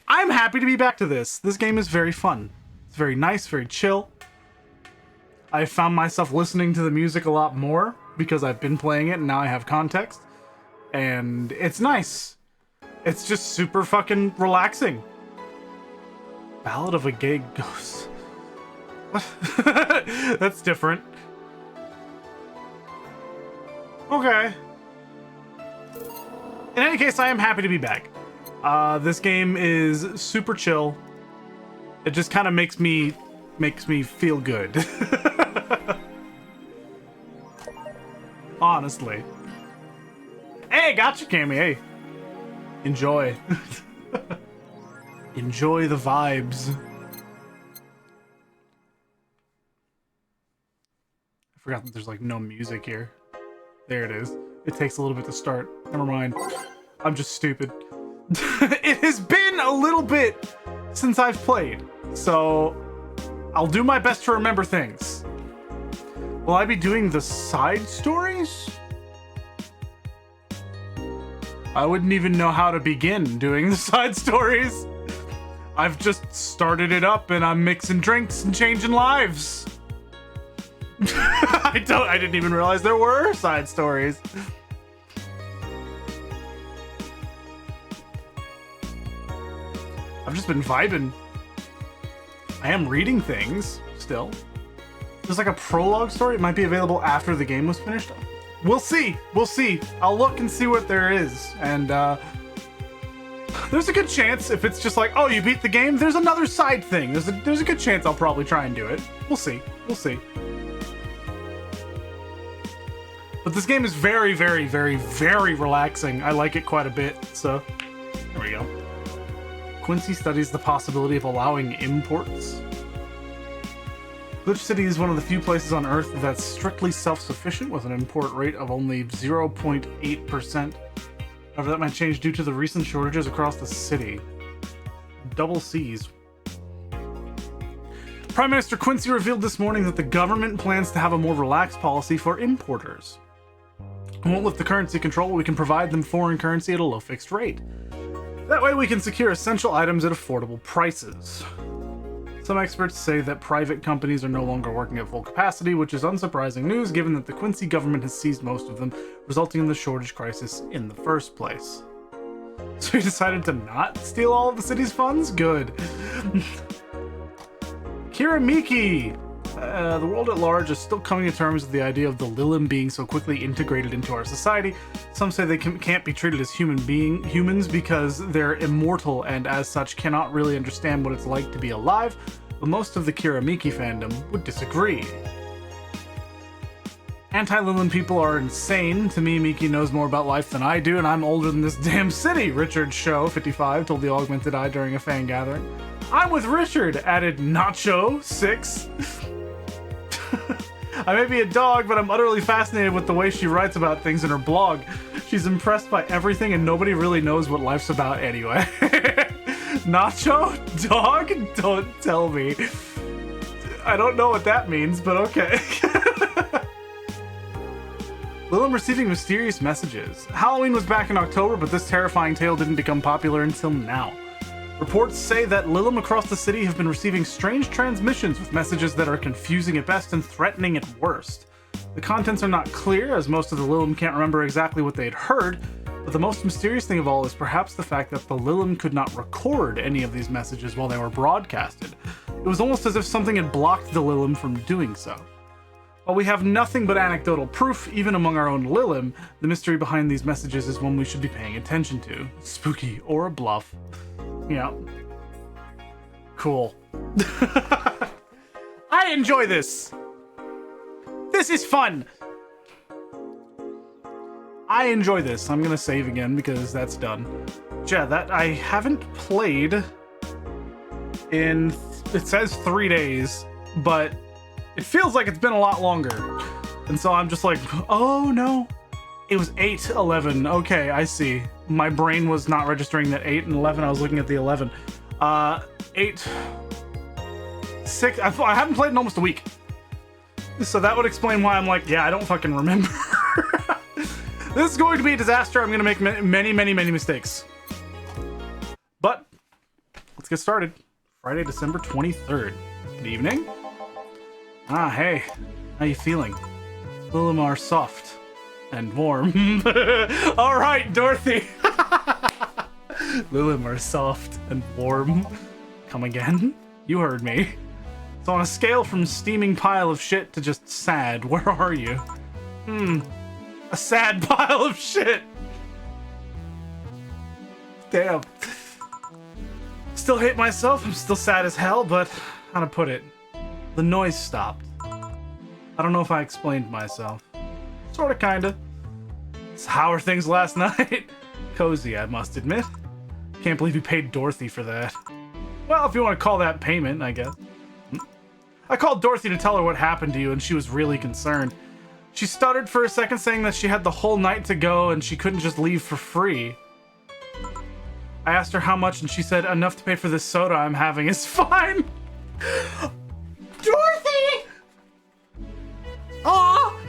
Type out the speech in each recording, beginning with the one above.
I'm happy to be back to this. This game is very fun. It's very nice, very chill. I found myself listening to the music a lot more because I've been playing it and now I have context. And it's nice. It's just super fucking relaxing. Ballad of a Gay Ghost. What? That's different. Okay. In any case, I am happy to be back. This game is super chill. It just kind of makes me feel good. Honestly. Hey, gotcha, Cammy. Hey. Enjoy. Enjoy the vibes. I forgot that there's like no music here. There it is. It takes a little bit to start. Never mind. I'm just stupid. It has been a little bit since I've played, so I'll do my best to remember things. Will I be doing the side stories? I wouldn't even know how to begin doing the side stories. I've just started it up and I'm mixing drinks and changing lives. I didn't even realize there were side stories. I've just been vibing. I am reading things still. There's like a prologue story. It might be available after the game was finished. We'll see. We'll see. I'll look and see what there is. And there's a good chance if it's just like, oh, you beat the game, there's another side thing. There's a good chance I'll probably try and do it. We'll see. We'll see. But this game is very, very, very, very relaxing. I like it quite a bit. So there we go. Quincy studies the possibility of allowing imports. Glitch City is one of the few places on Earth that's strictly self-sufficient with an import rate of only 0.8%. However, that might change due to the recent shortages across the city. Double C's. Prime Minister Quincy revealed this morning that the government plans to have a more relaxed policy for importers. We won't lift the currency control, but we can provide them foreign currency at a low fixed rate. That way we can secure essential items at affordable prices. Some experts say that private companies are no longer working at full capacity, which is unsurprising news given that the Quincy government has seized most of them, resulting in the shortage crisis in the first place. So he decided to not steal all of the city's funds? Good. Kiramiki! The world at large is still coming to terms with the idea of the Lilim being so quickly integrated into our society. Some say they can't be treated as humans because they're immortal and as such cannot really understand what it's like to be alive, but most of the Kiramiki fandom would disagree. Anti-Lilim people are insane. To me, Miki knows more about life than I do, and I'm older than this damn city, Richard Show, 55, told the Augmented Eye during a fan gathering. I'm with Richard, added Nacho, 6. I may be a dog, but I'm utterly fascinated with the way she writes about things in her blog. She's impressed by everything and nobody really knows what life's about anyway. Nacho? Dog? Don't tell me. I don't know what that means, but okay. Lilim receiving mysterious messages. Halloween was back in October, but this terrifying tale didn't become popular until now. Reports say that Lilim across the city have been receiving strange transmissions with messages that are confusing at best and threatening at worst. The contents are not clear, as most of the Lilim can't remember exactly what they had heard, but the most mysterious thing of all is perhaps the fact that the Lilim could not record any of these messages while they were broadcasted. It was almost as if something had blocked the Lilim from doing so. While we have nothing but anecdotal proof, even among our own Lilim, the mystery behind these messages is one we should be paying attention to. Spooky or a bluff. Yeah. Cool. I enjoy this. This is fun. I enjoy this. I'm gonna save again because that's done. Yeah, that I haven't played in, it says 3 days, but it feels like it's been a lot longer. And so I'm just like, oh no. It was 8/11. Okay, I see. My brain was not registering that 8 and 11. I was looking at the 11. 8, 6. I haven't played in almost a week. So that would explain why I'm like, yeah, I don't fucking remember. This is going to be a disaster. I'm going to make many, many, many mistakes. let's get started. Friday, December 23rd. Good evening. Hey. How you feeling? Lillimar soft and warm. All right, Dorothy. Lillimar soft and warm. Come again? You heard me. So on a scale from steaming pile of shit to just sad, where are you? A sad pile of shit. Damn. Still hate myself. I'm still sad as hell, but how to put it? The noise stopped. I don't know if I explained myself. Sorta, kinda. So how are things last night? Cozy, I must admit. Can't believe you paid Dorothy for that. Well, if you want to call that payment, I guess. I called Dorothy to tell her what happened to you, and she was really concerned. She stuttered for a second, saying that she had the whole night to go and she couldn't just leave for free. I asked her how much, and she said enough to pay for this soda I'm having is fine. Dorothy! Aw!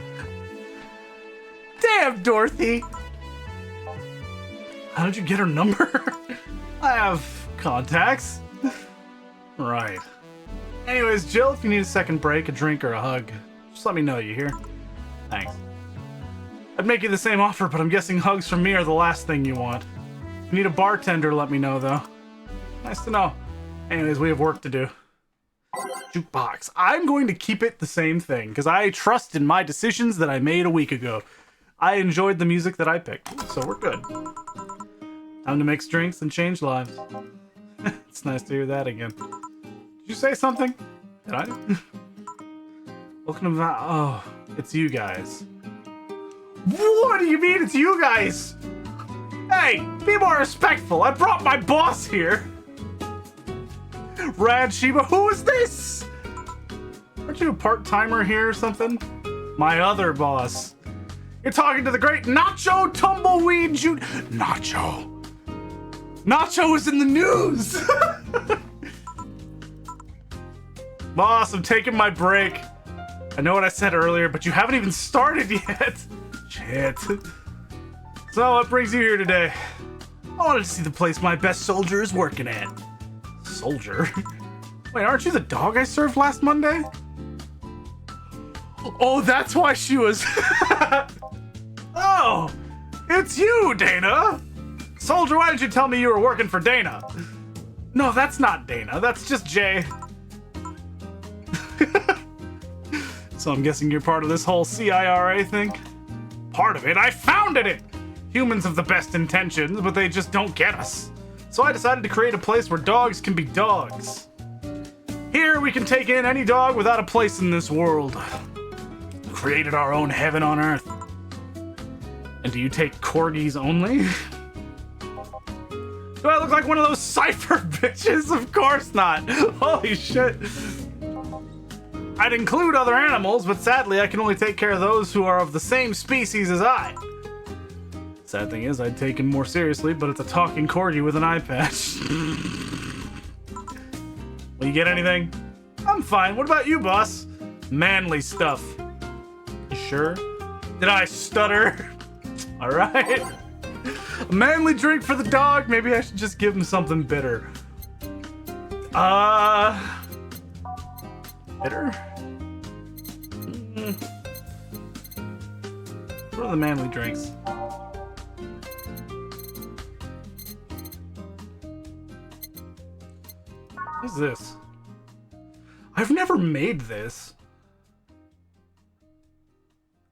Damn, Dorothy! How did you get her number? I have contacts. Right. Anyways, Jill, if you need a second break, a drink, or a hug, just let me know, you hear? Thanks. I'd make you the same offer, but I'm guessing hugs from me are the last thing you want. If you need a bartender, let me know, though. Nice to know. Anyways, we have work to do. Jukebox. I'm going to keep it the same thing, because I trust in my decisions that I made a week ago. I enjoyed the music that I picked, so we're good. Time to mix drinks and change lives. It's nice to hear that again. Did you say something? Did I? Welcome to oh, it's you guys. What do you mean it's you guys? Hey, be more respectful. I brought my boss here. Rad Sheba, who is this? Aren't you a part-timer here or something? My other boss. You're talking to the great Nacho Tumbleweed Nacho. Nacho is in the news. Boss, I'm taking my break. I know what I said earlier, but you haven't even started yet. Shit. So, what brings you here today? I wanted to see the place my best soldier is working at. Soldier? Wait, aren't you the dog I served last Monday? Oh, that's why she was... Oh, it's you, Dana. Soldier, why didn't you tell me you were working for Dana? No, that's not Dana. That's just Jay. So I'm guessing you're part of this whole CIRA thing? Part of it? I founded it! Humans have the best intentions, but they just don't get us. So I decided to create a place where dogs can be dogs. Here we can take in any dog without a place in this world. Created our own heaven on earth. And do you take corgis only? Do I look like one of those cipher bitches? Of course not. Holy shit. I'd include other animals, but sadly I can only take care of those who are of the same species as I. Sad thing is, I'd take him more seriously, but it's a talking corgi with an eye patch. Will you get anything? I'm fine. What about you, boss? Manly stuff. You sure? Did I stutter? All right. A manly drink for the dog. Maybe I should just give him something bitter. Bitter? What are the manly drinks? What's this? I've never made this.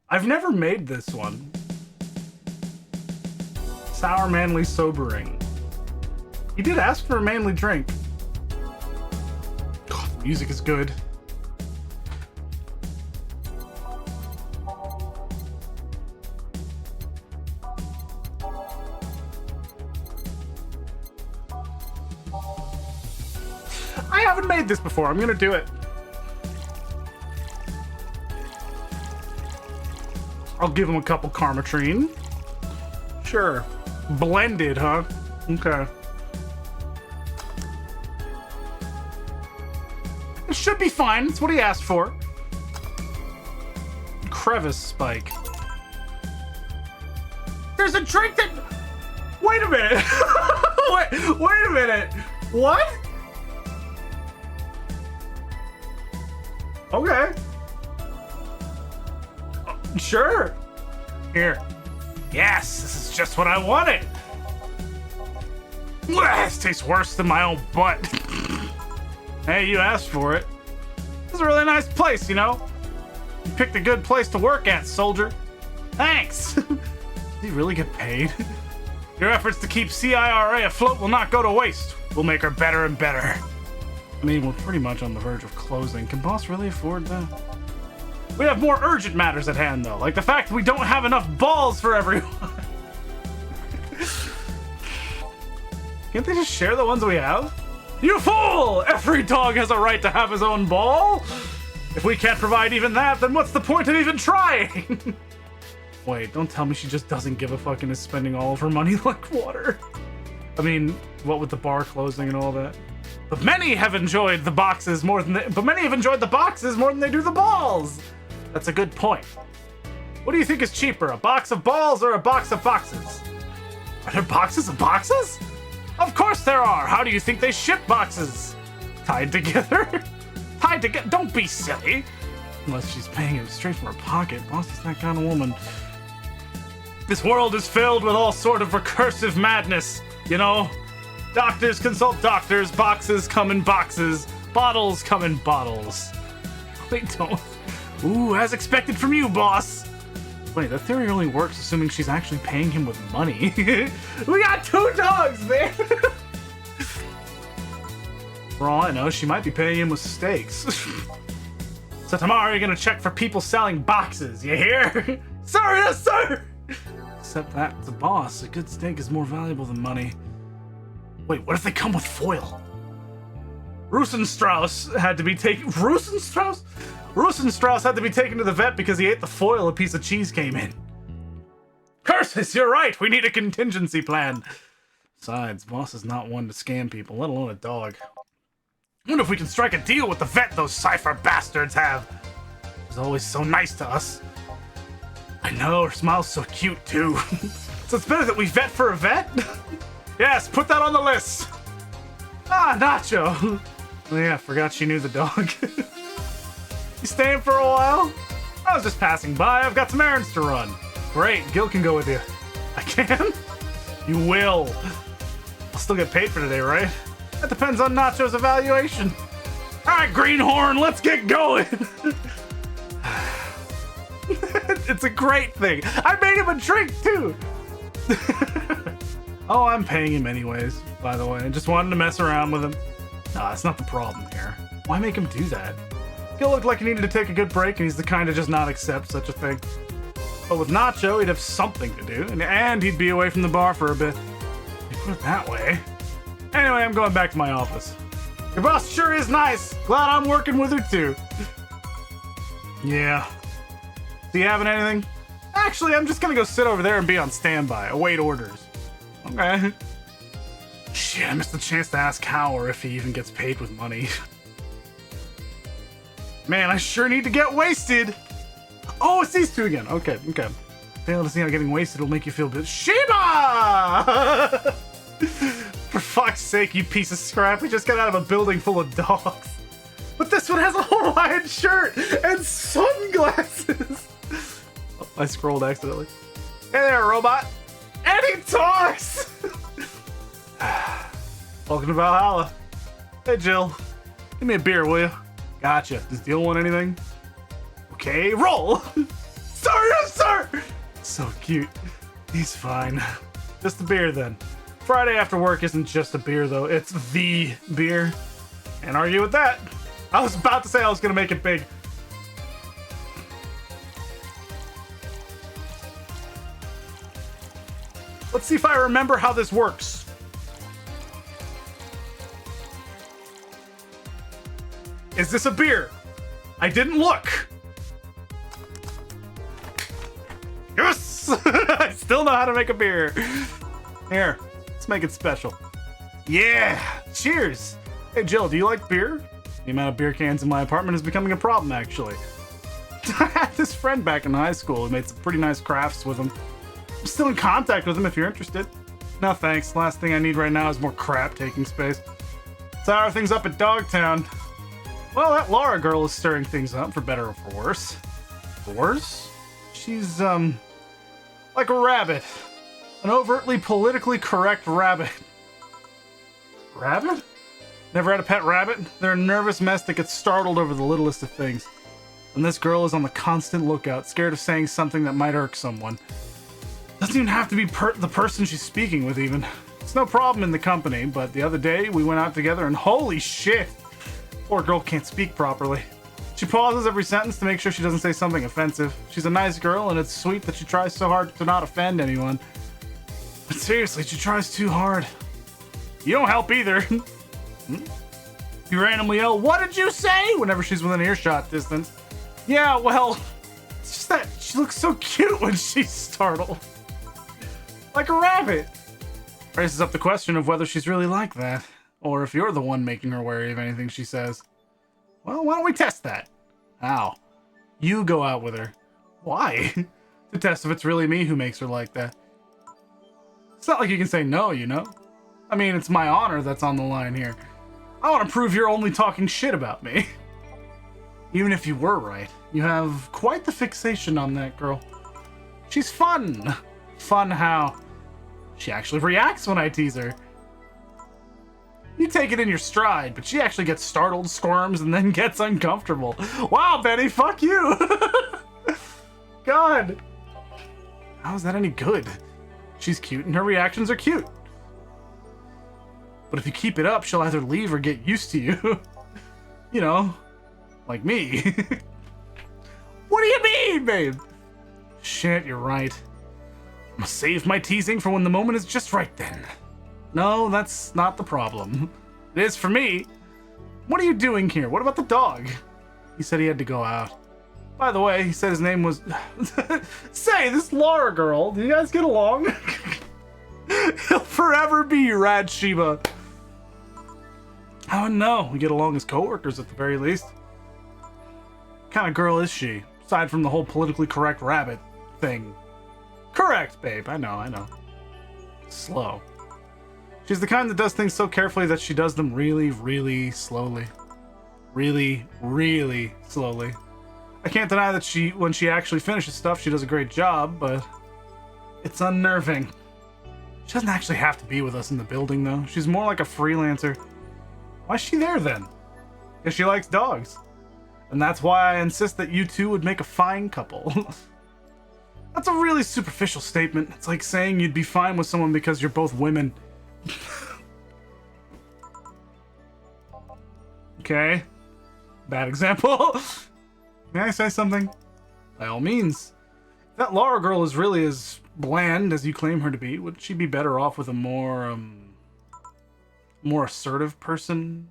I've never made this one. Sour manly sobering. He did ask for a manly drink. God, the music is good. I haven't made this before. I'm gonna do it. I'll give him a couple Karmatrine. Sure. Blended, huh? Okay. It should be fine. It's what he asked for. Crevice spike. There's a drink that... Wait a minute. Wait a minute. What? Okay. Sure. Here. Yes, this is just what I wanted. This tastes worse than my own butt. Hey, you asked for it. This is a really nice place, you know? You picked a good place to work at, soldier. Thanks. Did you really get paid? Your efforts to keep CIRA afloat will not go to waste. We'll make her better and better. I mean, we're pretty much on the verge of closing. Can boss really afford that? We have more urgent matters at hand, though, like the fact that we don't have enough balls for everyone. Can't they just share the ones we have? You fool! Every dog has a right to have his own ball! If we can't provide even that, then what's the point of even trying? Wait, don't tell me she just doesn't give a fuck and is spending all of her money like water. I mean, what with the bar closing and all that. But many have enjoyed the boxes more than they do the balls! That's a good point. What do you think is cheaper, a box of balls or a box of boxes? Are there boxes of boxes? Of course there are! How do you think they ship boxes? Tied together? Tied together? Don't be silly! Unless she's paying him straight from her pocket. Boss is that kind of woman. This world is filled with all sort of recursive madness, you know? Doctors consult doctors, boxes come in boxes, bottles come in bottles. Wait, don't. Ooh, as expected from you, boss. Wait, that theory only works assuming she's actually paying him with money. We got 2 dogs, man! For all I know, she might be paying him with steaks. So tomorrow you're gonna check for people selling boxes, you hear? Sir, yes, sir! Except that, the boss, a good steak is more valuable than money. Wait, what if they come with foil? Rosenstrauss had to be taken... Rosenstrauss? Rosenstrauss had to be taken to the vet because he ate the foil a piece of cheese came in. Curses, you're right! We need a contingency plan. Besides, boss is not one to scam people, let alone a dog. I wonder if we can strike a deal with the vet those cipher bastards have. She's always so nice to us. I know, her smile's so cute too. So it's better that we vet for a vet? Yes, put that on the list. Ah, Nacho. Oh yeah, forgot she knew the dog. You staying for a while? I was just passing by. I've got some errands to run. Great, Gil can go with you. I can? You will. I'll still get paid for today, right? That depends on Nacho's evaluation. All right, Greenhorn, let's get going. It's a great thing. I made him a drink, too. Oh, I'm paying him anyways, by the way. I just wanted to mess around with him. Nah, that's not the problem here. Why make him do that? Gil looked like he needed to take a good break, and he's the kind to just not accept such a thing. But with Nacho, he'd have something to do, and he'd be away from the bar for a bit. You put it that way. Anyway, I'm going back to my office. Your boss sure is nice. Glad I'm working with her, too. Yeah. Do you having anything? Actually, I'm just gonna go sit over there and be on standby. Await orders. Okay. Shit, I missed the chance to ask how or if he even gets paid with money. Man, I sure need to get wasted. Oh, it's these two again. Okay. Fail to see how getting wasted will make you feel good. Shiba! For fuck's sake, you piece of scrap. We just got out of a building full of dogs. But this one has a Hawaiian shirt and sunglasses. Oh, I scrolled accidentally. Hey there, robot. And he talks! Welcome to Valhalla. Hey, Jill. Give me a beer, will you? Gotcha. Does Deal want anything? Okay, roll! Sir, yes, sir! So cute. He's fine. Just a beer, then. Friday after work isn't just a beer, though. It's the beer. Can't argue with that. I was about to say I was gonna make it big. Let's see if I remember how this works. Is this a beer? I didn't look. Yes! I still know how to make a beer. Here, let's make it special. Yeah! Cheers! Hey, Jill, do you like beer? The amount of beer cans in my apartment is becoming a problem, actually. I had this friend back in high school who made some pretty nice crafts with them. I'm still in contact with him if you're interested. No thanks, last thing I need right now is more crap taking space. So how are things up at Dogtown? Well, that Laura girl is stirring things up, for better or for worse. For worse? She's, like a rabbit. An overtly politically correct rabbit. Rabbit? Never had a pet rabbit? They're a nervous mess that gets startled over the littlest of things. And this girl is on the constant lookout, scared of saying something that might irk someone. Doesn't even have to be the person she's speaking with, even. It's no problem in the company, but the other day we went out together and holy shit! Poor girl can't speak properly. She pauses every sentence to make sure she doesn't say something offensive. She's a nice girl, and it's sweet that she tries so hard to not offend anyone. But seriously, she tries too hard. You don't help either. You randomly yell, "What did you say?" whenever she's within earshot distance. Yeah, well, it's just that she looks so cute when she's startled. Like a rabbit. Raises up the question of whether she's really like that, or if you're the one making her wary of anything she says. Well, why don't we test that? How? You go out with her. Why? To test if it's really me who makes her like that. It's not like you can say no, you know? I mean, it's my honor that's on the line here. I want to prove you're only talking shit about me. Even if you were right, you have quite the fixation on that girl. She's fun. Fun how? She actually reacts when I tease her. You take it in your stride, but she actually gets startled, squirms, and then gets uncomfortable. Wow, Betty, fuck you! God! How is that any good? She's cute and her reactions are cute. But if you keep it up, she'll either leave or get used to you. You know, like me. What do you mean, babe? Shit, you're right. I'm gonna save my teasing for when the moment is just right then. No, that's not the problem. It is for me. What are you doing here? What about the dog? He said he had to go out. By the way, he said his name was... Say, this Laura girl, do you guys get along? He'll forever be Rad Shiba. I wouldn't know. We get along as co-workers at the very least. What kind of girl is she? Aside from the whole politically correct rabbit thing. Correct, babe. I know. Slow. She's the kind that does things so carefully that she does them really, really slowly. Really, really slowly. I can't deny that when she actually finishes stuff, she does a great job, but it's unnerving. She doesn't actually have to be with us in the building, though. She's more like a freelancer. Why's she there, then? Because she likes dogs. And that's why I insist that you two would make a fine couple. That's a really superficial statement. It's like saying you'd be fine with someone because you're both women. Okay. Bad example. May I say something? By all means. If that Laura girl is really as bland as you claim her to be, would she be better off with a more assertive person?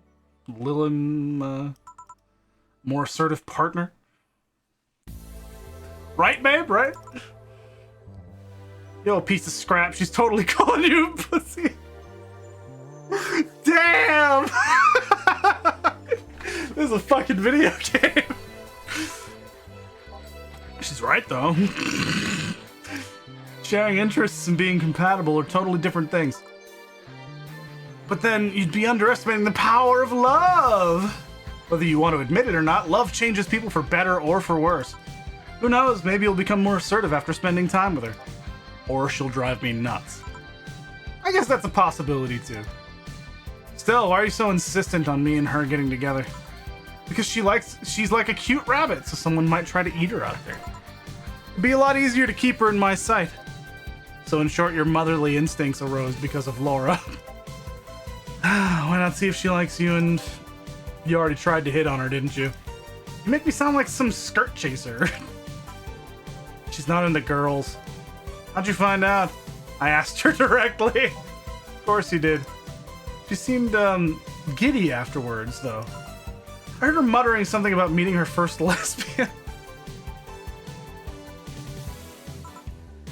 More assertive partner? Right, babe? Right? Yo, piece of scrap. She's totally calling you a pussy. Damn! This is a fucking video game. She's right, though. Sharing interests and being compatible are totally different things. But then you'd be underestimating the power of love. Whether you want to admit it or not, love changes people for better or for worse. Who knows, maybe you'll become more assertive after spending time with her. Or she'll drive me nuts. I guess that's a possibility too. Still, why are you so insistent on me and her getting together? Because she's like a cute rabbit, so someone might try to eat her out there. It'd be a lot easier to keep her in my sight. So in short, your motherly instincts arose because of Laura. Why not see if she likes you? And you already tried to hit on her, didn't you? You make me sound like some skirt chaser. She's not into girls. How'd you find out? I asked her directly. Of course you did. She seemed giddy afterwards, though. I heard her muttering something about meeting her first lesbian.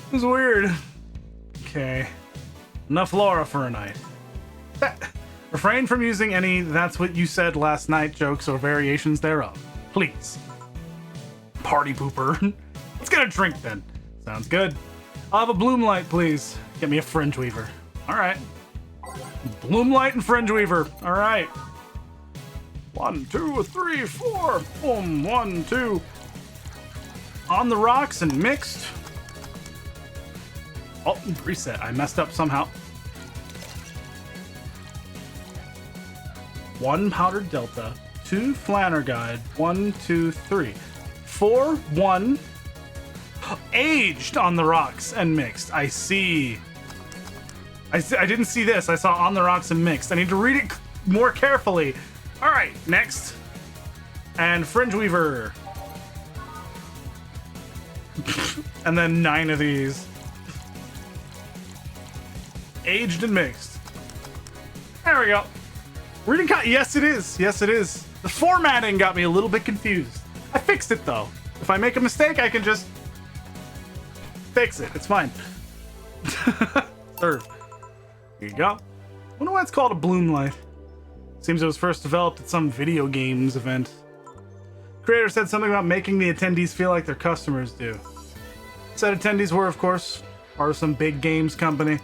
It was weird. Okay. Enough Laura for a night. Refrain from using any "that's what you said last night" jokes or variations thereof. Please. Party pooper. Let's get a drink then. Sounds good. I'll have a bloom light, please. Get me a fringe weaver. Alright. Bloom light and fringe weaver. Alright. 1, 2, 3, 4. Boom. 1, 2. On the rocks and mixed. Oh, reset. I messed up somehow. 1 powdered delta. 2 flanner guide. 1, 2, 3. 4, 1. Aged on the rocks and mixed. I see. I didn't see this. I saw on the rocks and mixed. I need to read it more carefully. All right, next. And Fringe Weaver. And then 9 of these. Aged and mixed. There we go. Reading yes, it is. Yes, it is. The formatting got me a little bit confused. I fixed it, though. If I make a mistake, I can just fix it. It's fine. Serve. Here you go. Wonder why it's called a bloom light. Seems it was first developed at some video games event. Creator said something about making the attendees feel like their customers do. Said attendees were, of course, part of some big games company.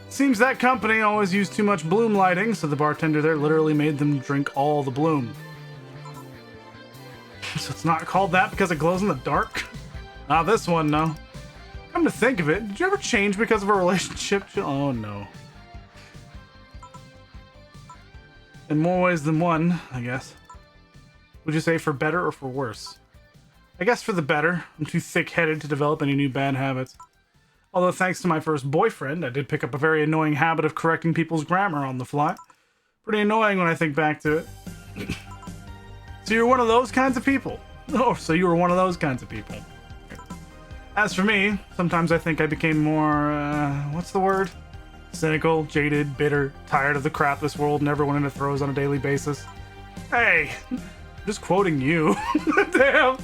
Seems that company always used too much bloom lighting, so the bartender there literally made them drink all the bloom. So it's not called that because it glows in the dark? Not this one, no. Come to think of it, did you ever change because of a relationship? Oh no. In more ways than one, I guess. Would you say for better or for worse? I guess for the better. I'm too thick-headed to develop any new bad habits. Although thanks to my first boyfriend, I did pick up a very annoying habit of correcting people's grammar on the fly. Pretty annoying when I think back to it. So you're one of those kinds of people? Oh, so you were one of those kinds of people. As for me, sometimes I think I became more, what's the word? Cynical, jaded, bitter, tired of the crap this world and everyone in it throws on a daily basis. Hey, I'm just quoting you. Damn.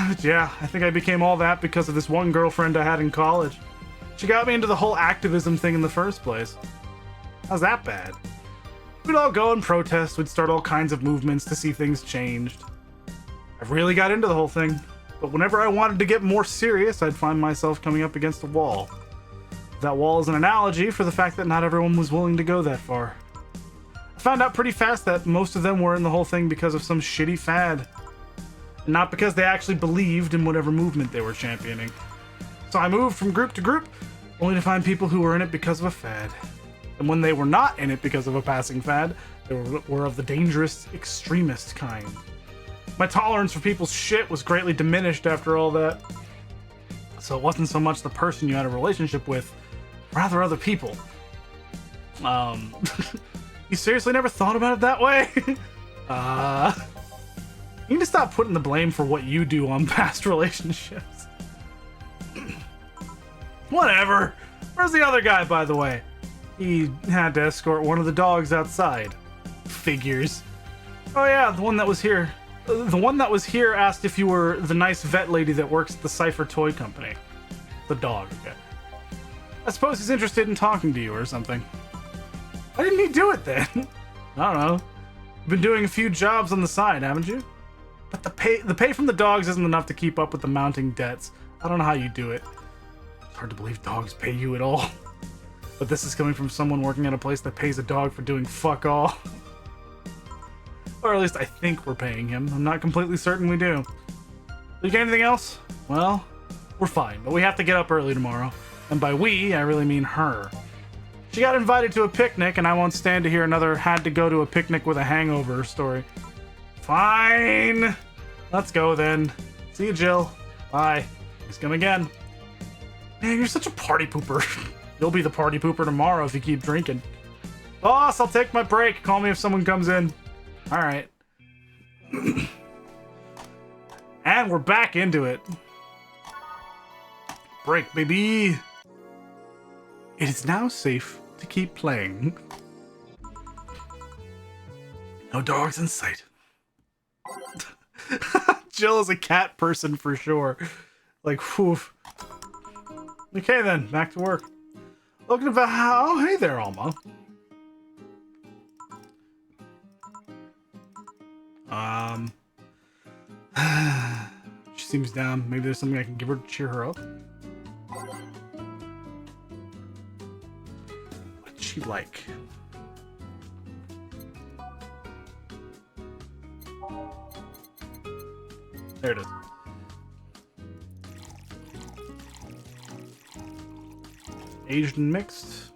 But yeah, I think I became all that because of this one girlfriend I had in college. She got me into the whole activism thing in the first place. How's that bad? We'd all go and protest, we'd start all kinds of movements to see things changed. I really got into the whole thing, but whenever I wanted to get more serious, I'd find myself coming up against a wall. That wall is an analogy for the fact that not everyone was willing to go that far. I found out pretty fast that most of them were in the whole thing because of some shitty fad. And not because they actually believed in whatever movement they were championing. So I moved from group to group, only to find people who were in it because of a fad. And when they were not in it because of a passing fad, they were of the dangerous, extremist kind. My tolerance for people's shit was greatly diminished after all that. So it wasn't so much the person you had a relationship with, rather other people. You seriously never thought about it that way? You need to stop putting the blame for what you do on past relationships. Whatever. Where's the other guy, by the way? He had to escort one of the dogs outside. Figures. Oh yeah, the one that was here. The one that was here asked if you were the nice vet lady that works at the Cypher Toy Company. The dog, okay. I suppose he's interested in talking to you or something. Why didn't he do it then? I don't know. You've been doing a few jobs on the side, haven't you? But the pay from the dogs isn't enough to keep up with the mounting debts. I don't know how you do it. It's hard to believe dogs pay you at all. But this is coming from someone working at a place that pays a dog for doing fuck all. Or at least I think we're paying him. I'm not completely certain we do. Did you get anything else? Well, we're fine, but we have to get up early tomorrow. And by we, I really mean her. She got invited to a picnic, and I won't stand to hear another had to go to a picnic with a hangover story. Fine. Let's go then. See you, Jill. Bye. He's come again. Man, you're such a party pooper. You'll be the party pooper tomorrow if you keep drinking. Boss, I'll take my break. Call me if someone comes in. All right. And we're back into it. Break, baby. It is now safe to keep playing. No dogs in sight. Jill is a cat person for sure. Like, whew. Okay then, back to work. Looking about how... Oh, hey there, Alma. She seems down. Maybe there's something I can give her to cheer her up. What'd she like? There it is. Aged and mixed.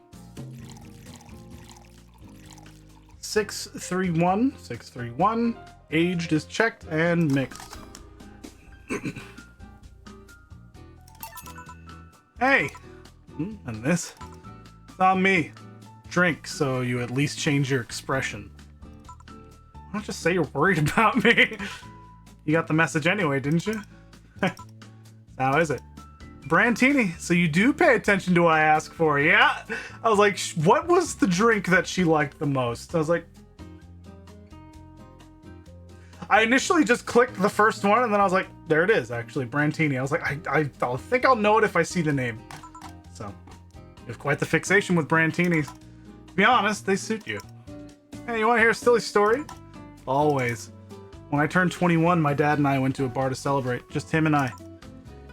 631. 631. Aged is checked and mixed. Hey! And this? It's on me. Drink so you at least change your expression. Why don't you say you're worried about me? You got the message anyway, didn't you? How is it? Brantini, so you do pay attention to what I ask for, yeah? I was like, what was the drink that she liked the most? I was like... I initially just clicked the first one, and then I was like, there it is, actually, Brantini. I was like, I think I'll know it if I see the name. So, you have quite the fixation with Brantinis. To be honest, they suit you. Hey, you want to hear a silly story? Always. When I turned 21, my dad and I went to a bar to celebrate, just him and I.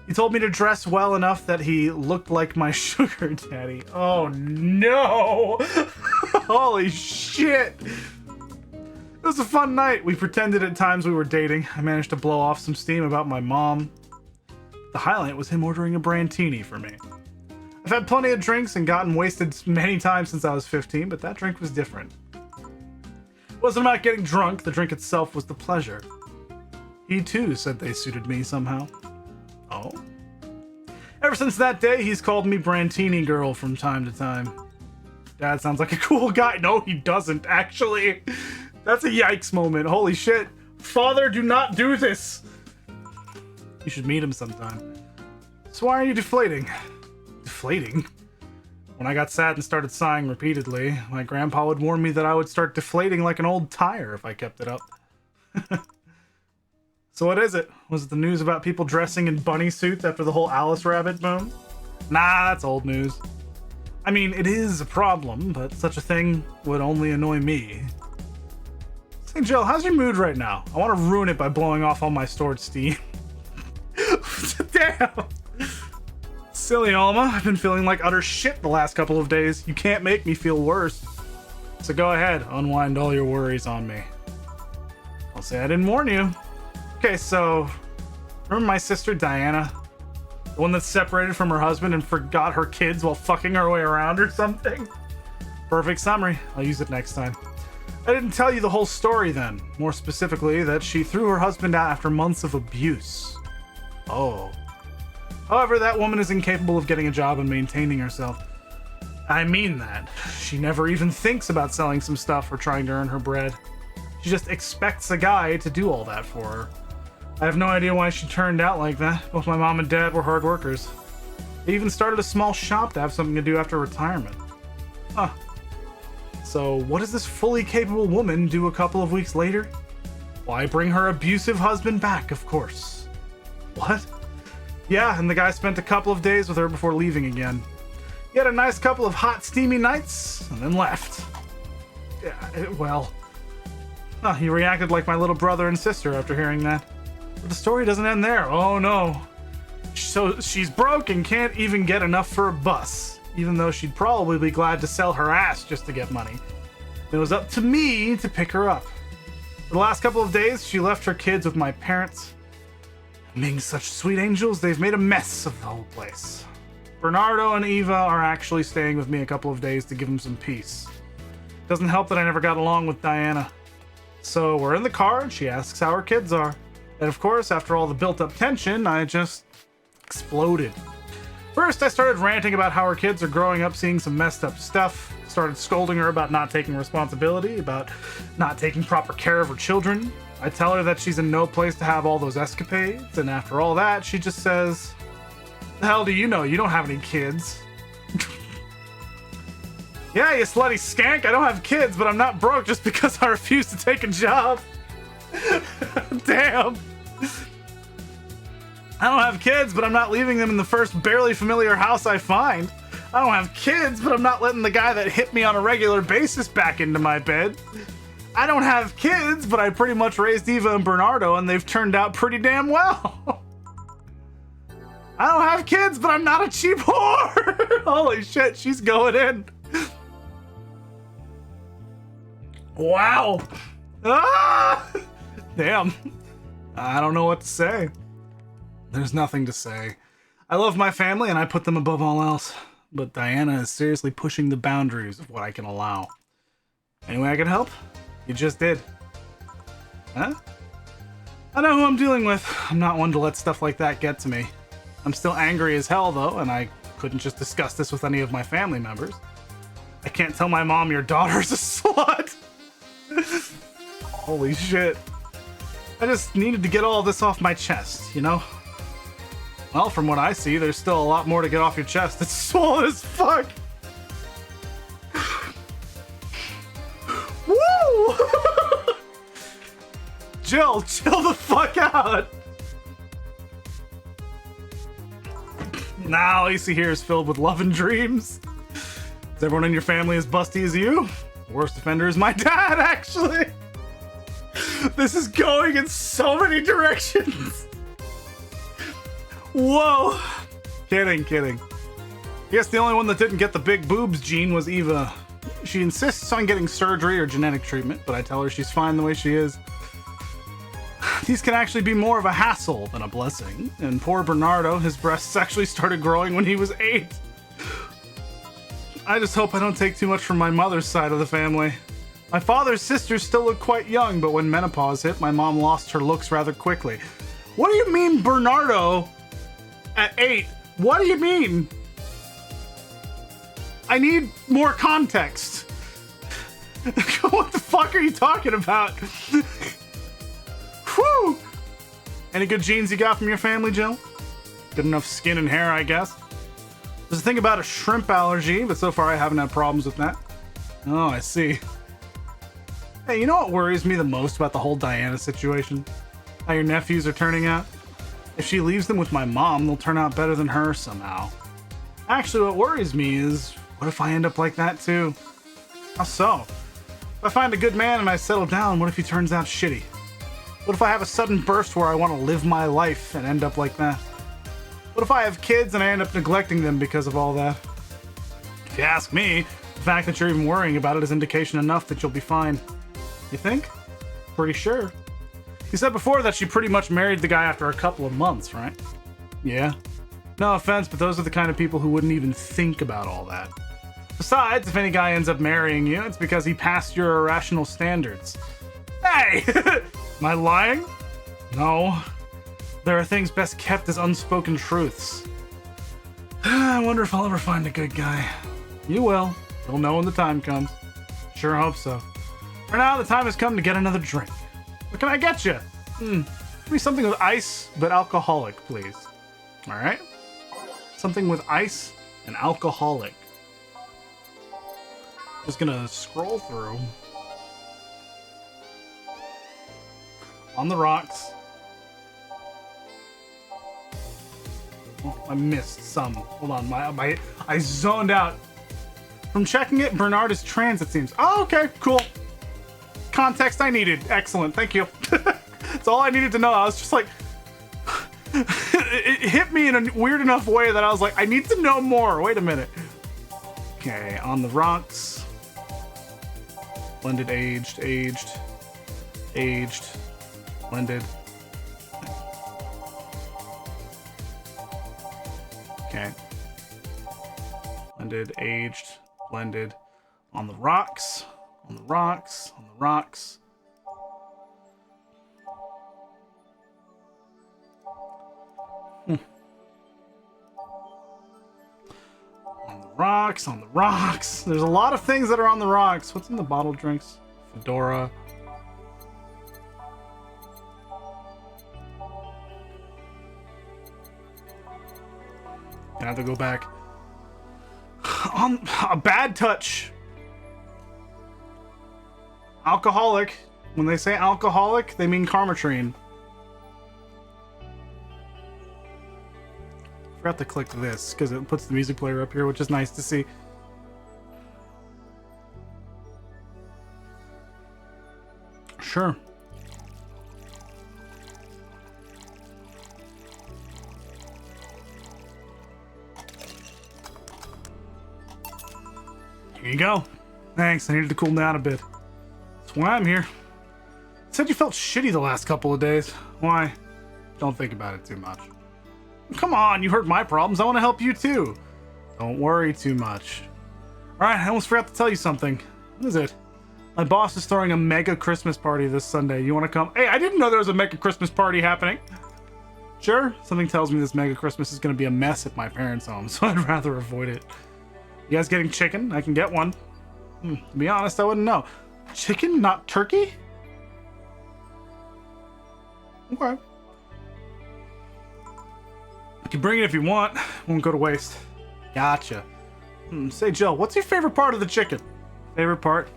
He told me to dress well enough that he looked like my sugar daddy. Oh no! Holy shit! It was a fun night. We pretended at times we were dating. I managed to blow off some steam about my mom. The highlight was him ordering a Brantini for me. I've had plenty of drinks and gotten wasted many times since I was 15, but that drink was different. It wasn't about getting drunk, the drink itself was the pleasure. He too said they suited me somehow. Oh? Ever since that day, he's called me Brantini Girl from time to time. Dad sounds like a cool guy. No, he doesn't, actually. That's a yikes moment. Holy shit. Father, do not do this. You should meet him sometime. So why are you deflating? Deflating? When I got sad and started sighing repeatedly, my grandpa would warn me that I would start deflating like an old tire if I kept it up. So what is it? Was it the news about people dressing in bunny suits after the whole Alice Rabbit boom? Nah, that's old news. I mean, it is a problem, but such a thing would only annoy me. Hey Jill, how's your mood right now? I want to ruin it by blowing off all my stored steam. Damn! Silly Alma, I've been feeling like utter shit the last couple of days. You can't make me feel worse. So go ahead, unwind all your worries on me. I'll say I didn't warn you. Okay, so remember my sister Diana? The one that's separated from her husband and forgot her kids while fucking her way around or something? Perfect summary. I'll use it next time. I didn't tell you the whole story then. More specifically, that she threw her husband out after months of abuse. Oh. However, that woman is incapable of getting a job and maintaining herself. I mean that. She never even thinks about selling some stuff or trying to earn her bread. She just expects a guy to do all that for her. I have no idea why she turned out like that. Both my mom and dad were hard workers. They even started a small shop to have something to do after retirement. Huh. So what does this fully capable woman do a couple of weeks later? Why, bring her abusive husband back, of course. What? Yeah, and the guy spent a couple of days with her before leaving again. He had a nice couple of hot, steamy nights, and then left. Yeah, well... he reacted like my little brother and sister after hearing that. But the story doesn't end there. Oh no. So she's broke and can't even get enough for a bus, even though she'd probably be glad to sell her ass just to get money. It was up to me to pick her up. For the last couple of days, she left her kids with my parents. Being such sweet angels, they've made a mess of the whole place. Bernardo and Eva are actually staying with me a couple of days to give them some peace. Doesn't help that I never got along with Diana. So we're in the car and she asks how her kids are. And of course, after all the built-up tension, I just exploded. First, I started ranting about how her kids are growing up seeing some messed up stuff. Started scolding her about not taking responsibility, about not taking proper care of her children. I tell her that she's in no place to have all those escapades, and after all that, she just says, "The hell do you know? You don't have any kids." Yeah, you slutty skank, I don't have kids, but I'm not broke just because I refuse to take a job. Damn. I don't have kids, but I'm not leaving them in the first barely familiar house I find. I don't have kids, but I'm not letting the guy that hit me on a regular basis back into my bed. I don't have kids, but I pretty much raised Eva and Bernardo, and they've turned out pretty damn well. I don't have kids, but I'm not a cheap whore. Holy shit, she's going in. Wow. Ah! Damn. I don't know what to say. There's nothing to say. I love my family and I put them above all else. But Diana is seriously pushing the boundaries of what I can allow. Any way I can help? You just did. Huh? I know who I'm dealing with. I'm not one to let stuff like that get to me. I'm still angry as hell though, and I couldn't just discuss this with any of my family members. I can't tell my mom your daughter's a slut. Holy shit. I just needed to get all this off my chest, you know? Well, from what I see, there's still a lot more to get off your chest. It's swollen as fuck. Woo! Jill, chill the fuck out. Now, all you see here is filled with love and dreams. Is everyone in your family as busty as you? The worst offender is my dad, actually. This is going in so many directions. Whoa. Kidding. I guess the only one that didn't get the big boobs gene was Eva. She insists on getting surgery or genetic treatment, but I tell her she's fine the way she is. These can actually be more of a hassle than a blessing. And poor Bernardo, his breasts actually started growing when he was 8. I just hope I don't take too much from my mother's side of the family. My father's sisters still look quite young, but when menopause hit, my mom lost her looks rather quickly. What do you mean, Bernardo at 8? What do you mean? I need more context. What the fuck are you talking about? Whew! Any good genes you got from your family, Jill? Good enough skin and hair, I guess. There's a thing about a shrimp allergy, but so far I haven't had problems with that. Oh, I see. Hey, you know what worries me the most about the whole Diana situation? How your nephews are turning out? If she leaves them with my mom, they'll turn out better than her somehow. Actually, what worries me is, what if I end up like that too? How so? If I find a good man and I settle down, what if he turns out shitty? What if I have a sudden burst where I want to live my life and end up like that? What if I have kids and I end up neglecting them because of all that? If you ask me, the fact that you're even worrying about it is indication enough that you'll be fine. You think? Pretty sure. You said before that she pretty much married the guy after a couple of months, right? Yeah. No offense, but those are the kind of people who wouldn't even think about all that. Besides, if any guy ends up marrying you, it's because he passed your irrational standards. Hey! Am I lying? No. There are things best kept as unspoken truths. I wonder if I'll ever find a good guy. You will. You'll know when the time comes. Sure hope so. For now, the time has come to get another drink. What can I get you? Give me something with ice, but alcoholic, please. All right? Something with ice and alcoholic. Just gonna scroll through. On the rocks. Oh, I missed some. Hold on, I zoned out. From checking it, Bernard is trans, it seems. Oh, okay, cool. Context I needed. Excellent, thank you. That's all I needed to know. I was just like... it hit me in a weird enough way that I was like, I need to know more. Wait a minute. Okay, on the rocks. Blended, aged, blended. Okay. Blended, aged, blended. On the rocks, on the rocks, on the rocks. On the rocks, on the rocks. There's a lot of things that are on the rocks. What's in the bottled drinks? Fedora. Gonna have to go back. On a bad touch. Alcoholic. When they say alcoholic, they mean Carmatrine. Forgot to click this because it puts the music player up here, which is nice to see. Sure. Here you go. Thanks, I needed to cool down a bit. That's why I'm here. Said you felt shitty the last couple of days. Why? Don't think about it too much. Come on, you heard my problems. I want to help you too. Don't worry too much. Alright, I almost forgot to tell you something. What is it? My boss is throwing a mega Christmas party this Sunday. You want to come? Hey, I didn't know there was a mega Christmas party happening. Sure, something tells me this mega Christmas is going to be a mess at my parents' home, so I'd rather avoid it. You guys getting chicken? I can get one. To be honest, I wouldn't know. Chicken, not turkey? Okay. You can bring it if you want. Won't go to waste. Gotcha. Say, Jill, what's your favorite part of the chicken? Favorite part?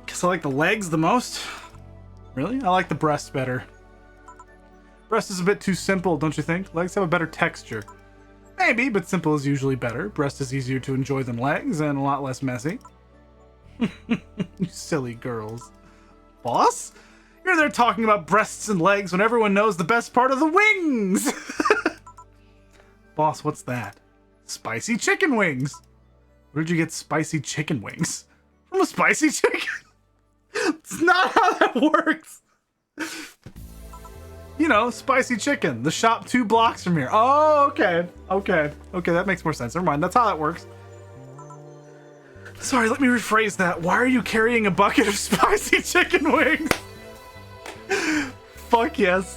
Guess I like the legs the most. Really? I like the breast better. Breast is a bit too simple, don't you think? Legs have a better texture. Maybe, but simple is usually better. Breast is easier to enjoy than legs and a lot less messy. You silly girls. Boss? You're there talking about breasts and legs when everyone knows the best part of the wings! Boss, what's that? Spicy chicken wings. Where'd you get spicy chicken wings? From a spicy chicken? It's not how that works. You know, spicy chicken. The shop 2 blocks from here. Oh, okay. Okay, that makes more sense. Never mind. That's how that works. Sorry, let me rephrase that. Why are you carrying a bucket of spicy chicken wings? Fuck yes.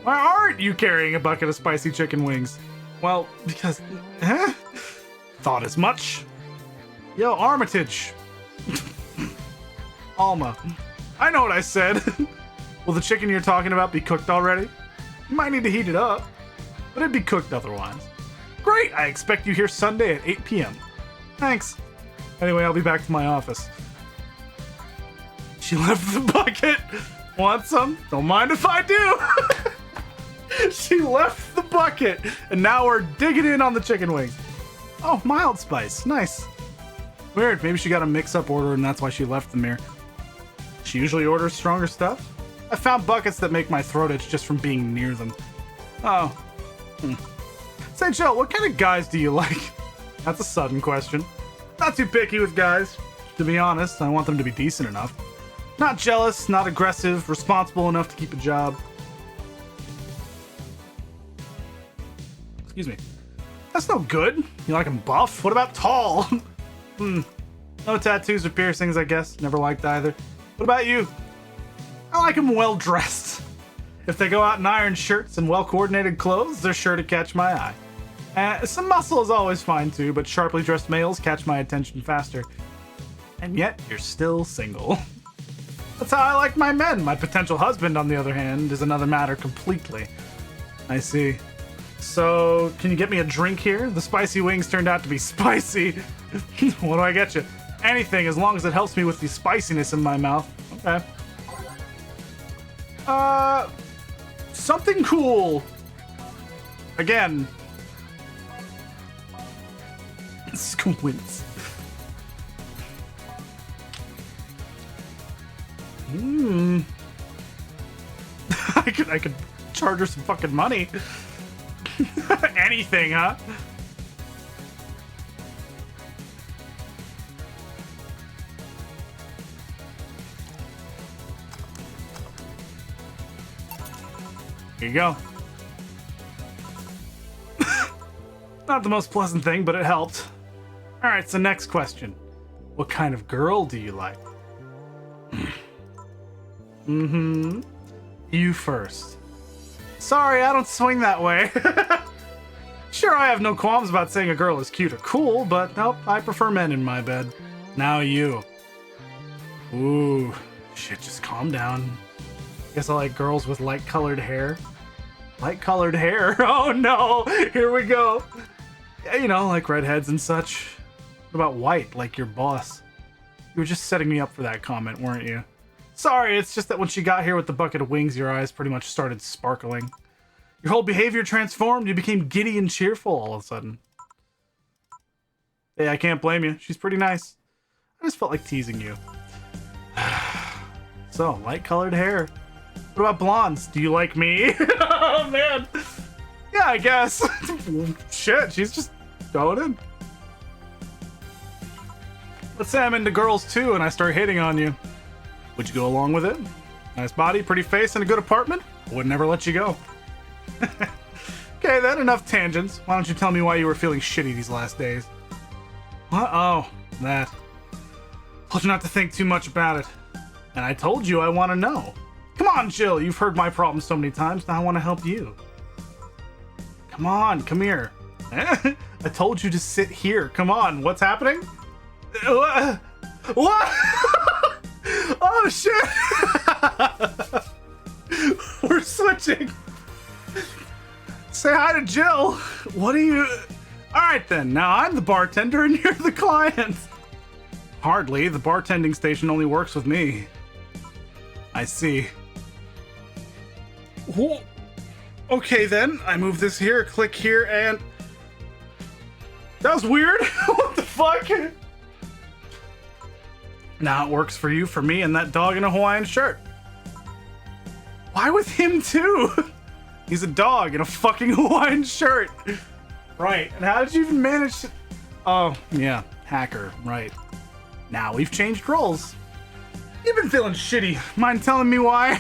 Why aren't you carrying a bucket of spicy chicken wings? Well, because... Huh? Thought as much. Yo, Armitage. Alma. I know what I said. Will the chicken you're talking about be cooked already? You might need to heat it up, but it'd be cooked otherwise. Great! I expect you here Sunday at 8 p.m. Thanks. Anyway, I'll be back to my office. She left the bucket. Want some? Don't mind if I do. She left the bucket, and now we're digging in on the chicken wings. Oh, mild spice. Nice. Weird. Maybe she got a mix-up order, and that's why she left them here. She usually orders stronger stuff. I found buckets that make my throat itch just from being near them. Oh. Say, Jill, what kind of guys do you like? That's a sudden question. Not too picky with guys. To be honest, I want them to be decent enough. Not jealous, not aggressive, responsible enough to keep a job. Excuse me. That's no good. You like them buff? What about tall? No tattoos or piercings, I guess. Never liked either. What about you? I like them well dressed. If they go out in iron shirts and well coordinated clothes, they're sure to catch my eye. Some muscle is always fine too, but sharply dressed males catch my attention faster. And yet, you're still single. That's how I like my men. My potential husband, on the other hand, is another matter completely. I see. So, can you get me a drink here? The spicy wings turned out to be spicy. What do I get you? Anything, as long as it helps me with the spiciness in my mouth. Okay. Something cool. Again. Squints. I could charge her some fucking money. Anything, huh? Here you go. Not the most pleasant thing, but it helped. Alright, so next question. What kind of girl do you like? You first. Sorry, I don't swing that way. Sure, I have no qualms about saying a girl is cute or cool, but nope, I prefer men in my bed. Now you. Ooh, shit, just calm down. Guess I like girls with light-colored hair. Light-colored hair? Oh no, here we go. Yeah, you know, like redheads and such. What about white, like your boss? You were just setting me up for that comment, weren't you? Sorry, it's just that when she got here with the bucket of wings, your eyes pretty much started sparkling. Your whole behavior transformed. You became giddy and cheerful all of a sudden. Hey, I can't blame you. She's pretty nice. I just felt like teasing you. So, light-colored hair. What about blondes? Do you like me? Oh, man. Yeah, I guess. Shit, she's just going in. Let's say I'm into girls, too, and I start hitting on you. Would you go along with it? Nice body, pretty face, and a good apartment? I would never let you go. Okay, then, enough tangents. Why don't you tell me why you were feeling shitty these last days? What? Oh, that. Told you not to think too much about it. And I told you I want to know. Come on, Jill, you've heard my problems so many times, now I want to help you. Come on, come here. I told you to sit here. Come on, what's happening? What? Oh, shit! We're switching. Say hi to Jill. What are you... Alright then, now I'm the bartender and you're the client. Hardly, the bartending station only works with me. I see. Whoa. Okay then, I move this here, click here, and... That was weird. What the fuck? Now it works for you, for me, and that dog in a Hawaiian shirt. Why with him too? He's a dog in a fucking Hawaiian shirt. Right, and how did you even manage to... Oh, yeah, hacker, right. Now we've changed roles. You've been feeling shitty. Mind telling me why?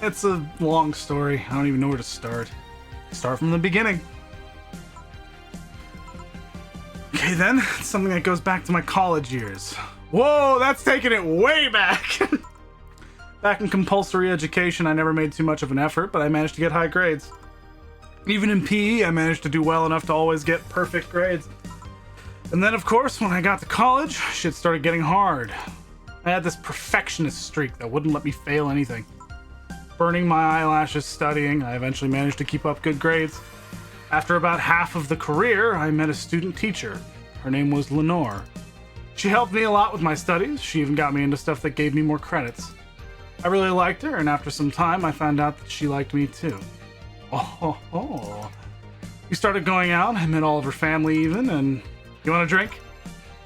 It's a long story. I don't even know where to start. Start from the beginning. Okay then, it's something that goes back to my college years. Whoa, that's taking it way back. Back in compulsory education, I never made too much of an effort, but I managed to get high grades. Even in PE, I managed to do well enough to always get perfect grades. And then, of course, when I got to college, shit started getting hard. I had this perfectionist streak that wouldn't let me fail anything. Burning my eyelashes studying, I eventually managed to keep up good grades. After about half of the career, I met a student teacher. Her name was Lenore. She helped me a lot with my studies. She even got me into stuff that gave me more credits. I really liked her, and after some time, I found out that she liked me too. Oh. We started going out. I met all of her family even, and... You want a drink?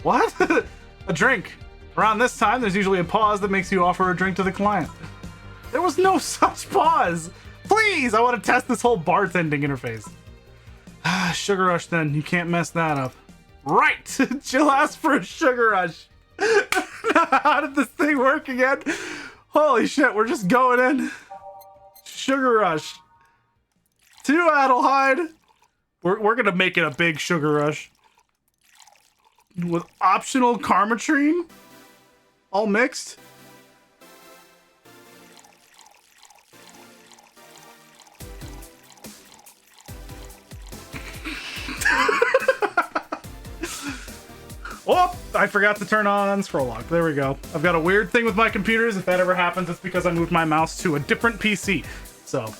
What? A drink? Around this time, there's usually a pause that makes you offer a drink to the client. There was no such pause! Please! I want to test this whole bartending interface. Sugar rush then. You can't mess that up. Right! Jill asked for a sugar rush. How did this thing work again? Holy shit, we're just going in. Sugar rush. 2 Adelheid. We're gonna make it a big sugar rush. With optional Karmatrine? All mixed? Oh, I forgot to turn on scroll lock. There we go. I've got a weird thing with my computers. If that ever happens, it's because I moved my mouse to a different PC. So,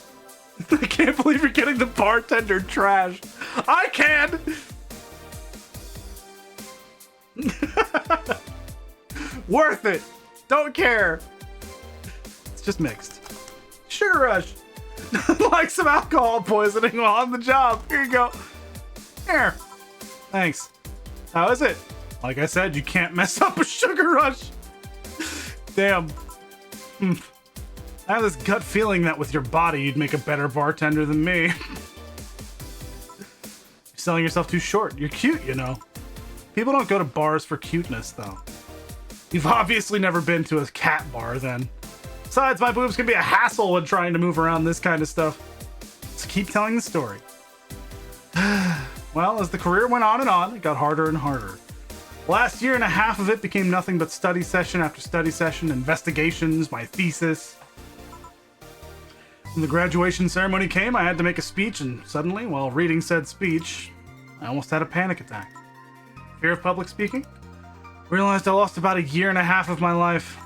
I can't believe you're getting the bartender trashed. I can! Worth it. Don't care. It's just mixed. Sugar rush. Like some alcohol poisoning while on the job. Here you go. Here. Thanks. How is it? Like I said, you can't mess up a sugar rush. Damn. I have this gut feeling that with your body, you'd make a better bartender than me. You're selling yourself too short. You're cute, you know. People don't go to bars for cuteness, though. You've obviously never been to a cat bar, then. Besides, my boobs can be a hassle when trying to move around this kind of stuff. So keep telling the story. Well, as the career went on, it got harder and harder. Last year and a half of it became nothing but study session after study session, investigations, my thesis. When the graduation ceremony came, I had to make a speech, and suddenly, while reading said speech, I almost had a panic attack. Fear of public speaking? Realized I lost about 1.5 years of my life.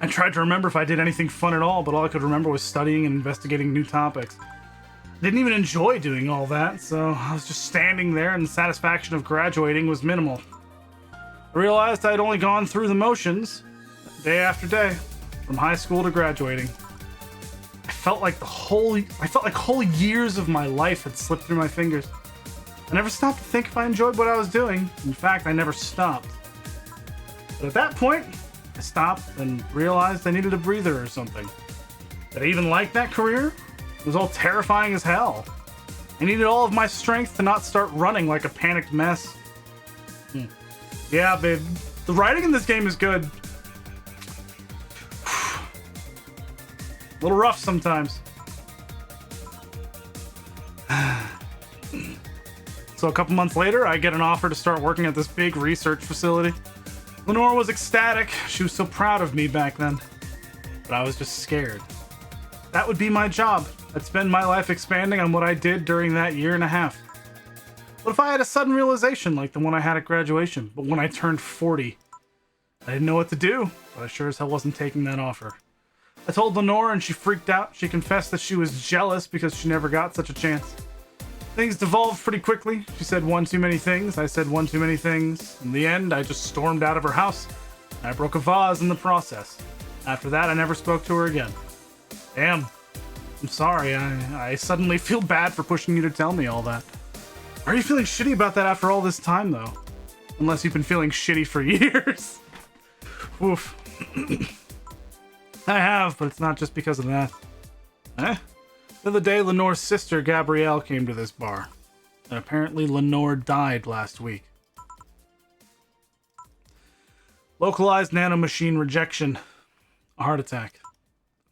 I tried to remember if I did anything fun at all, but all I could remember was studying and investigating new topics. I didn't even enjoy doing all that, so I was just standing there and the satisfaction of graduating was minimal. I realized I had only gone through the motions, day after day, from high school to graduating. I felt like whole years of my life had slipped through my fingers. I never stopped to think if I enjoyed what I was doing. In fact, I never stopped. But at that point, I stopped and realized I needed a breather or something. Did I even like that career? It was all terrifying as hell. I needed all of my strength to not start running like a panicked mess. Yeah, babe. The writing in this game is good. little rough sometimes. So a couple months later, I get an offer to start working at this big research facility. Lenore was ecstatic. She was so proud of me back then. But I was just scared. That would be my job. I'd spend my life expanding on what I did during that year and a half. What if I had a sudden realization like the one I had at graduation, but when I turned 40? I didn't know what to do, but I sure as hell wasn't taking that offer. I told Lenore and she freaked out. She confessed that she was jealous because she never got such a chance. Things devolved pretty quickly. She said one too many things. I said one too many things. In the end, I just stormed out of her house. I broke a vase in the process. After that, I never spoke to her again. Damn. I'm sorry. I suddenly feel bad for pushing you to tell me all that. Why are you feeling shitty about that after all this time, though? Unless you've been feeling shitty for years. Oof. I have, but it's not just because of that. The other day, Lenore's sister, Gabrielle, came to this bar. And apparently Lenore died last week. Localized nanomachine rejection. A heart attack.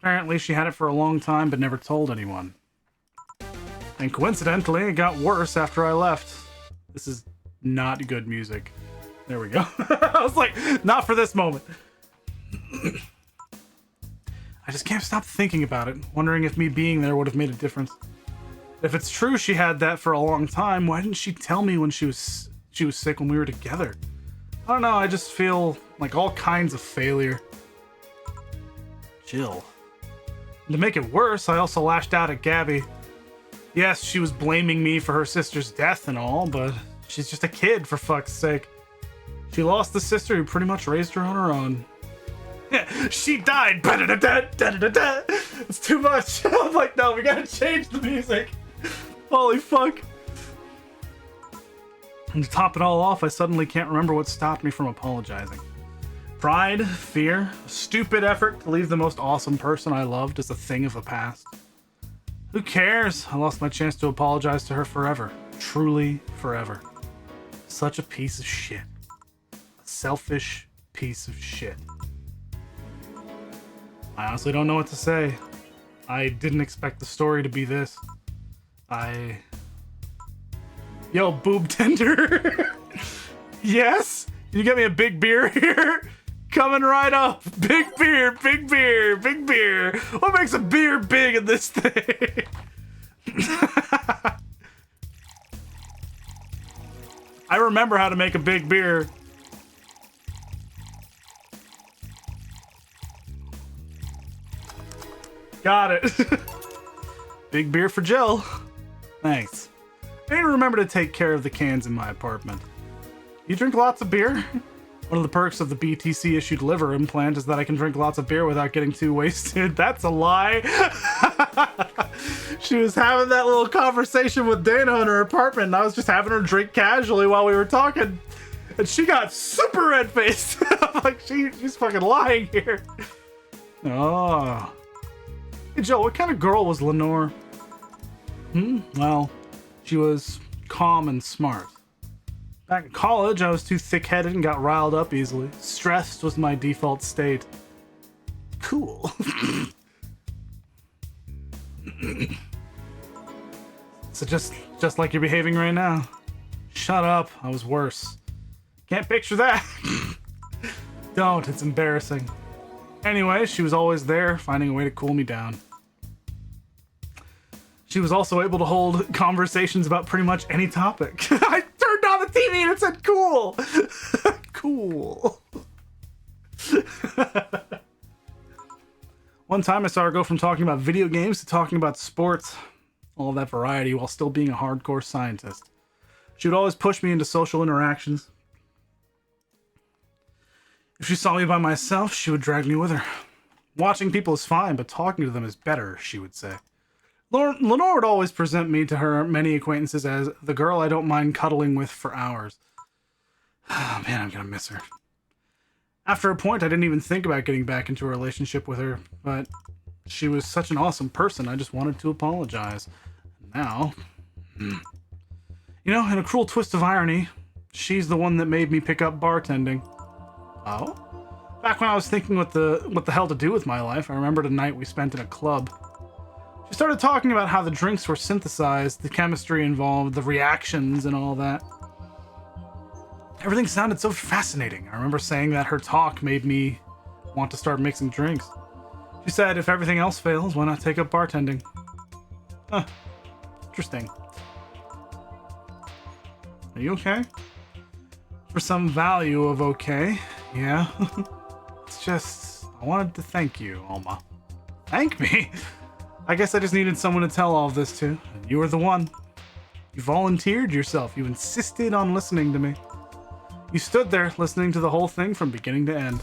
Apparently she had it for a long time but never told anyone. And coincidentally, it got worse after I left. This is not good music. There we go. I was like, not for this moment. I just can't stop thinking about it, wondering if me being there would have made a difference. If it's true she had that for a long time, why didn't she tell me when she was sick when we were together? I don't know, I just feel like all kinds of failure. Chill. And to make it worse, I also lashed out at Gabby. Yes, she was blaming me for her sister's death and all, but she's just a kid, for fuck's sake. She lost the sister who pretty much raised her on her own. She died. It's too much. I'm like, no, we gotta change the music. Holy fuck. And to top it all off, I suddenly can't remember what stopped me from apologizing. Pride, fear, a stupid effort to leave the most awesome person I loved as a thing of the past. Who cares? I lost my chance to apologize to her forever. Truly forever. Such a piece of shit. A selfish piece of shit. I honestly don't know what to say. I didn't expect the story to be this. Yo, boob tender. Yes? Can you get me a big beer here? Coming right up. Big beer, big beer, big beer. What makes a beer big in this thing? I remember how to make a big beer. Got it. Big beer for Jill. Thanks. I need to remember to take care of the cans in my apartment. You drink lots of beer? One of the perks of the BTC issued liver implant is that I can drink lots of beer without getting too wasted. That's a lie. She was having that little conversation with Dana in her apartment, and I was just having her drink casually while we were talking. And she got super red-faced. I'm like, she's fucking lying here. Oh. Hey, Joe, what kind of girl was Lenore? Well, she was calm and smart. Back in college, I was too thick-headed and got riled up easily. Stressed was my default state. Cool. So just like you're behaving right now. Shut up, I was worse. Can't picture that. Don't, it's embarrassing. Anyway, she was always there, finding a way to cool me down. She was also able to hold conversations about pretty much any topic. I turned on the TV and it said cool. Cool. One time I saw her go from talking about video games to talking about sports. All of that variety while still being a hardcore scientist. She would always push me into social interactions. If she saw me by myself, she would drag me with her. Watching people is fine, but talking to them is better, she would say. Lenore would always present me to her many acquaintances as the girl I don't mind cuddling with for hours. Oh, man, I'm gonna miss her. After a point, I didn't even think about getting back into a relationship with her, but she was such an awesome person, I just wanted to apologize. Now, you know, in a cruel twist of irony, she's the one that made me pick up bartending. Oh? Back when I was thinking what the hell to do with my life, I remembered a night we spent in a club. She started talking about how the drinks were synthesized, the chemistry involved, the reactions, and all that. Everything sounded so fascinating. I remember saying that her talk made me want to start mixing drinks. She said, if everything else fails, why not take up bartending? Huh. Interesting. Are you okay? For some value of okay, yeah. It's just, I wanted to thank you, Alma. Thank me? I guess I just needed someone to tell all of this to, and you were the one. You volunteered yourself. You insisted on listening to me. You stood there listening to the whole thing from beginning to end.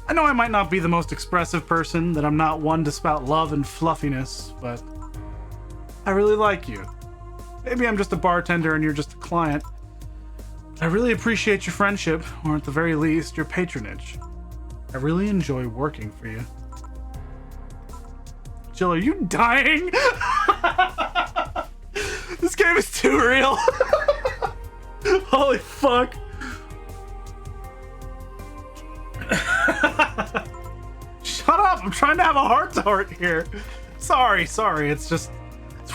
I know I might not be the most expressive person, that I'm not one to spout love and fluffiness, but I really like you. Maybe I'm just a bartender and you're just a client. I really appreciate your friendship, or at the very least, your patronage. I really enjoy working for you. Jill, are you dying? This game is too real. Holy fuck. Shut up, I'm trying to have a heart-to-heart here. Sorry, it's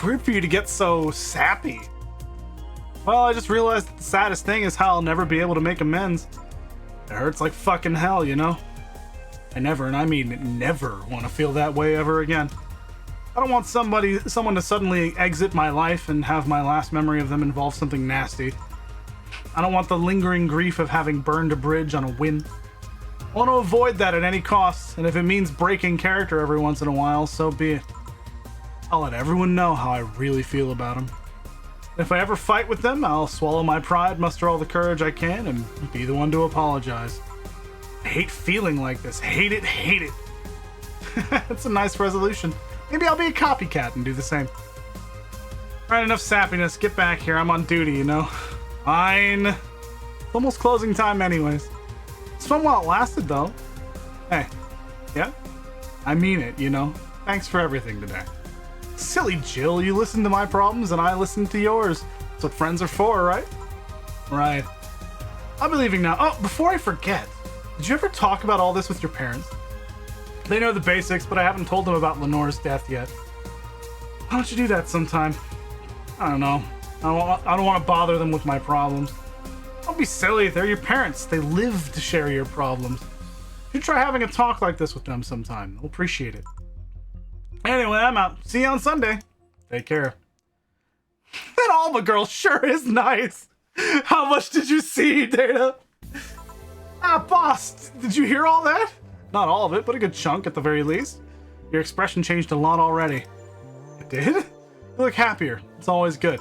weird for you to get so sappy. Well, I just realized that the saddest thing is how I'll never be able to make amends. It hurts like fucking hell, you know? I never, and I mean never, want to feel that way ever again. I don't want someone to suddenly exit my life and have my last memory of them involve something nasty. I don't want the lingering grief of having burned a bridge on a whim. I want to avoid that at any cost, and if it means breaking character every once in a while, so be it. I'll let everyone know how I really feel about them. If I ever fight with them, I'll swallow my pride, muster all the courage I can, and be the one to apologize. I hate feeling like this. Hate it, hate it. It's a nice resolution. Maybe I'll be a copycat and do the same. Alright, enough sappiness. Get back here. I'm on duty, you know? Fine. It's almost closing time anyways. It's fun while it lasted, though. Hey. Yeah? I mean it, you know? Thanks for everything today. Silly Jill, you listened to my problems and I listened to yours. That's what friends are for, right? Right. I'll be leaving now. Oh, before I forget, did you ever talk about all this with your parents? They know the basics, but I haven't told them about Lenore's death yet. Why don't you do that sometime? I don't know. I don't want to bother them with my problems. Don't be silly. They're your parents. They live to share your problems. You should try having a talk like this with them sometime. They'll appreciate it. Anyway, I'm out. See you on Sunday. Take care. That Alma girl sure is nice. How much did you see, Dana? Ah, boss, did you hear all that? Not all of it, but a good chunk at the very least. Your expression changed a lot already. It did? You look happier. It's always good.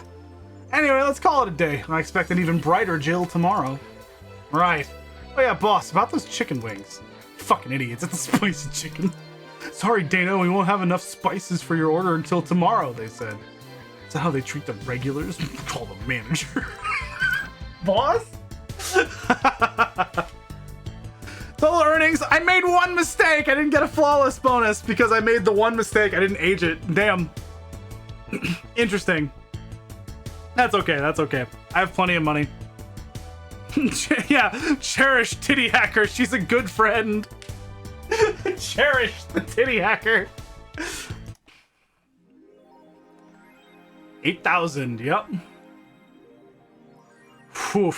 Anyway, let's call it a day. I expect an even brighter Jill tomorrow. Right. Oh yeah, boss, about those chicken wings. Fucking idiots, it's a spicy chicken. Sorry, Dana, we won't have enough spices for your order until tomorrow, they said. Is that how they treat the regulars? Call the manager. Boss? Total earnings, I made one mistake. I didn't get a flawless bonus because I made the one mistake. I didn't age it. Damn. Interesting. That's okay, that's okay. I have plenty of money. Yeah, cherish titty hacker. She's a good friend. Cherish the titty hacker. 8,000, yep. Whew.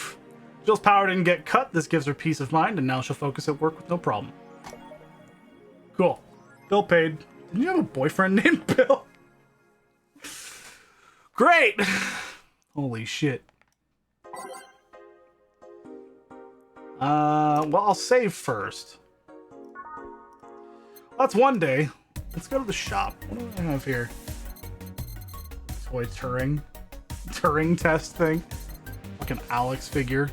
Jill's power didn't get cut. This gives her peace of mind, and now she'll focus at work with no problem. Cool. Bill paid. Didn't you have a boyfriend named Bill? Great! Holy shit. Well, I'll save first. That's one day. Let's go to the shop. What do I have here? Toy Turing. Turing test thing. Fucking Alex figure.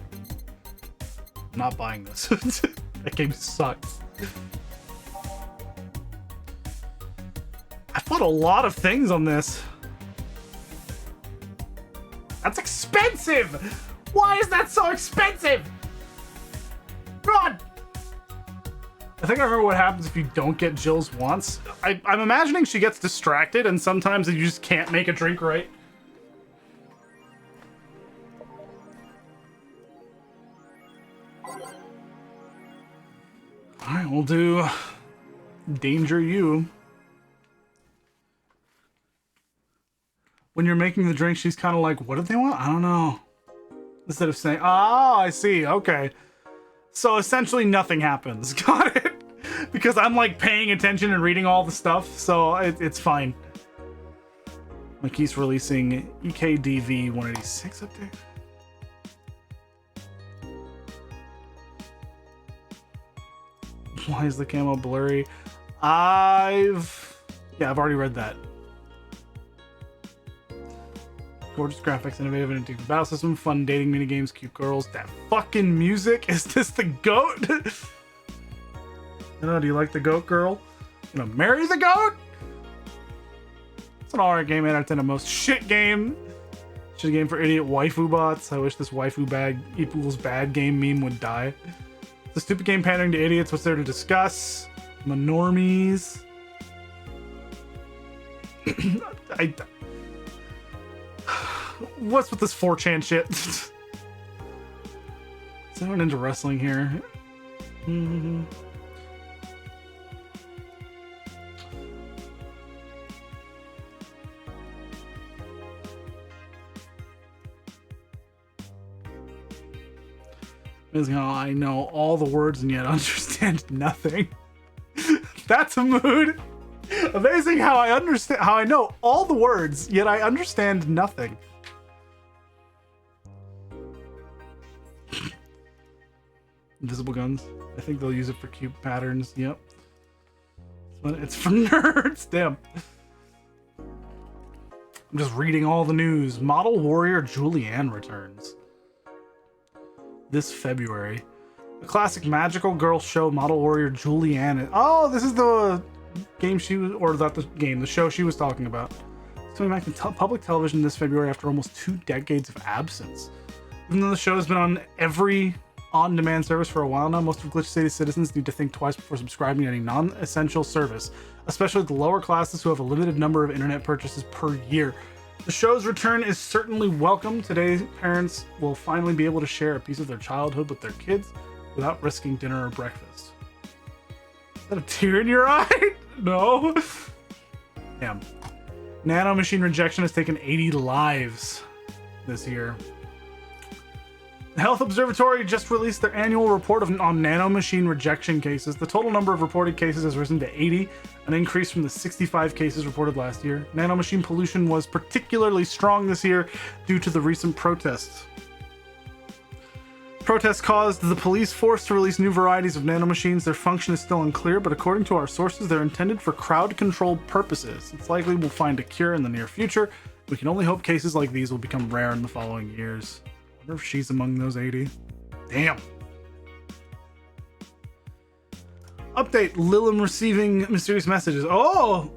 I'm not buying this. That game sucks. I bought a lot of things on this. That's expensive! Why is that so expensive? God! I think I remember what happens if you don't get Jill's wants. I'm imagining she gets distracted and sometimes you just can't make a drink right. Alright, we'll do Danger You. When you're making the drink, she's kind of like, what do they want? I don't know. Instead of saying, oh, I see, okay. So essentially nothing happens. Got it? Because I'm like paying attention and reading all the stuff, so it's fine. Like he's releasing EKDV 186 update. Why is the camo blurry? I've already read that. Gorgeous graphics, innovative and interactive battle system, fun dating minigames, cute girls. That fucking music. Is this the goat? Do you like the goat, girl? You gonna marry the goat? It's an alright game, 8 out of 10 at most. Shit game. Shit game for idiot waifu bots. I wish this waifu bag equals bad game meme would die. It's a stupid game pandering to idiots. What's there to discuss? The normies. What's with this 4chan shit? Is anyone into wrestling here? Mm-hmm. Amazing how I know all the words and yet understand nothing. That's a mood. Amazing how I know all the words yet I understand nothing. Invisible guns. I think they'll use it for cute patterns. Yep. It's for nerds. Damn. I'm just reading all the news. Model Warrior Julianne returns this February. The classic magical girl show Model Warrior Julianne. Oh, this is the game the show she was talking about. It's coming back to public television this February after almost 2 decades of absence. Even though the show has been on every on-demand service for a while now, most of Glitch City citizens need to think twice before subscribing to any non-essential service, especially the lower classes who have a limited number of internet purchases per year. The show's return is certainly welcome. Today, parents will finally be able to share a piece of their childhood with their kids without risking dinner or breakfast. Is that a tear in your eye? No. Damn. Nanomachine rejection has taken 80 lives this year. The Health Observatory just released their annual report on nanomachine rejection cases. The total number of reported cases has risen to 80, an increase from the 65 cases reported last year. Nanomachine pollution was particularly strong this year due to the recent protests. Protests caused the police force to release new varieties of nanomachines. Their function is still unclear, but according to our sources, they're intended for crowd control purposes. It's likely we'll find a cure in the near future. We can only hope cases like these will become rare in the following years. I wonder if she's among those 80. Damn. Update, Lilim receiving mysterious messages. Oh!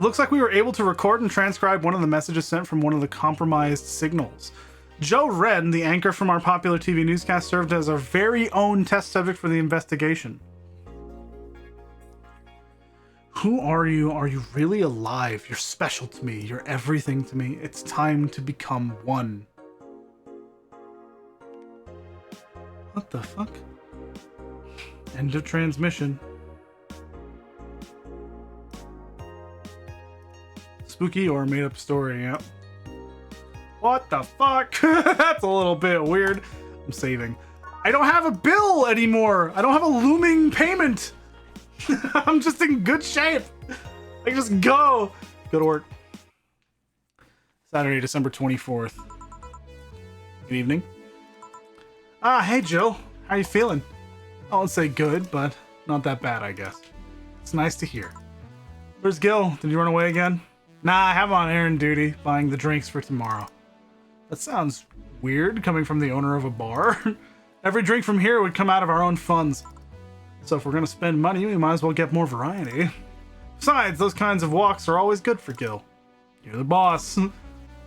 Looks like we were able to record and transcribe one of the messages sent from one of the compromised signals. Joe Wren, the anchor from our popular TV newscast, served as our very own test subject for the investigation. Who are you? Are you really alive? You're special to me. You're everything to me. It's time to become one. What the fuck? End of transmission. Spooky or made up story, yep. What the fuck? That's a little bit weird. I'm saving. I don't have a bill anymore. I don't have a looming payment. I'm just in good shape. I can just go to work. Saturday, December 24th. Good evening. Hey Joe, how you feeling? I won't say good, but not that bad, I guess. It's nice to hear. Where's Gil? Did you run away again? Nah, I have him on errand duty, buying the drinks for tomorrow. That sounds weird, coming from the owner of a bar. Every drink from here would come out of our own funds. So if we're gonna spend money, we might as well get more variety. Besides, those kinds of walks are always good for Gil. You're the boss.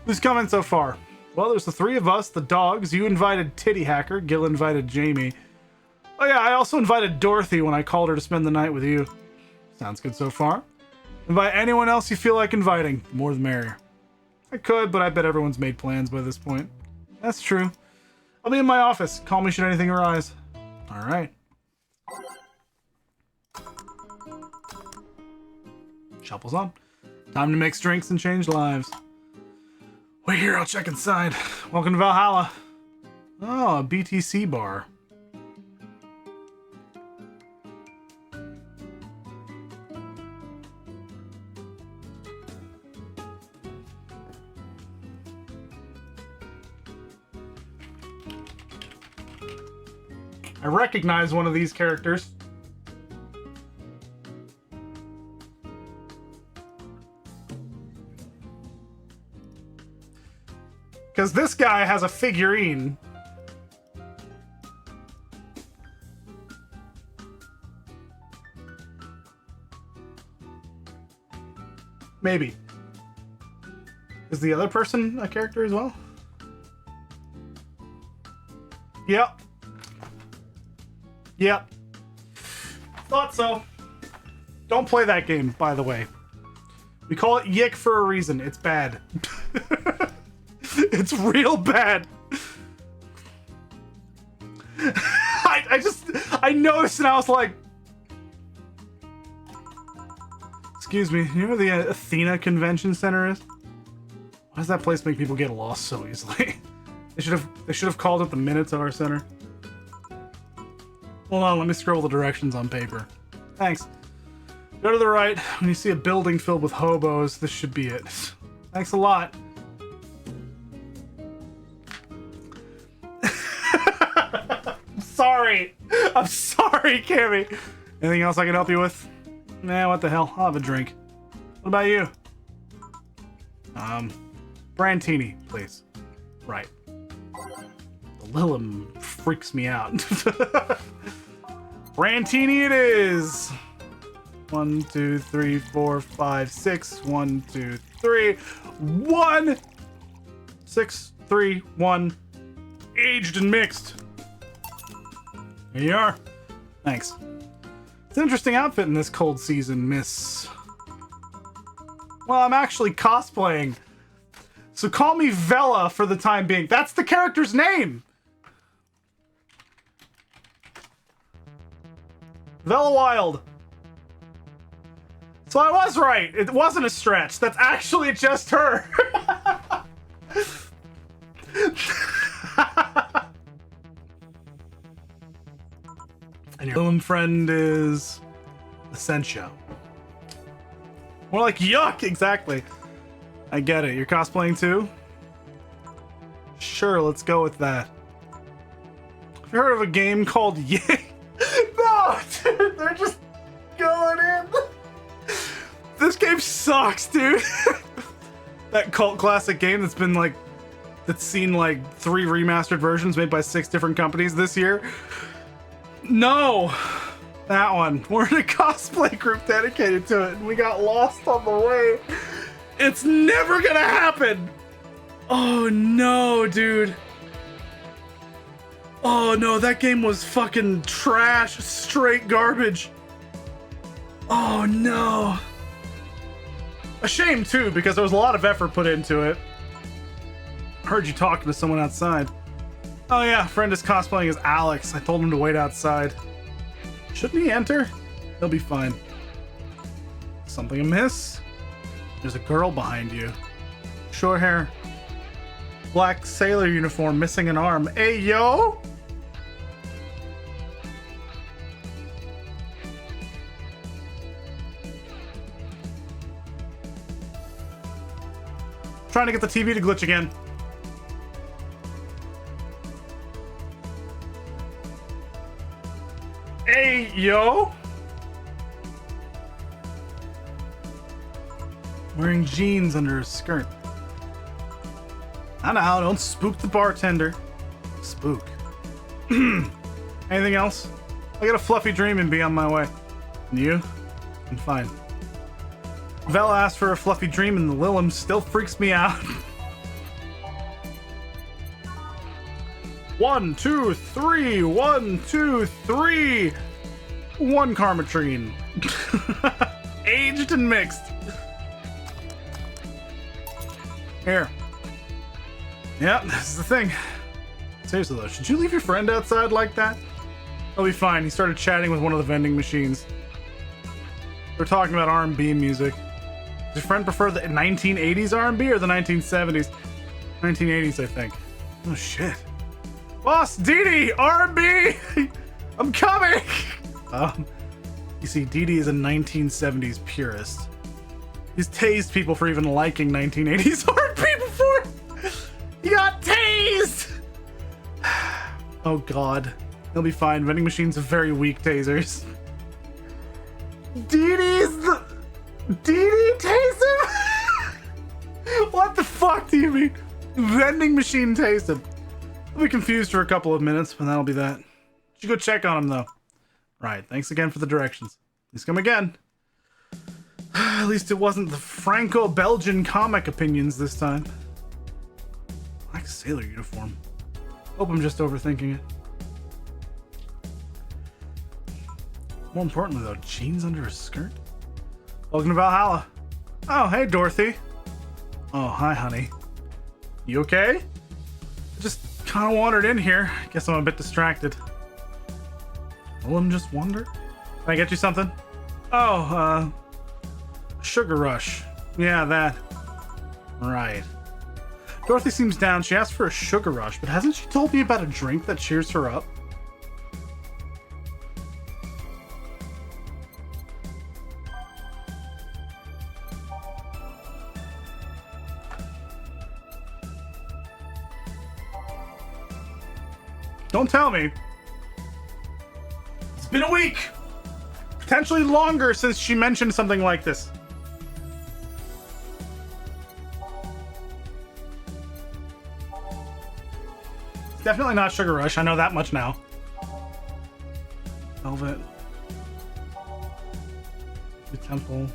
Who's coming so far? Well, there's the 3 of us, the dogs. You invited Titty Hacker. Gil invited Jamie. Oh yeah, I also invited Dorothy when I called her to spend the night with you. Sounds good so far. Invite anyone else you feel like inviting. The more the merrier. I could, but I bet everyone's made plans by this point. That's true. I'll be in my office. Call me should anything arise. Alright. Shuffles on. Time to mix drinks and change lives. Wait here, I'll check inside. Welcome to Valhalla. Oh, a BTC bar. I recognize one of these characters. Because this guy has a figurine. Maybe. Is the other person a character as well? Yep. Yep. Thought so. Don't play that game, by the way. We call it Yick for a reason. It's bad. It's real bad. I noticed and I was like, excuse me, you know where the Athena Convention Center is? Why does that place make people get lost so easily? They should have called it the Minotaur Center. Hold on, let me scroll the directions on paper. Thanks. Go to the right. When you see a building filled with hobos, this should be it. Thanks a lot. I'm sorry, Cammy. Anything else I can help you with? Nah, what the hell? I'll have a drink. What about you? Brantini, please. Right. The Lilum freaks me out. Brantini it is. 1, 2, 3, 4, 5, 6. 1, 2, 3. 1. 6, 3, 1. Aged and mixed. Here you are. Thanks. It's an interesting outfit in this cold season, miss. Well, I'm actually cosplaying. So call me Vela for the time being. That's the character's name! Vela Wild. So I was right. It wasn't a stretch. That's actually just her. And your Lilum friend is Essentia. More like yuck, exactly. I get it. You're cosplaying too? Sure, let's go with that. Have you heard of a game called Yay? No, dude, they're just going in. This game sucks, dude. That cult classic game that's seen like 3 remastered versions made by 6 different companies this year. No, that one. We're in a cosplay group dedicated to it, and we got lost on the way. It's never gonna happen. Oh no, dude. Oh no, that game was fucking trash, straight garbage. Oh no. A shame too, because there was a lot of effort put into it. Heard you talking to someone outside. Oh yeah, friend is cosplaying as Alex. I told him to wait outside. Shouldn't he enter? He'll be fine. Something amiss? There's a girl behind you. Short hair. Black sailor uniform, missing an arm. Hey, yo! Trying to get the TV to glitch again. Hey, yo! Wearing jeans under his skirt. I know, don't spook the bartender. Spook. Anything else? I got a fluffy dream and be on my way. And you? I'm fine. Vela asked for a fluffy dream and the Lilum still freaks me out. 1, 2, 3. 1, 2, 3. 1 Karmatrine. Aged and mixed. Here. Yep, this is the thing. Seriously though, should you leave your friend outside like that? He'll be fine. He started chatting with one of the vending machines. We're talking about R&B music. Does your friend prefer the 1980s R&B or the 1970s? 1980s, I think. Oh shit. Boss, Dee R&B! I'm coming! You see, Dee is a 1970s purist. He's tased people for even liking 1980s R&B before! He got tased! Oh god. He'll be fine. Vending machines have very weak tasers. Dee tased him? What the fuck do you mean? Vending machine tased him. I'll be confused for a couple of minutes, but that'll be that. Should go check on him though. Right, thanks again for the directions. Please come again. At least it wasn't the Franco-Belgian comic opinions this time. I like sailor uniform. Hope I'm just overthinking it. More importantly though, jeans under a skirt? Welcome to Valhalla. Oh, hey Dorothy. Oh, hi honey. You okay? I just kind of wandered in here. Guess I'm a bit distracted. Willem just wandered? Can I get you something? Oh, sugar rush. Yeah, that. Right. Dorothy seems down. She asked for a sugar rush, but hasn't she told me about a drink that cheers her up? Don't tell me. It's been a week. Potentially longer since she mentioned something like this. It's definitely not Sugar Rush. I know that much now. Velvet. The temple.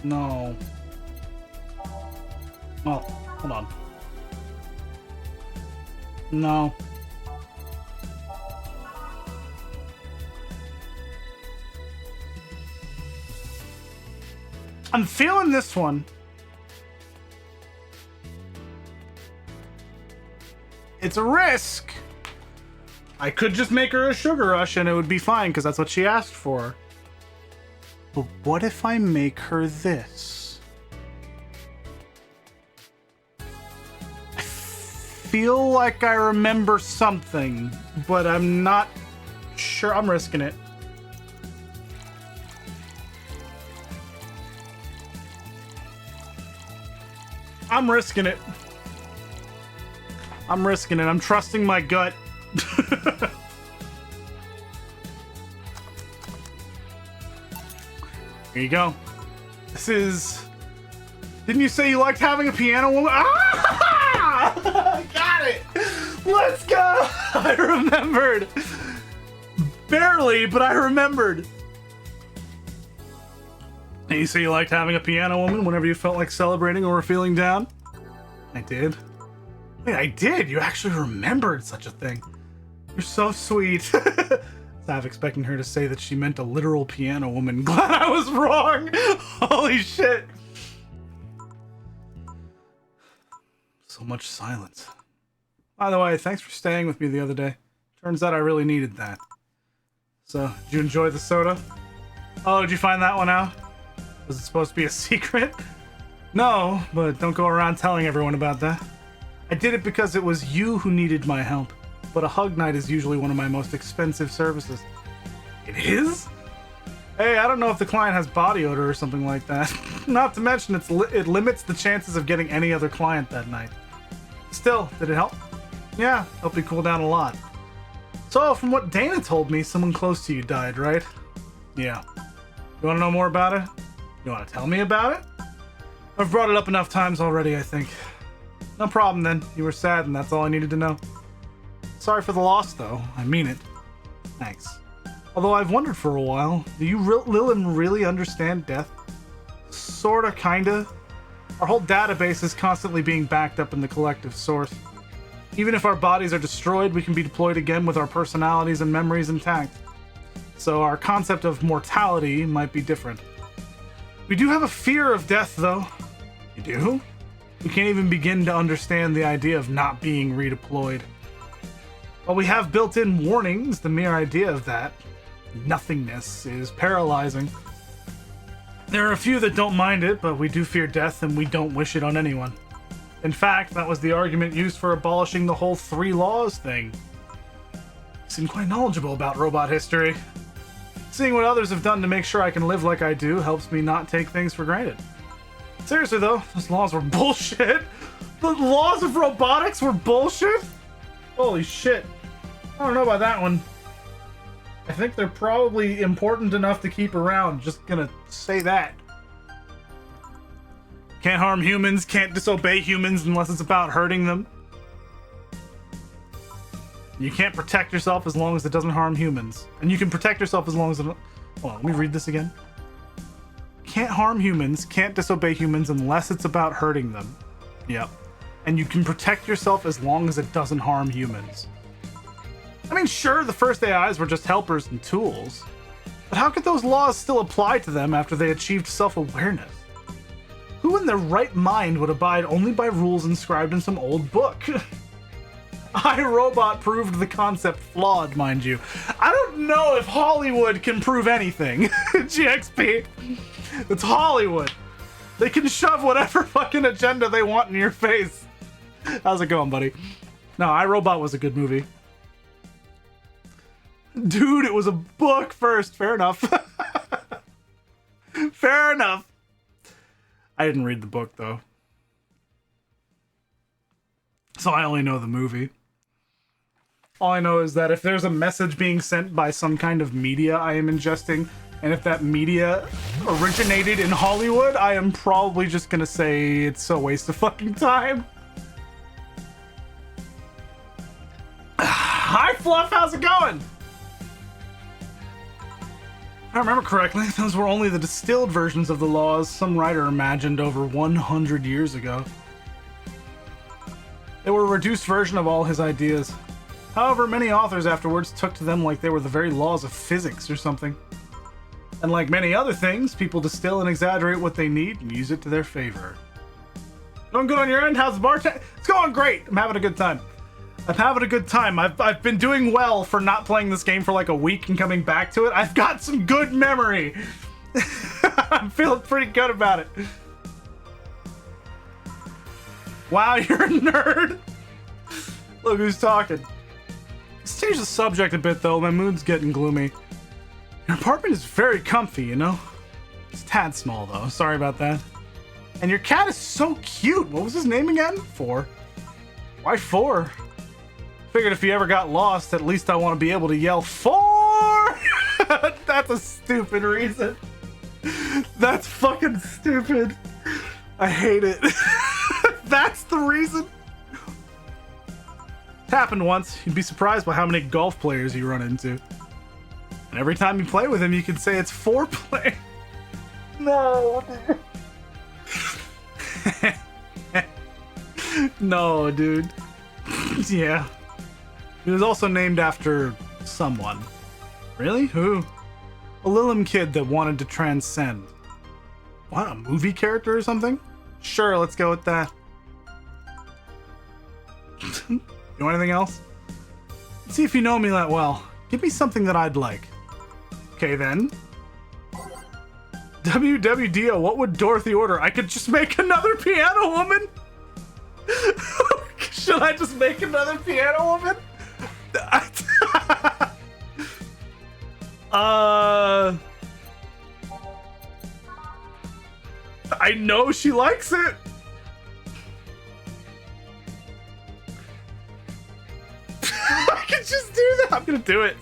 No. Well, hold on. No. I'm feeling this one. It's a risk. I could just make her a sugar rush and it would be fine because that's what she asked for. But what if I make her this? I feel like I remember something, but I'm not sure. I'm risking it. I'm risking it. I'm risking it. I'm trusting my gut. Here you go. This is... Didn't you say you liked having a piano woman? Ah! Got it! Let's go! I remembered. Barely, but I remembered. And you say you liked having a piano woman whenever you felt like celebrating or were feeling down? I did. Wait, I did? You actually remembered such a thing. You're so sweet. I was expecting her to say that she meant a literal piano woman. Glad I was wrong. Holy shit. So much silence. By the way, thanks for staying with me the other day. Turns out I really needed that. So, did you enjoy the soda? Oh, did you find that one out? Was it supposed to be a secret? No, but don't go around telling everyone about that. I did it because it was you who needed my help. But a hug night is usually one of my most expensive services. It is? Hey, I don't know if the client has body odor or something like that. Not to mention it limits the chances of getting any other client that night. Still, did it help? Yeah, helped me cool down a lot. So, from what Dana told me, someone close to you died, right? Yeah. You want to know more about it? You want to tell me about it? I've brought it up enough times already, I think. No problem then. You were sad and that's all I needed to know. Sorry for the loss, though. I mean it. Thanks. Although I've wondered for a while, do you Lilin really understand death? Sorta, kinda. Our whole database is constantly being backed up in the collective source. Even if our bodies are destroyed, we can be deployed again with our personalities and memories intact. So our concept of mortality might be different. We do have a fear of death, though. You do? We can't even begin to understand the idea of not being redeployed. While we have built-in warnings, the mere idea of that nothingness is paralyzing. There are a few that don't mind it, but we do fear death and we don't wish it on anyone. In fact, that was the argument used for abolishing the whole 3 laws thing. You seem quite knowledgeable about robot history. Seeing what others have done to make sure I can live like I do helps me not take things for granted. Seriously though, those laws were bullshit. The laws of robotics were bullshit? Holy shit. I don't know about that one. I think they're probably important enough to keep around. Just gonna say that. Can't harm humans, can't disobey humans unless it's about hurting them. You can't protect yourself as long as it doesn't harm humans. And you can protect yourself as long as it... Hold on, let me read this again. Can't harm humans, can't disobey humans unless it's about hurting them. Yep. And you can protect yourself as long as it doesn't harm humans. I mean, sure, the first AIs were just helpers and tools. But how could those laws still apply to them after they achieved self-awareness? Who in their right mind would abide only by rules inscribed in some old book? iRobot proved the concept flawed, mind you. I don't know if Hollywood can prove anything. GXP. It's Hollywood. They can shove whatever fucking agenda they want in your face. How's it going, buddy? No, iRobot was a good movie. Dude, it was a book first. Fair enough. Fair enough. I didn't read the book, though. So I only know the movie. All I know is that if there's a message being sent by some kind of media I am ingesting, and if that media originated in Hollywood, I am probably just gonna say it's a waste of fucking time. Hi, Fluff, how's it going? If I remember correctly, those were only the distilled versions of the laws some writer imagined over 100 years ago. They were a reduced version of all his ideas. However, many authors afterwards took to them like they were the very laws of physics or something. And like many other things, people distill and exaggerate what they need and use it to their favor. Going good on your end? How's the bar? It's going great. I'm having a good time. I've been doing well for not playing this game for like a week and coming back to it. I've got some good memory. I'm feeling pretty good about it. Wow, you're a nerd. Look who's talking. Let's change the subject a bit though. My mood's getting gloomy. Your apartment is very comfy, you know? It's a tad small though. Sorry about that. And your cat is so cute. What was his name again? 4. Why 4? Figured if he ever got lost, at least I want to be able to yell 4! That's a stupid reason. That's fucking stupid. I hate it. That's the reason. It happened once. You'd be surprised by how many golf players you run into. And every time you play with him, you can say it's 4-play. No. No, dude. Yeah. He was also named after someone. Really? Who? A Lilim kid that wanted to transcend. What, a movie character or something? Sure, let's go with that. You want anything else? Let's see if you know me that well. Give me something that I'd like. Okay, then. WWDO, what would Dorothy order? I could just make another piano woman? Should I just make another piano woman? I know she likes it. I could just do that. I'm gonna do it.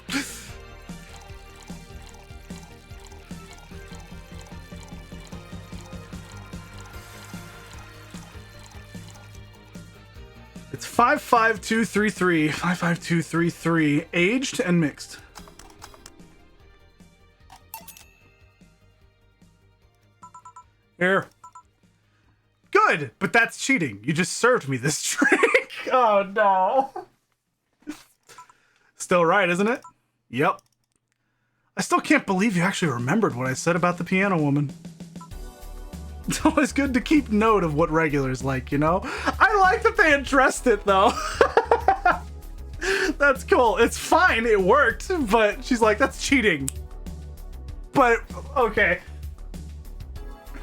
It's 55233. 55233. Aged and mixed. Here. Good, but that's cheating. You just served me this drink. Oh no. Still right, isn't it? Yep. I still can't believe you actually remembered what I said about the piano woman. It's always good to keep note of what regulars like, you know? I like that they addressed it, though. That's cool. It's fine. It worked. But she's like, that's cheating. But, okay.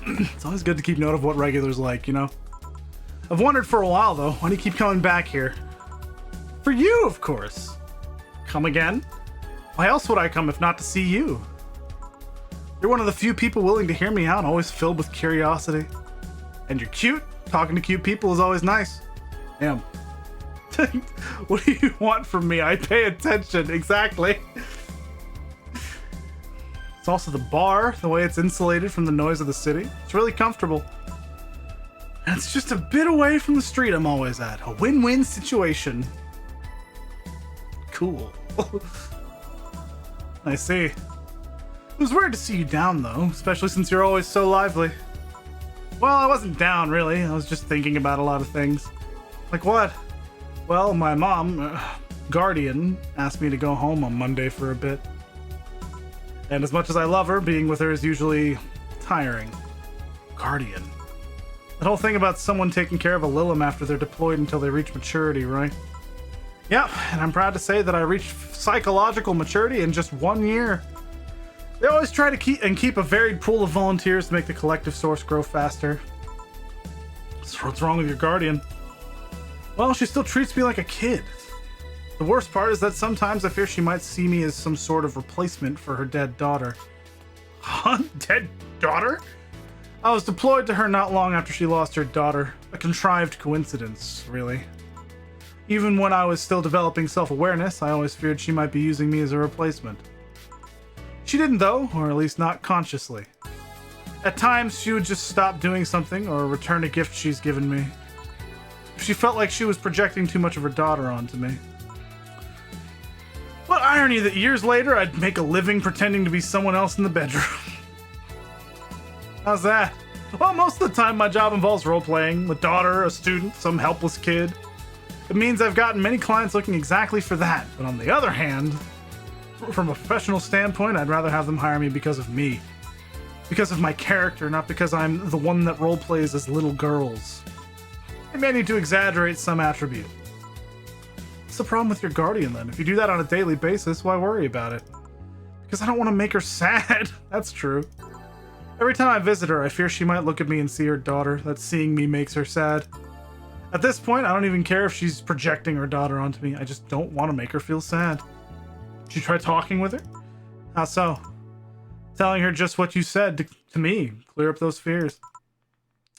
It's always good to keep note of what regulars like, you know? I've wondered for a while, though. Why do you keep coming back here? For you, of course. Come again? Why else would I come if not to see you? You're one of the few people willing to hear me out, always filled with curiosity. And you're cute. Talking to cute people is always nice. Damn. What do you want from me? I pay attention. Exactly. It's also the bar, the way it's insulated from the noise of the city. It's really comfortable. And it's just a bit away from the street I'm always at. A win-win situation. Cool. I see. It was weird to see you down, though, especially since you're always so lively. Well, I wasn't down, really. I was just thinking about a lot of things. Like what? Well, my mom, Guardian, asked me to go home on Monday for a bit. And as much as I love her, being with her is usually tiring. Guardian. That whole thing about someone taking care of a Lilim after they're deployed until they reach maturity, right? Yep, and I'm proud to say that I reached psychological maturity in just 1 year. They always try to keep a varied pool of volunteers to make the collective source grow faster. So what's wrong with your Guardian? Well, she still treats me like a kid. The worst part is that sometimes I fear she might see me as some sort of replacement for her dead daughter. Huh? Dead daughter? I was deployed to her not long after she lost her daughter. A contrived coincidence, really. Even when I was still developing self-awareness, I always feared she might be using me as a replacement. She didn't, though, or at least not consciously. At times, she would just stop doing something or return a gift she's given me. She felt like she was projecting too much of her daughter onto me. What irony that years later, I'd make a living pretending to be someone else in the bedroom. How's that? Well, most of the time, my job involves role-playing, a daughter, a student, some helpless kid. It means I've gotten many clients looking exactly for that. But on the other hand, from a professional standpoint, I'd rather have them hire me because of me. Because of my character, not because I'm the one that role-plays as little girls. I may need to exaggerate some attribute. What's the problem with your Guardian, then? If you do that on a daily basis, why worry about it? Because I don't want to make her sad. That's true. Every time I visit her, I fear she might look at me and see her daughter, that seeing me makes her sad. At this point, I don't even care if she's projecting her daughter onto me. I just don't want to make her feel sad. Did you try talking with her? How so? Telling her just what you said to me. Clear up those fears.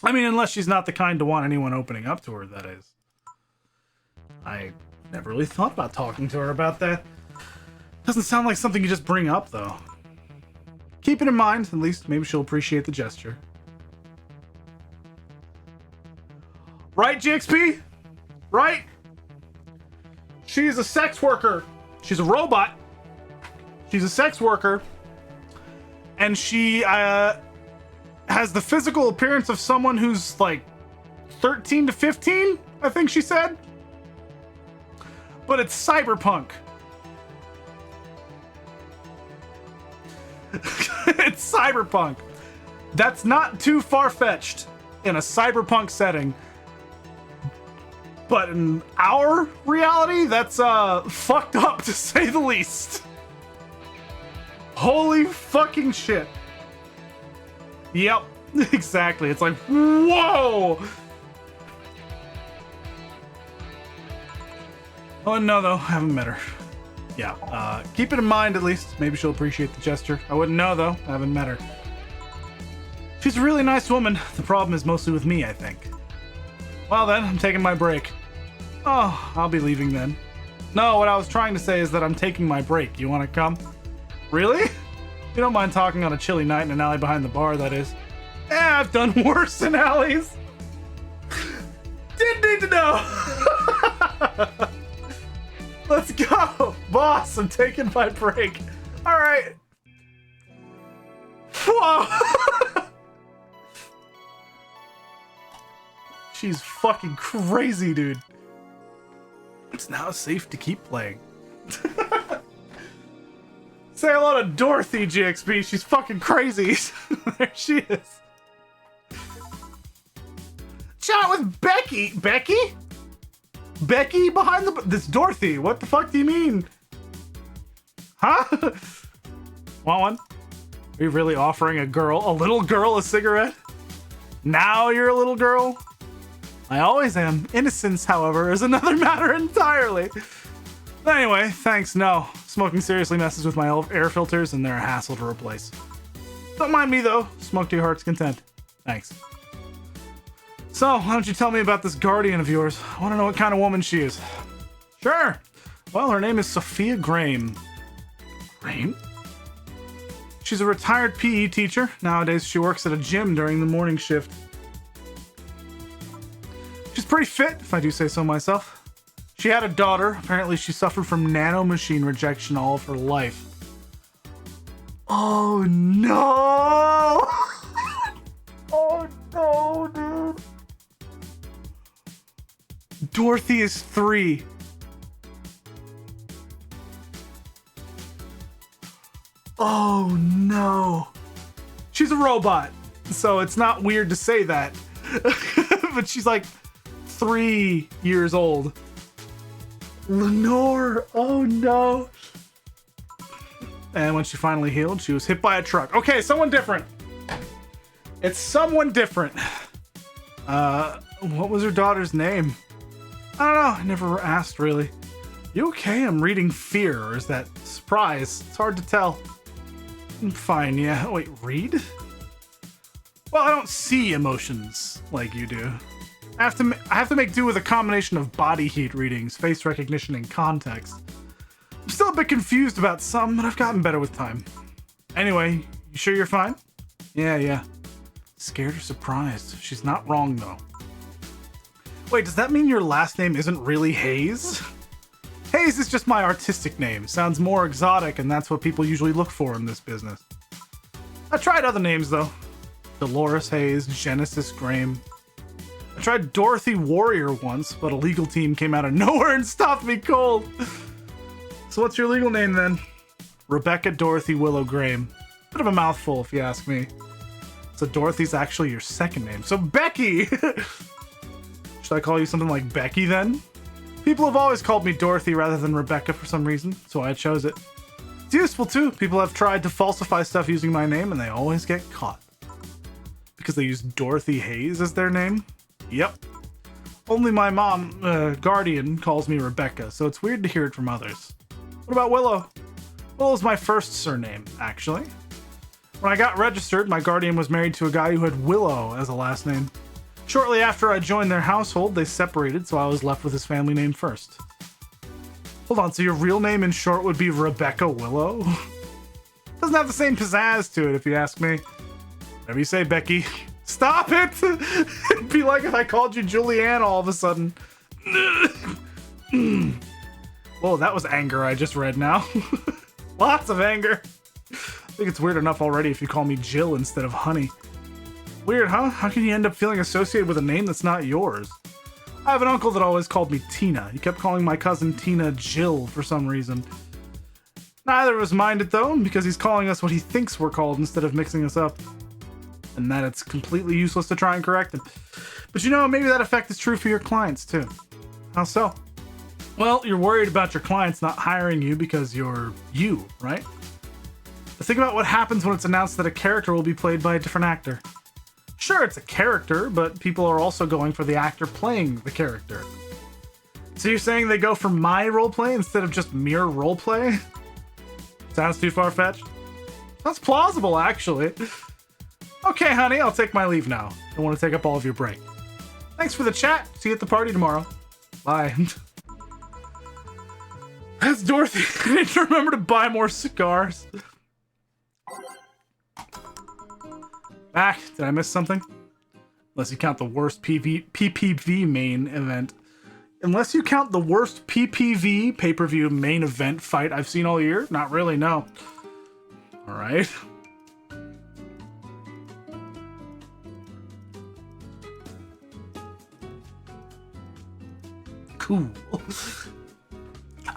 I mean, unless she's not the kind to want anyone opening up to her, that is. I never really thought about talking to her about that. Doesn't sound like something you just bring up, though. Keep it in mind, at least maybe she'll appreciate the gesture. Right, GXP? Right? She's a sex worker. She's a robot. She's a sex worker. And she has the physical appearance of someone who's like 13 to 15, I think she said. But it's cyberpunk. It's cyberpunk. That's not too far-fetched in a cyberpunk setting. But in our reality, that's fucked up to say the least. Holy fucking shit. Yep, exactly. It's like, whoa! Oh no, though, I haven't met her. Yeah, keep it in mind at least. Maybe she'll appreciate the gesture. I wouldn't know, though. I haven't met her. She's a really nice woman. The problem is mostly with me, I think. Well then, I'm taking my break. Oh, I'll be leaving then. No, what I was trying to say is that I'm taking my break. You want to come? Really? You don't mind talking on a chilly night in an alley behind the bar, that is. I've done worse in alleys. Didn't need to know. Let's go. Boss, I'm taking my break. All right. Whoa. She's fucking crazy, dude. It's now safe to keep playing. Say hello to Dorothy, GXP. She's fucking crazy. There she is. chat with Becky. Becky? Becky behind the... This Dorothy. What the fuck do you mean? Huh? Want one? Are you really offering a little girl, a cigarette? Now you're a little girl? I always am. Innocence, however, is another matter entirely. Anyway, thanks, no. Smoking seriously messes with my air filters and they're a hassle to replace. Don't mind me though. Smoke to your heart's content. Thanks. So, why don't you tell me about this guardian of yours? I want to know what kind of woman she is. Sure. Well, her name is Sophia Graham. Graham? She's a retired PE teacher. Nowadays, she works at a gym during the morning shift. She's pretty fit, if I do say so myself. She had a daughter. Apparently, she suffered from nanomachine rejection all of her life. Oh, no! Oh, no, dude. Dorothy is 3. Oh, no. She's a robot, so it's not weird to say that. But she's like 3 years old. Lenore, oh no. And when she finally healed, she was hit by a truck. Okay, someone different. It's someone different. What was her daughter's name? I don't know, I never asked really. You okay? I'm reading fear, or is that surprise? It's hard to tell. Fine, yeah. Wait, read? Well, I don't see emotions like you do. I have to make do with a combination of body heat readings, face recognition, and context. I'm still a bit confused about some, but I've gotten better with time. Anyway, you sure you're fine? Yeah. Scared or surprised? She's not wrong, though. Wait, does that mean your last name isn't really Hayes? Hayes is just my artistic name. Sounds more exotic, and that's what people usually look for in this business. I tried other names, though. Dolores Hayes, Genesis Graham. I tried Dorothy Warrior once, but a legal team came out of nowhere and stopped me cold. So what's your legal name, then? Rebecca Dorothy Willow Graham. Bit of a mouthful, if you ask me. So Dorothy's actually your second name. So Becky! Should I call you something like Becky, then? People have always called me Dorothy rather than Rebecca for some reason, so I chose it. It's useful, too. People have tried to falsify stuff using my name, and they always get caught. Because they use Dorothy Hayes as their name? Yep. Only my mom, guardian, calls me Rebecca, so it's weird to hear it from others. What about Willow? Willow's my first surname, actually. When I got registered, my guardian was married to a guy who had Willow as a last name. Shortly after I joined their household, they separated, so I was left with his family name first. Hold on, so your real name in short would be Rebecca Willow? Doesn't have the same pizzazz to it, if you ask me. Whatever you say, Becky. Stop it! It'd be like if I called you Julianne all of a sudden. Whoa, that was anger I just read now. Lots of anger. I think it's weird enough already if you call me Jill instead of Honey. Weird, huh? How can you end up feeling associated with a name that's not yours? I have an uncle that always called me Tina. He kept calling my cousin Tina Jill for some reason. Neither of us minded though, because he's calling us what he thinks we're called instead of mixing us up. And that it's completely useless to try and correct him. But you know, maybe that effect is true for your clients too. How so? Well, you're worried about your clients not hiring you because you're you, right? But think about what happens when it's announced that a character will be played by a different actor. Sure, it's a character, but people are also going for the actor playing the character. So you're saying they go for my roleplay instead of just mere roleplay? Sounds too far-fetched? Sounds plausible, actually. Okay, honey, I'll take my leave now. Don't want to take up all of your break. Thanks for the chat. See you at the party tomorrow. Bye. That's Dorothy. I need to remember to buy more cigars. Back. Did I miss something? Unless you count the worst PPV main event. Unless you count the worst PPV pay-per-view main event fight I've seen all year? Not really, no. Alright. Cool.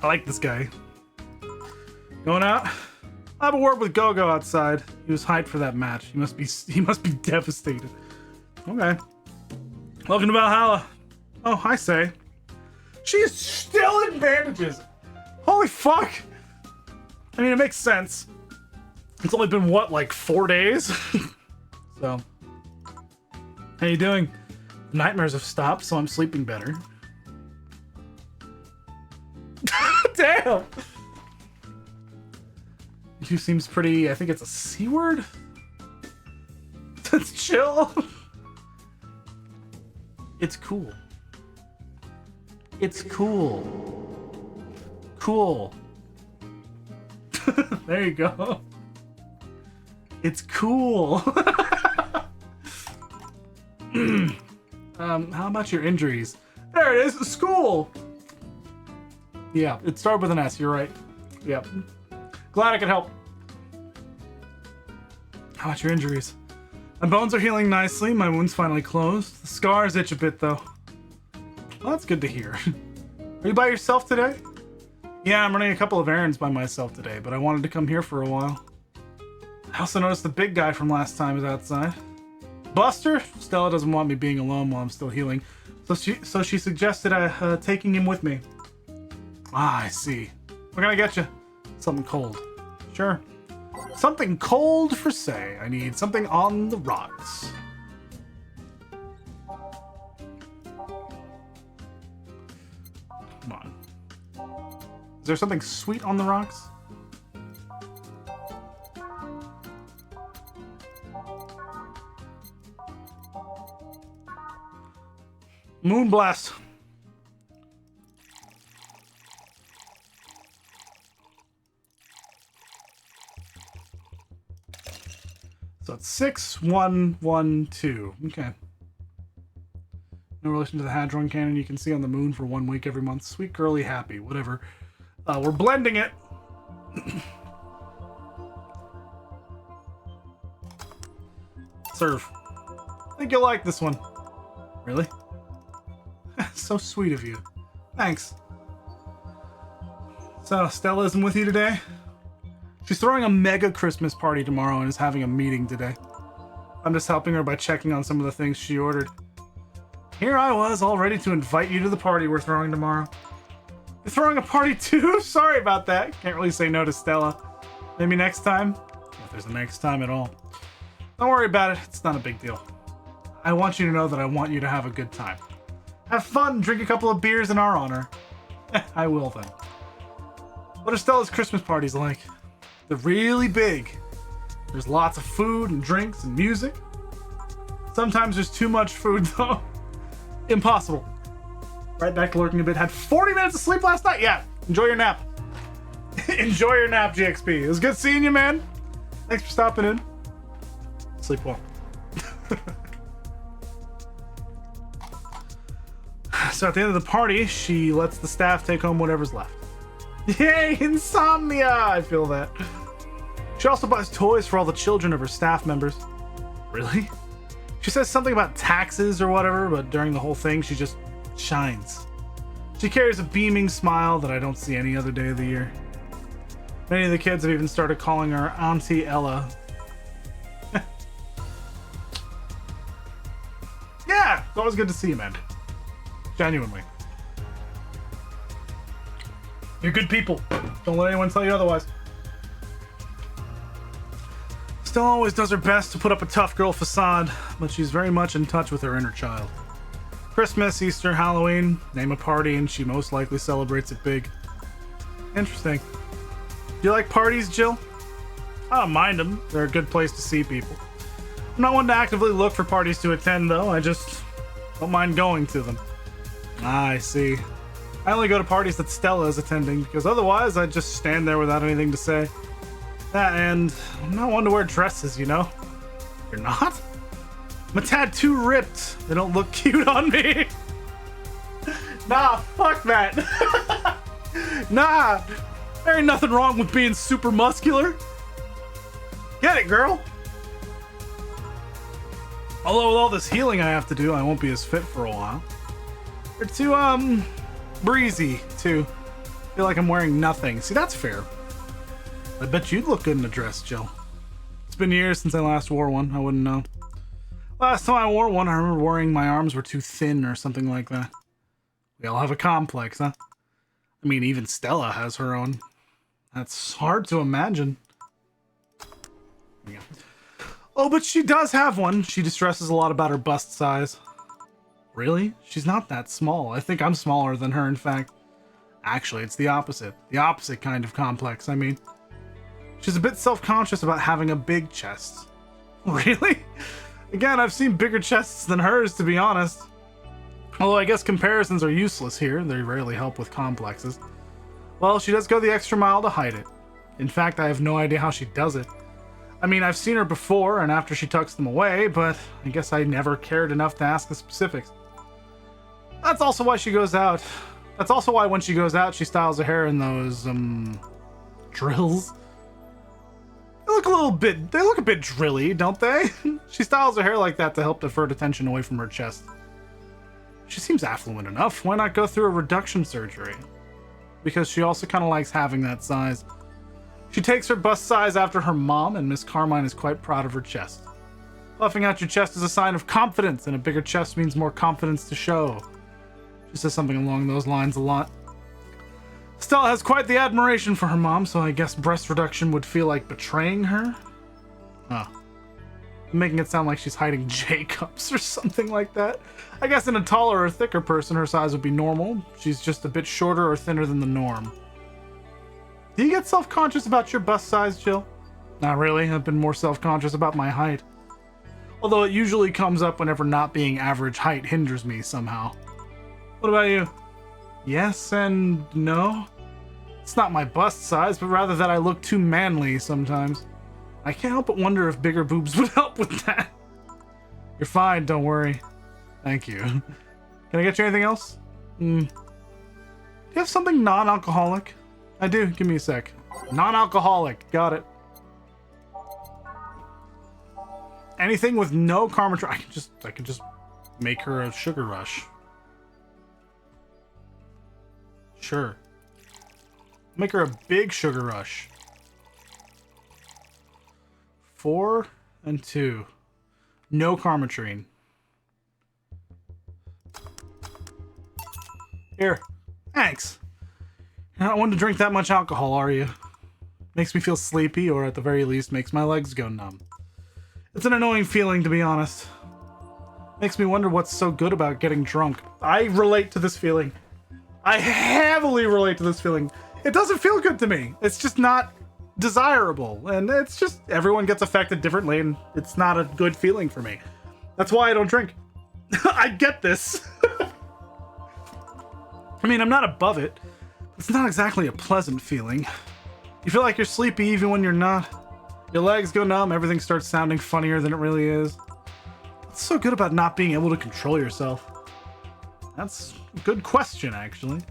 I like this guy. Going out? I have a word with Gogo outside. He was hyped for that match. He must be devastated. Okay. Welcome to Valhalla. Oh, I say. She is still in bandages. Holy fuck. I mean, it makes sense. It's only been, what, like 4 days? So, how you doing? The nightmares have stopped, so I'm sleeping better. Damn! You seems pretty, I think it's a C word? That's chill. It's cool. It's cool. Cool. There you go. It's cool. How about your injuries? There it is, school. Yeah, it started with an S, you're right. Yep. Glad I could help. How about your injuries? My bones are healing nicely, my wound's finally closed. The scars itch a bit though. Well, that's good to hear. Are you by yourself today? Yeah, I'm running a couple of errands by myself today, but I wanted to come here for a while. I also noticed the big guy from last time is outside. Buster? Stella doesn't want me being alone while I'm still healing, so she suggested taking him with me. Ah, I see. What can I get you? Something cold. Sure. Something cold for say. I need something on the rocks. Come on. Is there something sweet on the rocks? Moonblast. So it's 6112. Okay. No relation to the Hadron Cannon you can see on the moon for 1 week every month. Sweet girly happy, whatever. We're blending it. Serve. I think you'll like this one. Really? So sweet of you. Thanks. So, Stella isn't with you today? She's throwing a mega Christmas party tomorrow and is having a meeting today. I'm just helping her by checking on some of the things she ordered. Here I was, all ready to invite you to the party we're throwing tomorrow. You're throwing a party too? Sorry about that. Can't really say no to Stella. Maybe next time? If there's a next time at all. Don't worry about it. It's not a big deal. I want you to know that I want you to have a good time. Have fun, drink a couple of beers in our honor. I will then. What are Stella's Christmas parties like? They're really big. There's lots of food and drinks and music. Sometimes there's too much food though. Impossible. Right back to lurking a bit. Had 40 minutes of sleep last night? Yeah. Enjoy your nap. Enjoy your nap, GXP. It was good seeing you, man. Thanks for stopping in. Sleep well. So at the end of the party, she lets the staff take home whatever's left. Yay, insomnia! I feel that. She also buys toys for all the children of her staff members. Really? She says something about taxes or whatever, but during the whole thing, she just shines. She carries a beaming smile that I don't see any other day of the year. Many of the kids have even started calling her Auntie Ella. Yeah, it's always good to see you, man. Genuinely. You're good people. Don't let anyone tell you otherwise. Stella always does her best to put up a tough girl facade, but she's very much in touch with her inner child. Christmas, Easter, Halloween, name a party and she most likely celebrates it big. Interesting. Do you like parties, Jill? I don't mind them. They're a good place to see people. I'm not one to actively look for parties to attend, though. I just don't mind going to them. Ah, I see. I only go to parties that Stella is attending, because otherwise I'd just stand there without anything to say. That, and I'm not one to wear dresses, you know? You're not? I'm a tad too ripped. They don't look cute on me. Nah, fuck that. Nah, there ain't nothing wrong with being super muscular. Get it, girl? Although with all this healing I have to do, I won't be as fit for a while. You're too, breezy, too. Feel like I'm wearing nothing. See, that's fair. I bet you'd look good in a dress, Jill. It's been years since I last wore one. I wouldn't know. Last time I wore one, I remember worrying my arms were too thin or something like that. We all have a complex, huh? I mean, even Stella has her own. That's hard to imagine. Yeah. Oh, but she does have one. She distresses a lot about her bust size. Really? She's not that small. I think I'm smaller than her, in fact. Actually, it's the opposite. The opposite kind of complex, I mean. She's a bit self-conscious about having a big chest. Really? Again, I've seen bigger chests than hers, to be honest. Although I guess comparisons are useless here. They rarely help with complexes. Well, she does go the extra mile to hide it. In fact, I have no idea how she does it. I mean, I've seen her before and after she tucks them away, but I guess I never cared enough to ask the specifics. That's also why she goes out. That's also why when she goes out, she styles her hair in those, drills. They look a bit drilly, don't they? She styles her hair like that to help divert attention away from her chest. She seems affluent enough. Why not go through a reduction surgery? Because she also kind of likes having that size. She takes her bust size after her mom, and Miss Carmine is quite proud of her chest. Puffing out your chest is a sign of confidence, and a bigger chest means more confidence to show. She says something along those lines a lot. Stella has quite the admiration for her mom, so I guess breast reduction would feel like betraying her? Huh. Making it sound like she's hiding J-cups or something like that. I guess in a taller or thicker person, her size would be normal. She's just a bit shorter or thinner than the norm. Do you get self-conscious about your bust size, Jill? Not really. I've been more self-conscious about my height. Although it usually comes up whenever not being average height hinders me somehow. What about you? Yes and no. It's not my bust size, but rather that I look too manly sometimes. I can't help but wonder if bigger boobs would help with that. You're fine, don't worry. Thank you. Can I get you anything else? Do you have something non-alcoholic? I do. Give me a sec. Non-alcoholic. Got it. Anything with no karma. I can just make her a sugar rush. Sure. Make her a big sugar rush. 4 and 2. No karmatrine. Here. Thanks. You're not one to drink that much alcohol, are you? Makes me feel sleepy, or at the very least makes my legs go numb. It's an annoying feeling, to be honest. Makes me wonder what's so good about getting drunk. I relate to this feeling. I heavily relate to this feeling. It doesn't feel good to me. It's just not desirable. And it's just, everyone gets affected differently, and it's not a good feeling for me. That's why I don't drink. I get this. I mean, I'm not above it. It's not exactly a pleasant feeling. You feel like you're sleepy even when you're not. Your legs go numb, everything starts sounding funnier than it really is. What's so good about not being able to control yourself? That's a good question, actually.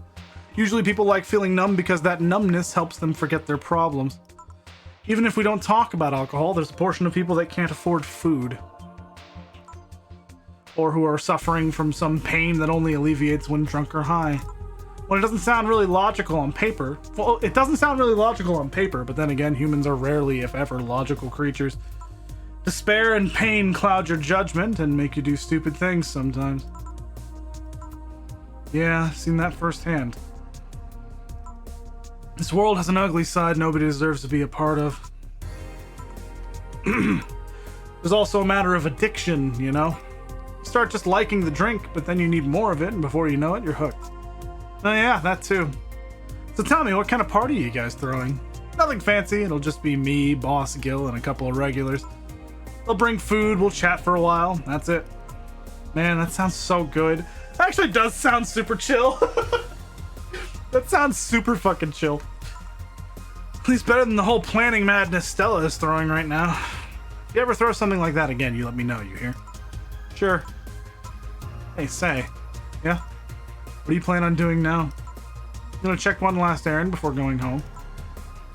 Usually people like feeling numb because that numbness helps them forget their problems. Even if we don't talk about alcohol, there's a portion of people that can't afford food. Or who are suffering from some pain that only alleviates when drunk or high. Well, it doesn't sound really logical on paper. Well, it doesn't sound really logical on paper, but then again, humans are rarely, if ever, logical creatures. Despair and pain cloud your judgment and make you do stupid things sometimes. Yeah, I've seen that firsthand. This world has an ugly side nobody deserves to be a part of. There's also a matter of addiction, you know? You start just liking the drink, but then you need more of it, and before you know it, you're hooked. Oh yeah, that too. So tell me, what kind of party are you guys throwing? Nothing fancy, it'll just be me, Boss Gil, and a couple of regulars. They'll bring food, we'll chat for a while, that's it. Man, that sounds so good. It actually does sound super chill. That sounds super fucking chill. At least better than the whole planning madness Stella is throwing right now. If you ever throw something like that again, you let me know, you hear? Sure. Hey, say. Yeah? What do you plan on doing now? You gonna check one last errand before going home?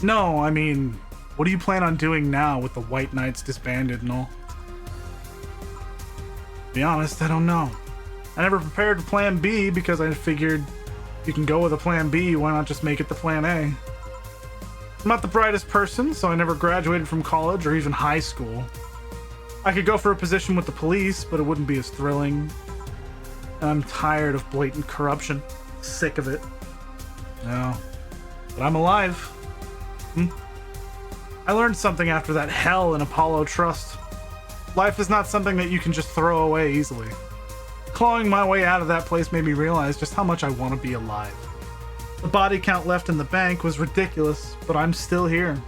No, I mean, what do you plan on doing now with the White Knights disbanded and all? To be honest, I don't know. I never prepared for plan B because I figured if you can go with a plan B, why not just make it the plan A? I'm not the brightest person, so I never graduated from college or even high school. I could go for a position with the police, but it wouldn't be as thrilling. And I'm tired of blatant corruption. Sick of it. No. But I'm alive. I learned something after that hell in Apollo Trust. Life is not something that you can just throw away easily. Clawing my way out of that place made me realize just how much I want to be alive. The body count left in the bank was ridiculous, but I'm still here.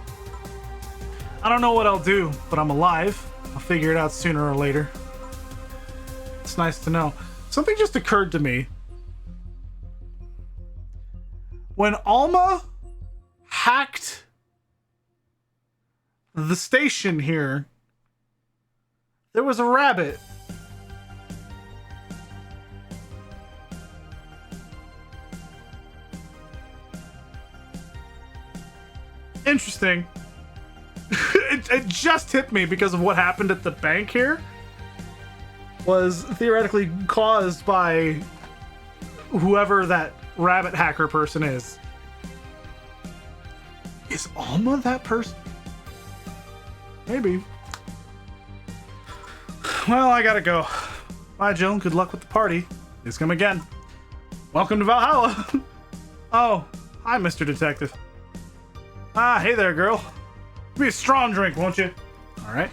I don't know what I'll do, but I'm alive. I'll figure it out sooner or later. It's nice to know. Something just occurred to me. When Alma hacked the station here, there was a rabbit. Interesting. It just hit me because of what happened at the bank here. Was theoretically caused by whoever that rabbit hacker person is. Is Alma that person? Maybe. Well, I gotta go. Bye, Jill. Good luck with the party. Please come again. Welcome to Valhalla. Oh, hi, Mr. Detective. Ah, hey there, girl. Give me a strong drink, won't you? All right.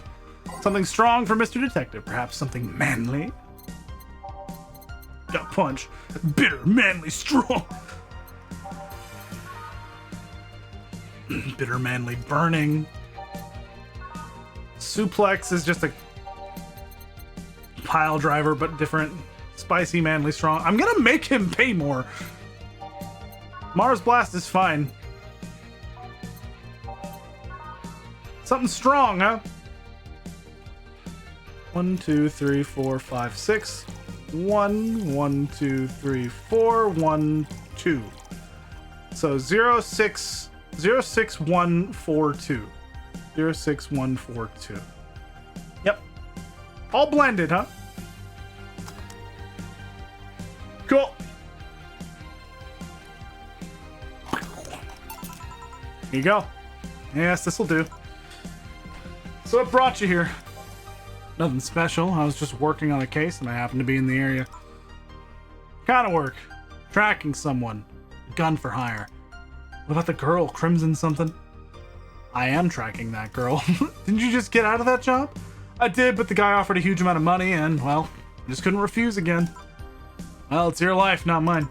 Something strong for Mr. Detective. Perhaps something manly. Got punch. Bitter, manly, strong. Bitter, manly, burning. Suplex is just a pile driver, but different. Spicy, manly, strong. I'm gonna make him pay more. Mars Blast is fine. Something strong, huh? 1, 2, 3, 4, 5, 6. 1, 1, 2, 3, 4, 1, 2. So 0, 6, 0, 6, 1, 4, 2. 0, 6, 1, 4, 2. Yep. All blended, huh? Cool. Here you go. Yes, this'll do. So what brought you here? Nothing special. I was just working on a case and I happened to be in the area. Kind of work. Tracking someone. Gun for hire. What about the girl? Crimson something? I am tracking that girl. Didn't you just get out of that job? I did, but the guy offered a huge amount of money and, well, I just couldn't refuse again. Well, it's your life, not mine.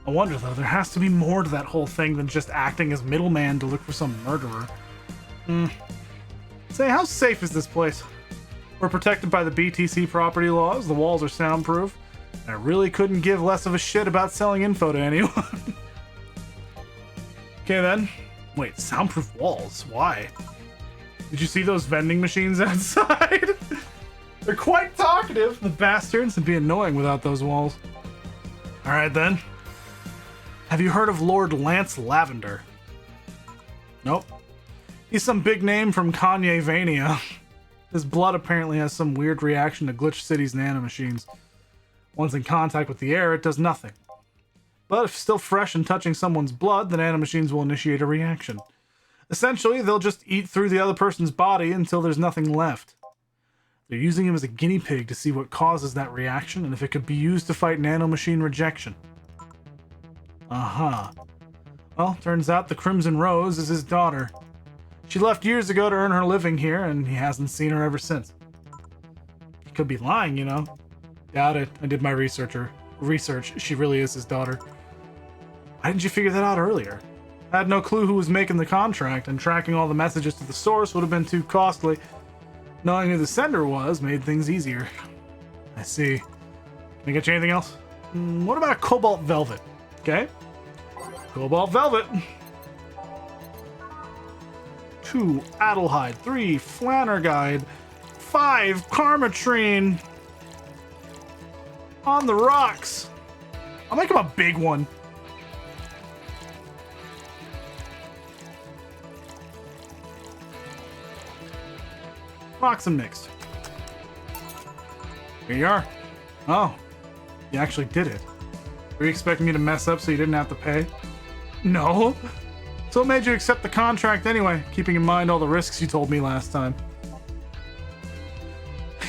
I wonder, though, there has to be more to that whole thing than just acting as middleman to look for some murderer. Say, how safe is this place? We're protected by the BTC property laws, the walls are soundproof, and I really couldn't give less of a shit about selling info to anyone. Okay then. Wait, soundproof walls? Why? Did you see those vending machines outside? They're quite talkative, the bastards, and be annoying without those walls. Alright then. Have you heard of Lord Lance Lavender? Nope. He's some big name from Kanye-vania. His blood apparently has some weird reaction to Glitch City's nanomachines. Once in contact with the air, it does nothing. But if still fresh and touching someone's blood, the nanomachines will initiate a reaction. Essentially, they'll just eat through the other person's body until there's nothing left. They're using him as a guinea pig to see what causes that reaction and if it could be used to fight nanomachine rejection. Uh-huh. Well, turns out the Crimson Rose is his daughter. She left years ago to earn her living here, and he hasn't seen her ever since. He could be lying, you know. Doubt it. I did my research. She really is his daughter. Why didn't you figure that out earlier? I had no clue who was making the contract, and tracking all the messages to the source would have been too costly. Knowing who the sender was made things easier. I see. Can I get you anything else? What about Cobalt Velvet? Okay. Cobalt Velvet. 2 Adelheid, 3 Flannerguide, 5 Karmatrine. On the rocks. I'll make him a big one. Rocks and mixed. Here you are. Oh, you actually did it. Were you expecting me to mess up so you didn't have to pay? No. So what made you accept the contract anyway, keeping in mind all the risks you told me last time?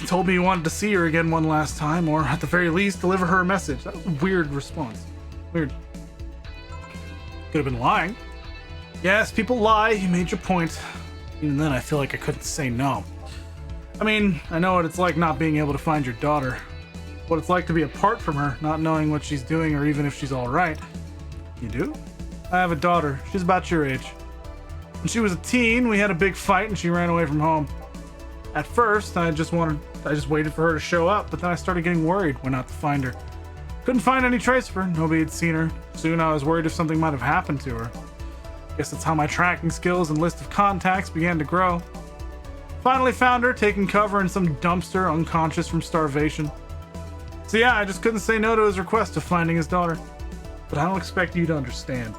told me he wanted to see her again one last time, or at the very least, deliver her a message. That was a weird response. Weird. Could have been lying. Yes, people lie. You made your point. Even then, I feel like I couldn't say no. I mean, I know what it's like not being able to find your daughter. What it's like to be apart from her, not knowing what she's doing or even if she's alright. You do? I have a daughter. She's about your age. When she was a teen, we had a big fight and she ran away from home. At first, I just waited for her to show up, but then I started getting worried, went out to find her. Couldn't find any trace of her. Nobody had seen her. Soon I was worried if something might have happened to her. Guess that's how my tracking skills and list of contacts began to grow. Finally found her, taking cover in some dumpster, unconscious from starvation. So yeah, I just couldn't say no to his request of finding his daughter. But I don't expect you to understand.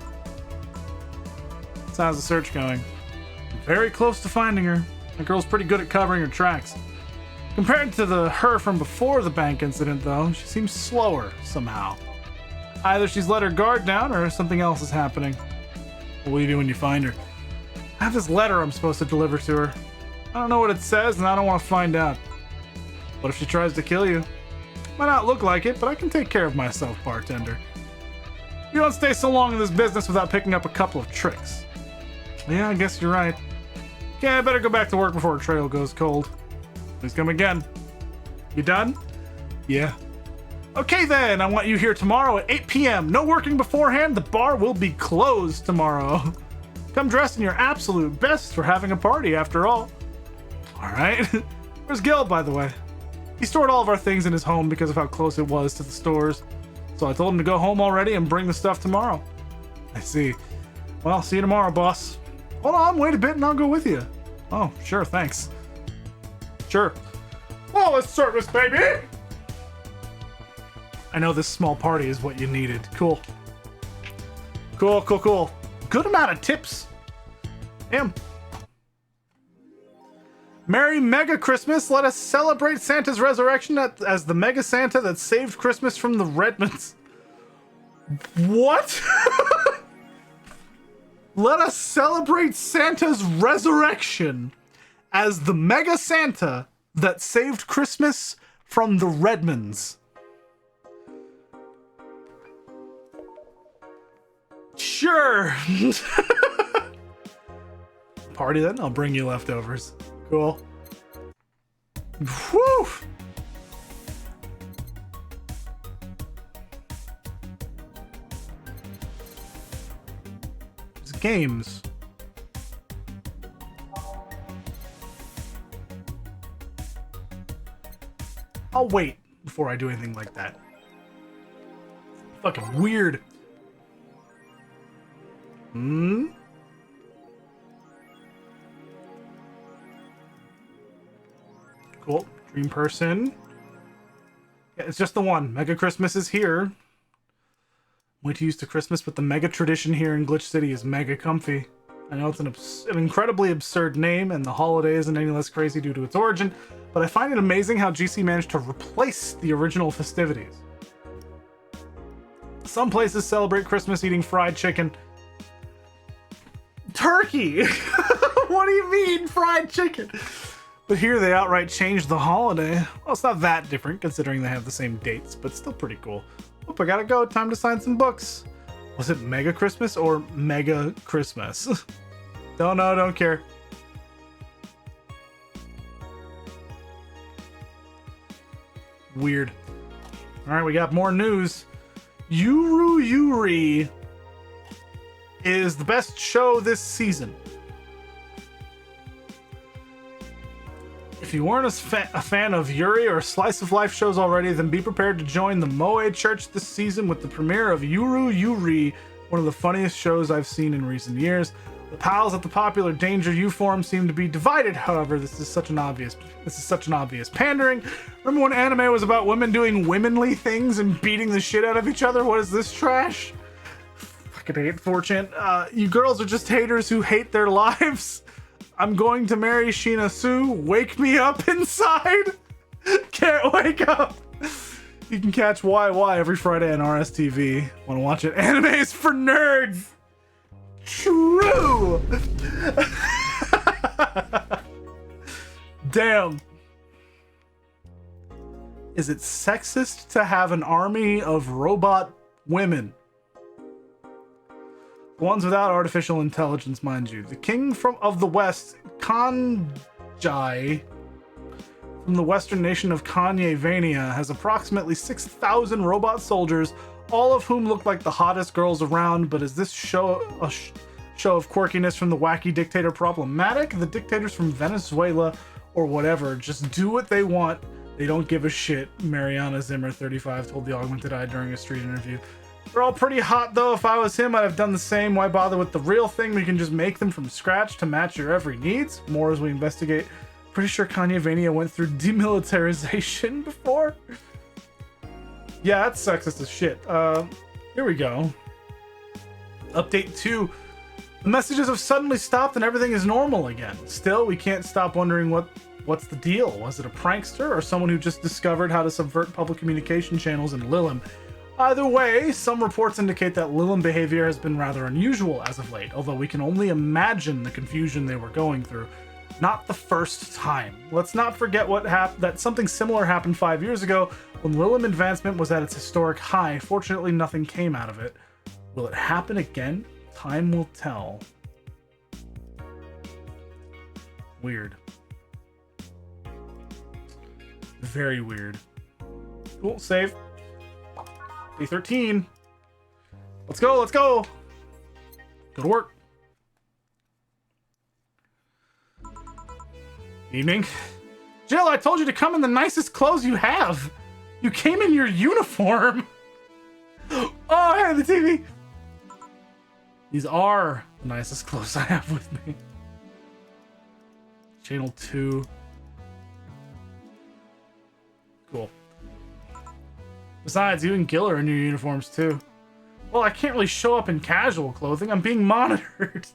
So how's the search going? I'm very close to finding her. The girl's pretty good at covering her tracks. Compared to her from before the bank incident, though, she seems slower somehow. Either she's let her guard down or something else is happening. What will you do when you find her? I have this letter I'm supposed to deliver to her. I don't know what it says, and I don't want to find out. What if she tries to kill you? Might not look like it, but I can take care of myself, bartender. You don't stay so long in this business without picking up a couple of tricks. Yeah, I guess you're right. Okay, I better go back to work before a trail goes cold. Please come again. You done? Yeah. Okay then, I want you here tomorrow at 8 p.m. No working beforehand, the bar will be closed tomorrow. Come dressed in your absolute best for having a party after all. Alright. Where's Gil, by the way? He stored all of our things in his home because of how close it was to the stores. So I told him to go home already and bring the stuff tomorrow. I see. Well, see you tomorrow, boss. Hold on, wait a bit and I'll go with you. Oh, sure, thanks. Sure. Flawless service, baby! I know this small party is what you needed. Cool. Cool. Good amount of tips. Damn. Merry Mega Christmas. Let us celebrate Santa's resurrection as the Mega Santa that saved Christmas from the Redmonds. What? Let us celebrate Santa's resurrection as the Mega Santa that saved Christmas from the Redmonds. Sure. Party then? I'll bring you leftovers. Cool. Whew. It's games. I'll wait before I do anything like that. Fucking weird. Cool. Dream person. Yeah, it's just the one. Mega Christmas is here. Way to use to Christmas, but the mega tradition here in Glitch City is mega comfy. I know it's an incredibly absurd name, and the holiday isn't any less crazy due to its origin, but I find it amazing how GC managed to replace the original festivities. Some places celebrate Christmas eating fried chicken. Turkey! What do you mean, fried chicken? But here they outright changed the holiday. Well, it's not that different considering they have the same dates, but still pretty cool. Oh, I gotta go. Time to sign some books. Was it Mega Christmas or Mega Christmas? Don't know, don't care. Weird. Alright, we got more news. Yuru Yuri is the best show this season. If you weren't a fan of Yuri or Slice of Life shows already, then be prepared to join the Moe Church this season with the premiere of Yuru Yuri, one of the funniest shows I've seen in recent years. The pals at the popular Danger U forum seem to be divided, however, this is such an obvious pandering. Remember when anime was about women doing womanly things and beating the shit out of each other? What is this trash? Fucking hate 4chan. You girls are just haters who hate their lives. I'm going to marry Sheena Sue. Wake me up inside. Can't wake up. You can catch YY every Friday on RSTV. Want to watch it? Animes for nerds. True. Damn. Is it sexist to have an army of robot women? The ones without artificial intelligence, mind you. The king of the West, Kanjai, from the western nation of Kanye-vania, has approximately 6,000 robot soldiers, all of whom look like the hottest girls around. But is this show a show of quirkiness from the wacky dictator problematic? The dictators from Venezuela or whatever just do what they want. They don't give a shit, Mariana Zimmer, 35, told the Augmented Eye during a street interview. They're all pretty hot, though. If I was him, I'd have done the same. Why bother with the real thing? We can just make them from scratch to match your every needs. More as we investigate. Pretty sure Kanye-vania went through demilitarization before. Yeah, that's sexist as shit. Here we go. Update 2. The messages have suddenly stopped and everything is normal again. Still, we can't stop wondering what's the deal. Was it a prankster or someone who just discovered how to subvert public communication channels in Lilim? Either way, some reports indicate that Lilim behavior has been rather unusual as of late, although we can only imagine the confusion they were going through. Not the first time. Let's not forget that something similar happened 5 years ago when Lilim advancement was at its historic high. Fortunately, nothing came out of it. Will it happen again? Time will tell. Weird. Very weird. Cool, save. Day 13. Let's go, let's go. Go to work. Evening. Jill, I told you to come in the nicest clothes you have. You came in your uniform. Oh, hey, the TV. These are the nicest clothes I have with me. Channel 2. Cool. Besides, you and Gil are in your uniforms too. Well, I can't really show up in casual clothing. I'm being monitored.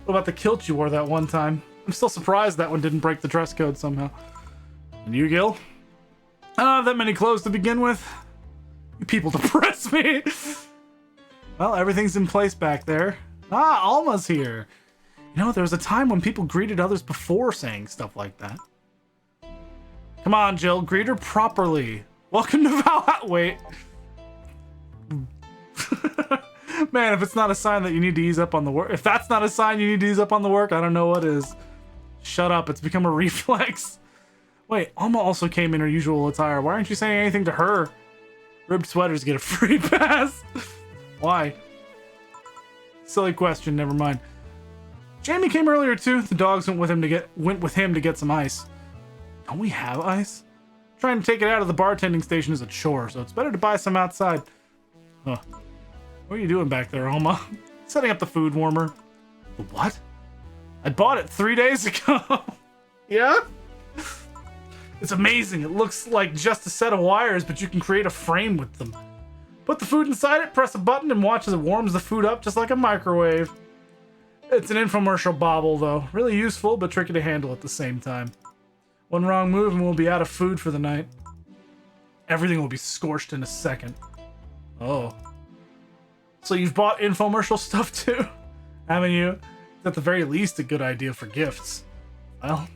What about the kilt you wore that one time? I'm still surprised that one didn't break the dress code somehow. And you, Gil? I don't have that many clothes to begin with. You people depress me. Well, everything's in place back there. Ah, Alma's here. You know, there was a time when people greeted others before saying stuff like that. Come on, Jill, greet her properly. Welcome to Valhalla. Wait. Man, if it's not a sign that you need to ease up on the work, if that's not a sign you need to ease up on the work, I don't know what is. Shut up, it's become a reflex. Wait, Alma also came in her usual attire. Why aren't you saying anything to her? Ribbed sweaters get a free pass. Why? Silly question, never mind. Jamie came earlier too. The dogs went with him to get some ice. Don't we have ice? Trying to take it out of the bartending station is a chore, so it's better to buy some outside. Huh. What are you doing back there, Alma? Setting up the food warmer. The what? I bought it 3 days ago. Yeah? It's amazing. It looks like just a set of wires, but you can create a frame with them. Put the food inside it, press a button, and watch as it warms the food up just like a microwave. It's an infomercial bauble, though. Really useful, but tricky to handle at the same time. One wrong move and we'll be out of food for the night. Everything will be scorched in a second. Oh. So you've bought infomercial stuff too? Haven't you? It's at the very least a good idea for gifts. Well...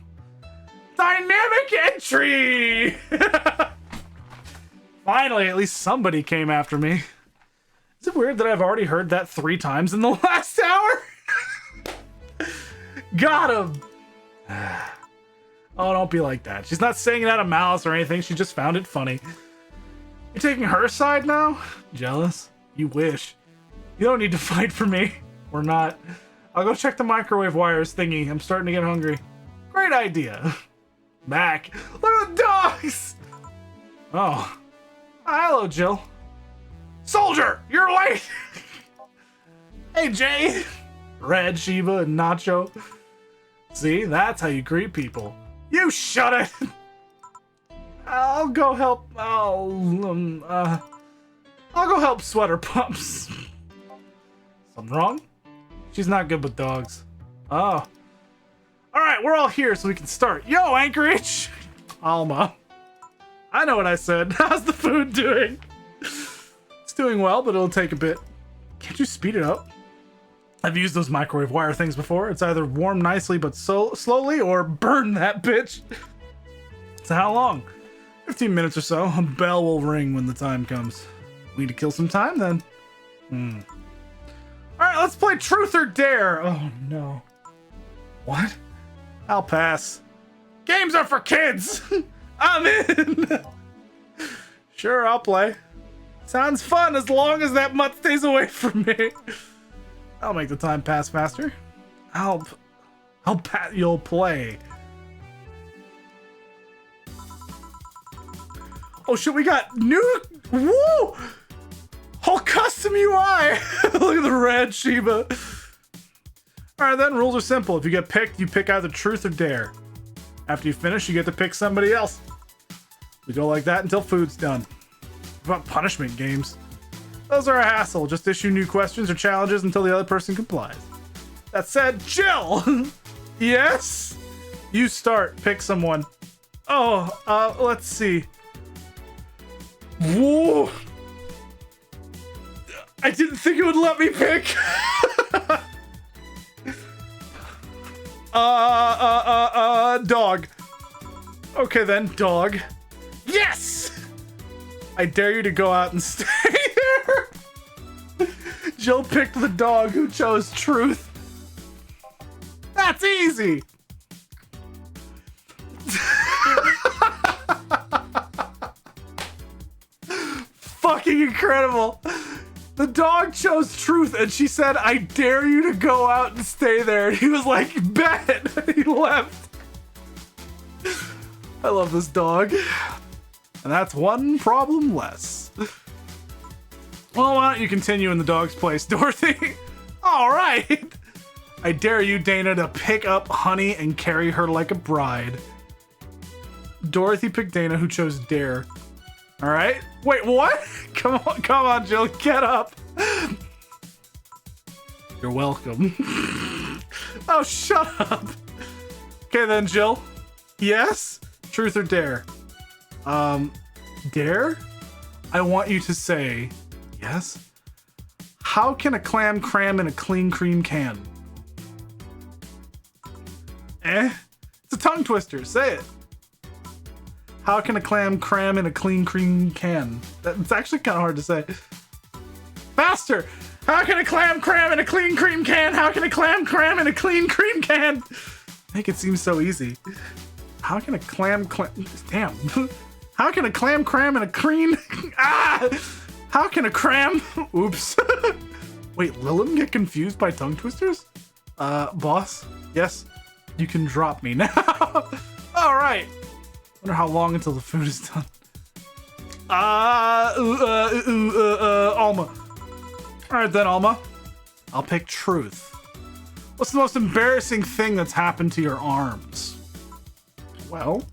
Dynamic entry! Finally, at least somebody came after me. Is it weird that I've already heard that 3 times in the last hour? Got him! Oh, don't be like that. She's not saying it out of malice or anything. She just found it funny. You're taking her side now? Jealous? You wish. You don't need to fight for me. Or not. I'll go check the microwave wires thingy. I'm starting to get hungry. Great idea. Back. Look at the dogs! Oh. Hello, Jill. Soldier! You're late! Hey, Jay! Red, Shiva, and Nacho. See, that's how you greet people. You shut it! I'll go help. I'll go help Sweater Pumps. Something wrong? She's not good with dogs. Oh. Alright, we're all here so we can start. Yo, Anchorage! Alma. I know what I said. How's the food doing? It's doing well, but it'll take a bit. Can't you speed it up? I've used those microwave wire things before. It's either warm nicely but so slowly or burn that bitch. So how long? 15 minutes or so. A bell will ring when the time comes. We need to kill some time then. Alright, let's play Truth or Dare. Oh no. What? I'll pass. Games are for kids! I'm in! Sure, I'll play. Sounds fun as long as that mutt stays away from me. I'll make the time pass faster. I'll pat. You'll play. Oh shit, we got new. Woo! Whole custom UI. Look at the red Shiba. All right, then rules are simple. If you get picked, you pick either Truth or Dare. After you finish, you get to pick somebody else. We go like that until food's done. What about punishment games? Those are a hassle. Just issue new questions or challenges until the other person complies. That said, Jill! Yes? You start. Pick someone. Oh, let's see. Whoa! I didn't think it would let me pick. Dog. Okay then, dog. Yes! I dare you to go out and stay there. Jill picked the dog who chose Truth. That's easy. Fucking incredible. The dog chose Truth and she said, I dare you to go out and stay there. And he was like, bet. He left. I love this dog. And that's one problem less. Well, why don't you continue in the dog's place, Dorothy? All right. I dare you, Dana, to pick up Honey and carry her like a bride. Dorothy picked Dana, who chose Dare. All right. Wait, what? Come on, Jill, get up. You're welcome. Oh, shut up. Okay then, Jill. Yes? Truth or Dare? Dare? I want you to say yes. How can a clam cram in a clean cream can? It's a tongue twister. Say it. How can a clam cram in a clean cream can? That's actually kind of hard to say. Faster! How can a clam cram in a clean cream can? How can a clam cram in a clean cream can? Make it seem so easy. How can a clam damn. How can a clam cram in a cream? How can a cram? Oops. Wait, Lilum get confused by tongue twisters? Boss? Yes? You can drop me now. All right. Wonder how long until the food is done. Alma. All right then, Alma. I'll pick Truth. What's the most embarrassing thing that's happened to your arms? Well,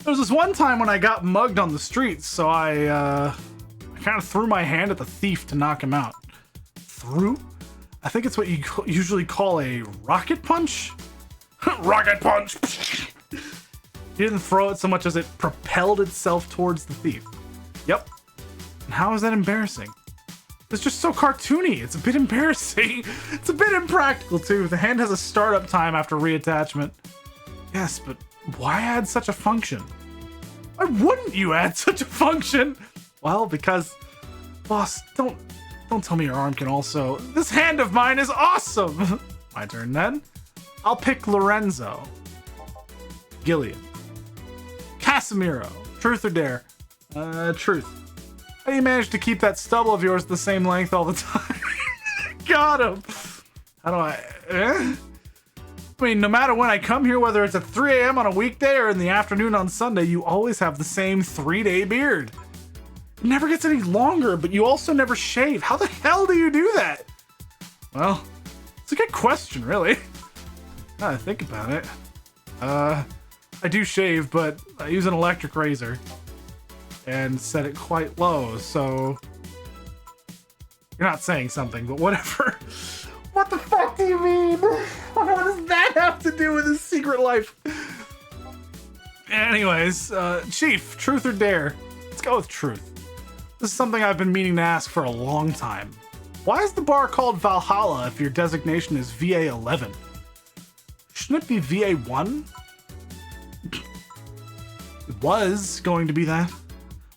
there was this one time when I got mugged on the streets, so I kind of threw my hand at the thief to knock him out. Threw? I think it's what you usually call a rocket punch. Rocket punch! He didn't throw it so much as it propelled itself towards the thief. Yep. And how is that embarrassing? It's just so cartoony. It's a bit embarrassing. It's a bit impractical too. The hand has a startup time after reattachment. Yes, but why add such a function? Why wouldn't you add such a function? Well, because, boss, don't tell me your arm can also. This hand of mine is awesome. My turn then. I'll pick Lorenzo. Gillian. Casimiro. Truth or Dare? Truth. How do you manage to keep that stubble of yours the same length all the time? Got him. How do I... I mean, no matter when I come here, whether it's at 3 a.m. on a weekday or in the afternoon on Sunday, you always have the same 3-day beard. It never gets any longer, but you also never shave. How the hell do you do that? Well, it's a good question, really. Now that I think about it. I do shave, but I use an electric razor and set it quite low, so you're not saying something, but whatever. What the fuck do you mean? What does that have to do with his secret life? Anyways, Chief, Truth or Dare? Let's go with Truth. This is something I've been meaning to ask for a long time. Why is the bar called Valhalla if your designation is VA-11? Shouldn't it be VA-1? It was going to be that.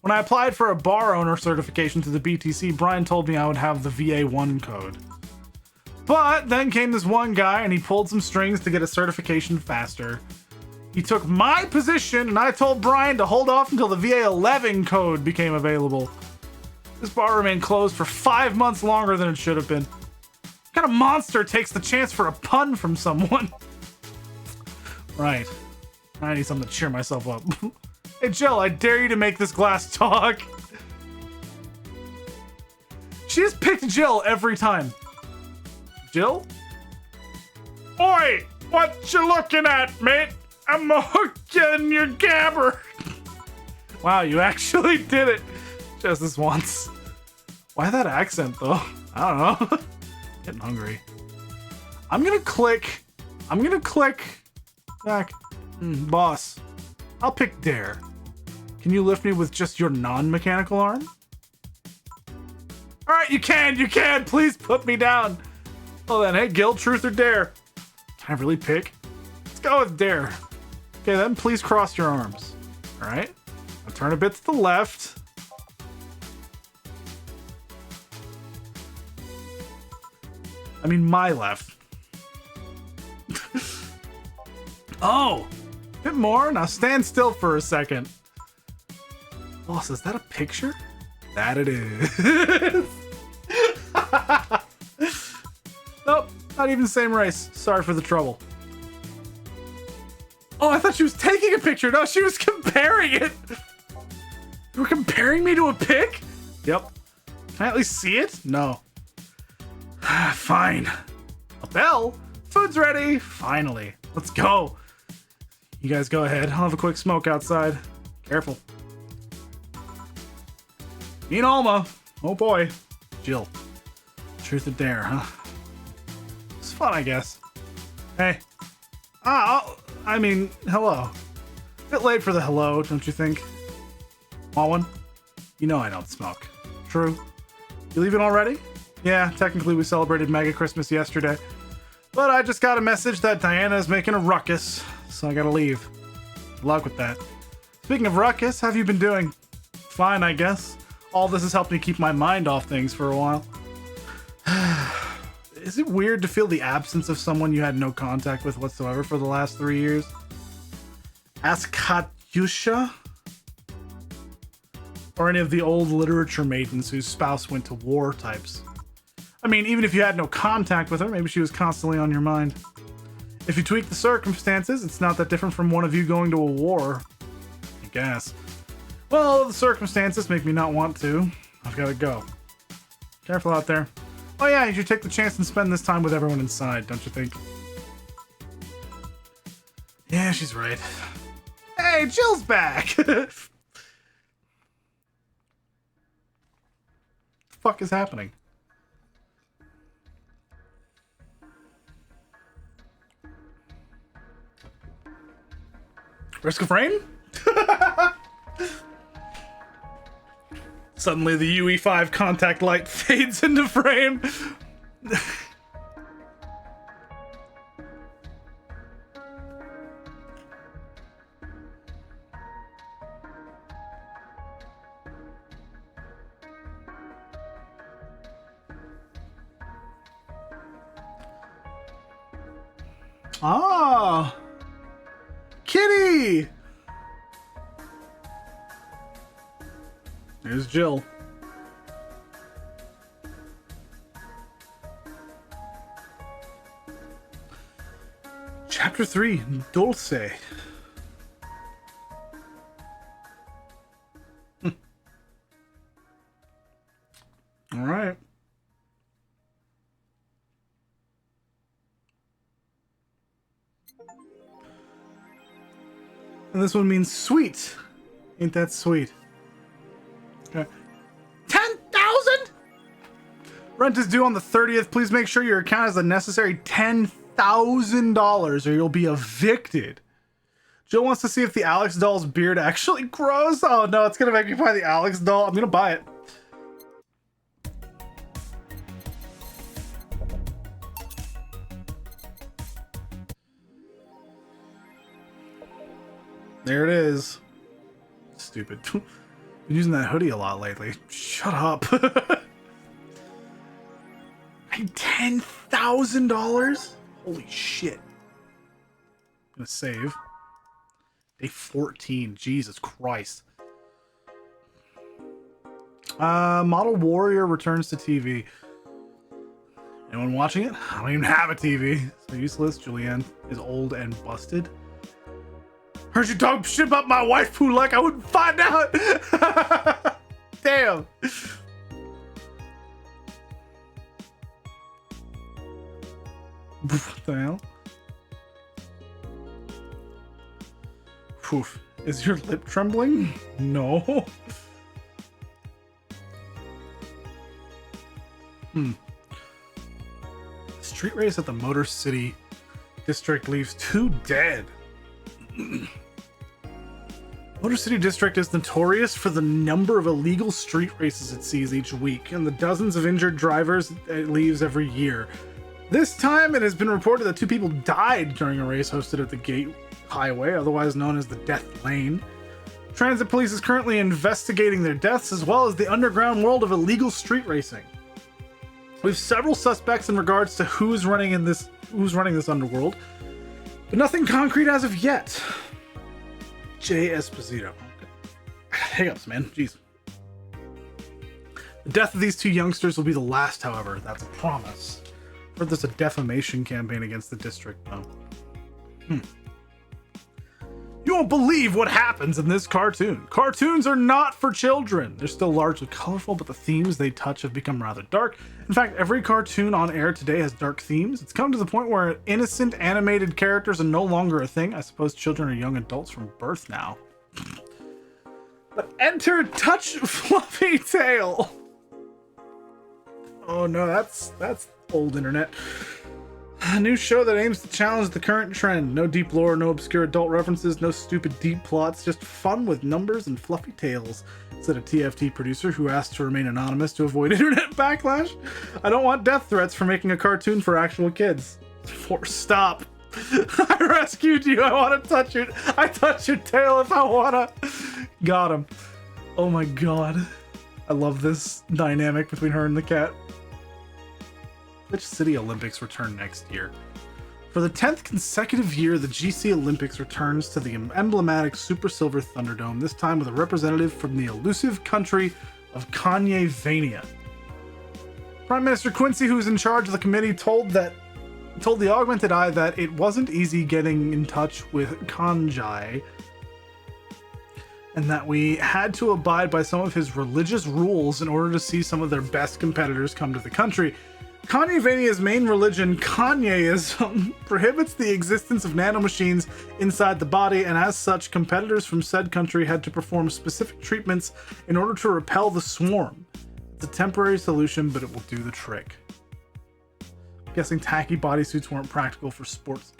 When I applied for a bar owner certification to the BTC, Brian told me I would have the VA-11 code. But then came this one guy and he pulled some strings to get a certification faster. He took my position and I told Brian to hold off until the VA-11 code became available. This bar remained closed for 5 months longer than it should have been. What kind of monster takes the chance for a pun from someone? Right. I need something to cheer myself up. Hey Jill, I dare you to make this glass talk. She just picked Jill every time. Jill? Oi! What you looking at, mate? I'm a hook in your gabber. Wow, you actually did it. Just this once. Why that accent, though? I don't know. Getting hungry. I'm gonna click back. Boss, I'll pick Dare. Can you lift me with just your non-mechanical arm? All right, you can. Please put me down. Well then, hey, Gil, truth or dare? Can I really pick? Let's go with Dare. Okay, then please cross your arms. All right, I'll turn a bit to the left. I mean, my left. Oh, a bit more. Now stand still for a second. Boss, is that a picture? That it is. Nope, not even the same race. Sorry for the trouble. Oh, I thought she was taking a picture. No, she was comparing it. You were comparing me to a pig? Yep. Can I at least see it? No. Fine. A bell? Food's ready. Finally. Let's go. You guys go ahead. I'll have a quick smoke outside. Careful. Mean Alma. Oh boy. Jill. Truth or dare, huh? It's fun, I guess. Hey. I mean, hello. Bit late for the hello, don't you think? Want one? You know I don't smoke. True. You leaving already? Yeah, technically we celebrated Mega Christmas yesterday. But I just got a message that Diana is making a ruckus, so I gotta leave. Good luck with that. Speaking of ruckus, how have you been doing? Fine, I guess. All this has helped me keep my mind off things for a while. Is it weird to feel the absence of someone you had no contact with whatsoever for the last 3 years? Ask Katyusha? Or any of the old literature maidens whose spouse went to war types. I mean, even if you had no contact with her, maybe she was constantly on your mind. If you tweak the circumstances, it's not that different from one of you going to a war. I guess. Well, the circumstances make me not want to. I've got to go. Careful out there. Oh yeah, you should take the chance and spend this time with everyone inside, don't you think? Yeah, she's right. Hey, Jill's back! The fuck is happening? Risk of rain? Suddenly the UE5 contact light fades into frame. Ah, Kitty! There's Jill. Chapter 3, Dulce. All right. And this one means sweet. Ain't that sweet? Okay. 10,000? Rent is due on the 30th. Please make sure your account has the necessary $10,000 or you'll be evicted. Jill wants to see if the Alex doll's beard actually grows. Oh no, it's gonna make me buy the Alex doll. I'm gonna buy it. There it is. stupid. Been using that hoodie a lot lately. Shut up. $10,000? Holy shit. I'm gonna save. Day 14. Jesus Christ. Model Warrior returns to TV. Anyone watching it? I don't even have a TV. So useless. Julianne is old and busted. Heard you talk shit about my wife who like I wouldn't find out. Damn. What the hell? Poof. Is your lip trembling? No. Street race at the Motor City District leaves 2 dead. Motor City District is notorious for the number of illegal street races it sees each week and the dozens of injured drivers it leaves every year. This time, it has been reported that 2 people died during a race hosted at the Gate Highway, otherwise known as the Death Lane. Transit Police is currently investigating their deaths, as well as the underground world of illegal street racing. We have several suspects in regards to who's running this underworld, but nothing concrete as of yet. Jay Esposito. Hiccups, man. Jeez. The death of these 2 youngsters will be the last, however. That's a promise. Or there's a defamation campaign against the district, though. You won't believe what happens in this cartoon. Cartoons are not for children. They're still largely colorful, but the themes they touch have become rather dark. In fact, every cartoon on air today has dark themes. It's come to the point where innocent animated characters are no longer a thing. I suppose children are young adults from birth now. But enter Touch Fluffy Tail. Oh no, that's old internet. A new show that aims to challenge the current trend. No deep lore, no obscure adult references, no stupid deep plots, just fun with numbers and fluffy tales, said a TFT producer who asked to remain anonymous to avoid internet backlash. I don't want death threats for making a cartoon for actual kids. Stop. I rescued you. I want to touch you. I touch your tail if I wanna. Got him. Oh my god. I love this dynamic between her and the cat. Which City Olympics return next year? For the 10th consecutive year, the GC Olympics returns to the emblematic Super Silver Thunderdome, this time with a representative from the elusive country of Kanye-vania. Prime Minister Quincy, who's in charge of the committee, told the Augmented Eye that it wasn't easy getting in touch with Kanjai, and that we had to abide by some of his religious rules in order to see some of their best competitors come to the country. Kanye-vania's main religion, Kanyeism, prohibits the existence of nanomachines inside the body, and as such, competitors from said country had to perform specific treatments in order to repel the swarm. It's a temporary solution, but it will do the trick. I'm guessing tacky bodysuits weren't practical for sports.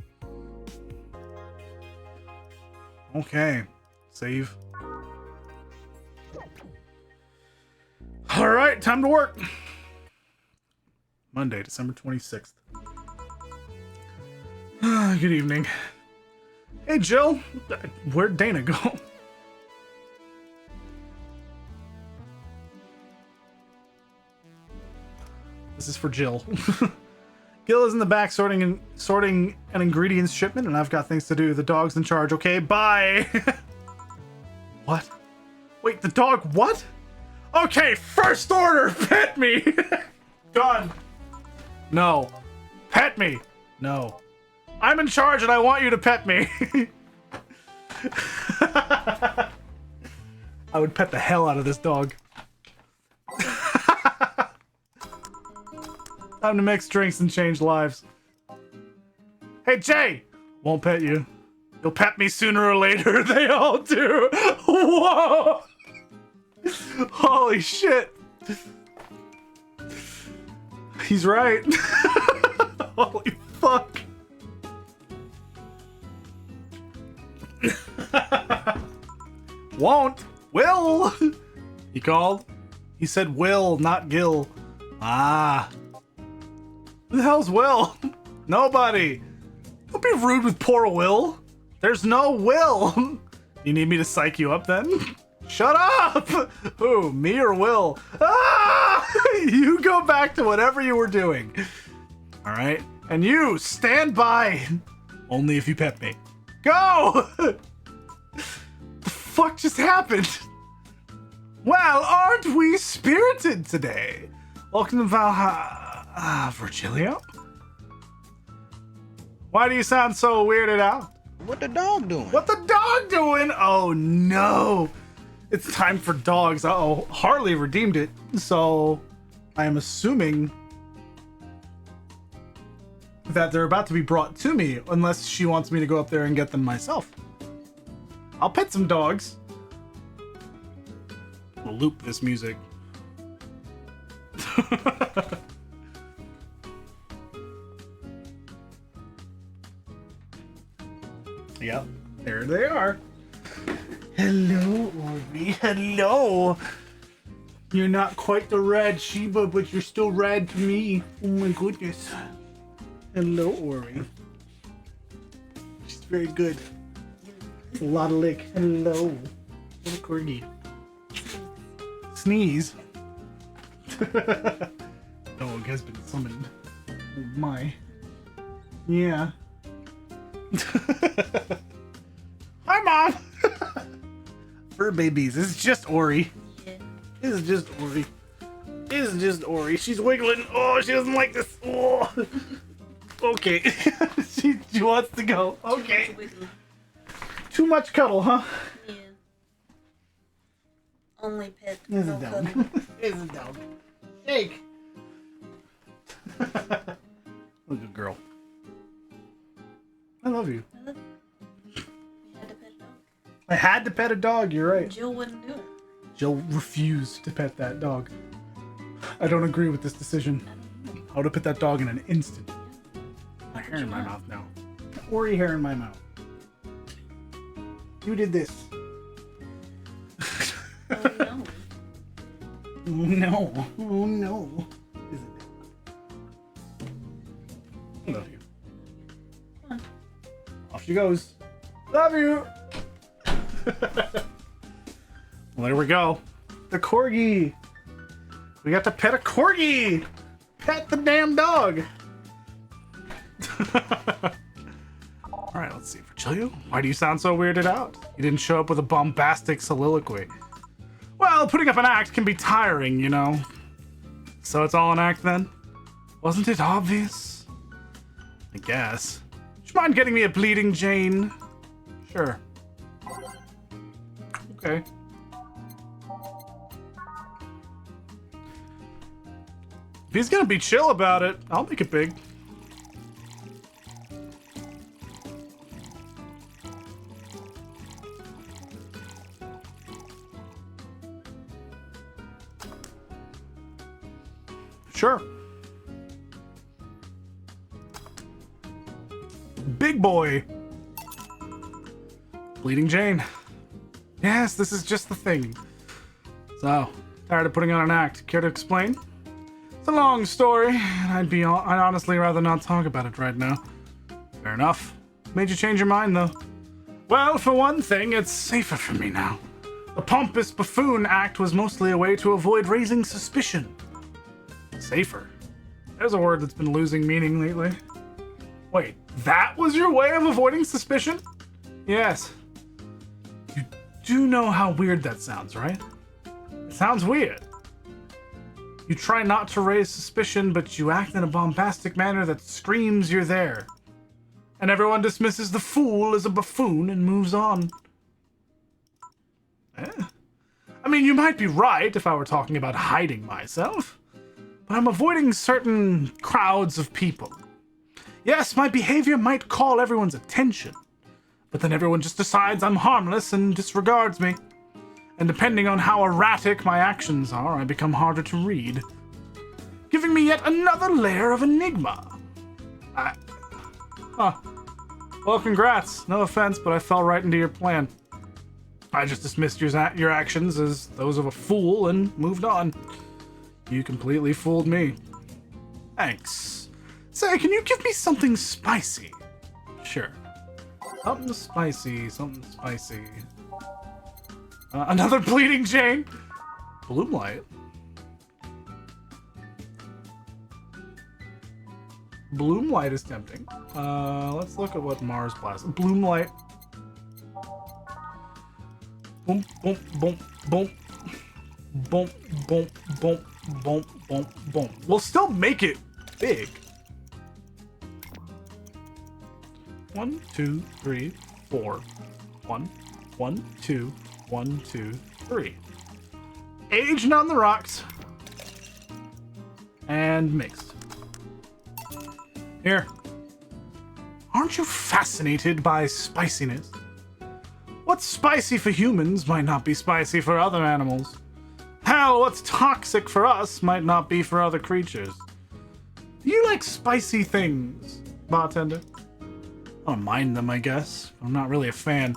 Okay. Save. Alright, time to work! Monday, December 26th. Good evening. Hey, Jill. Where'd Dana go? This is for Jill. Gil is in the back sorting an ingredients shipment, and I've got things to do. The dog's in charge. Okay, bye. What? Wait, the dog what? Okay, first order, pet me. Done. No. Pet me. No. I'm in charge and I want you to pet me. I would pet the hell out of this dog. Time to mix drinks and change lives. Hey, Jay! Won't pet you. You'll pet me sooner or later. They all do. Whoa! Holy shit. He's right. Holy fuck. Won't. Will. He called. He said Will, not Gil. Ah. Who the hell's Will? Nobody. Don't be rude with poor Will. There's no Will. You need me to psych you up then? Shut up! Who, me or Will? Ah! You go back to whatever you were doing. All right? And you, stand by. Only if you pet me. Go! The fuck just happened? Well, aren't we spirited today? Welcome to Virgilio? Why do you sound so weirded out? What the dog doing? What the dog doing? Oh no. It's time for dogs. Uh-oh. Harley redeemed it. So I am assuming that they're about to be brought to me unless she wants me to go up there and get them myself. I'll pet some dogs. We'll loop this music. Yep, there they are. Hello, Orby. Hello. You're not quite the rad Sheba, but you're still rad to me. Oh my goodness. Hello, Ori. She's very good. A lot of lick. Hello. Little corgi. Sneeze. Dog has been summoned. Oh my. Yeah. Hi, Mom! Fur babies. This is just Ori. Yeah. This is just Ori. This is just Ori. She's wiggling. Oh, she doesn't like this. Oh. Okay. she wants to go. Okay. Too much cuddle, huh? Yeah. Only pet. This No is cuddle. down. This is down. Shake. Look at girl. I love you. I love you. You had to pet a dog. I had to pet a dog. You're right. Jill wouldn't do it. Jill refused to pet that dog. I don't agree with this decision. I would have put that dog in an instant. My hair in my mouth now. Ori hair in my mouth. You did this. Oh no. Oh no. Oh no. Is it? I love you. Come on. Off she goes. Love you. Well, there we go. The corgi. We got to pet a corgi. Pet the damn dog. All right, let's see. Virgilio, why do you sound so weirded out? You didn't show up with a bombastic soliloquy. Well, putting up an act can be tiring, you know. So it's all an act then? Wasn't it obvious? I guess. Would you mind getting me a bleeding Jane? Sure. Okay. If he's gonna be chill about it, I'll make it big. Sure. Big boy. Bleeding Jane. Yes, this is just the thing. So, tired of putting on an act. Care to explain? It's a long story, and I'd honestly rather not talk about it right now. Fair enough. Made you change your mind, though. Well, for one thing, it's safer for me now. The pompous buffoon act was mostly a way to avoid raising suspicion. Safer. There's a word that's been losing meaning lately. Wait, that was your way of avoiding suspicion? Yes. You do know how weird that sounds, right? It sounds weird. You try not to raise suspicion, but you act in a bombastic manner that screams you're there. And everyone dismisses the fool as a buffoon and moves on. I mean, you might be right if I were talking about hiding myself. But I'm avoiding certain crowds of people. Yes, my behavior might call everyone's attention, but then everyone just decides I'm harmless and disregards me. And depending on how erratic my actions are, I become harder to read, giving me yet another layer of enigma. Well, congrats. No offense, but I fell right into your plan. I just dismissed your actions as those of a fool and moved on. You completely fooled me. Thanks. Say, can you give me something spicy? Sure. Something spicy, something spicy. Another bleeding Jane. Bloom light. Bloom light is tempting. Let's look at what Mars Blast. Bloom light. Boom, boom, boom, boom. Boom, boom, boom, boom, boom, boom. We'll still make it big. 1, 2, 3, 4. 1, 1, 2, 1, 2, 3. Aged on the rocks. And mixed. Here. Aren't you fascinated by spiciness? What's spicy for humans might not be spicy for other animals. Hell, what's toxic for us might not be for other creatures. Do you like spicy things, bartender? I don't mind them, I guess. I'm not really a fan.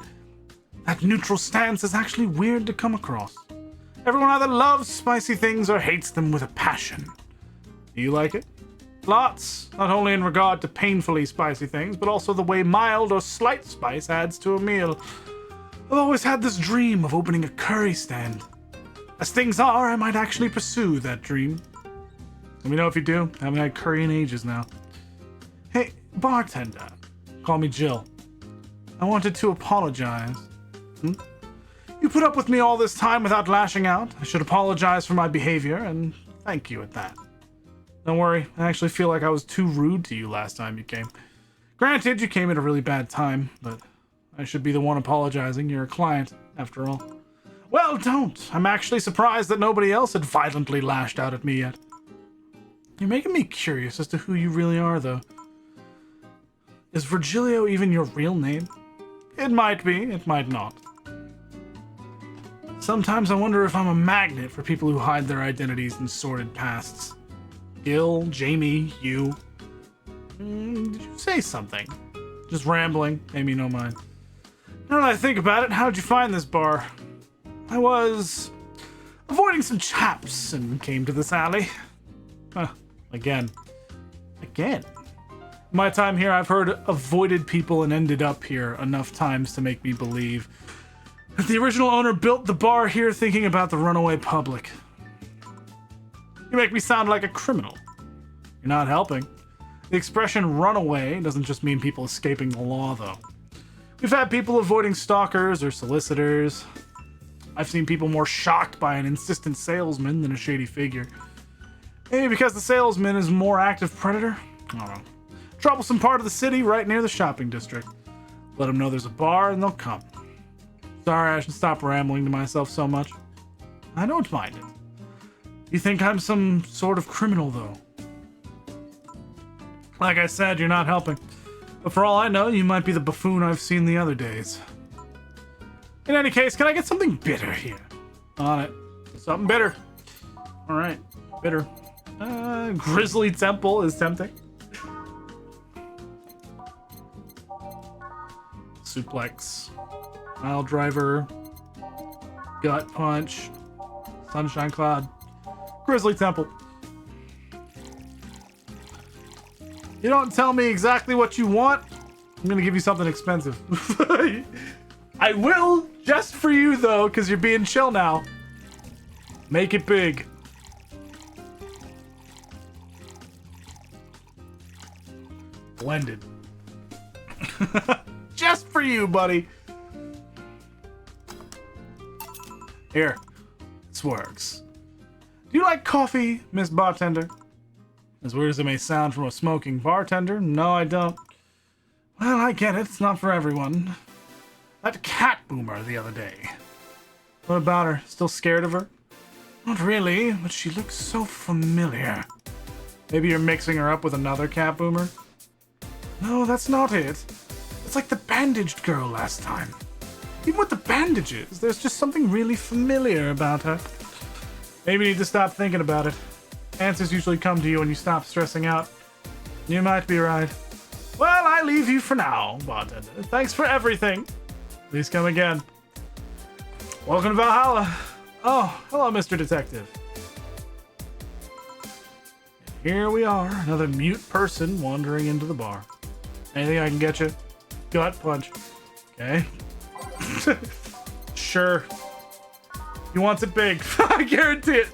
That neutral stance is actually weird to come across. Everyone either loves spicy things or hates them with a passion. Do you like it? Lots, not only in regard to painfully spicy things, but also the way mild or slight spice adds to a meal. I've always had this dream of opening a curry stand. As things are, I might actually pursue that dream. Let me know if you do. I haven't had curry in ages now. Hey, bartender. Call me Jill. I wanted to apologize. You put up with me all this time without lashing out. I should apologize for my behavior, and thank you at that. Don't worry, I actually feel like I was too rude to you last time you came. Granted, you came at a really bad time, but I should be the one apologizing. You're a client, after all. Well, don't. I'm actually surprised that nobody else had violently lashed out at me yet. You're making me curious as to who you really are, though. Is Virgilio even your real name? It might be, it might not. Sometimes I wonder if I'm a magnet for people who hide their identities in sordid pasts. Gil, Jamie, you. Did you say something? Just rambling, pay me no mind. Now that I think about it, how'd you find this bar? I was avoiding some chaps and came to this alley. Again. In my time here, I've heard avoided people and ended up here enough times to make me believe that the original owner built the bar here thinking about the runaway public. You make me sound like a criminal. You're not helping. The expression runaway doesn't just mean people escaping the law, though. We've had people avoiding stalkers or solicitors. I've seen people more shocked by an insistent salesman than a shady figure. Maybe because the salesman is a more active predator? I don't know. Troublesome part of the city right near the shopping district. Let them know there's a bar and they'll come. Sorry, I should stop rambling to myself so much. I don't mind it. You think I'm some sort of criminal, though? Like I said, you're not helping. But for all I know, you might be the buffoon I've seen the other days. In any case, can I get something bitter here? On it. Something bitter. Alright, bitter. Grizzly Temple is tempting. Suplex. Mile Driver. Gut Punch. Sunshine Cloud. Grizzly Temple. You don't tell me exactly what you want, I'm gonna give you something expensive. I will, just for you though, because you're being chill now. Make it big. Blended. Just for you, buddy. Here. This works. Do you like coffee, Miss Bartender? As weird as it may sound from a smoking bartender, no, I don't. Well, I get it. It's not for everyone. That cat boomer the other day. What about her? Still scared of her? Not really, but she looks so familiar. Maybe you're mixing her up with another cat boomer? No, that's not it. It's like the bandaged girl last time. Even with the bandages, there's just something really familiar about her. Maybe you need to stop thinking about it. Answers usually come to you when you stop stressing out. You might be right. Well, I leave you for now, bartender. Thanks for everything. Please come again. Welcome to Valhalla. Oh, hello, Mr. Detective. And here we are, another mute person wandering into the bar. Anything I can get you? Gut punch. Okay. Sure. He wants it big. I guarantee it.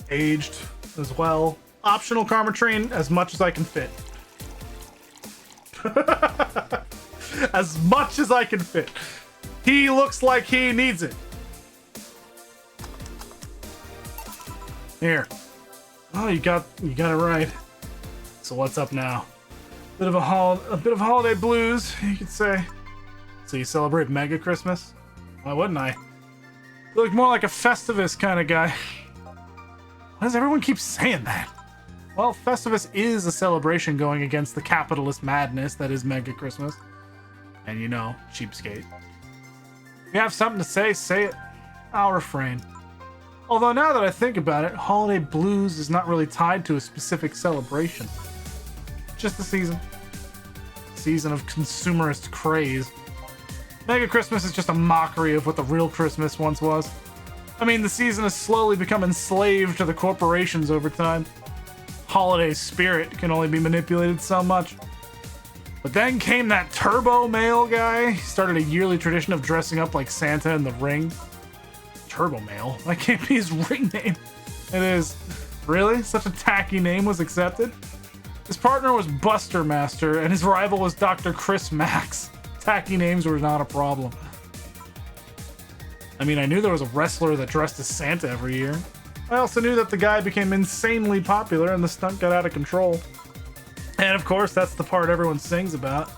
Aged as well. Optional karma train as much as I can fit. As much as I can fit. He looks like he needs it. Here. Oh, you got it right. So what's up now? A bit of holiday blues, you could say. So you celebrate Mega Christmas? Why wouldn't I? You look more like a Festivus kind of guy. Why does everyone keep saying that? Well, Festivus is a celebration going against the capitalist madness that is Mega Christmas. And you know, cheapskate. If you have something to say it. I'll refrain. Although now that I think about it, holiday blues is not really tied to a specific celebration. Just the season. Season of consumerist craze. Mega Christmas is just a mockery of what the real Christmas once was. I mean, the season has slowly become enslaved to the corporations over time. Holiday spirit can only be manipulated so much. But then came that Turbo Male guy. He started a yearly tradition of dressing up like Santa in the ring. Turbo Male? That can't be his ring name. It is. Really? Such a tacky name was accepted? His partner was Buster Master, and his rival was Dr. Chris Max. Tacky names were not a problem. I mean, I knew there was a wrestler that dressed as Santa every year. I also knew that the guy became insanely popular and the stunt got out of control. And of course, that's the part everyone sings about.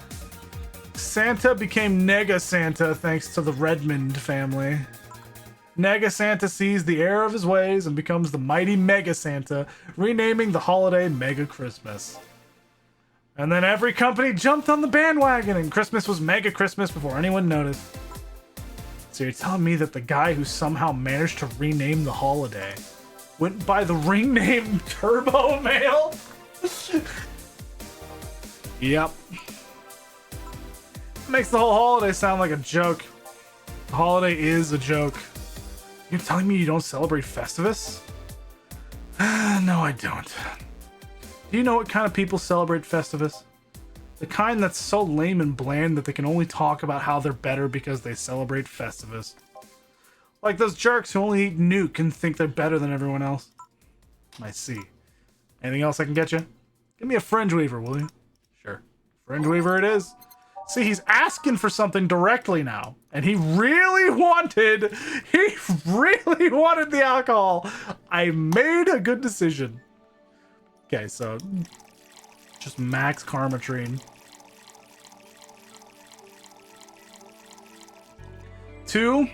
Santa became Nega Santa thanks to the Redmond family. Nega Santa sees the error of his ways and becomes the mighty Mega Santa, renaming the holiday Mega Christmas. And then every company jumped on the bandwagon and Christmas was Mega Christmas before anyone noticed. So you're telling me that the guy who somehow managed to rename the holiday went by the ring name Turbo Male? Yep. Makes the whole holiday sound like a joke. The holiday is a joke. You're telling me you don't celebrate Festivus? No, I don't. Do you know what kind of people celebrate Festivus? The kind that's so lame and bland that they can only talk about how they're better because they celebrate Festivus. Like those jerks who only eat Nuke and think they're better than everyone else. I see. Anything else I can get you? Give me a Fringe Weaver, will you? Sure. Fringe Weaver it is. See, he's asking for something directly now. And he really wanted the alcohol. I made a good decision. Okay, so just max karma train. 2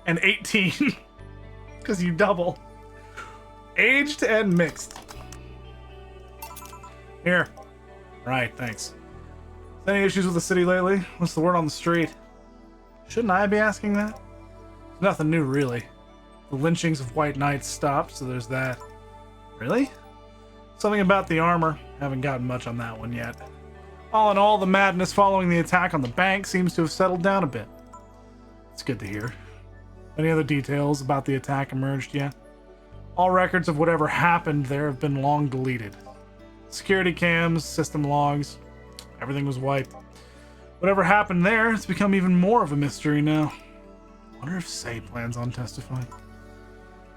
and 18. Because you double. Aged and mixed. Here. Right, thanks. Any issues with the city lately? What's the word on the street? Shouldn't I be asking that? Nothing new, really. The lynchings of white knights stopped, so there's that. Really? Something about the armor. Haven't gotten much on that one yet. All in all, the madness following the attack on the bank seems to have settled down a bit. It's good to hear. Any other details about the attack emerged yet? All records of whatever happened there have been long deleted. Security cams, system logs, everything was wiped. Whatever happened there, it's become even more of a mystery now. Wonder if Say plans on testifying.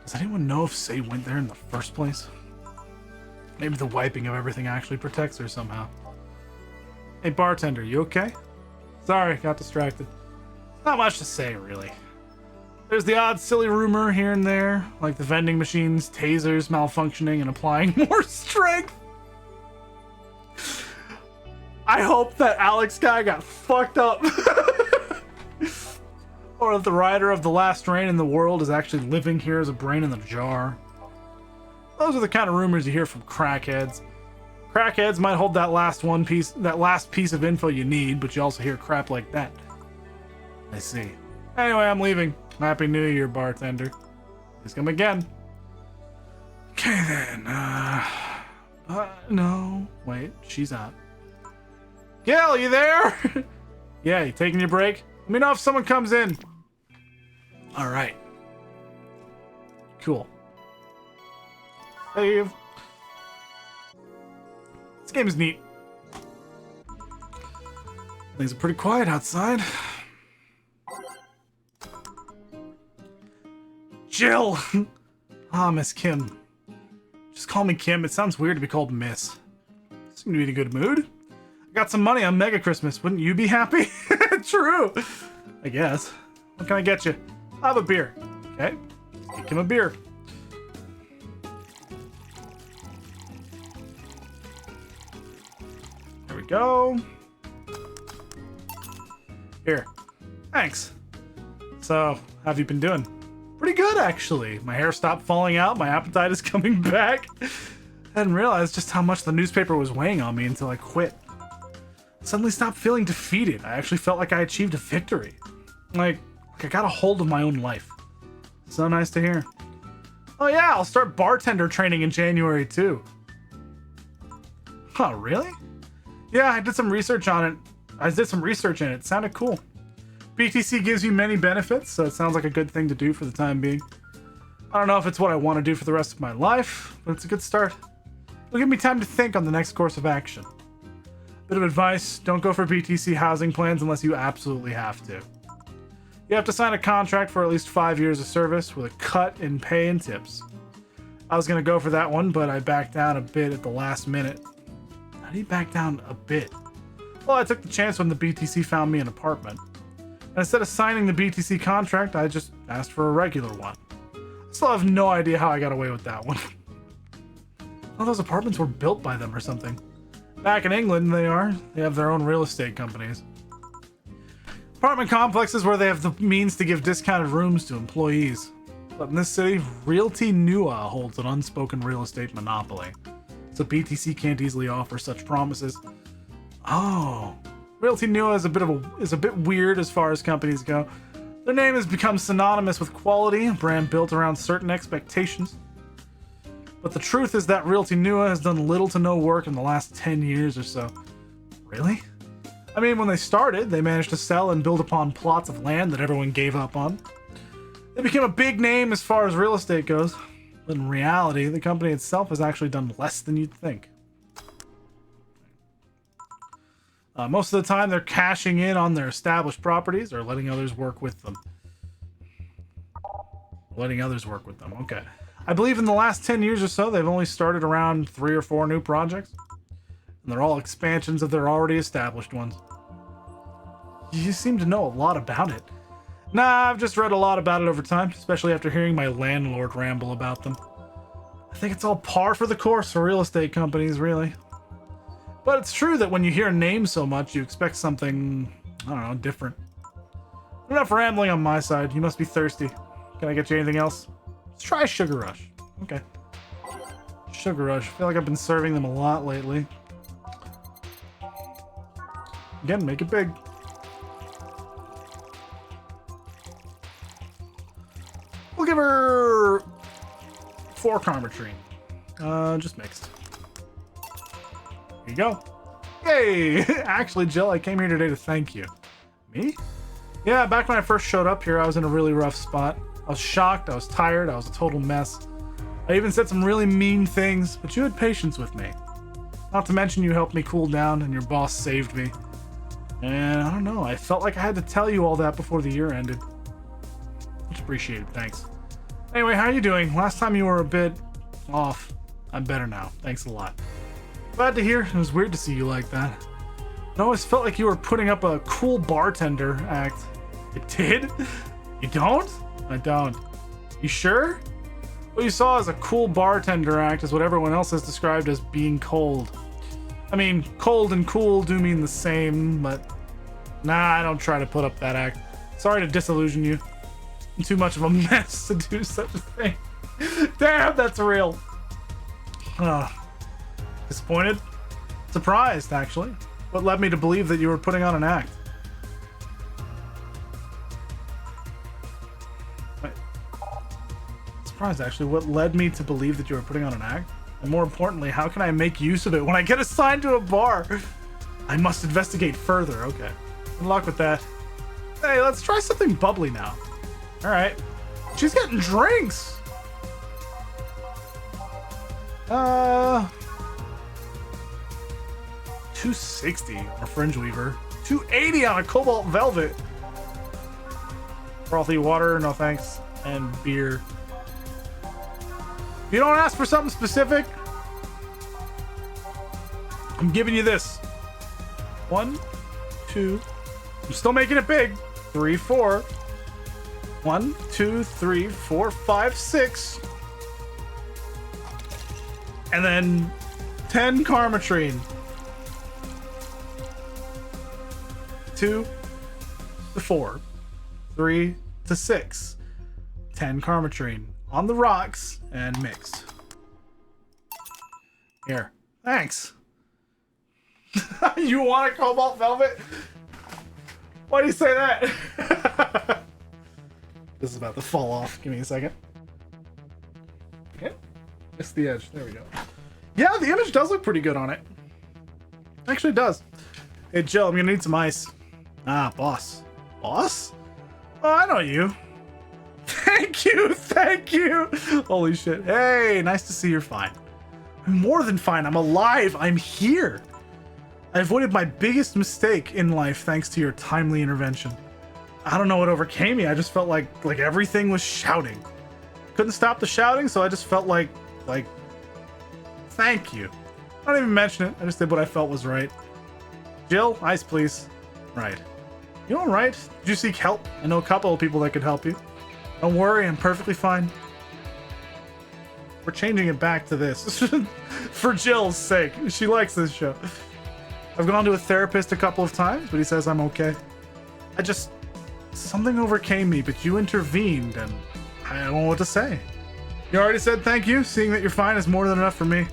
Does anyone know if Say went there in the first place? Maybe the wiping of everything actually protects her somehow. Hey bartender, you okay? Sorry, got distracted. Not much to say, really. There's the odd silly rumor here and there, like the vending machines, tasers malfunctioning and applying more strength. I hope that Alex guy got fucked up. Or that the writer of The Last Rain in the World is actually living here as a brain in a jar. Those are the kind of rumors you hear from crackheads. Crackheads might hold that last piece of info you need, but you also hear crap like that. I see. Anyway, I'm leaving. Happy New Year, bartender. Please come again. Okay then, no. Wait, she's out. Gil, you there? Yeah, you taking your break? Let me know if someone comes in. Alright. Cool. Save. This game is neat. Things are pretty quiet outside. Jill! Ah, Miss Kim. Just call me Kim. It sounds weird to be called Miss. Seem to be in a good mood. I got some money on Mega Christmas. Wouldn't you be happy? True. I guess. What can I get you? I'll have a beer. Okay. Get Kim a beer. There we go. Here. Thanks. So, how have you been doing? Pretty good, actually. My hair stopped falling out. My appetite is coming back. I hadn't realized just how much the newspaper was weighing on me until I quit. I suddenly stopped feeling defeated. I actually felt like I achieved a victory. Like I got a hold of my own life. So nice to hear. Oh yeah, I'll start bartender training in January too. Huh, really? Yeah, I did some research on it. I did some research in it. It sounded cool. BTC gives you many benefits, so it sounds like a good thing to do for the time being. I don't know if it's what I want to do for the rest of my life, but it's a good start. It'll give me time to think on the next course of action. Bit of advice, don't go for BTC housing plans unless you absolutely have to. You have to sign a contract for at least 5 years of service with a cut in pay and tips. I was going to go for that one, but I backed down a bit at the last minute. How do you back down a bit? Well, I took the chance when the BTC found me an apartment. And instead of signing the BTC contract, I just asked for a regular one. I still have no idea how I got away with that one. All those apartments were built by them or something. Back in England, they have their own real estate companies. Apartment complexes where they have the means to give discounted rooms to employees. But in this city, Realty Nua holds an unspoken real estate monopoly. So BTC can't easily offer such promises. Oh. Realty Nua is a bit weird as far as companies go. Their name has become synonymous with quality, a brand built around certain expectations. But the truth is that Realty Nua has done little to no work in the last 10 years or so. Really? I mean, when they started, they managed to sell and build upon plots of land that everyone gave up on. They became a big name as far as real estate goes. But in reality, the company itself has actually done less than you'd think. Most of the time, they're cashing in on their established properties or letting others work with them. Okay. I believe in the last 10 years or so, they've only started around 3 or 4 new projects. And they're all expansions of their already established ones. You seem to know a lot about it. Nah, I've just read a lot about it over time, especially after hearing my landlord ramble about them. I think it's all par for the course for real estate companies, really. But it's true that when you hear names so much, you expect something, I don't know, different. Enough rambling on my side. You must be thirsty. Can I get you anything else? Let's try Sugar Rush. Okay. Sugar Rush. I feel like I've been serving them a lot lately. Again, make it big. We'll give her 4 Karma-Trine. Just mixed. Here you go. Hey! Actually, Jill, I came here today to thank you. Me? Yeah, back when I first showed up here, I was in a really rough spot. I was shocked, I was tired, I was a total mess. I even said some really mean things, but you had patience with me. Not to mention you helped me cool down, and your boss saved me. And I don't know, I felt like I had to tell you all that before the year ended. Much appreciated, thanks. Anyway, how are you doing? Last time you were a bit off. I'm better now, thanks a lot. Glad to hear. It was weird to see you like that. It always felt like you were putting up a cool bartender act. It did? You don't? I don't. You sure? What you saw as a cool bartender act is what everyone else has described as being cold. I mean, cold and cool do mean the same, but nah, I don't try to put up that act. Sorry to disillusion you. I'm too much of a mess to do such a thing. Damn, that's real. Disappointed? Surprised, actually. What led me to believe that you were putting on an act? Wait. Surprised, actually. What led me to believe that you were putting on an act? And more importantly, how can I make use of it when I get assigned to a bar? I must investigate further. Okay. Good luck with that. Hey, let's try something bubbly now. Alright. She's getting drinks! 260 on a Fringe Weaver. 280 on a Cobalt Velvet. Frothy water, no thanks. And beer. If you don't ask for something specific, I'm giving you this. 1, 2. I'm still making it big. 3, 4. 1, 2, 3, 4, 5, 6. And then 10 Karmatrine. 2 to 4. 3 to 6. 10 Karmatrine on the rocks and mixed. Here. Thanks. You want a Cobalt Velvet? Why do you say that? This is about to fall off. Give me a second. Okay. It's the edge. There we go. Yeah, the image does look pretty good on it. Actually, it does. Hey, Jill, I'm gonna need some ice. Ah, boss. Boss? Oh, I know you. Thank you. Thank you. Holy shit. Hey, nice to see you're fine. I'm more than fine. I'm alive. I'm here. I avoided my biggest mistake in life thanks to your timely intervention. I don't know what overcame me. I just felt like everything was shouting. Couldn't stop the shouting, so I just felt like thank you. I don't even mention it. I just did what I felt was right. Jill, ice please. Right. You all right? Did you seek help? I know a couple of people that could help you. Don't worry, I'm perfectly fine. We're changing it back to this. For Jill's sake. She likes this show. I've gone to a therapist a couple of times, but he says I'm okay. Something overcame me, but you intervened, and I don't know what to say. You already said thank you. Seeing that you're fine is more than enough for me.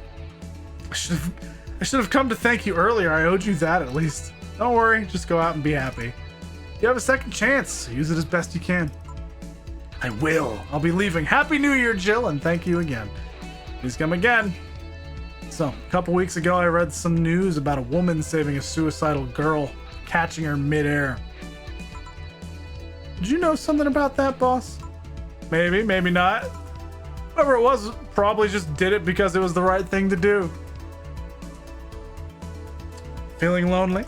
I should have come to thank you earlier. I owed you that at least. Don't worry, just go out and be happy. You have a second chance. Use it as best you can. I will. I'll be leaving. Happy New Year, Jill, and thank you again. Please come again. So, a couple weeks ago, I read some news about a woman saving a suicidal girl, catching her midair. Did you know something about that, boss? Maybe, maybe not. Whoever it was probably just did it because it was the right thing to do. Feeling lonely?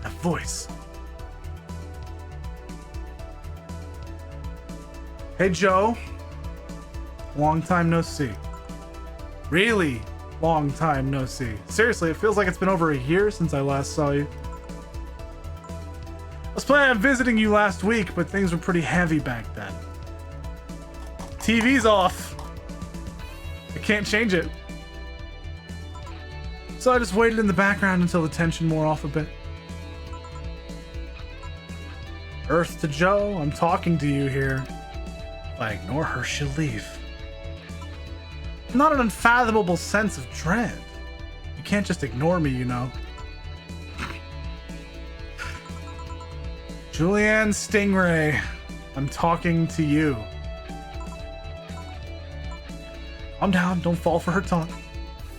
A voice. Hey, Joe. Long time no see. Really long time no see. Seriously, it feels like it's been over a year since I last saw you. I was planning on visiting you last week, but things were pretty heavy back then. TV's off. I can't change it. So I just waited in the background until the tension wore off a bit. Earth to Joe, I'm talking to you here. If I ignore her, she'll leave. Not an unfathomable sense of dread. You can't just ignore me, you know. Julianne Stingray, I'm talking to you. Calm down, don't fall for her taunt.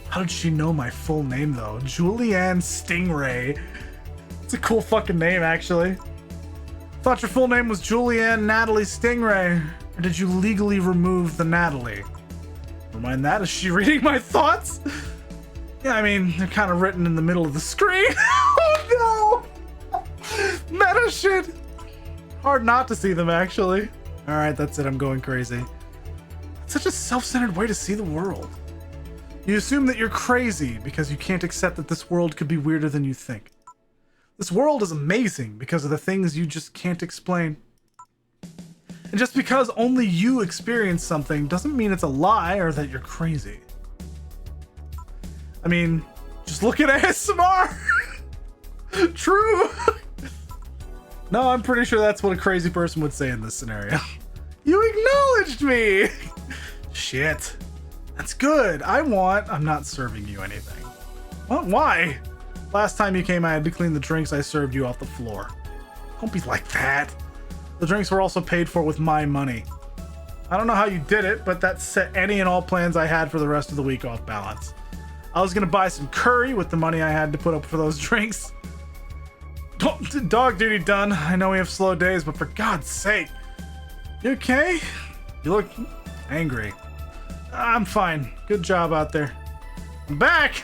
How did she know my full name, though? Julianne Stingray. It's a cool fucking name, actually. Thought your full name was Julianne Natalie Stingray. Or did you legally remove the Natalie? Never mind that, is she reading my thoughts? Yeah, I mean, they're kind of written in the middle of the screen. Oh no! Meta shit! Hard not to see them, actually. Alright, that's it, I'm going crazy. It's such a self-centered way to see the world. You assume that you're crazy because you can't accept that this world could be weirder than you think. This world is amazing because of the things you just can't explain. And just because only you experience something doesn't mean it's a lie or that you're crazy. I mean, just look at ASMR! True! No, I'm pretty sure that's what a crazy person would say in this scenario. You acknowledged me! Shit. That's good. I'm not serving you anything. What? Why? Last time you came, I had to clean the drinks I served you off the floor. Don't be like that. The drinks were also paid for with my money. I don't know how you did it, but that set any and all plans I had for the rest of the week off balance. I was gonna buy some curry with the money I had to put up for those drinks. Dog duty done. I know we have slow days, but for God's sake. You okay? You look angry. I'm fine. Good job out there. I'm back!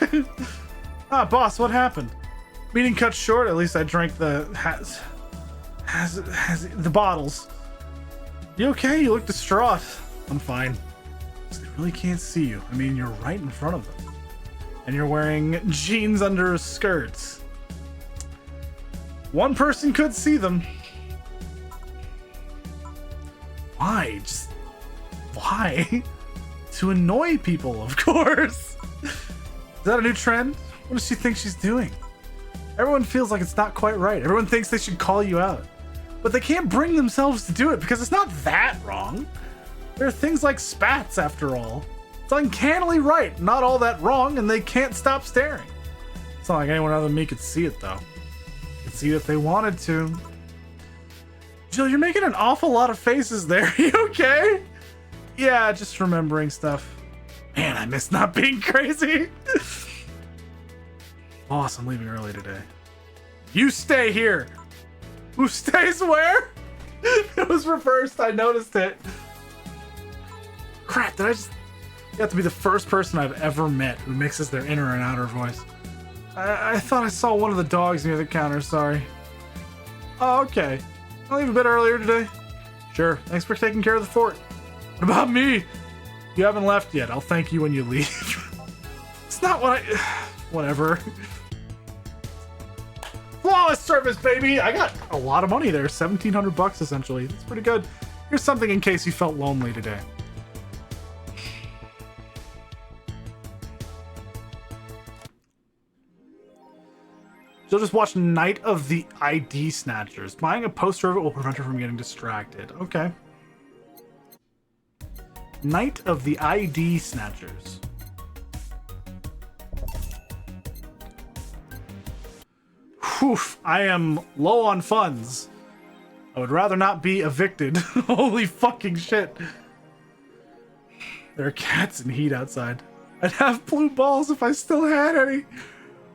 Ah, boss, what happened? Meeting cut short. At least I drank the has the bottles. You okay? You look distraught. I'm fine. They really can't see you. I mean, you're right in front of them. And you're wearing jeans under skirts. One person could see them. Why? Just why? To annoy people, of course. Is that a new trend? What does she think she's doing? Everyone feels like it's not quite right. Everyone thinks they should call you out. But they can't bring themselves to do it because it's not that wrong. There are things like spats, after all. It's uncannily right, not all that wrong, and they can't stop staring. It's not like anyone other than me could see it, though. Could see it if they wanted to. Jill, you're making an awful lot of faces there. You okay? Yeah, just remembering stuff. Man, I miss not being crazy. Boss, I'm leaving early today. You stay here. Who stays where? It was reversed. I noticed it. Crap, did I just... You have to be the first person I've ever met who mixes their inner and outer voice. I thought I saw one of the dogs near the counter, sorry. Oh, okay. I'll leave a bit earlier today. Sure, thanks for taking care of the fort. What about me? You haven't left yet. I'll thank you when you leave. It's not what I... Whatever. Flawless service, baby! I got a lot of money there. $1,700 essentially. That's pretty good. Here's something in case you felt lonely today. So just watch Night of the ID Snatchers. Buying a poster of it will prevent her from getting distracted. Okay. Night of the ID Snatchers. Whew, I am low on funds. I would rather not be evicted. Holy fucking shit. There are cats in heat outside. I'd have blue balls if I still had any.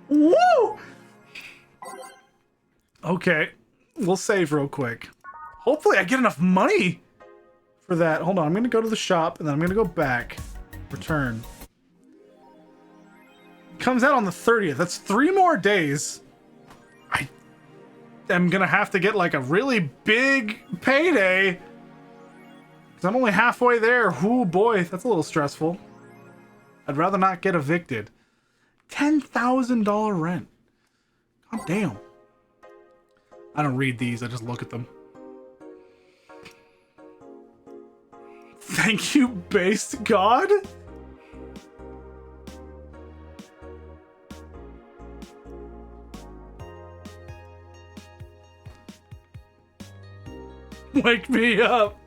Woo! Okay, we'll save real quick. Hopefully I get enough money for that. Hold on, I'm gonna go to the shop and then I'm gonna go back. Return. Comes out on the 30th. That's 3 more days. I am gonna have to get like a really big payday. Because I'm only halfway there. Oh boy, that's a little stressful. I'd rather not get evicted. $10,000 rent. God damn. I don't read these, I just look at them. Thank you, base god? Wake me up.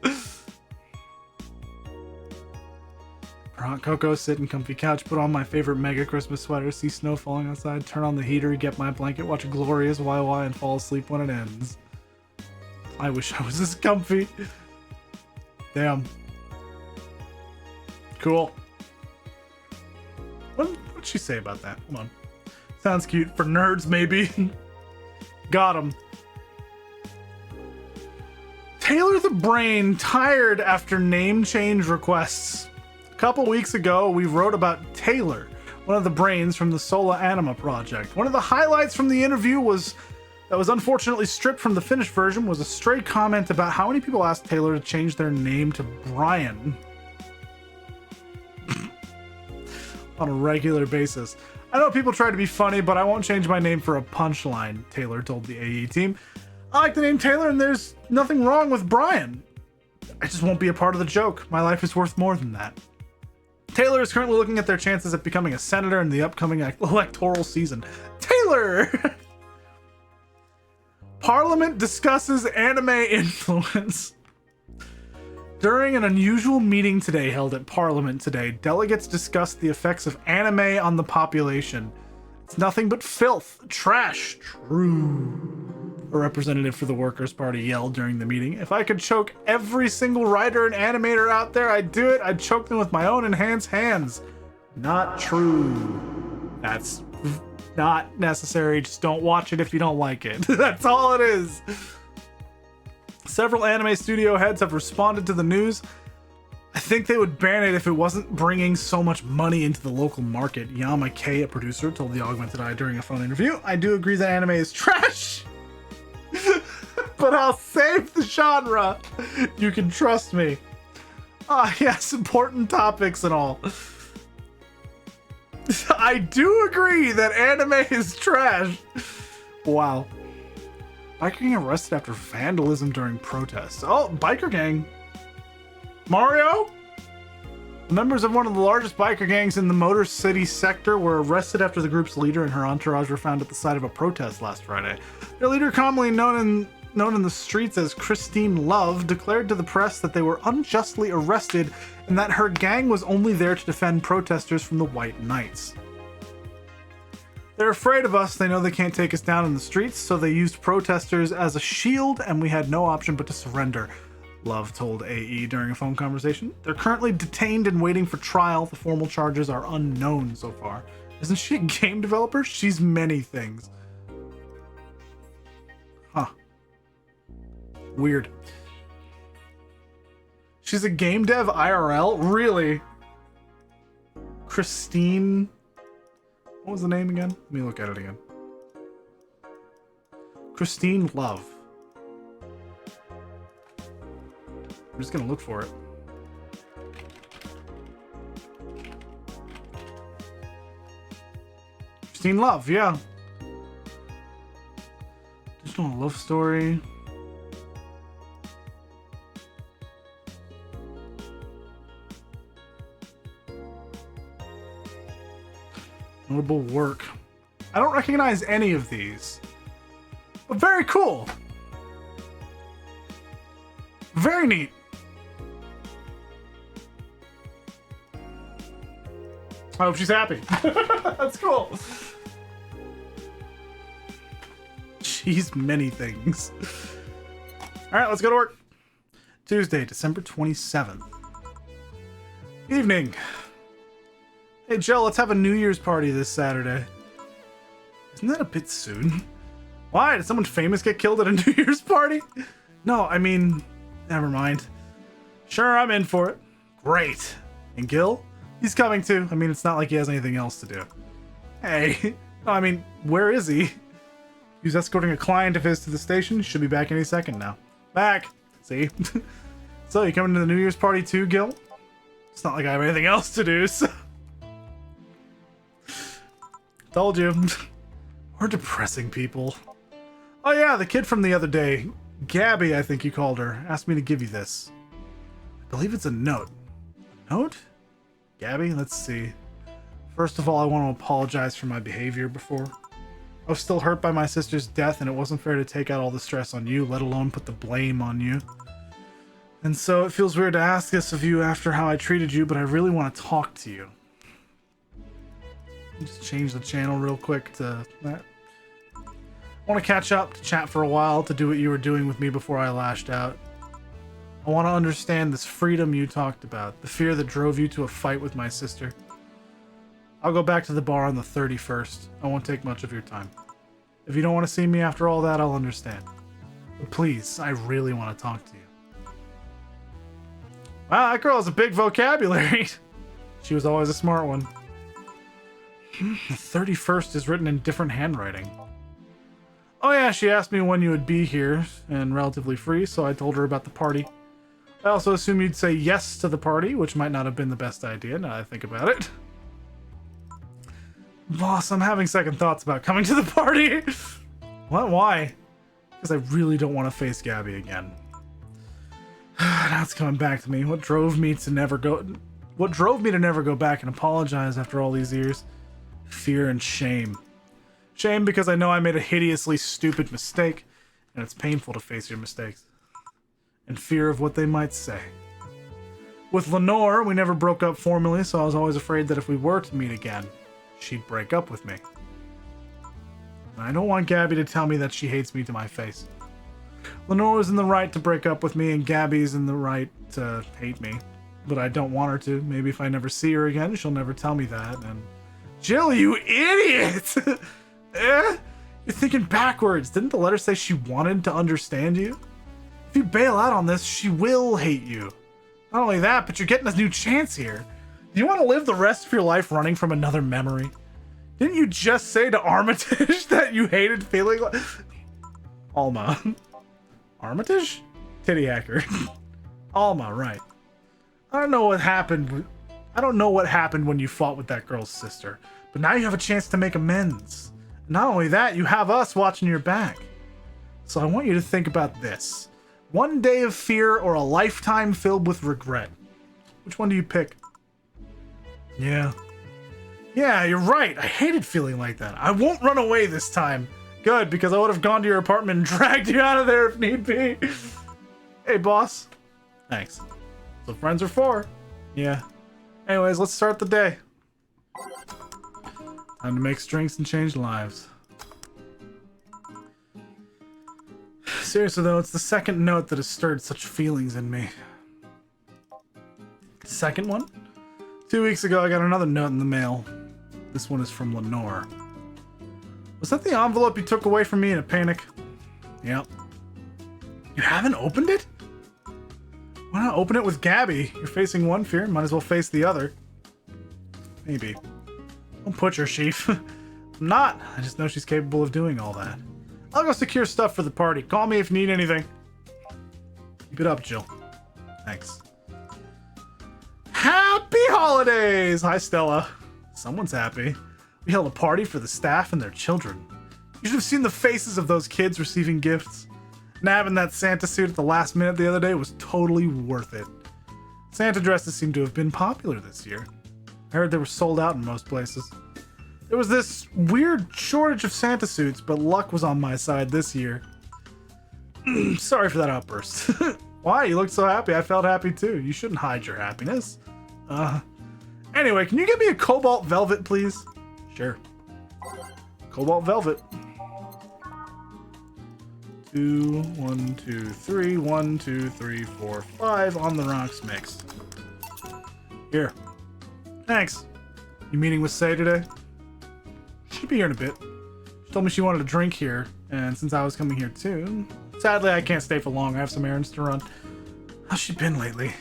For hot cocoa, sit in comfy couch, put on my favorite mega Christmas sweater, see snow falling outside, turn on the heater, get my blanket, watch a glorious YY, and fall asleep when it ends. I wish I was this comfy. Damn. Cool. What'd she say about that? Hold on. Sounds cute. For nerds, maybe. Got him. Taylor the Brain tired after name change requests. A couple weeks ago, we wrote about Taylor, one of the brains from the Sola Anima project. One of the highlights from the interview that was unfortunately stripped from the finished version was a stray comment about how many people asked Taylor to change their name to Brian on a regular basis. I know people try to be funny, but I won't change my name for a punchline, Taylor told the AE team. I like the name Taylor and there's nothing wrong with Brian. I just won't be a part of the joke. My life is worth more than that. Taylor is currently looking at their chances at becoming a senator in the upcoming electoral season. Taylor! Parliament discusses anime influence. During an unusual meeting today held at Parliament today, delegates discussed the effects of anime on the population. It's nothing but filth, trash, true. A representative for the Workers' Party yelled during the meeting. If I could choke every single writer and animator out there, I'd do it. I'd choke them with my own enhanced hands. Not true. That's not necessary. Just don't watch it if you don't like it. That's all it is. Several anime studio heads have responded to the news. I think they would ban it if it wasn't bringing so much money into the local market. Yama K, a producer, told the Augmented Eye during a phone interview, I do agree that anime is trash, but I'll save the genre. You can trust me. Ah, yes, important topics and all. I do agree that anime is trash. Wow. Biker gang arrested after vandalism during protests. Oh, biker gang. Mario? The members of one of the largest biker gangs in the Motor City sector were arrested after the group's leader and her entourage were found at the site of a protest last Friday. Their leader, commonly known in the streets as Christine Love, declared to the press that they were unjustly arrested and that her gang was only there to defend protesters from the White Knights. They're afraid of us, they know they can't take us down in the streets, so they used protesters as a shield and we had no option but to surrender, Love told AE during a phone conversation. They're currently detained and waiting for trial. The formal charges are unknown so far. Isn't she a game developer? She's many things. Huh. Weird. She's a game dev IRL? Really? Christine... What was the name again? Let me look at it again. Christine Love. I'm just gonna look for it. Christine Love, yeah. Just a love story. Notable work. I don't recognize any of these. But very cool. Very neat. I hope she's happy. That's cool. She's many things. All right, let's go to work. Tuesday, December 27th. Evening. Hey, Joe, let's have a New Year's party this Saturday. Isn't that a bit soon? Why? Did someone famous get killed at a New Year's party? No, I mean, never mind. Sure, I'm in for it. Great. And Gil? He's coming too. I mean, it's not like he has anything else to do. Hey. No, I mean, where is he? He's escorting a client of his to the station. Should be back any second now. Back. See? So, you coming to the New Year's party too, Gil? It's not like I have anything else to do, so... Told you. We're depressing people. Oh yeah, the kid from the other day. Gabby, I think you called her. Asked me to give you this. I believe it's a note. A note? Gabby, let's see. First of all, I want to apologize for my behavior before. I was still hurt by my sister's death and it wasn't fair to take out all the stress on you, let alone put the blame on you. And so it feels weird to ask this of you after how I treated you, but I really want to talk to you. Just change the channel real quick to that. I want to catch up, to chat for a while, to do what you were doing with me before I lashed out. I want to understand this freedom you talked about, the fear that drove you to a fight with my sister. I'll go back to the bar on the 31st. I won't take much of your time. If you don't want to see me after all that, I'll understand. But please, I really want to talk to you. Wow, that girl has a big vocabulary. She was always a smart one. The 31st is written in different handwriting. Oh yeah, she asked me when you would be here and relatively free, so I told her about the party. I also assume you'd say yes to the party, which might not have been the best idea now that I think about it. Boss, I'm having second thoughts about coming to the party. What? Why? Because I really don't want to face Gabby again. Now it's coming back to me. What drove me to never go back and apologize after all these years? Fear and shame. Shame because I know I made a hideously stupid mistake, and it's painful to face your mistakes. And fear of what they might say. With Lenore, we never broke up formally, so I was always afraid that if we were to meet again, she'd break up with me. And I don't want Gabby to tell me that she hates me to my face. Lenore is in the right to break up with me, and Gabby's in the right to hate me. But I don't want her to. Maybe if I never see her again, she'll never tell me that, and... Jill, you idiot! You're thinking backwards. Didn't the letter say she wanted to understand you? If you bail out on this, she will hate you. Not only that, but you're getting a new chance here. Do you want to live the rest of your life running from another memory? Didn't you just say to Armitage that you hated feeling like... Alma. Armitage? Titty hacker. Alma, right. I don't know what happened when you fought with that girl's sister. But now you have a chance to make amends. Not only that, you have us watching your back. So I want you to think about this. One day of fear or a lifetime filled with regret. Which one do you pick? Yeah. Yeah, you're right. I hated feeling like that. I won't run away this time. Good, because I would have gone to your apartment and dragged you out of there if need be. Hey, boss. Thanks. That's what friends are for. Yeah. Anyways, let's start the day. Time to make drinks and change lives. Seriously though, it's the second note that has stirred such feelings in me. Second one? 2 weeks ago I got another note in the mail. This one is from Lenore. Was that the envelope you took away from me in a panic? Yep. You haven't opened it? Why not open it with Gabby? You're facing one fear, might as well face the other. Maybe. Don't put your sheaf. I'm not. I just know she's capable of doing all that. I'll go secure stuff for the party. Call me if you need anything. Keep it up, Jill. Thanks. Happy holidays! Hi, Stella. Someone's happy. We held a party for the staff and their children. You should have seen the faces of those kids receiving gifts. Nabbing that Santa suit at the last minute the other day was totally worth it. Santa dresses seem to have been popular this year. I heard they were sold out in most places. There was this weird shortage of Santa suits, but luck was on my side this year. Sorry for that outburst. Why? You looked so happy. I felt happy too. You shouldn't hide your happiness. Anyway, can you get me a cobalt velvet, please? Sure. Cobalt velvet. 2, 1, 2, 3, 1, 2, 3, 4, 5 on the rocks mixed. Here. Thanks. You meeting with Say today? She'll be here in a bit. She told me she wanted to drink here, and since I was coming here too, sadly I can't stay for long. I have some errands to run. How's she been lately?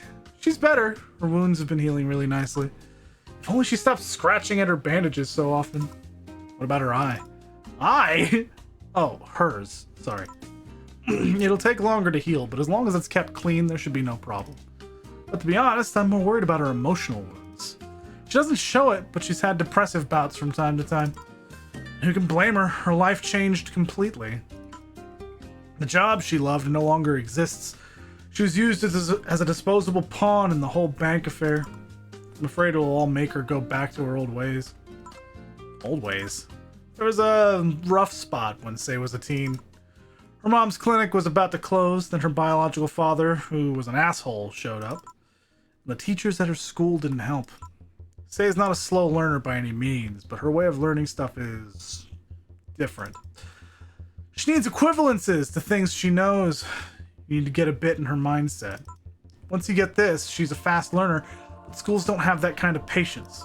She's better. Her wounds have been healing really nicely. If only she stopped scratching at her bandages so often. What about her eye? Eye? Oh, hers. Sorry. It'll take longer to heal, but as long as it's kept clean, there should be no problem. But to be honest, I'm more worried about her emotional wounds. She doesn't show it, but she's had depressive bouts from time to time. Who can blame her? Her life changed completely. The job she loved no longer exists. She was used as a disposable pawn in the whole bank affair. I'm afraid it will all make her go back to her old ways. Old ways? There was a rough spot when Say was a teen. Her mom's clinic was about to close, then her biological father, who was an asshole, showed up. The teachers at her school didn't help. Say is not a slow learner by any means, but her way of learning stuff is different. She needs equivalences to things she knows. You need to get a bit in her mindset. Once you get this, she's a fast learner, but schools don't have that kind of patience.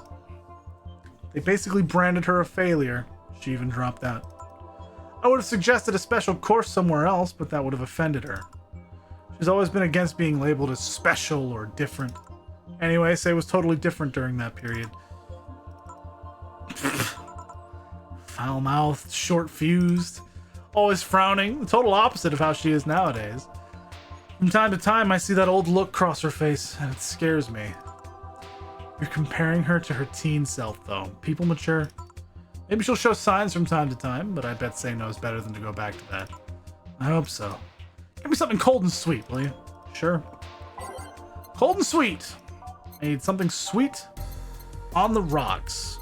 They basically branded her a failure. She even dropped out. I would have suggested a special course somewhere else, but that would have offended her. She's always been against being labeled as special or different. Anyway, Say was totally different during that period. Foul-mouthed, short-fused, always frowning, the total opposite of how she is nowadays. From time to time, I see that old look cross her face, and it scares me. You're comparing her to her teen self, though. People mature. Maybe she'll show signs from time to time, but I bet Say knows better than to go back to that. I hope so. Give me something cold and sweet, will you? Sure. Cold and sweet. I need something sweet on the rocks.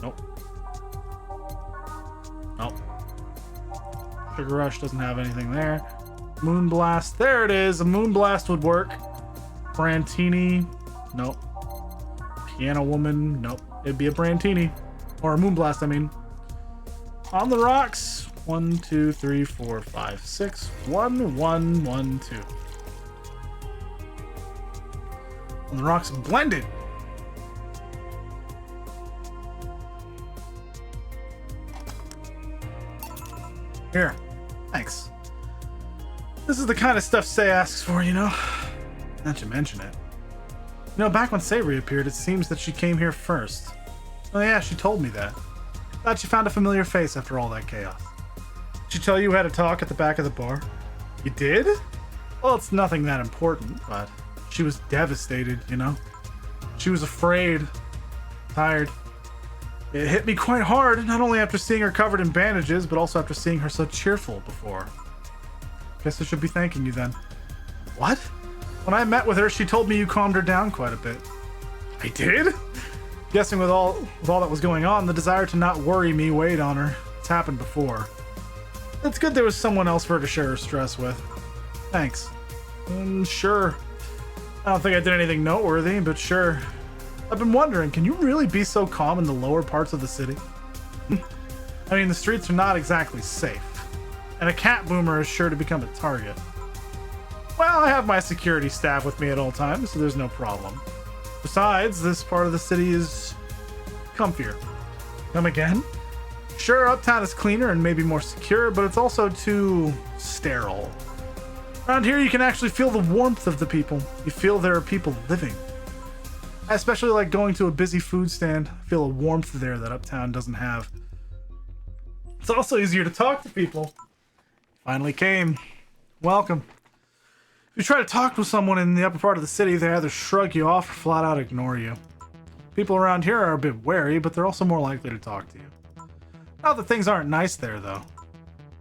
Nope. Nope. Sugar Rush doesn't have anything there. Moonblast. There it is. A Moonblast would work. Brantini. Nope. Piano Woman. Nope. It'd be a Brantini. Or a Moonblast, I mean. On the rocks. 1, 2, 3, 4, 5, 6. 1, 1, 1, 2. On the rocks, blended. Here. Thanks. This is the kind of stuff Say asks for, you know? Now that you mention it. You know, back when Savory appeared, it seems that she came here first. Oh yeah, she told me that. Thought she found a familiar face after all that chaos. Did she tell you how to talk at the back of the bar? You did? Well, it's nothing that important, but she was devastated, you know? She was afraid. Tired. It hit me quite hard, not only after seeing her covered in bandages, but also after seeing her so cheerful before. Guess I should be thanking you then. What? When I met with her, she told me you calmed her down quite a bit. I did? Guessing with all that was going on, the desire to not worry me weighed on her. It's happened before. It's good there was someone else for her to share her stress with. Thanks. Sure. I don't think I did anything noteworthy, but sure. I've been wondering, can you really be so calm in the lower parts of the city? I mean, the streets are not exactly safe, and a cat boomer is sure to become a target. Well, I have my security staff with me at all times, so there's no problem. Besides, this part of the city is comfier. Come again? Sure, Uptown is cleaner and maybe more secure, but it's also too sterile. Around here, you can actually feel the warmth of the people. You feel there are people living. I especially like going to a busy food stand. I feel a warmth there that Uptown doesn't have. It's also easier to talk to people. Finally came. Welcome. If you try to talk with someone in the upper part of the city, they either shrug you off or flat out ignore you. People around here are a bit wary, but they're also more likely to talk to you. Not that things aren't nice there, though.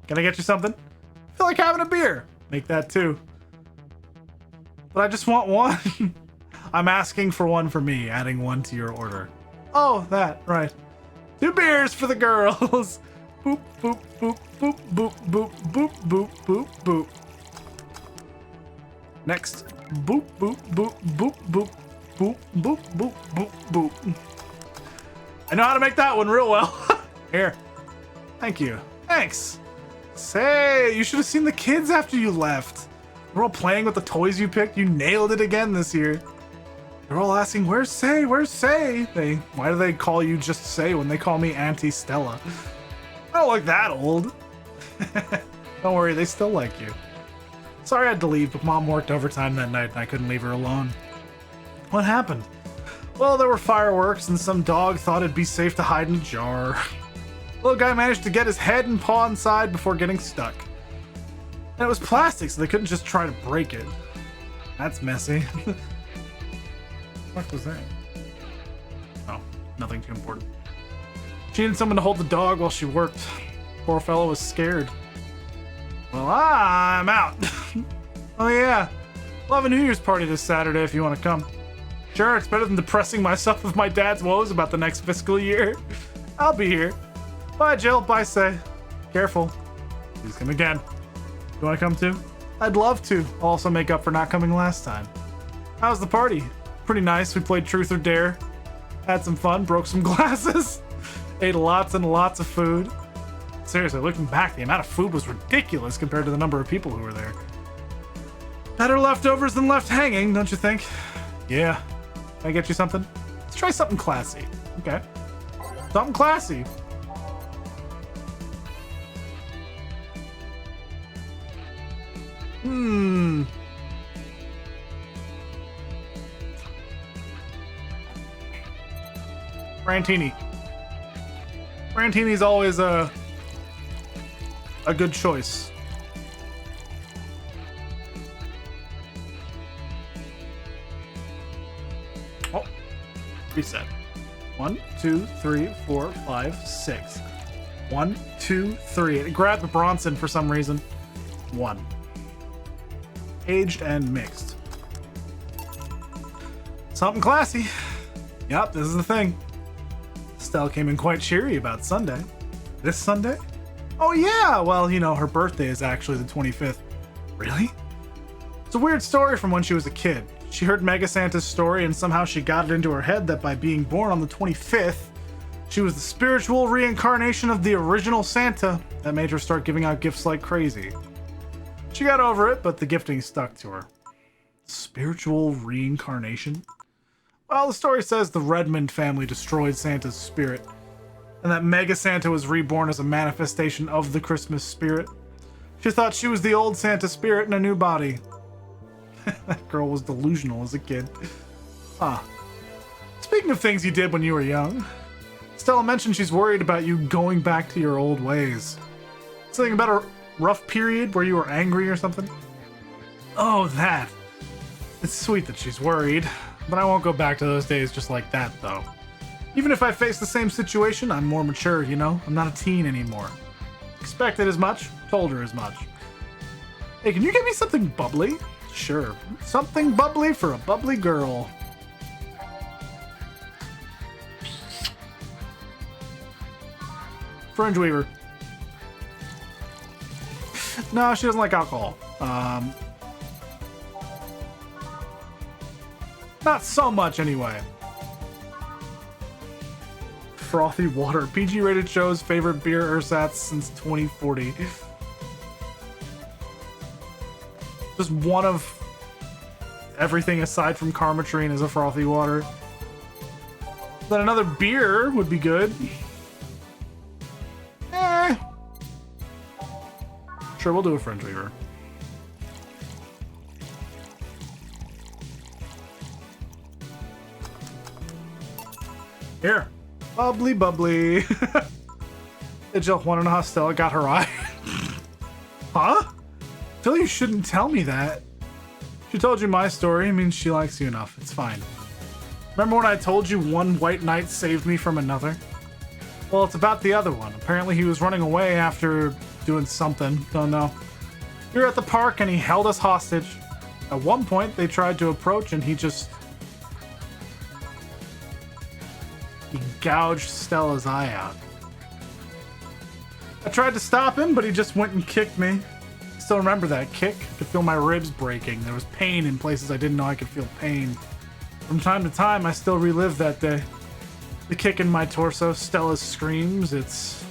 Can I get you something? I feel like having a beer. Make that too. But I just want one. I'm asking for one for me, adding one to your order. Oh, that, right. 2 beers for the girls. Boop, boop, boop, boop, boop, boop, boop, boop, boop, boop. Next. Boop, boop, boop, boop, boop, boop, boop, boop, boop, boop. I know how to make that one real well. Here. Thank you. Thanks. Say, you should have seen the kids after you left. They're all playing with the toys you picked. You nailed it again this year. They're all asking, where's Say? Where's Say? Why do they call you just Say when they call me Auntie Stella? I don't look that old. Don't worry, they still like you. Sorry I had to leave, but Mom worked overtime that night and I couldn't leave her alone. What happened? Well, there were fireworks and some dog thought it'd be safe to hide in a jar. Little guy managed to get his head and paw inside before getting stuck. And it was plastic, so they couldn't just try to break it. That's messy. What was that? Oh, nothing too important. She needed someone to hold the dog while she worked. Poor fellow was scared. Well, I'm out. Oh yeah, we'll have a New Year's party this Saturday if you want to come. Sure, it's better than depressing myself with my dad's woes about the next fiscal year. I'll be here. Bye, Jill. Bye, Say. Careful. Please come again. You want to come too? I'd love to. I'll also make up for not coming last time. How was the party? Pretty nice. We played Truth or Dare. Had some fun. Broke some glasses. Ate lots and lots of food. Seriously, looking back, the amount of food was ridiculous compared to the number of people who were there. Better leftovers than left hanging, don't you think? Yeah. Can I get you something? Let's try something classy. Okay. Something classy. Brantini. Brantini's always a good choice. Oh, reset. 1, 2, 3, 4, 5, 6. 1, 2, 3. It grabbed the Bronson for some reason. 1. Aged and mixed. Something classy. Yep, this is the thing. Stella came in quite cheery about Sunday. This Sunday? Oh yeah, well, you know, her birthday is actually the 25th. Really? It's a weird story from when she was a kid. She heard Mega Santa's story and somehow she got it into her head that by being born on the 25th, she was the spiritual reincarnation of the original Santa. That made her start giving out gifts like crazy. She got over it, but the gifting stuck to her. Spiritual reincarnation? Well, the story says the Redmond family destroyed Santa's spirit, and that Mega Santa was reborn as a manifestation of the Christmas spirit. She thought she was the old Santa spirit in a new body. That girl was delusional as a kid. Huh. Speaking of things you did when you were young, Stella mentioned she's worried about you going back to your old ways. Something about a rough period where you were angry or something? Oh, that. It's sweet that she's worried, but I won't go back to those days just like that, though. Even if I face the same situation, I'm more mature, you know? I'm not a teen anymore. Expected as much, told her as much. Hey, can you get me something bubbly? Sure. Something bubbly for a bubbly girl. Fringe Weaver. No, she doesn't like alcohol. Not so much, anyway. Frothy water. PG rated shows favorite beer ersatz since 2040. Just one of everything aside from Karmatrine is a frothy water. Then another beer would be good. Sure, we'll do a Fringe Weaver. Here. Bubbly, bubbly. Hey, Jill, wanna know how Stella got her eye? Huh? Phil, you shouldn't tell me that. She told you my story. It means she likes you enough. It's fine. Remember when I told you one white knight saved me from another? Well, it's about the other one. Apparently he was running away after doing something. Don't know. We were at the park and he held us hostage. At one point, they tried to approach and he gouged Stella's eye out. I tried to stop him, but he just went and kicked me. I still remember that kick. I could feel my ribs breaking. There was pain in places I didn't know I could feel pain. From time to time, I still relive that day. The kick in my torso, Stella's screams, it's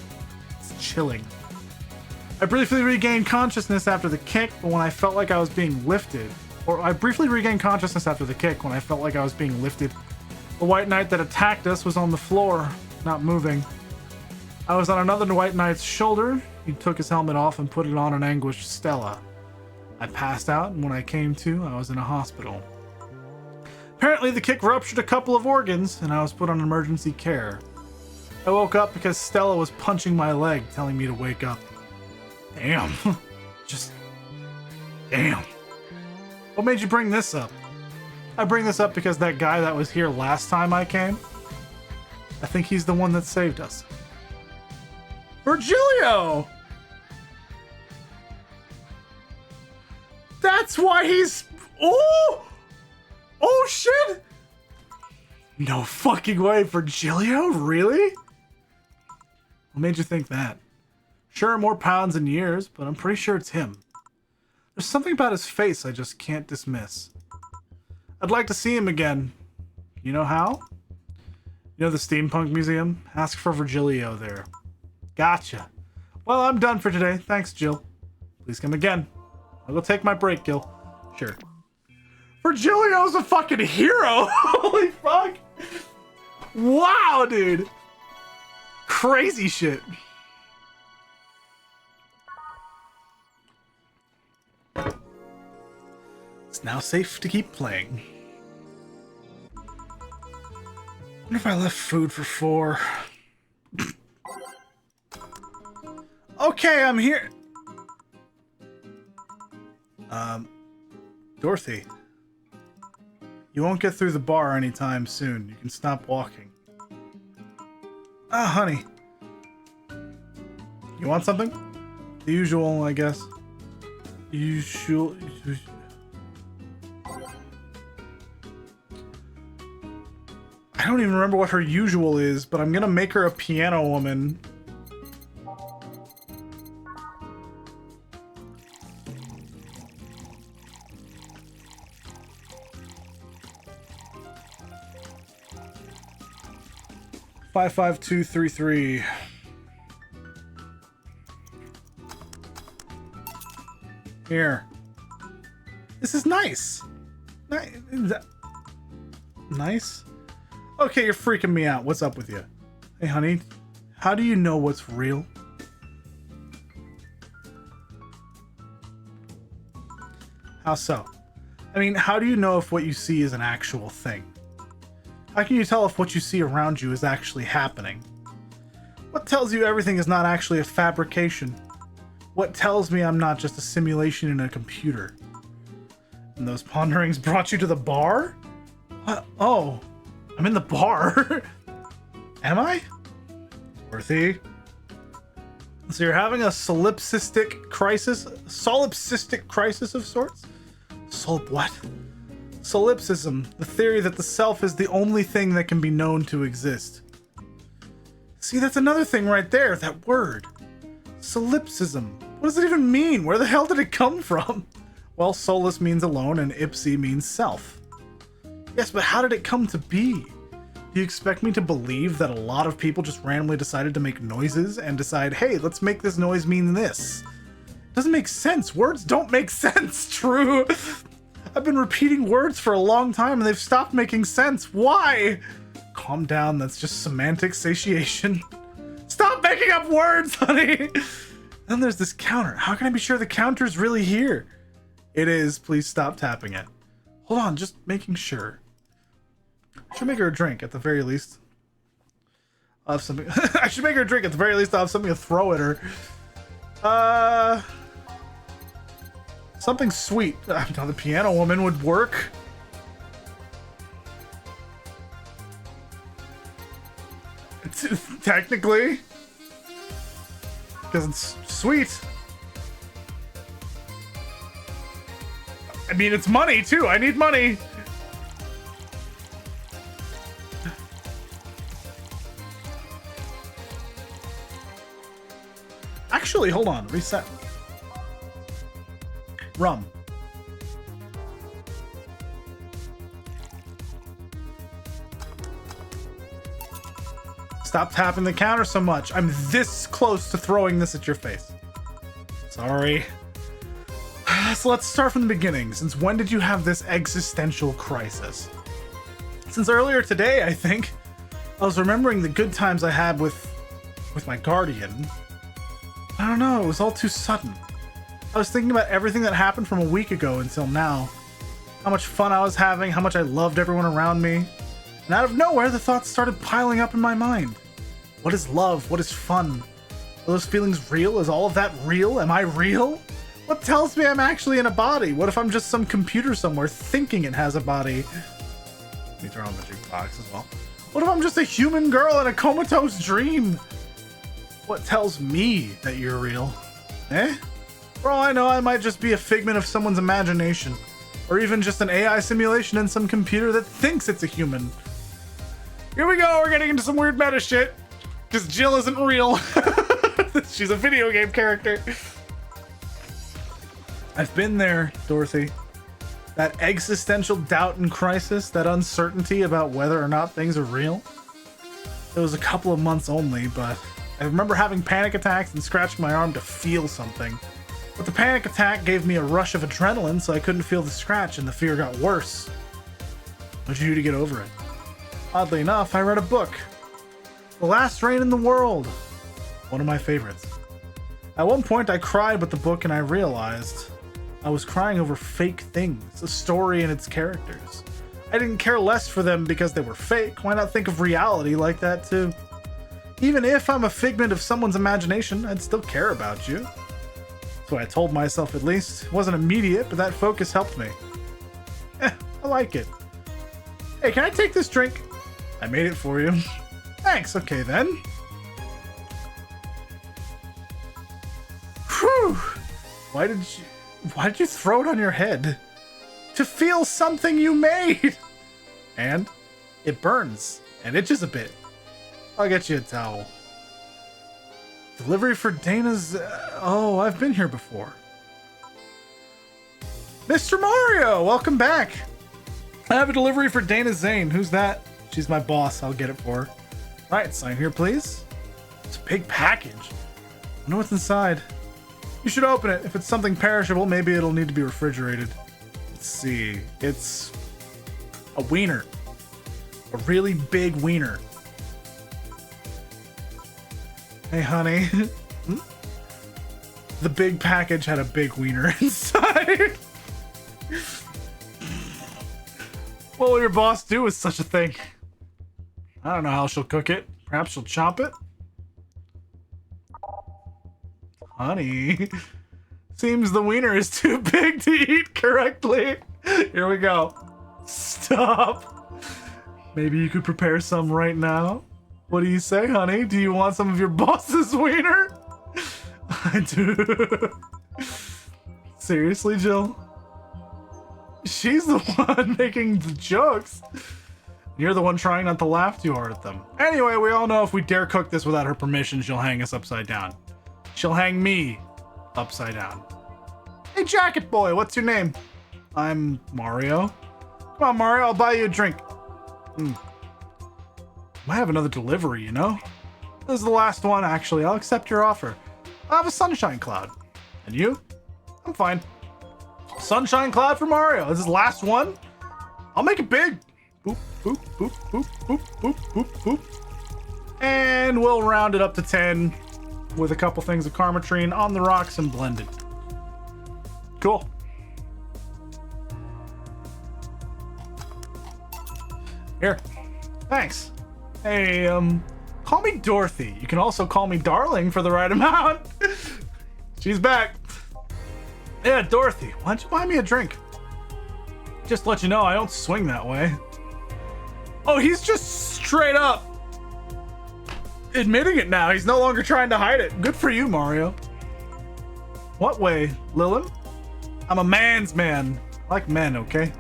chilling. I briefly regained consciousness after the kick, but when I felt like I was being lifted, I briefly regained consciousness after the kick when I felt like I was being lifted. The white knight that attacked us was on the floor, not moving. I was on another white knight's shoulder. He took his helmet off and put it on an anguished Stella. I passed out, and when I came to, I was in a hospital. Apparently, the kick ruptured a couple of organs, and I was put on emergency care. I woke up because Stella was punching my leg, telling me to wake up. Damn. Just... damn. What made you bring this up? I bring this up because that guy that was here last time I came, I think he's the one that saved us. Virgilio! That's why he's... Oh! Oh, shit! No fucking way, Virgilio? Really? What made you think that? Sure, more pounds and years, but I'm pretty sure it's him. There's something about his face I just can't dismiss. I'd like to see him again. You know how? You know the Steampunk Museum? Ask for Virgilio there. Gotcha. Well, I'm done for today. Thanks, Jill. Please come again. I'll go take my break, Gil. Sure. Virgilio's a fucking hero! Holy fuck! Wow, dude! Crazy shit. It's now safe to keep playing. I wonder if I left food for 4. Okay, I'm here. Dorothy. You won't get through the bar anytime soon. You can stop walking. Ah, honey. You want something? The usual, I guess. Usual. I don't even remember what her usual is, but I'm gonna make her a piano woman. Five, 55233. Here. This is nice. Nice? Okay, you're freaking me out. What's up with you? Hey, honey, how do you know what's real? How so? I mean, how do you know if what you see is an actual thing? How can you tell if what you see around you is actually happening? What tells you everything is not actually a fabrication? What tells me I'm not just a simulation in a computer? And those ponderings brought you to the bar? What? Oh, I'm in the bar. Am I? Dorothy? So you're having a solipsistic crisis? Solipsistic crisis of sorts? What? Solipsism, the theory that the self is the only thing that can be known to exist. See, that's another thing right there, that word. Solipsism. What does it even mean? Where the hell did it come from? Well, solus means alone and ipsi means self. Yes, but how did it come to be? Do you expect me to believe that a lot of people just randomly decided to make noises and decide, hey, let's make this noise mean this? It doesn't make sense. Words don't make sense. True. I've been repeating words for a long time and they've stopped making sense. Why? Calm down. That's just semantic satiation. Stop making up words, honey. Then there's this counter. How can I be sure the counter's really here? It is. Please stop tapping it. Hold on. Just making sure. I should make her a drink at the very least. I'll have something. I should make her a drink at the very least. I'll have something to throw at her. Something sweet. Now the piano woman would work. Technically. Because it's sweet. I mean, it's money too. I need money. Actually, hold on. Reset. Rum. Stop tapping the counter so much. I'm this close to throwing this at your face. Sorry. So let's start from the beginning. Since when did you have this existential crisis? Since earlier today, I think. I was remembering the good times I had with my guardian. I don't know, it was all too sudden. I was thinking about everything that happened from a week ago until now. How much fun I was having, how much I loved everyone around me. And out of nowhere, the thoughts started piling up in my mind. What is love? What is fun? Are those feelings real? Is all of that real? Am I real? What tells me I'm actually in a body? What if I'm just some computer somewhere thinking it has a body? Let me turn on the jukebox as well. What if I'm just a human girl in a comatose dream? What tells me that you're real? Eh? For all I know, I might just be a figment of someone's imagination. Or even just an AI simulation in some computer that thinks it's a human. Here we go, we're getting into some weird meta shit. Because Jill isn't real. She's a video game character. I've been there, Dorothy. That existential doubt and crisis, that uncertainty about whether or not things are real. It was a couple of months only, but I remember having panic attacks and scratching my arm to feel something. But the panic attack gave me a rush of adrenaline, so I couldn't feel the scratch and the fear got worse. What'd you do to get over it? Oddly enough, I read a book. The Last Rain in the World. One of my favorites. At one point I cried with the book and I realized I was crying over fake things, a story and its characters. I didn't care less for them because they were fake. Why not think of reality like that too? Even if I'm a figment of someone's imagination, I'd still care about you. That's what I told myself at least. It wasn't immediate, but that focus helped me. I like it. Hey, can I take this drink? I made it for you. Thanks, okay then. Whew. Why did you throw it on your head? To feel something you made! And it burns and itches a bit. I'll get you a towel. Delivery for Dana's... oh, I've been here before. Mr. Mario, welcome back. I have a delivery for Dana Zane. Who's that? She's my boss. I'll get it for her. Right, sign here, please. It's a big package. I wonder what's inside. You should open it. If it's something perishable, maybe it'll need to be refrigerated. Let's see. It's a wiener. A really big wiener. Hey, honey. The big package had a big wiener inside. What will your boss do with such a thing? I don't know how she'll cook it. Perhaps she'll chop it? Honey. Seems the wiener is too big to eat correctly. Here we go. Stop. Maybe you could prepare some right now? What do you say, honey? Do you want some of your boss's wiener? I do. Seriously, Jill? She's the one making the jokes. You're the one trying not to laugh too hard at them. Anyway, we all know if we dare cook this without her permission, she'll hang us upside down. She'll hang me upside down. Hey, Jacket Boy, what's your name? I'm Mario. Come on, Mario, I'll buy you a drink. Might have another delivery, you know? This is the last one, actually. I'll accept your offer. I have a sunshine cloud. And you? I'm fine. Sunshine cloud for Mario. This is the last one. I'll make it big. Boop, boop, boop, boop, boop, boop, boop, boop. And we'll round it up to 10 with a couple things of Karmatrine on the rocks and blend it. Cool. Here. Thanks. Hey, call me Dorothy. You can also call me Darling for the right amount. She's back. Yeah, Dorothy, why don't you buy me a drink? Just to let you know, I don't swing that way. Oh, he's just straight up admitting it now. He's no longer trying to hide it. Good for you, Mario. What way, Lilith? I'm a man's man. I like men, okay?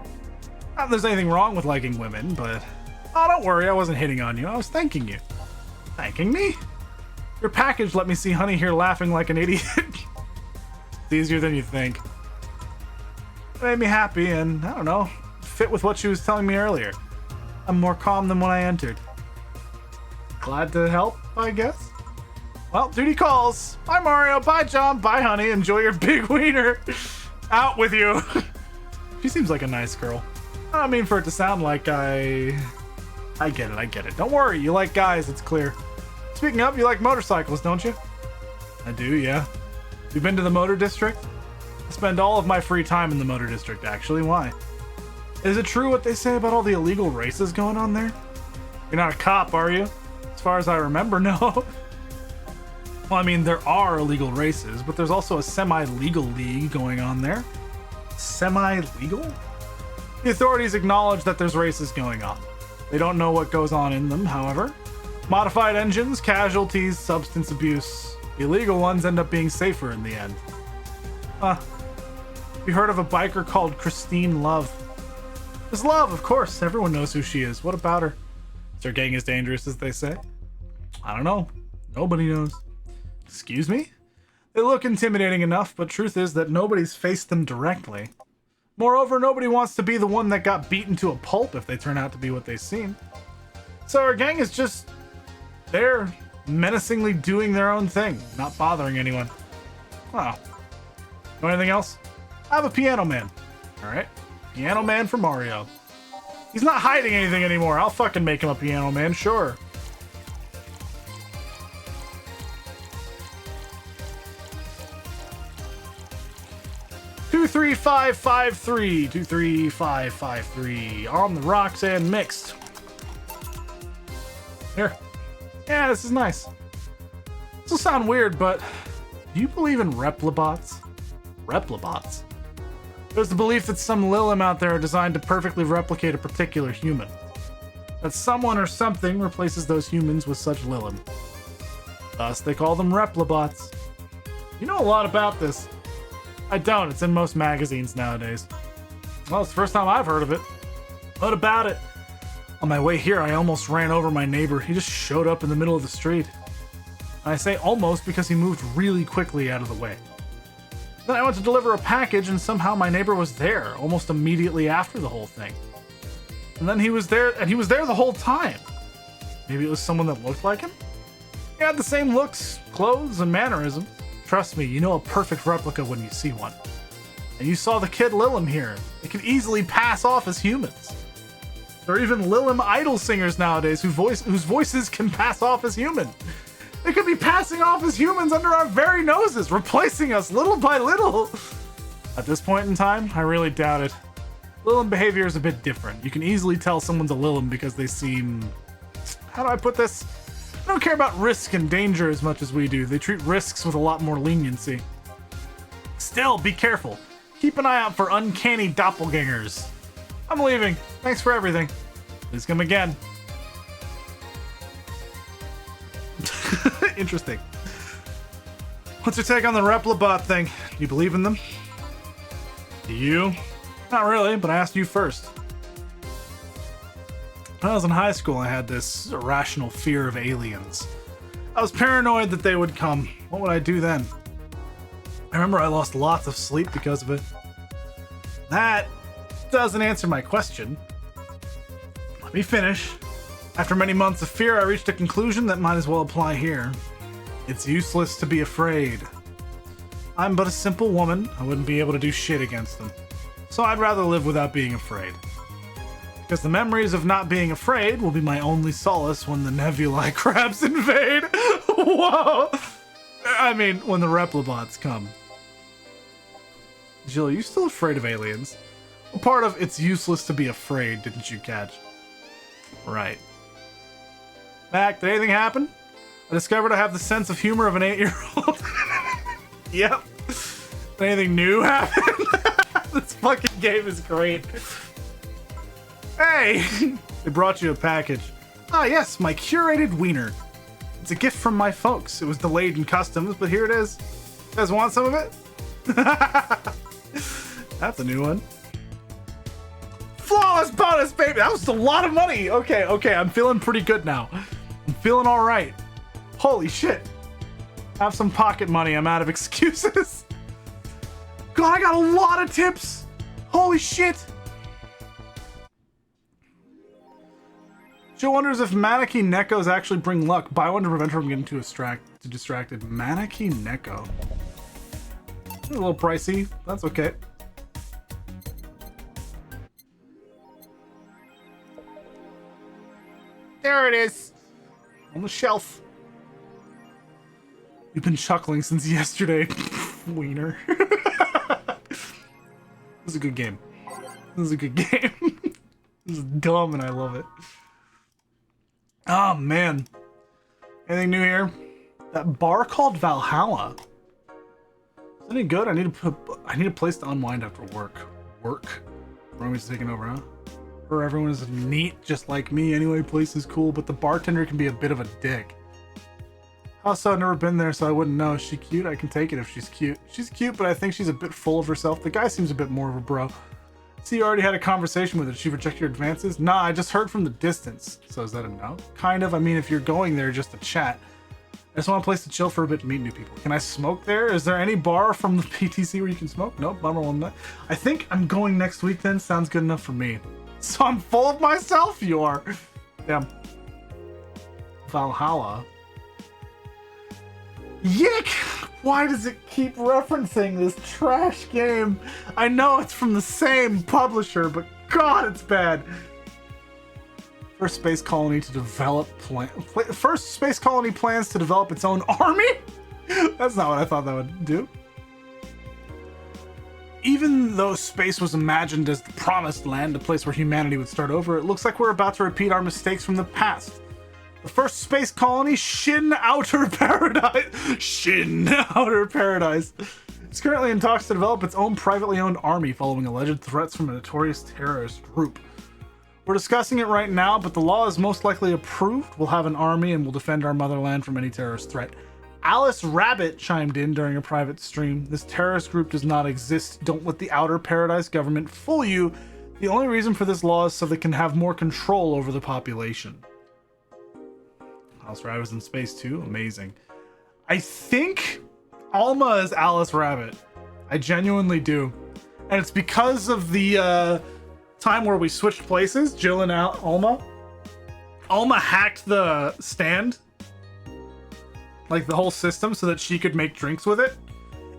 Not that there's anything wrong with liking women, but... Oh, don't worry, I wasn't hitting on you. I was thanking you. Thanking me? Your package let me see Honey here laughing like an idiot. It's easier than you think. It made me happy and, I don't know, fit with what she was telling me earlier. I'm more calm than when I entered. Glad to help, I guess? Well, duty calls. Bye, Mario. Bye, John. Bye, Honey. Enjoy your big wiener. Out with you. She seems like a nice girl. I don't mean for it to sound like I get it. Don't worry, you like guys, it's clear. Speaking of, you like motorcycles, don't you? I do, yeah. You've been to the motor district? I spend all of my free time in the motor district, actually. Why? Is it true what they say about all the illegal races going on there? You're not a cop, are you? As far as I remember, no. Well, I mean, there are illegal races, but there's also a semi-legal league going on there. Semi-legal? The authorities acknowledge that there's races going on. They don't know what goes on in them, however. Modified engines, casualties, substance abuse. The illegal ones end up being safer in the end. You heard of a biker called Christine Love? There's Love, of course. Everyone knows who she is. What about her? Is her gang as dangerous as they say? I don't know. Nobody knows. Excuse me? They look intimidating enough, but truth is that nobody's faced them directly. Moreover, nobody wants to be the one that got beaten to a pulp if they turn out to be what they seem. So our gang is just there, menacingly doing their own thing, not bothering anyone. Wow. Know anything else? I have a piano man. Alright. Piano man for Mario. He's not hiding anything anymore. I'll fucking make him a piano man, sure. Two, 23553 23553 on the rocks and mixed. Here. Yeah, this is nice. This will sound weird, but do you believe in replibots? Replibots? There's the belief that some Lilim out there are designed to perfectly replicate a particular human. That someone or something replaces those humans with such Lilim. Thus, they call them replibots. You know a lot about this. I don't. It's in most magazines nowadays. Well, it's the first time I've heard of it. What about it? On my way here, I almost ran over my neighbor. He just showed up in the middle of the street. And I say almost because he moved really quickly out of the way. Then I went to deliver a package and somehow my neighbor was there almost immediately after the whole thing. And then he was there the whole time. Maybe it was someone that looked like him? He had the same looks, clothes, and mannerisms. Trust me, you know a perfect replica when you see one. And you saw the kid Lilim here. They can easily pass off as humans. There are even Lilim idol singers nowadays whose voices can pass off as human. They could be passing off as humans under our very noses, replacing us little by little. At this point in time, I really doubt it. Lilum behavior is a bit different. You can easily tell someone's a Lilum because they seem... How do I put this? They don't care about risk and danger as much as we do. They treat risks with a lot more leniency. Still, be careful. Keep an eye out for uncanny doppelgangers. I'm leaving. Thanks for everything. Please come again. Interesting. What's your take on the Replibot thing? Do you believe in them? Do you? Not really, but I asked you first. When I was in high school, I had this irrational fear of aliens. I was paranoid that they would come. What would I do then? I remember I lost lots of sleep because of it. That doesn't answer my question. Let me finish. After many months of fear, I reached a conclusion that might as well apply here. It's useless to be afraid. I'm but a simple woman. I wouldn't be able to do shit against them. So I'd rather live without being afraid. Because the memories of not being afraid will be my only solace when the nebulae crabs invade. Whoa! I mean, when the Replibots come. Jill, are you still afraid of aliens? Well, part of it's useless to be afraid, didn't you catch? Right. Mac, did anything happen? I discovered I have the sense of humor of an 8-year-old. Yep. Did anything new happen? This fucking game is great. Hey! They brought you a package. Ah, yes, my curated wiener. It's a gift from my folks. It was delayed in customs, but here it is. You guys want some of it? That's a new one. Flawless bonus, baby! That was a lot of money! Okay, I'm feeling pretty good now. I'm feeling alright. Holy shit. Have some pocket money. I'm out of excuses. God, I got a lot of tips. Holy shit. Jill wonders if Maneki Nekos actually bring luck. Buy one to prevent her from getting too distracted. Maneki Neko. A little pricey. That's okay. There it is. On the shelf. You've been chuckling since yesterday. Wiener. This is a good game. This is a good game. This is dumb and I love it. Oh man. Anything new here? That bar called Valhalla. Is it any good? I need a place to unwind after work. Romy's taking over, huh? Or everyone is neat just like me. Anyway, place is cool, but the bartender can be a bit of a dick. Also, I've never been there, so I wouldn't know. Is she cute? I can take it if she's cute. She's cute, but I think she's a bit full of herself. The guy seems a bit more of a bro. See, you already had a conversation with her. Did she reject your advances? Nah, I just heard from the distance. So is that a no? Kind of. I mean, if you're going there just to chat. I just want a place to chill for a bit and meet new people. Can I smoke there? Is there any bar from the PTC where you can smoke? Nope, bummer one night. I think I'm going next week then. Sounds good enough for me. So I'm full of myself? You are. Damn. Valhalla. Yick! Why does it keep referencing this trash game? I know it's from the same publisher, but God, it's bad. First space colony to develop First space colony plans to develop its own army? That's not what I thought that would do. Even though space was imagined as the promised land, a place where humanity would start over, it looks like we're about to repeat our mistakes from the past. The first space colony, Shin Outer Paradise. Shin Outer Paradise. It's currently in talks to develop its own privately owned army following alleged threats from a notorious terrorist group. We're discussing it right now, but the law is most likely approved. We'll have an army and we'll defend our motherland from any terrorist threat. Alice Rabbit chimed in during a private stream. This terrorist group does not exist. Don't let the Outer Paradise government fool you. The only reason for this law is so they can have more control over the population. Alice Rabbit's in space too. Amazing. I think Alma is Alice Rabbit. I genuinely do. And it's because of the time where we switched places, Jill and Alma. Alma hacked the stand, like the whole system, so that she could make drinks with it.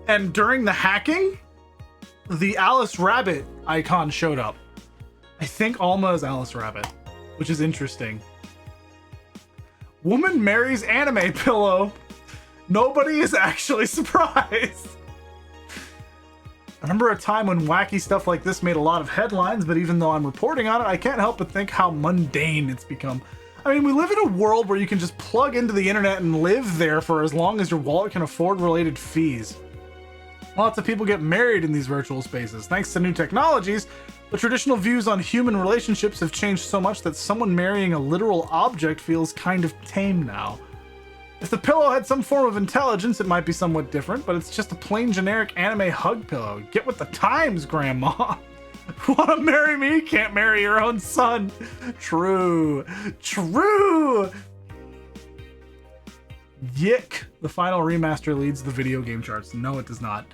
And during the hacking, the Alice Rabbit icon showed up. I think Alma is Alice Rabbit, which is interesting. Woman marries anime pillow. Nobody is actually surprised. I remember a time when wacky stuff like this made a lot of headlines, but even though I'm reporting on it, I can't help but think how mundane it's become. I mean, we live in a world where you can just plug into the internet and live there for as long as your wallet can afford related fees. Lots of people get married in these virtual spaces. Thanks to new technologies, the traditional views on human relationships have changed so much that someone marrying a literal object feels kind of tame now. If the pillow had some form of intelligence, it might be somewhat different, but it's just a plain generic anime hug pillow. Get with the times, Grandma. Wanna marry me? Can't marry your own son. True. True. Yick. The final remaster leads the video game charts. No, it does not.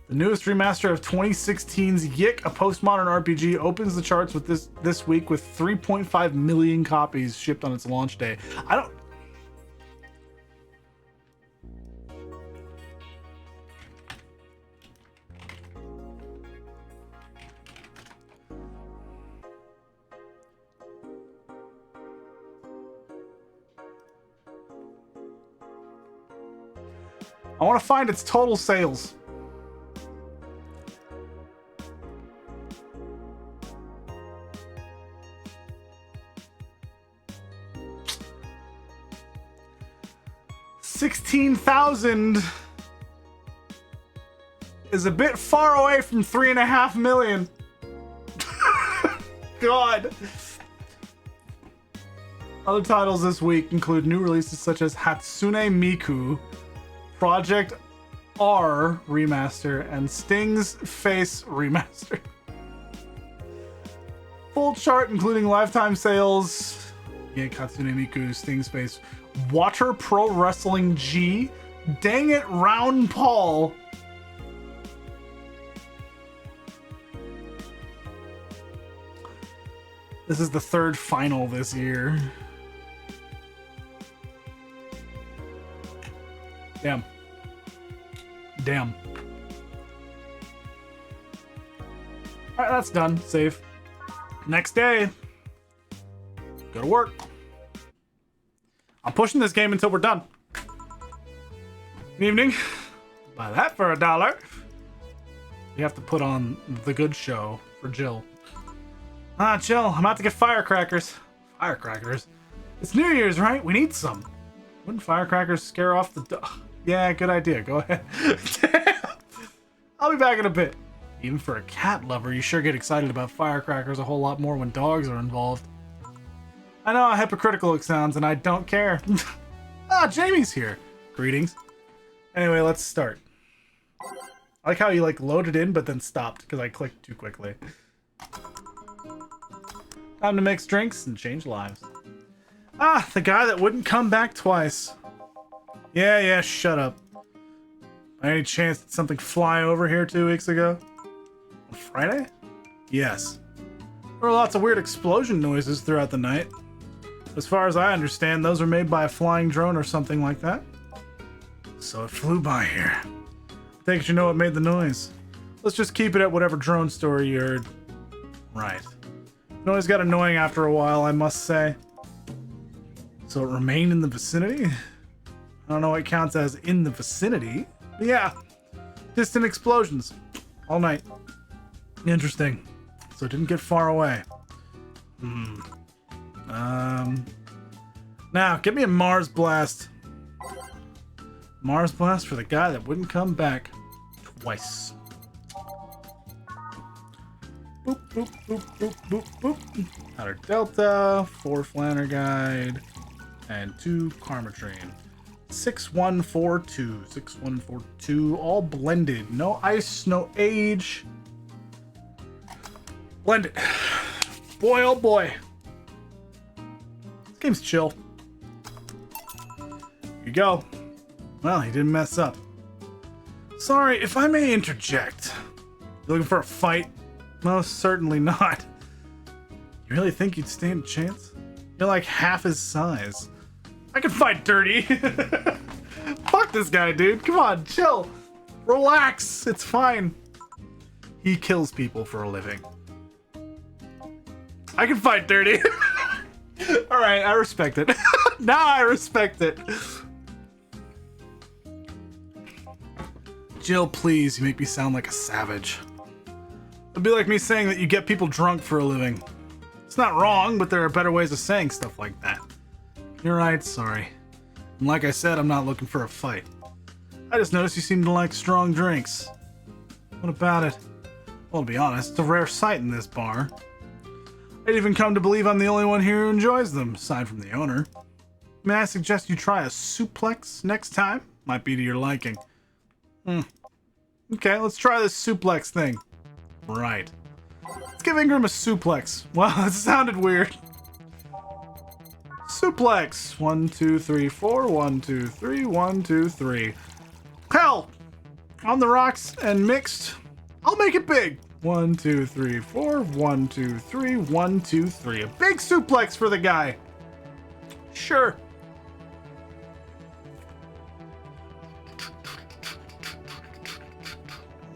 The newest remaster of 2016's Yick, a postmodern RPG, opens the charts with this week with 3.5 million copies shipped on its launch day. I want to find its total sales. $16,000 is a bit far away from 3.5 million. God. Other titles this week include new releases such as Hatsune Miku, Project R Remaster, and Sting's Face Remaster. Full chart including lifetime sales. Yeah, Hatsune Miku, Sting's Face, Water Pro Wrestling G, Dang It Round Paul, this is the third final this year. Damn. Damn. Alright, that's done. Save. Next day. Go to work. I'm pushing this game until we're done. Good evening. Buy that for $1. You have to put on The Good Show for Jill. Jill, I'm about to get firecrackers. Firecrackers? It's New Year's, right? We need some. Wouldn't firecrackers scare off the dog? Yeah, good idea. Go ahead. I'll be back in a bit. Even for a cat lover, you sure get excited about firecrackers a whole lot more when dogs are involved. I know how hypocritical it sounds, and I don't care. Jamie's here. Greetings. Anyway, let's start. I like how you loaded in, but then stopped because I clicked too quickly. Time to mix drinks and change lives. The guy that wouldn't come back twice. Yeah, shut up. By any chance did something fly over here 2 weeks ago? On Friday? Yes. There were lots of weird explosion noises throughout the night. As far as I understand, those are made by a flying drone or something like that. So it flew by here. I think you know what made the noise. Let's just keep it at whatever drone story you heard. Right. The noise got annoying after a while, I must say. So it remained in the vicinity? I don't know what counts as in the vicinity. But yeah, distant explosions all night. Interesting. So it didn't get far away. Now, give me a Mars Blast. Mars Blast for the guy that wouldn't come back twice. Boop, boop, boop, boop, boop, boop. Outer Delta, 4 Flanner Guide, and 2 Karma Train. 6142. 6142. All blended. No ice, no age. Blended. Boy, oh boy. This game's chill. Here you go. Well, he didn't mess up. Sorry, if I may interject. You looking for a fight? Most certainly not. You really think you'd stand a chance? You're like half his size. I can fight dirty. Fuck this guy, dude. Come on, chill. Relax. It's fine. He kills people for a living. I can fight dirty. Alright, I respect it. Now I respect it. Jill, please, you make me sound like a savage. It'd be like me saying that you get people drunk for a living. It's not wrong, but there are better ways of saying stuff like that. You're right, sorry. And like I said, I'm not looking for a fight. I just noticed you seem to like strong drinks. What about it? Well, to be honest, it's a rare sight in this bar. I'd even come to believe I'm the only one here who enjoys them, aside from the owner. May I suggest you try a suplex next time? Might be to your liking. Okay, let's try this suplex thing. Right. Let's give Ingram a suplex. Wow, that sounded weird. Suplex. 1, 2, 3, 4. 1, 2, 3. 1, 2, 3. Hell! On the rocks and mixed. I'll make it big. 1, 2, 3, 4. 1, 2, 3. 1, 2, 3. A big suplex for the guy. Sure.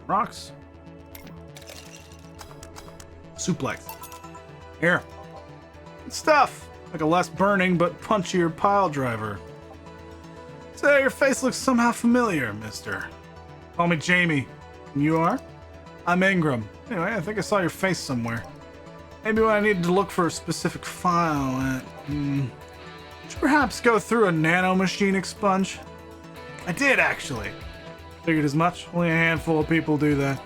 Rocks. Suplex. Here. Good stuff. Like a less burning but punchier pile driver. So your face looks somehow familiar, mister. Call me Jamie. And you are? I'm Ingram. Anyway, I think I saw your face somewhere. Maybe when I needed to look for a specific file, should perhaps go through a nanomachine expunge? I did, actually. Figured as much. Only a handful of people do that.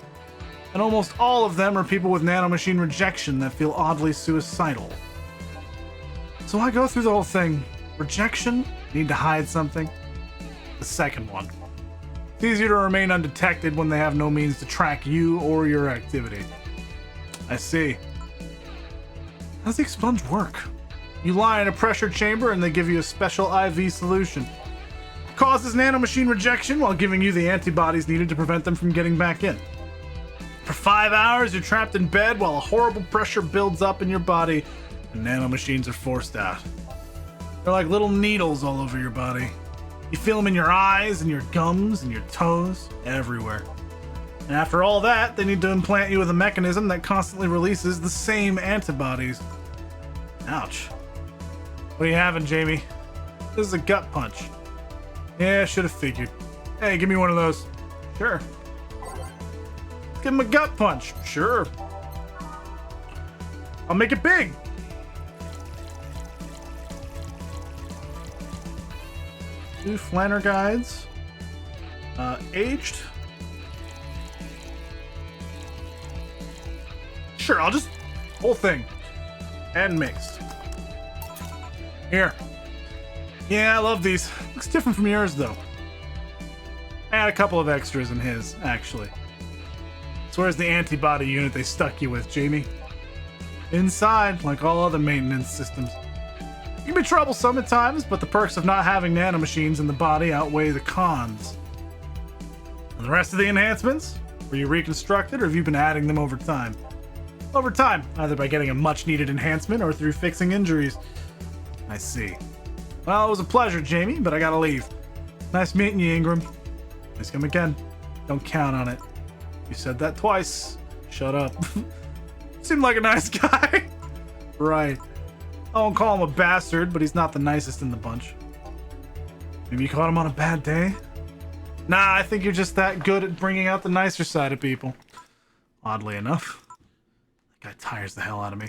And almost all of them are people with nanomachine rejection that feel oddly suicidal. So I go through the whole thing. Rejection? Need to hide something? The second one. It's easier to remain undetected when they have no means to track you or your activity. I see. How's the expunge work? You lie in a pressure chamber and they give you a special IV solution. Causes nanomachine rejection while giving you the antibodies needed to prevent them from getting back in. For 5 hours, you're trapped in bed while a horrible pressure builds up in your body and nanomachines are forced out. They're like little needles all over your body. You feel them in your eyes and your gums and your toes, everywhere. And after all that, they need to implant you with a mechanism that constantly releases the same antibodies. Ouch. What are you having, Jamie? This is a gut punch. Yeah, should have figured. Hey, give me one of those. Sure. Give him a gut punch. Sure. I'll make it big. Two Flanner guides. Aged. Sure, I'll just... whole thing. And mixed. Here. Yeah, I love these. Looks different from yours, though. I had a couple of extras in his, actually. So where's the antibody unit they stuck you with, Jamie? Inside, like all other maintenance systems. It can be troublesome at times, but the perks of not having nanomachines in the body outweigh the cons. And the rest of the enhancements? Were you reconstructed, or have you been adding them over time? Over time, either by getting a much-needed enhancement or through fixing injuries. I see. Well, it was a pleasure, Jamie, but I gotta leave. Nice meeting you, Ingram. Please come again. Don't count on it. You said that twice. Shut up. Seemed like a nice guy. Right. I won't call him a bastard, but he's not the nicest in the bunch. Maybe you caught him on a bad day? Nah, I think you're just that good at bringing out the nicer side of people. Oddly enough. That guy tires the hell out of me.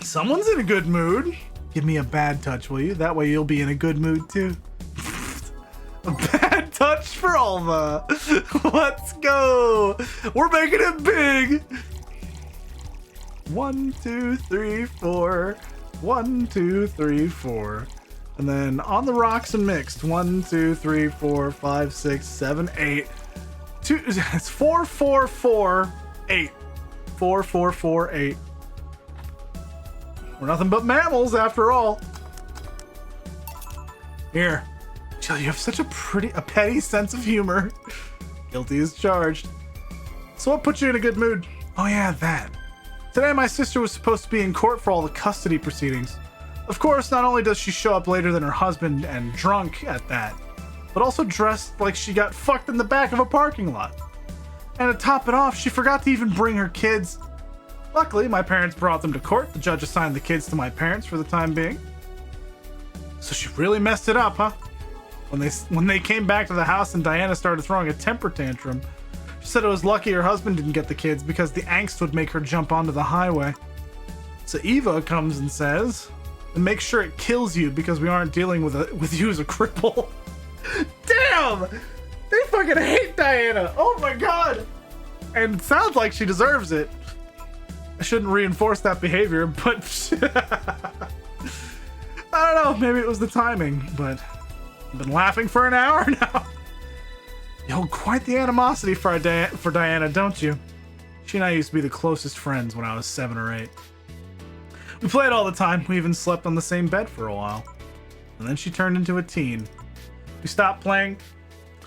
Someone's in a good mood. Give me a bad touch, will you? That way you'll be in a good mood, too. A bad touch for Alma. Let's go. We're making it big. 1, 2, 3, 4. 1, 2, 3, 4. And then on the rocks and mixed. 1, 2, 3, 4, 5, 6, 7, 8. It's 4, 4, 4, 8. 4, 4, 4, 8. We're nothing but mammals after all. Here. Jill, you have such a petty sense of humor. Guilty as charged. So what put you in a good mood? Oh yeah, that. Today my sister was supposed to be in court for all the custody proceedings. Of course, not only does she show up later than her husband and drunk at that, but also dressed like she got fucked in the back of a parking lot. And to top it off, she forgot to even bring her kids. Luckily, my parents brought them to court. The judge assigned the kids to my parents for the time being. So she really messed it up, huh? When they came back to the house and Diana started throwing a temper tantrum, she said it was lucky her husband didn't get the kids because the angst would make her jump onto the highway. So Eva comes and says, and make sure it kills you because we aren't dealing with you as a cripple. Damn! They fucking hate Diana! Oh my god! And it sounds like she deserves it. I shouldn't reinforce that behavior, but I don't know, maybe it was the timing, but I've been laughing for an hour now. You hold quite the animosity for Diana, don't you? She and I used to be the closest friends when I was 7 or 8. We played all the time. We even slept on the same bed for a while. And then she turned into a teen. We stopped playing.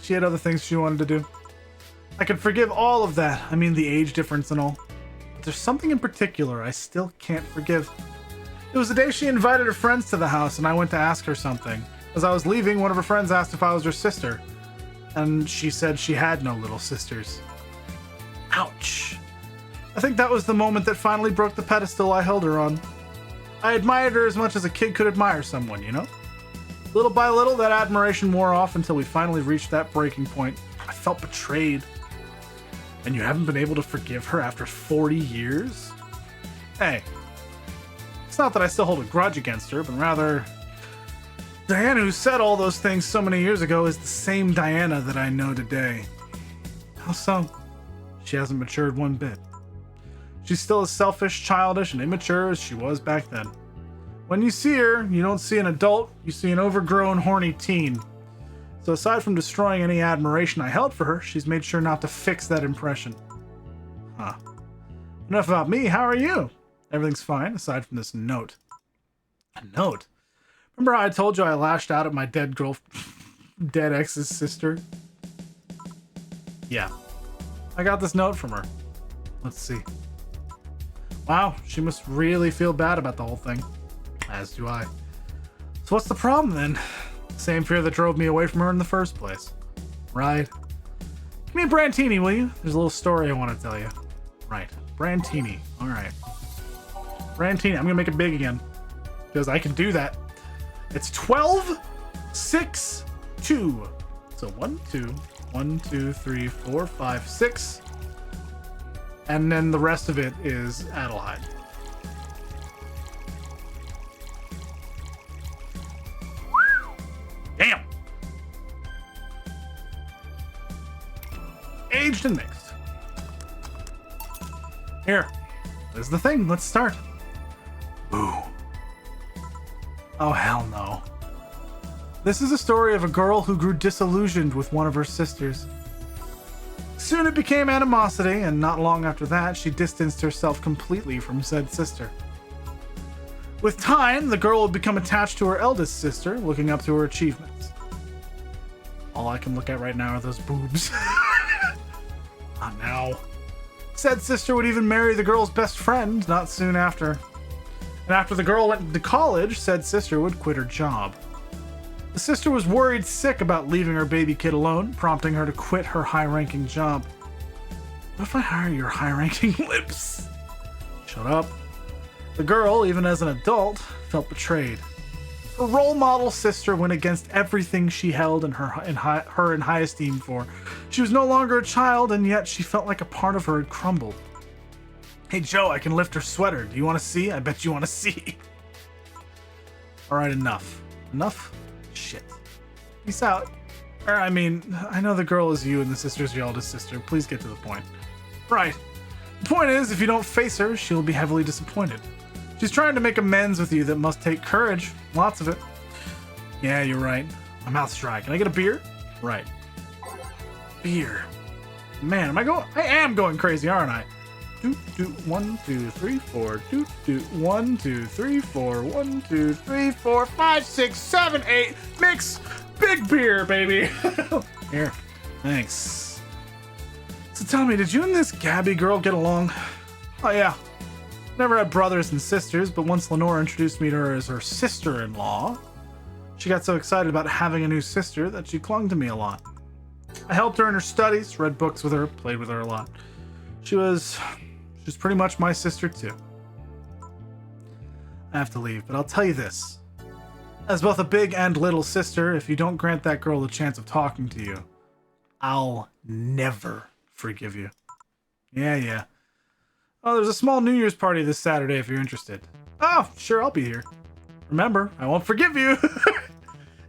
She had other things she wanted to do. I could forgive all of that. I mean, the age difference and all. But there's something in particular I still can't forgive. It was the day she invited her friends to the house and I went to ask her something. As I was leaving, one of her friends asked if I was her sister. And she said she had no little sisters. Ouch. I think that was the moment that finally broke the pedestal I held her on. I admired her as much as a kid could admire someone, you know? Little by little, that admiration wore off until we finally reached that breaking point. I felt betrayed. And you haven't been able to forgive her after 40 years? Hey, it's not that I still hold a grudge against her, but rather, Diana who said all those things so many years ago is the same Diana that I know today. How so? She hasn't matured one bit. She's still as selfish, childish, and immature as she was back then. When you see her, you don't see an adult, you see an overgrown, horny teen. So aside from destroying any admiration I held for her, she's made sure not to fix that impression. Huh. Enough about me, how are you? Everything's fine, aside from this note. A note? Remember how I told you I lashed out at my dead ex's sister? Yeah. I got this note from her. Let's see. Wow, she must really feel bad about the whole thing. As do I. So what's the problem then? Same fear that drove me away from her in the first place. Right. Give me a Brantini, will you? There's a little story I want to tell you. Right. Brantini. Alright. Brantini. I'm going to make it big again. Because I can do that. It's 12, 6, 2. So 1, 2, 1, 2, 3, 4, 5, 6. And then the rest of it is Adelheid. Damn! Aged and mixed. Here. There's the thing. Let's start. Ooh. Oh, hell no. This is a story of a girl who grew disillusioned with one of her sisters. Soon it became animosity, and not long after that, she distanced herself completely from said sister. With time, the girl would become attached to her eldest sister, looking up to her achievements. All I can look at right now are those boobs. Not now. Said sister would even marry the girl's best friend not soon after. And after the girl went to college, said sister would quit her job. The sister was worried sick about leaving her baby kid alone, prompting her to quit her high-ranking job. What if I hire your high-ranking lips? Shut up. The girl, even as an adult, felt betrayed. Her role model sister went against everything she held in high esteem for. She was no longer a child, and yet she felt like a part of her had crumbled. Hey Joe, I can lift her sweater. Do you want to see? I bet you want to see. Alright, enough. Enough? Shit. Peace out. I mean, I know the girl is you and the sister's your eldest sister. Please get to the point. Right. The point is, if you don't face her, she'll be heavily disappointed. She's trying to make amends with you that must take courage. Lots of it. Yeah, you're right. My mouth's dry. Can I get a beer? Right. Beer. Man, I am going crazy, aren't I? 1, 2, 3, 4. 1, 2, 3, 4. 1, 2, 3, 4, 5, 6, 7, 8. Mix big beer, baby. Here. Thanks. So tell me, did you and this Gabby girl get along? Oh yeah. Never had brothers and sisters, but once Lenora introduced me to her as her sister-in-law, she got so excited about having a new sister that she clung to me a lot. I helped her in her studies, read books with her, played with her a lot. She was pretty much my sister too. I have to leave, but I'll tell you this. As both a big and little sister, if you don't grant that girl the chance of talking to you, I'll never forgive you. Yeah. Oh, there's a small New Year's party this Saturday if you're interested. Oh, sure, I'll be here. Remember, I won't forgive you.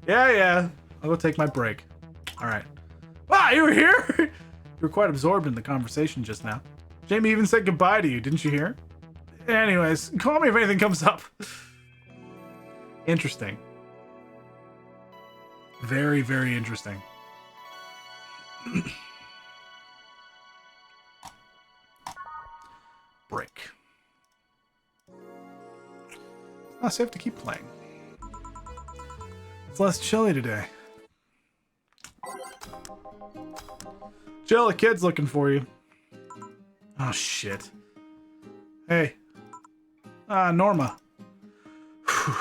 Yeah. I'll go take my break. All right. Wow, you were here? You were quite absorbed in the conversation just now. Jamie even said goodbye to you, didn't you hear? Anyways, call me if anything comes up. Interesting. Very, very interesting. Break. It's not safe to keep playing. It's less chilly today. Jill, a kid's looking for you. Oh, shit. Hey. Norma. Whew.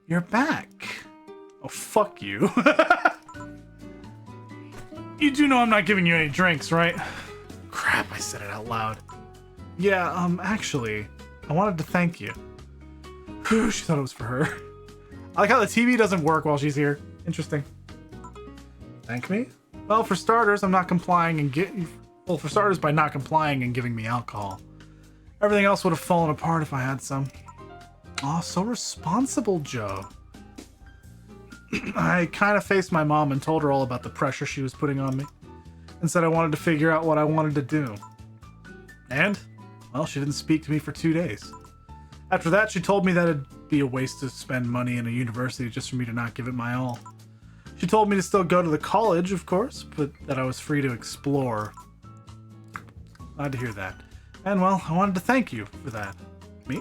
You're back. Oh, fuck you. You do know I'm not giving you any drinks, right? Crap, I said it out loud. Yeah, actually, I wanted to thank you. Whew, she thought it was for her. I like how the TV doesn't work while she's here. Interesting. Thank me? Well, for starters, I'm not complying and for starters, by not complying and giving me alcohol. Everything else would have fallen apart if I had some. Aw, so responsible, Joe. I kind of faced my mom and told her all about the pressure she was putting on me, and said I wanted to figure out what I wanted to do. And, well, she didn't speak to me for 2 days. After that, she told me that it'd be a waste to spend money in a university just for me to not give it my all. She told me to still go to the college, of course, but that I was free to explore. Glad to hear that. And, well, I wanted to thank you for that. Me?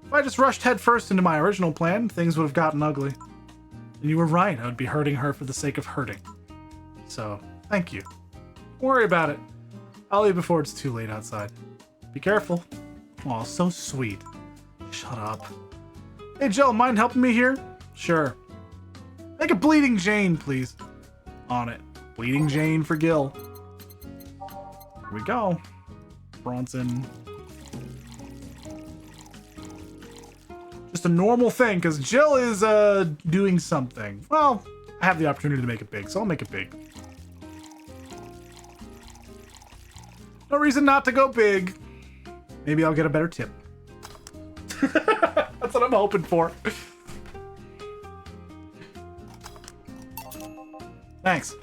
If I just rushed headfirst into my original plan, things would have gotten ugly. And you were right, I would be hurting her for the sake of hurting. So, thank you. Don't worry about it. I'll leave before it's too late outside. Be careful. Aw, so sweet. Shut up. Hey, Jill, mind helping me here? Sure. Make a Bleeding Jane, please. On it. Bleeding Jane for Gil. Here we go. Bronson. Just a normal thing, because Jill is, doing something. Well, I have the opportunity to make it big, so I'll make it big. No reason not to go big. Maybe I'll get a better tip. That's what I'm hoping for. Thanks.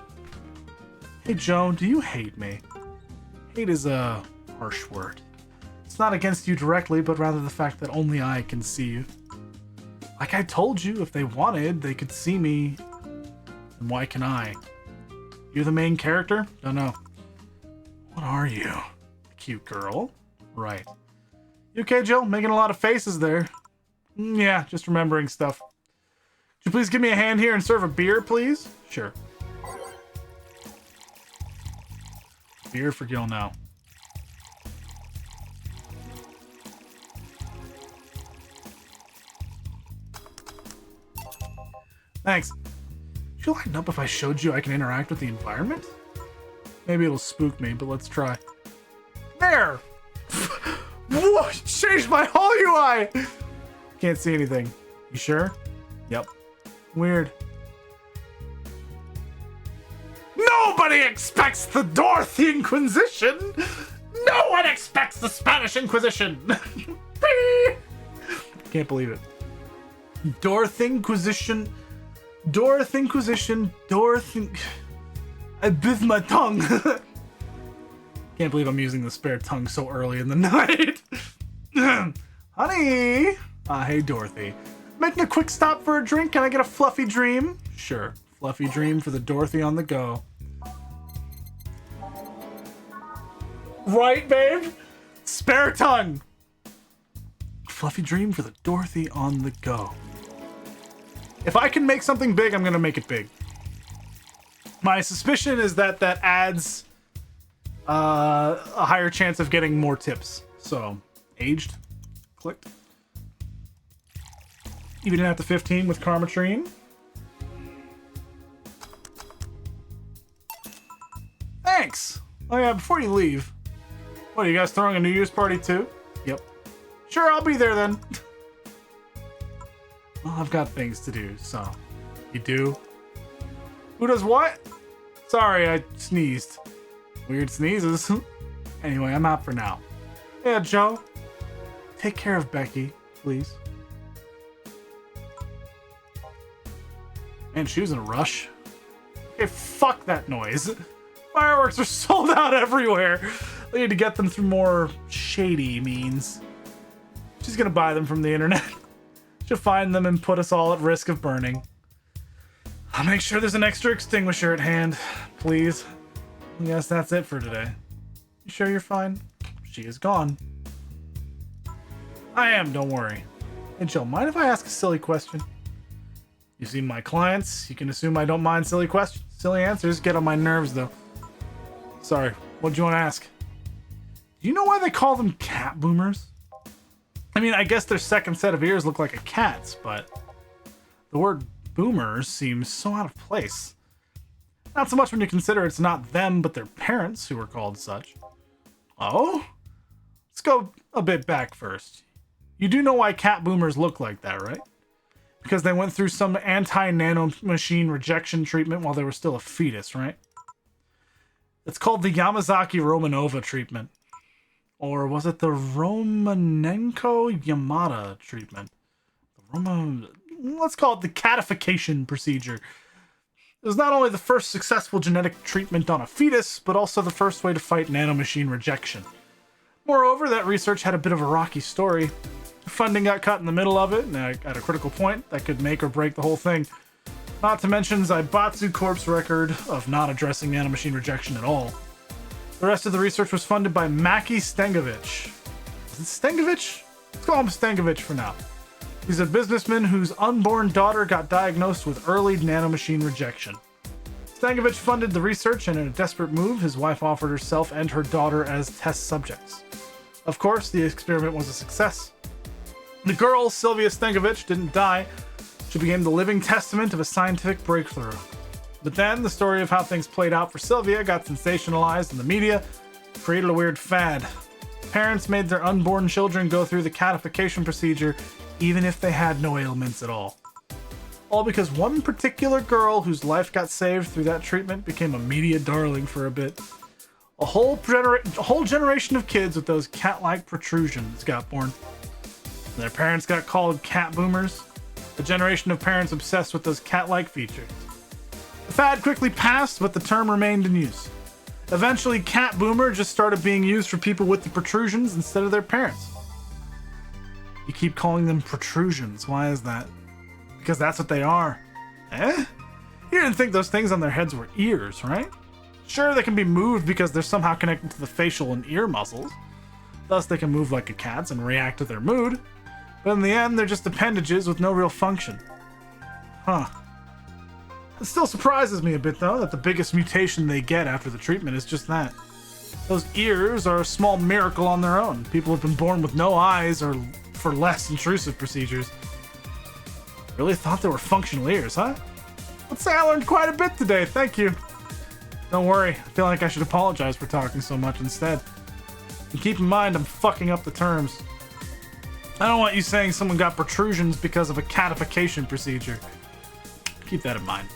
Hey, Joe, do you hate me? Hate is a harsh word. It's not against you directly, but rather the fact that only I can see you. Like I told you, if they wanted, they could see me. And why can I? You're the main character? Don't know. What are you? A cute girl? Right. You okay, Jill? Making a lot of faces there. Yeah, just remembering stuff. Could you please give me a hand here and serve a beer, please? Sure. Beer for Gil now. Thanks. Would you lighten up if I showed you I can interact with the environment? Maybe it'll spook me, but let's try. There! Whoa, changed my whole UI! Can't see anything. You sure? Yep. Weird. Nobody expects the Dorothy Inquisition! No one expects the Spanish Inquisition! Can't believe it. Dorothy Inquisition. Dorothy Inquisition. Dorothy. I bit my tongue. Can't believe I'm using the spare tongue so early in the night. Honey! Hey, Dorothy. Making a quick stop for a drink. Can I get a fluffy dream? Sure. Fluffy dream for the Dorothy on the go. Right, babe? Spare tongue. Fluffy dream for the Dorothy on the go. If I can make something big, I'm gonna make it big. My suspicion is that that adds a higher chance of getting more tips. So, aged. Clicked. Even at the 15 with Karmatrine. Thanks! Oh yeah, before you leave. What, are you guys throwing a New Year's party too? Yep. Sure, I'll be there then. Well, I've got things to do, so. You do? Who does what? Sorry, I sneezed. Weird sneezes. Anyway, I'm out for now. Yeah, Joe. Take care of Becky, please. Man, she was in a rush. Okay, fuck that noise. Fireworks are sold out everywhere. They need to get them through more shady means. She's gonna buy them from the internet. She'll find them and put us all at risk of burning. I'll make sure there's an extra extinguisher at hand, please. Yes, that's it for today. You sure you're fine? She is gone. I am, don't worry. Hey Jill, mind if I ask a silly question? You've seen my clients. You can assume I don't mind silly questions. Silly answers get on my nerves, though. Sorry, what'd you want to ask? Do you know why they call them cat boomers? I mean, I guess their second set of ears look like a cat's, but the word boomers seems so out of place. Not so much when you consider it's not them, but their parents who were called such. Oh? Let's go a bit back first. You do know why cat boomers look like that, right? Because they went through some anti-nanomachine rejection treatment while they were still a fetus, right? It's called the Yamazaki-Romanova treatment. Or was it the Romanenko-Yamada treatment? Let's call it the catification procedure. It was not only the first successful genetic treatment on a fetus, but also the first way to fight nanomachine rejection. Moreover, that research had a bit of a rocky story. Funding got cut in the middle of it, and at a critical point that could make or break the whole thing. Not to mention Zaibatsu Corp's record of not addressing nanomachine rejection at all. The rest of the research was funded by Maki Stengovich. Is it Stengovich? Let's call him Stengovich for now. He's a businessman whose unborn daughter got diagnosed with early nanomachine rejection. Stengovich funded the research, and in a desperate move, his wife offered herself and her daughter as test subjects. Of course, the experiment was a success. The girl, Sylvia Stengovich, didn't die. She became the living testament of a scientific breakthrough. But then, the story of how things played out for Sylvia got sensationalized in the media, created a weird fad. Parents made their unborn children go through the catification procedure, even if they had no ailments at all. All because one particular girl whose life got saved through that treatment became a media darling for a bit. A whole generation of kids with those cat-like protrusions got born. Their parents got called cat boomers. A generation of parents obsessed with those cat-like features. The fad quickly passed, but the term remained in use. Eventually, cat boomer just started being used for people with the protrusions instead of their parents. You keep calling them protrusions. Why is that? Because that's what they are. Eh? You didn't think those things on their heads were ears, right? Sure, they can be moved because they're somehow connected to the facial and ear muscles. Thus, they can move like a cat's and react to their mood. But in the end, they're just appendages with no real function. Huh. It still surprises me a bit, though, that the biggest mutation they get after the treatment is just that. Those ears are a small miracle on their own. People have been born with no eyes or for less intrusive procedures. Really thought they were functional ears, huh? Let's say I learned quite a bit today, thank you. Don't worry, I feel like I should apologize for talking so much instead. And keep in mind, I'm fucking up the terms. I don't want you saying someone got protrusions because of a catification procedure. Keep that in mind.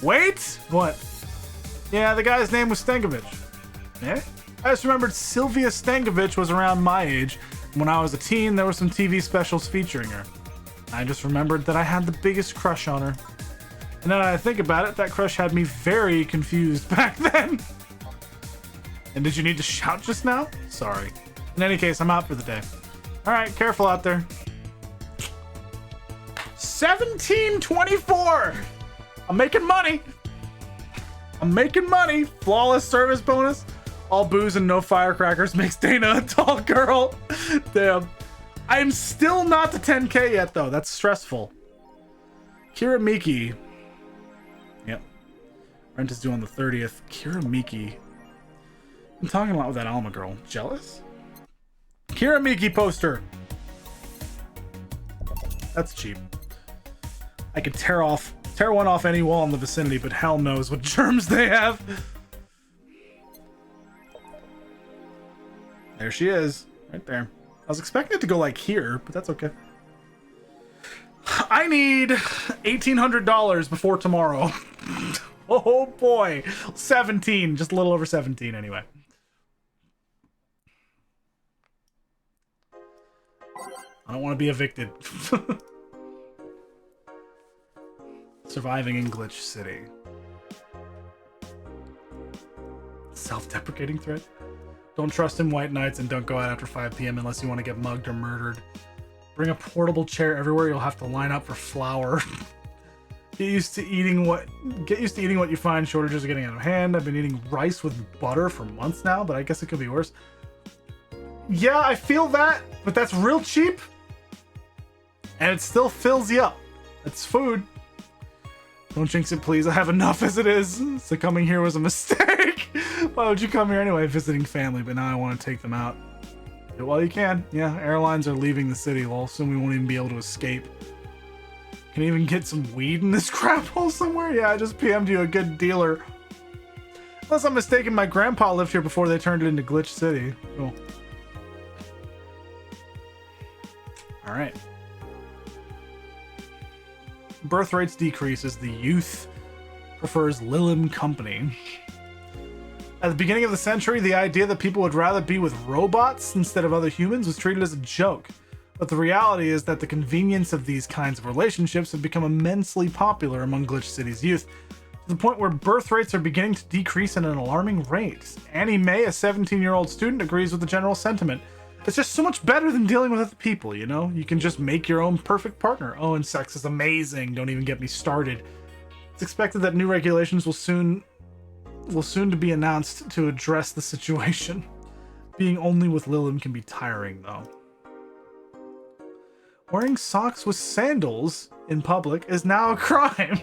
Wait! What? Yeah, the guy's name was Stengovich. Eh? I just remembered Sylvia Stengovich was around my age. When I was a teen, there were some TV specials featuring her. I just remembered that I had the biggest crush on her. And now that I think about it, that crush had me very confused back then. And did you need to shout just now? Sorry. In any case, I'm out for the day. Alright, careful out there. 1724! I'm making money! I'm making money! Flawless service bonus. All booze and no firecrackers makes Dana a tall girl. Damn. I am still not to 10k yet, though. That's stressful. Kira Miki. Yep. Rent is due on the 30th. Kira Miki. I'm talking a lot with that Alma girl. Jealous? Kira Miki poster. That's cheap. I could tear one off any wall in the vicinity, but hell knows what germs they have. There she is. Right there. I was expecting it to go like here, but that's okay. I I need $1,800 before tomorrow. Oh boy. 17. Just a little over 17 anyway. I don't want to be evicted. Surviving in Glitch City. Self-deprecating threat? Don't trust in white nights and don't go out after 5 p.m. unless you want to get mugged or murdered. Bring a portable chair everywhere. You'll have to line up for flour. Get used to eating what you find. Shortages are getting out of hand. I've been eating rice with butter for months now, but I guess it could be worse. Yeah, I feel that, but that's real cheap. And it still fills you up. It's food. Don't jinx it, please. I have enough as it is. So coming here was a mistake. Why would you come here anyway? Visiting family, but now I want to take them out. Do it while you can. Yeah, airlines are leaving the city. Well, soon we won't even be able to escape. Can you even get some weed in this crap hole somewhere? Yeah, I just PM'd you a good dealer. Unless I'm mistaken, my grandpa lived here before they turned it into Glitch City. Cool. Alright. Birth rates decrease as the youth prefers Lilim company. At the beginning of the century, the idea that people would rather be with robots instead of other humans was treated as a joke. But the reality is that the convenience of these kinds of relationships have become immensely popular among Glitch City's youth, to the point where birth rates are beginning to decrease at an alarming rate. Annie May, a 17-year-old student, agrees with the general sentiment. It's just so much better than dealing with other people, you know? You can just make your own perfect partner. Oh, and sex is amazing. Don't even get me started. It's expected that new regulations will soon to be announced to address the situation. Being only with Lilim can be tiring, though. Wearing socks with sandals in public is now a crime.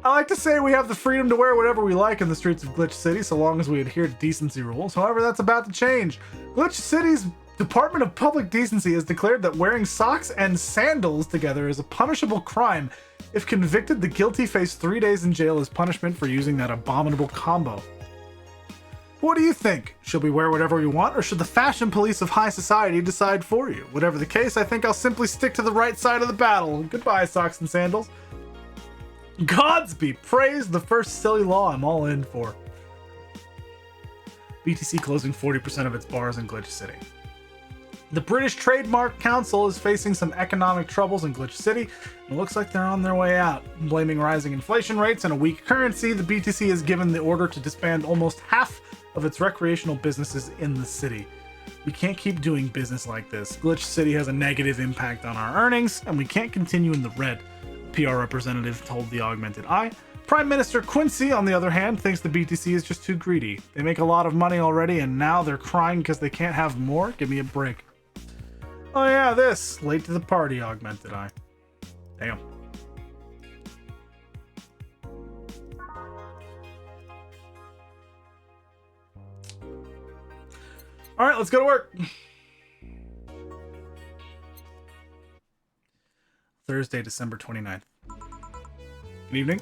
I like to say we have the freedom to wear whatever we like in the streets of Glitch City, so long as we adhere to decency rules. However, that's about to change. Glitch City's Department of Public Decency has declared that wearing socks and sandals together is a punishable crime. If convicted, the guilty face 3 days in jail as punishment for using that abominable combo. What do you think? Should we wear whatever we want, or should the fashion police of high society decide for you? Whatever the case, I think I'll simply stick to the right side of the battle. Goodbye, socks and sandals. Gods be praised, the first silly law I'm all in for. BTC closing 40% of its bars in Glitch City. The British Trademark Council is facing some economic troubles in Glitch City, and it looks like they're on their way out. Blaming rising inflation rates and a weak currency, the BTC has given the order to disband almost half of its recreational businesses in the city. We can't keep doing business like this. Glitch City has a negative impact on our earnings, and we can't continue in the red. PR representative told the Augmented Eye. Prime Minister Quincy, on the other hand, thinks the BTC is just too greedy. They make a lot of money already, and now they're crying because they can't have more? Give me a break. Oh yeah, this. Late to the party, Augmented Eye. Damn. Alright, let's go to work. Thursday, December 29th. Good evening.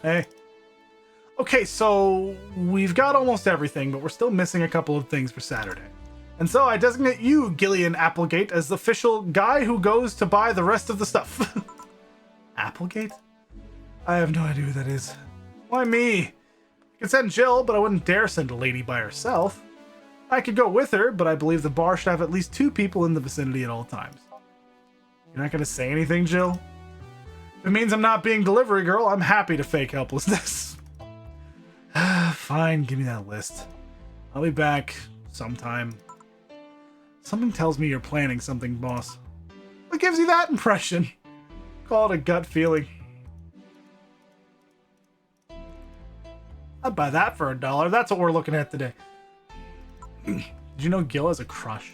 Hey. Okay, so we've got almost everything, but we're still missing a couple of things for Saturday. And so I designate you, Gillian Applegate, as the official guy who goes to buy the rest of the stuff. Applegate? I have no idea who that is. Why me? I could send Jill, but I wouldn't dare send a lady by herself. I could go with her, but I believe the bar should have at least 2 people in the vicinity at all times. You're not gonna say anything, Jill? If it means I'm not being delivery girl, I'm happy to fake helplessness. Fine, give me that list. I'll be back sometime. Something tells me you're planning something, boss. What gives you that impression? Call it a gut feeling. I'd buy that for $1. That's what we're looking at today. Did you know Gil has a crush?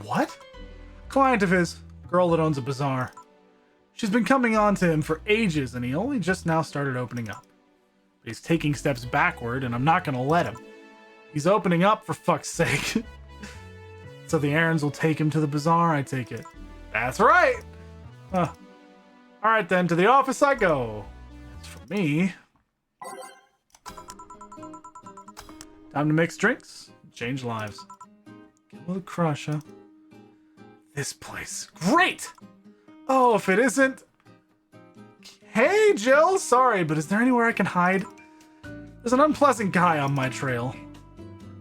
What? Client of his. Girl that owns a bazaar. She's been coming on to him for ages, and he only just now started opening up. But he's taking steps backward, and I'm not gonna let him. He's opening up, for fuck's sake. So the errands will take him to the bazaar, I take it. That's right! Alright then, to the office I go. As for me... time to mix drinks, change lives. Get with a crush, huh? this place. Great! Oh, if it isn't... Hey, Jill! Sorry, but is there anywhere I can hide? There's an unpleasant guy on my trail.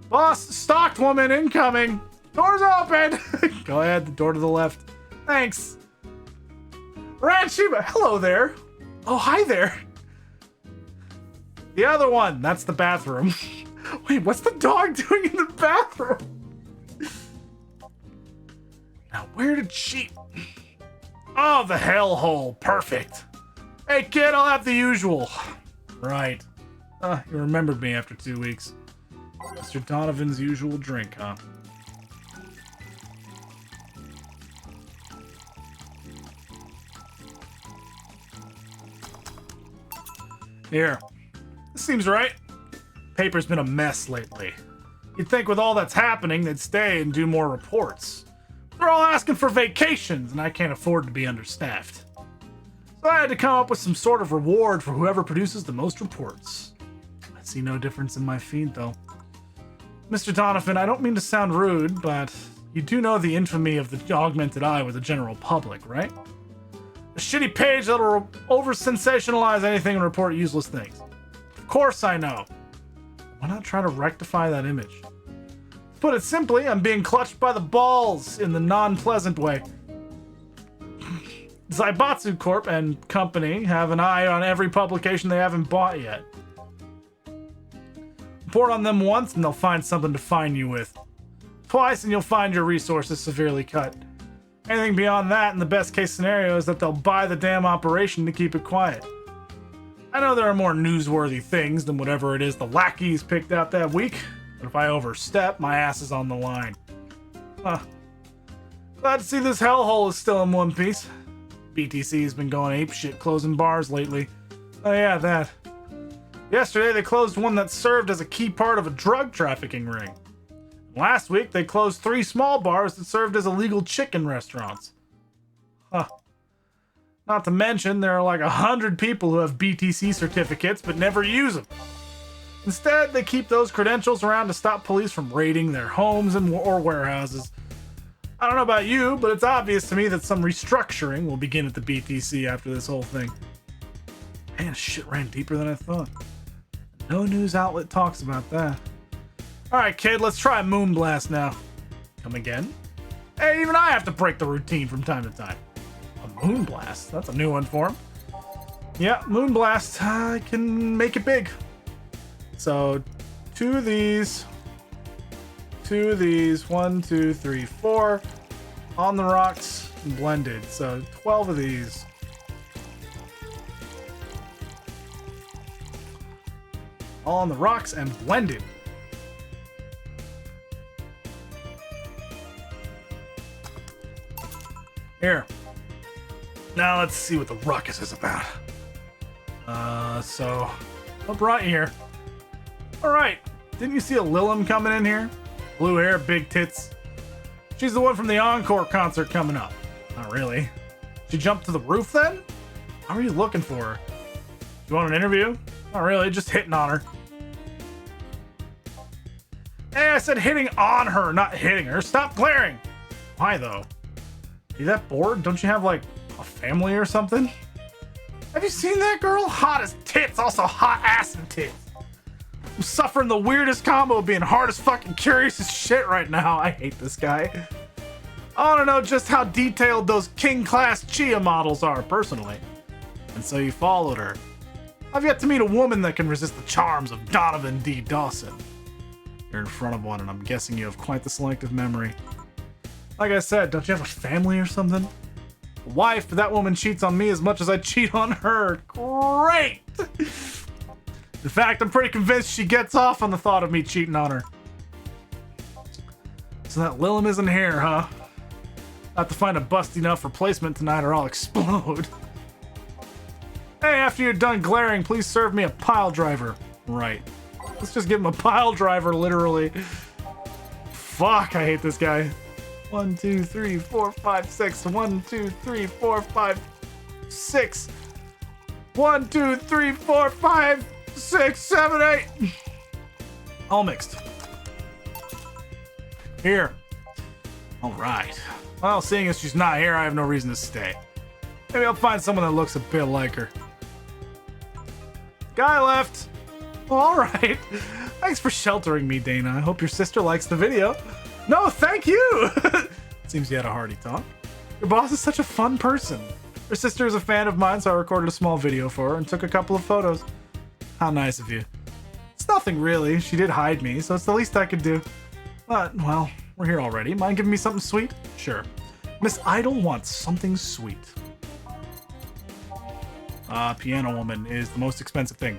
Boss, stalked woman incoming! Door's open! Go ahead, the door to the left. Thanks. Ranchiba, hello there. Oh, hi there. The other one, that's the bathroom. Wait, what's the dog doing in the bathroom? Now, where did she... Oh, the hellhole. Perfect. Hey, kid, I'll have the usual. Right. You remembered me after 2 weeks. Mr. Donovan's usual drink, huh? Here. This seems right. Paper's been a mess lately. You'd think with all that's happening, they'd stay and do more reports. They're all asking for vacations, and I can't afford to be understaffed. So I had to come up with some sort of reward for whoever produces the most reports. I see no difference in my feed, though. Mr. Donovan, I don't mean to sound rude, but you do know the infamy of the augmented eye with the general public, right? A shitty page that'll over-sensationalize anything and report useless things. Of course I know. Why not try to rectify that image? To put it simply, I'm being clutched by the balls in the non-pleasant way. Zaibatsu Corp and company have an eye on every publication they haven't bought yet. Report on them once and they'll find something to fine you with. Twice and you'll find your resources severely cut. Anything beyond that, in the best case scenario, is that they'll buy the damn operation to keep it quiet. I know there are more newsworthy things than whatever it is the lackeys picked out that week, but if I overstep, my ass is on the line. Glad to see this hellhole is still in one piece. BTC's been going apeshit closing bars lately. Oh yeah, that. Yesterday they closed one that served as a key part of a drug trafficking ring. Last week they closed 3 small bars that served as illegal chicken restaurants. Huh. Not to mention there are like 100 people who have BTC certificates but never use them. Instead, they keep those credentials around to stop police from raiding their homes or warehouses. I don't know about you, but it's obvious to me that some restructuring will begin at the BTC after this whole thing. Man, shit ran deeper than I thought. No news outlet talks about that. Alright, kid, let's try Moonblast now. Come again? Hey, even I have to break the routine from time to time. A Moonblast? That's a new one for him. Yeah, Moonblast. I can make it big. So, 2 of these. 2 of these. 1, 2, 3, 4. On the rocks and blended. So, 12 of these. All on the rocks and blended. Here. Now let's see what the ruckus is about. So what brought you here? Alright, didn't you see a Lilim coming in here? Blue hair, big tits. She's the one from the Encore concert coming up. Not really. She jumped to the roof then? How are you looking for her? You want an interview? Not really, just hitting on her. Hey, I said hitting on her, not hitting her. Stop glaring! Why though? Are you that bored? Don't you have, like, a family or something? Have you seen that girl? Hot as tits, also hot ass and tits. I'm suffering the weirdest combo of being hard as fucking curious as shit right now. I hate this guy. I want to know just how detailed those king-class Chia models are, personally. And so you followed her. I've yet to meet a woman that can resist the charms of Donovan D. Dawson. You're in front of one, and I'm guessing you have quite the selective memory. Like I said, don't you have a family or something? A wife, but that woman cheats on me as much as I cheat on her. Great! In fact, I'm pretty convinced she gets off on the thought of me cheating on her. So that Lilim isn't here, huh? I have to find a busty enough replacement tonight or I'll explode. Hey, after you're done glaring, please serve me a pile driver. Right. Let's just give him a pile driver, literally. Fuck, I hate this guy. 1, 2, 3, 4, 5, 6. 1, 2, 3, 4, 5, 6. 1, 2, 3, 4, 5, 6, 7, 8. All mixed. Here. All right. Well, seeing as she's not here, I have no reason to stay. Maybe I'll find someone that looks a bit like her. Guy left. Well, alright. Thanks for sheltering me, Dana. I hope your sister likes the video. No, thank you! Seems you had a hearty talk. Your boss is such a fun person. Her sister is a fan of mine, so I recorded a small video for her and took a couple of photos. How nice of you. It's nothing really. She did hide me, so it's the least I could do. But, well, we're here already. Mind giving me something sweet? Sure. Miss Idol wants something sweet. Piano Woman is the most expensive thing.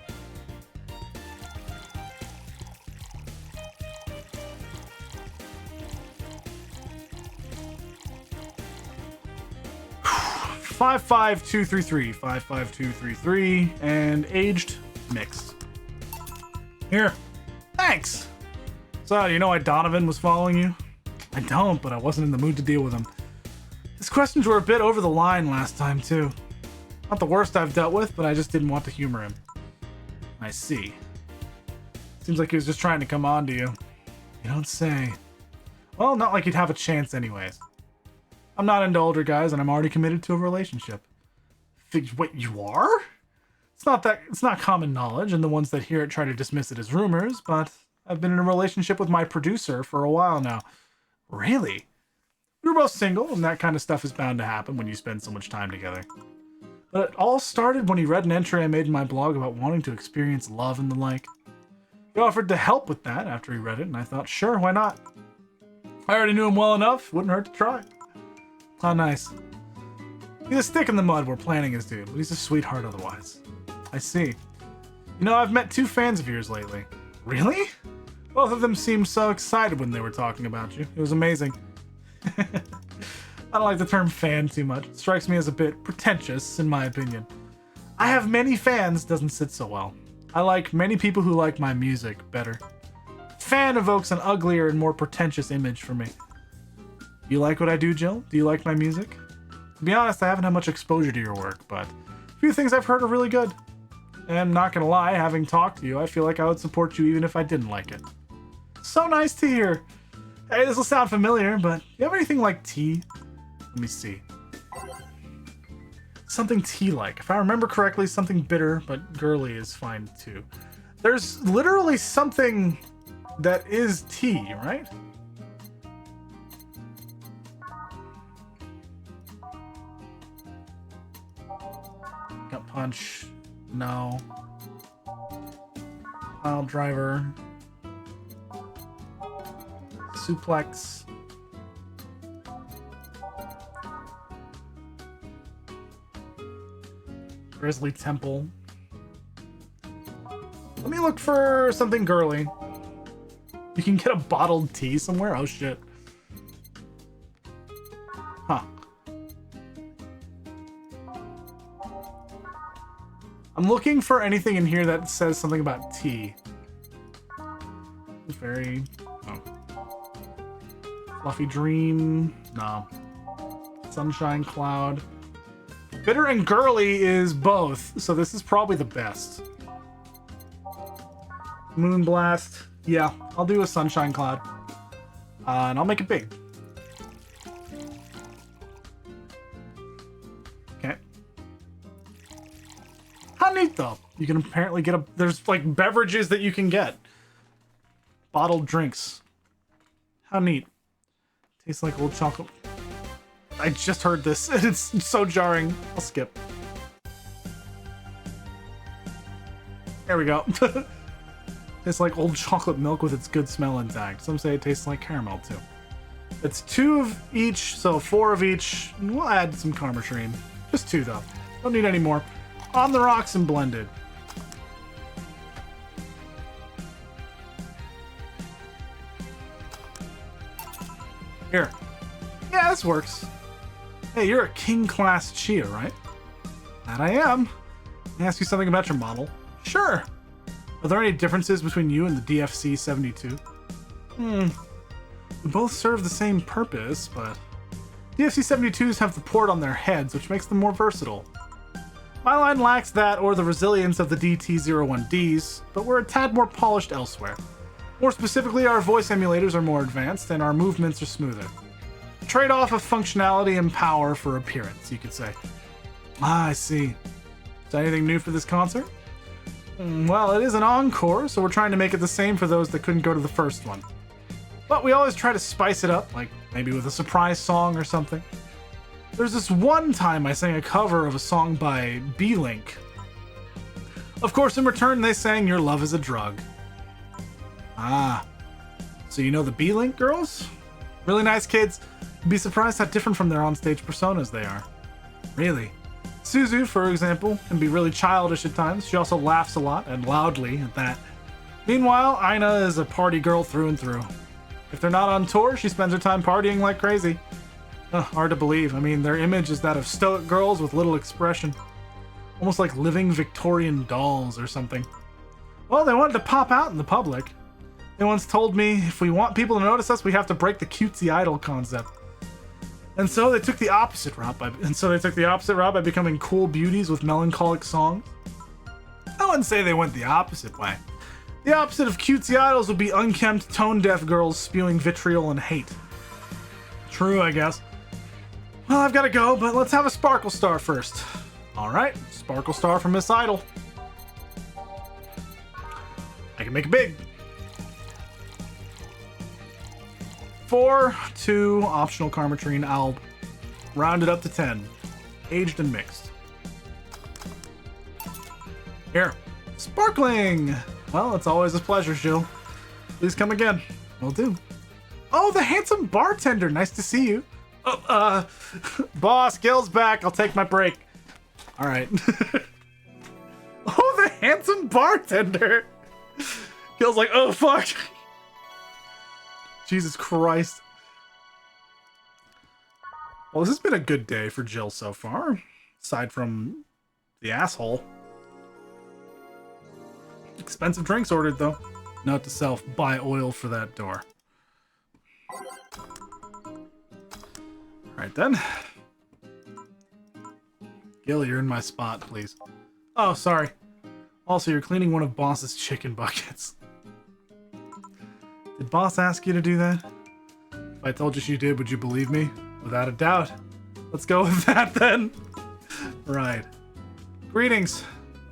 Five 55233 55233 and aged mixed. Here. Thanks. So, you know why Donovan was following you? I don't, but I wasn't in the mood to deal with him. His questions were a bit over the line last time, too. Not the worst I've dealt with, but I just didn't want to humor him. I see. Seems like he was just trying to come on to you. You don't say. Well, not like he'd have a chance anyways. I'm not into older guys, and I'm already committed to a relationship. Wait, you are? It's not common knowledge, and the ones that hear it try to dismiss it as rumors, but I've been in a relationship with my producer for a while now. Really? We were both single, and that kind of stuff is bound to happen when you spend so much time together. But it all started when he read an entry I made in my blog about wanting to experience love and the like. He offered to help with that after he read it, and I thought, sure, why not? I already knew him well enough, wouldn't hurt to try. How nice. He's a stick in the mud where planning is due, but he's a sweetheart otherwise. I see. You know, I've met 2 fans of yours lately. Really? Both of them seemed so excited when they were talking about you. It was amazing. I don't like the term fan too much. It strikes me as a bit pretentious, in my opinion. I have many fans doesn't sit so well. I like many people who like my music better. Fan evokes an uglier and more pretentious image for me. You like what I do, Jill? Do you like my music? To be honest, I haven't had much exposure to your work, but a few things I've heard are really good. And I'm not gonna lie, having talked to you, I feel like I would support you even if I didn't like it. So nice to hear. Hey, this will sound familiar, but you have anything like tea? Let me see. Something tea-like. If I remember correctly, something bitter, but girly is fine too. There's literally something that is tea, right? Gut punch. No. Pile driver. Suplex. Grizzly Temple. Let me look for something girly. You can get a bottled tea somewhere? Oh shit. Huh. I'm looking for anything in here that says something about tea. Very... oh. Fluffy Dream. No. Sunshine Cloud. Bitter and girly is both, so this is probably the best. Moonblast. Yeah, I'll do a Sunshine Cloud. And I'll make it big. Okay. How neat, though. You can apparently get there's, like, beverages that you can get. Bottled drinks. How neat. Tastes like old chocolate. I just heard this, and it's so jarring. I'll skip. There we go. Tastes like old chocolate milk with its good smell intact. Some say it tastes like caramel, too. It's 2 of each, so 4 of each. We'll add some Karma Shreem. Just 2, though. Don't need any more. On the rocks and blended. Here. Yeah, this works. Hey, you're a King Class Chia, right? That I am. Can I ask you something about your model? Sure. Are there any differences between you and the DFC-72? We both serve the same purpose, but DFC-72s have the port on their heads, which makes them more versatile. My line lacks that or the resilience of the DT-01Ds, but we're a tad more polished elsewhere. More specifically, our voice emulators are more advanced, and our movements are smoother. Trade-off of functionality and power for appearance, you could say. Ah, I see. Is there anything new for this concert? Well, it is an encore, so we're trying to make it the same for those that couldn't go to the first one. But we always try to spice it up, like maybe with a surprise song or something. There's this one time I sang a cover of a song by B-Link. Of course, in return, they sang Your Love is a Drug. Ah, so you know the B-Link girls? Really nice kids. You'd be surprised how different from their onstage personas they are. Really. Suzu, for example, can be really childish at times. She also laughs a lot, and loudly at that. Meanwhile, Aina is a party girl through and through. If they're not on tour, she spends her time partying like crazy. Hard to believe. I mean, their image is that of stoic girls with little expression. Almost like living Victorian dolls or something. Well, they wanted to pop out in the public. They once told me if we want people to notice us, we have to break the cutesy idol concept. And so they took the opposite route by becoming cool beauties with melancholic songs. I wouldn't say they went the opposite way. The opposite of cutesy idols would be unkempt, tone-deaf girls spewing vitriol and hate. True, I guess. Well, I've got to go, but let's have a Sparkle Star first. Alright, Sparkle Star from Miss Idol. I can make it big. 4, 2, optional Karmatrine. I'll round it up to 10. Aged and mixed. Here. Sparkling! Well, it's always a pleasure, Jill. Please come again. Will do. Oh, the handsome bartender. Nice to see you. Boss, Gil's back. I'll take my break. All right. Oh, the handsome bartender. Gil's like, oh, fuck. Jesus Christ. Well, this has been a good day for Jill so far. Aside from the asshole. Expensive drinks ordered, though. Note to self, buy oil for that door. Alright then. Gil, you're in my spot, please. Oh, sorry. Also, you're cleaning one of Boss's chicken buckets. Did Boss ask you to do that? If I told you she did, would you believe me? Without a doubt. Let's go with that then. Right. Greetings.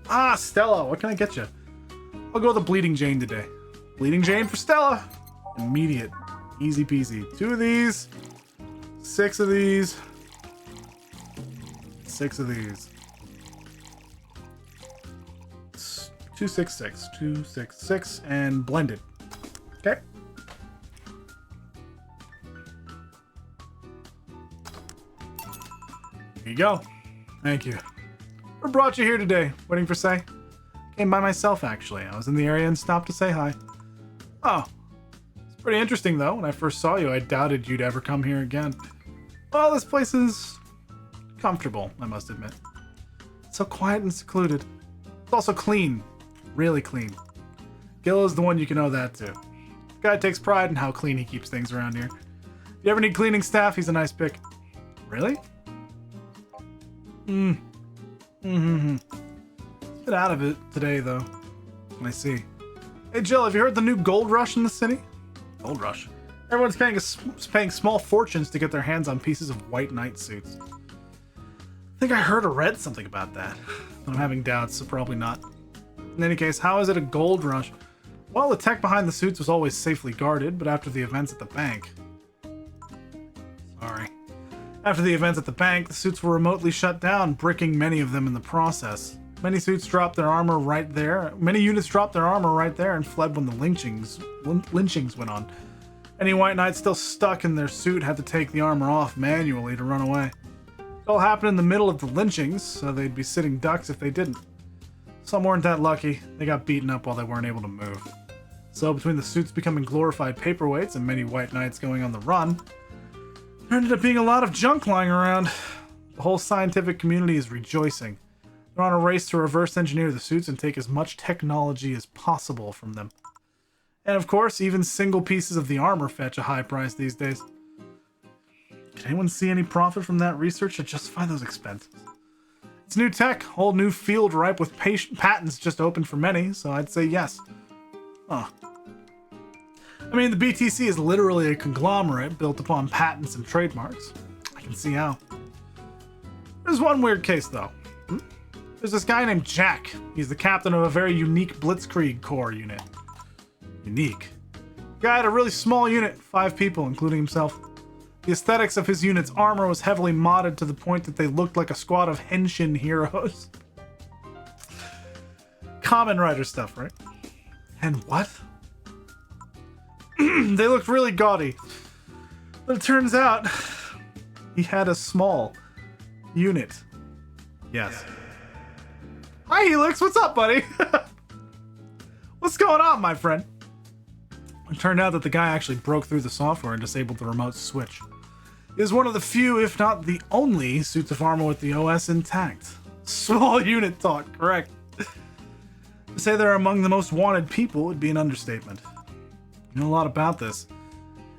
Ah, Stella, what can I get you? I'll go with the Bleeding Jane today. Bleeding Jane for Stella. Immediate. Easy peasy. 2 of these. 6 of these. 6 of these. 266. 266 and blended. Okay. Here you go. Thank you. What brought you here today? Waiting for Say? Came by myself, actually. I was in the area and stopped to say hi. Oh. It's pretty interesting, though. When I first saw you, I doubted you'd ever come here again. Well, this place is comfortable, I must admit. It's so quiet and secluded. It's also clean. Really clean. Gil is the one you can owe that to. The guy takes pride in how clean he keeps things around here. If you ever need cleaning staff, he's a nice pick. Really? Bit out of it today, though. I see. Hey, Jill, have you heard the new gold rush in the city? Gold rush? Everyone's paying small fortunes to get their hands on pieces of white knight suits. I think I heard or read something about that. I'm having doubts, so probably not. In any case, how is it a gold rush? Well, the tech behind the suits was always safely guarded, but after the events at the bank... Sorry. After the events at the bank, the suits were remotely shut down, bricking many of them in the process. Many suits dropped their armor right there. Many units dropped their armor right there and fled when the lynchings went on. Any white knights still stuck in their suit had to take the armor off manually to run away. It all happened in the middle of the lynchings, so they'd be sitting ducks if they didn't. Some weren't that lucky. They got beaten up while they weren't able to move. So between the suits becoming glorified paperweights and many white knights going on the run, there ended up being a lot of junk lying around. The whole scientific community is rejoicing. They're on a race to reverse engineer the suits and take as much technology as possible from them. And of course, even single pieces of the armor fetch a high price these days. Can anyone see any profit from that research to justify those expenses? It's new tech, whole new field ripe with patents just open for many, so I'd say yes. Huh. I mean, the BTC is literally a conglomerate built upon patents and trademarks. I can see how. There's one weird case, though. There's this guy named Jack. He's the captain of a very unique Blitzkrieg Corps unit. Unique. The guy had a really small unit, 5 people, including himself. The aesthetics of his unit's armor was heavily modded to the point that they looked like a squad of henshin heroes. Common Rider stuff, right? And what? They looked really gaudy. But it turns out he had a small unit. Yes. Hi, Helix. What's up, buddy? What's going on, my friend? It turned out that the guy actually broke through the software and disabled the remote switch. He is one of the few, if not the only, suits of armor with the OS intact. Small unit talk, correct. To say they're among the most wanted people would be an understatement. You know a lot about this.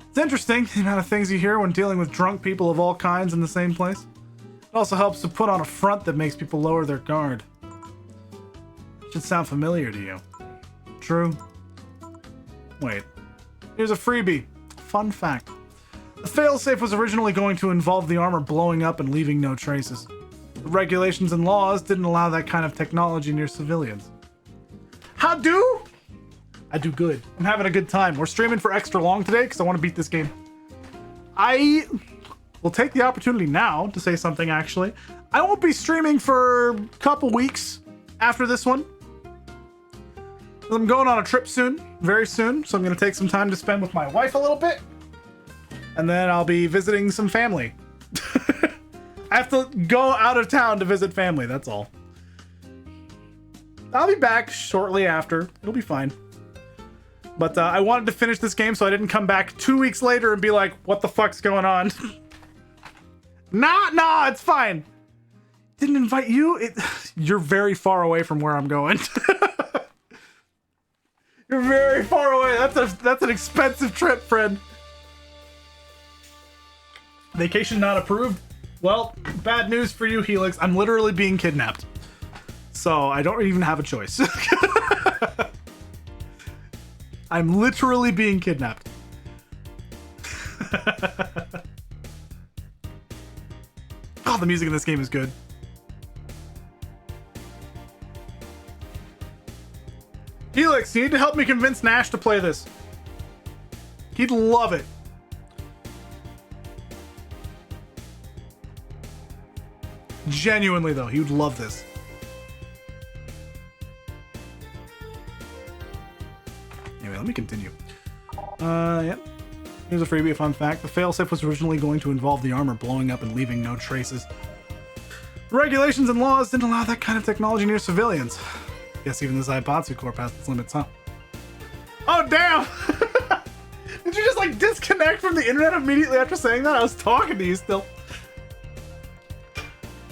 It's interesting, the amount of things you hear when dealing with drunk people of all kinds in the same place. It also helps to put on a front that makes people lower their guard. It should sound familiar to you. True? Wait. Here's a freebie. Fun fact. The failsafe was originally going to involve the armor blowing up and leaving no traces. The regulations and laws didn't allow that kind of technology near civilians. How do? I do good. I'm having a good time. We're streaming for extra long today because I want to beat this game. I will take the opportunity now to say something, actually. I won't be streaming for a couple weeks after this one. I'm going on a trip soon, very soon, so I'm going to take some time to spend with my wife a little bit. And then I'll be visiting some family. I have to go out of town to visit family, that's all. I'll be back shortly after. It'll be fine. But I wanted to finish this game so I didn't come back 2 weeks later and be like, what the fuck's going on? Nah, it's fine. Didn't invite you? You're very far away from where I'm going. You're very far away. That's an expensive trip, friend. Vacation not approved? Well, bad news for you, Helix. I'm literally being kidnapped. So I don't even have a choice. I'm literally being kidnapped. Oh, the music in this game is good. Helix, you need to help me convince Nash to play this. He'd love it. Genuinely, though, he would love this. Anyway, let me continue. Yeah. Here's a freebie, a fun fact. The failsafe was originally going to involve the armor blowing up and leaving no traces. The regulations and laws didn't allow that kind of technology near civilians. Guess even the Zaibatsu Corp has its limits, huh? Oh, damn! Did you just, like, disconnect from the internet immediately after saying that? I was talking to you still.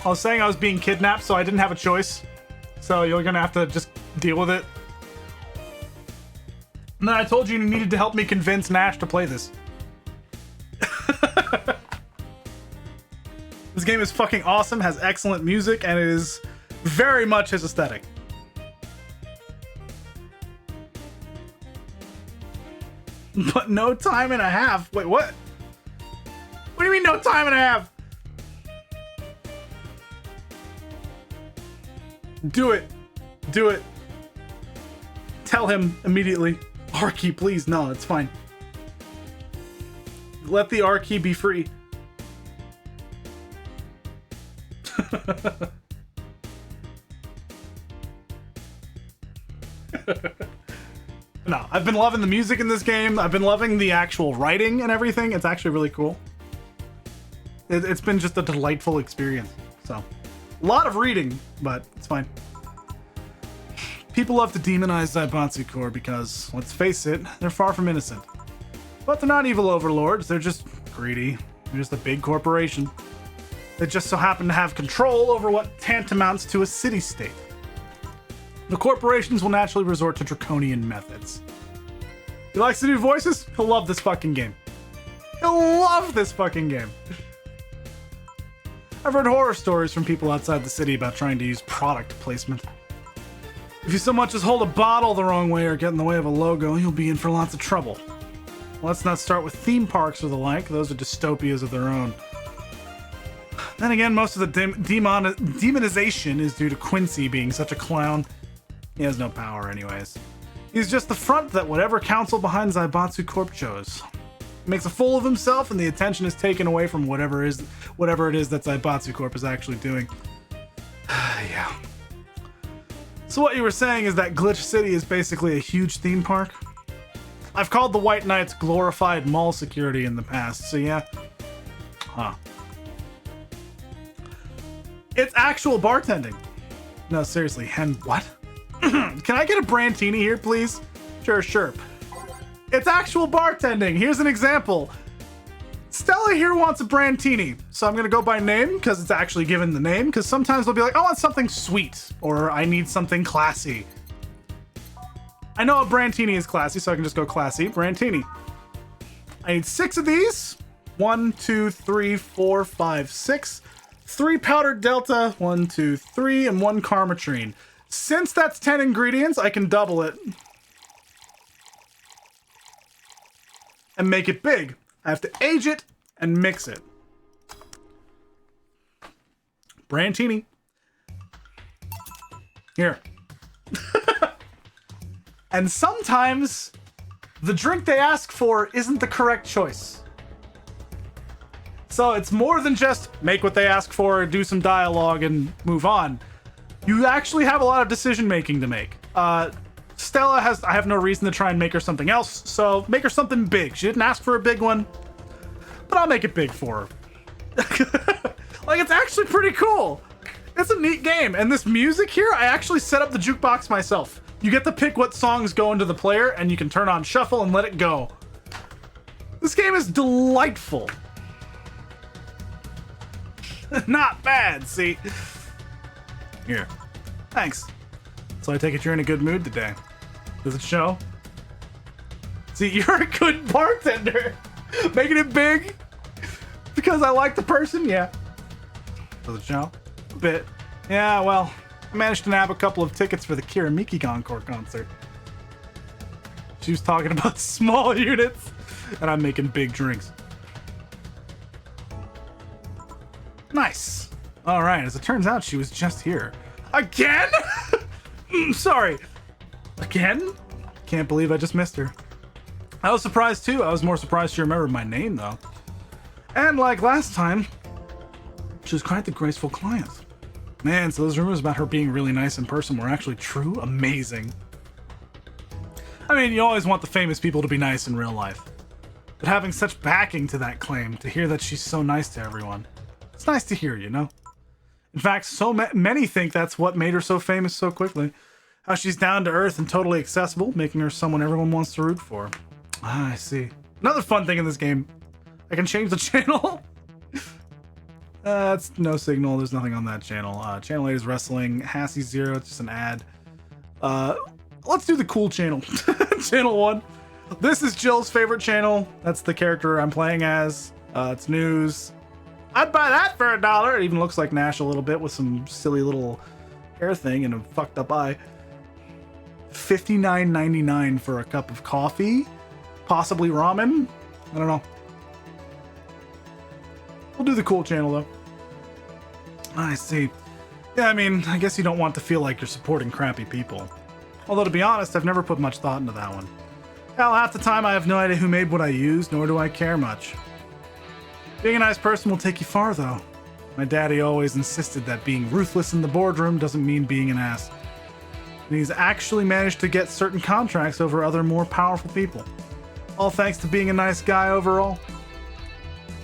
I was saying I was being kidnapped, so I didn't have a choice. So you're gonna have to just deal with it. And then I told you needed to help me convince Nash to play this. This game is fucking awesome, has excellent music, and it is very much his aesthetic. But no time and a half. Wait, what? What do you mean no time and a half? Do it. Do it. Tell him immediately. R key, please. No, it's fine. Let the R key be free. No, I've been loving the music in this game. I've been loving the actual writing and everything. It's actually really cool. It's been just a delightful experience. So, a lot of reading, but it's fine. People love to demonize Zaibatsu Corps because, let's face it, they're far from innocent. But they're not evil overlords, they're just greedy. They're just a big corporation. They just so happen to have control over what tantamounts to a city-state. The corporations will naturally resort to draconian methods. He likes to do voices? He'll love this fucking game. He'll love this fucking game. I've heard horror stories from people outside the city about trying to use product placement. If you so much as hold a bottle the wrong way or get in the way of a logo, you'll be in for lots of trouble. Let's not start with theme parks or the like. Those are dystopias of their own. Then again, most of the demonization is due to Quincy being such a clown. He has no power anyways. He's just the front that whatever council behind Zaibatsu Corp chose. He makes a fool of himself and the attention is taken away from whatever it is that Zaibatsu Corp is actually doing. Yeah. So what you were saying is that Glitch City is basically a huge theme park? I've called the White Knights glorified mall security in the past, so yeah. Huh. It's actual bartending. No, seriously, Hen, what? Can I get a Brantini here, please? Sure. It's actual bartending. Here's an example. Stella here wants a Brantini, so I'm gonna go by name because it's actually given the name, because sometimes they'll be like, I want something sweet, or I need something classy. I know a Brantini is classy, so I can just go classy. Brantini. I need 6 of these. 1, 2, 3, 4, 5, 6. 3 powdered Delta. 1, 2, 3, and 1 Carmatrine. Since that's 10 ingredients, I can double it. And make it big. I have to age it and mix it. Brantini. Here. And sometimes the drink they ask for isn't the correct choice. So it's more than just make what they ask for, do some dialogue, and move on. You actually have a lot of decision making to make. Stella I have no reason to try and make her something else, so make her something big. She didn't ask for a big one, but I'll make it big for her. Like, it's actually pretty cool. It's a neat game, and this music here, I actually set up the jukebox myself. You get to pick what songs go into the player, and you can turn on shuffle and let it go. This game is delightful. Not bad, see? Here. Thanks. So I take it you're in a good mood today. Does it show? See, you're a good bartender. Making it big because I like the person? Yeah. Does it show? A bit. Yeah, well, I managed to nab a couple of tickets for the Kiramiki Encore concert. She was talking about small units, and I'm making big drinks. Nice. All right, as it turns out, she was just here. Again? Sorry. Again? Can't believe I just missed her. I was surprised too. I was more surprised she remembered my name though. And like last time, she was quite the graceful client. Man, so those rumors about her being really nice in person were actually true? Amazing. I mean, you always want the famous people to be nice in real life. But having such backing to that claim, to hear that she's so nice to everyone, it's nice to hear, you know? In fact, so many think that's what made her so famous so quickly. How she's down to earth and totally accessible, making her someone everyone wants to root for. Ah, I see. Another fun thing in this game, I can change the channel. That's no signal. There's nothing on that channel. Channel 8 is wrestling. Hassy 0, it's just an ad. Let's do the cool channel. Channel 1. This is Jill's favorite channel. That's the character I'm playing as. It's news. I'd buy that for $1. It even looks like Nash a little bit with some silly little hair thing and a fucked up eye. $59.99 for a cup of coffee. Possibly ramen. I don't know. We'll do the cool channel though. I see. Yeah, I mean, I guess you don't want to feel like you're supporting crappy people. Although to be honest, I've never put much thought into that one. Hell, half the time I have no idea who made what I use, nor do I care much. Being a nice person will take you far though. My daddy always insisted that being ruthless in the boardroom doesn't mean being an ass. And he's actually managed to get certain contracts over other more powerful people. All thanks to being a nice guy overall.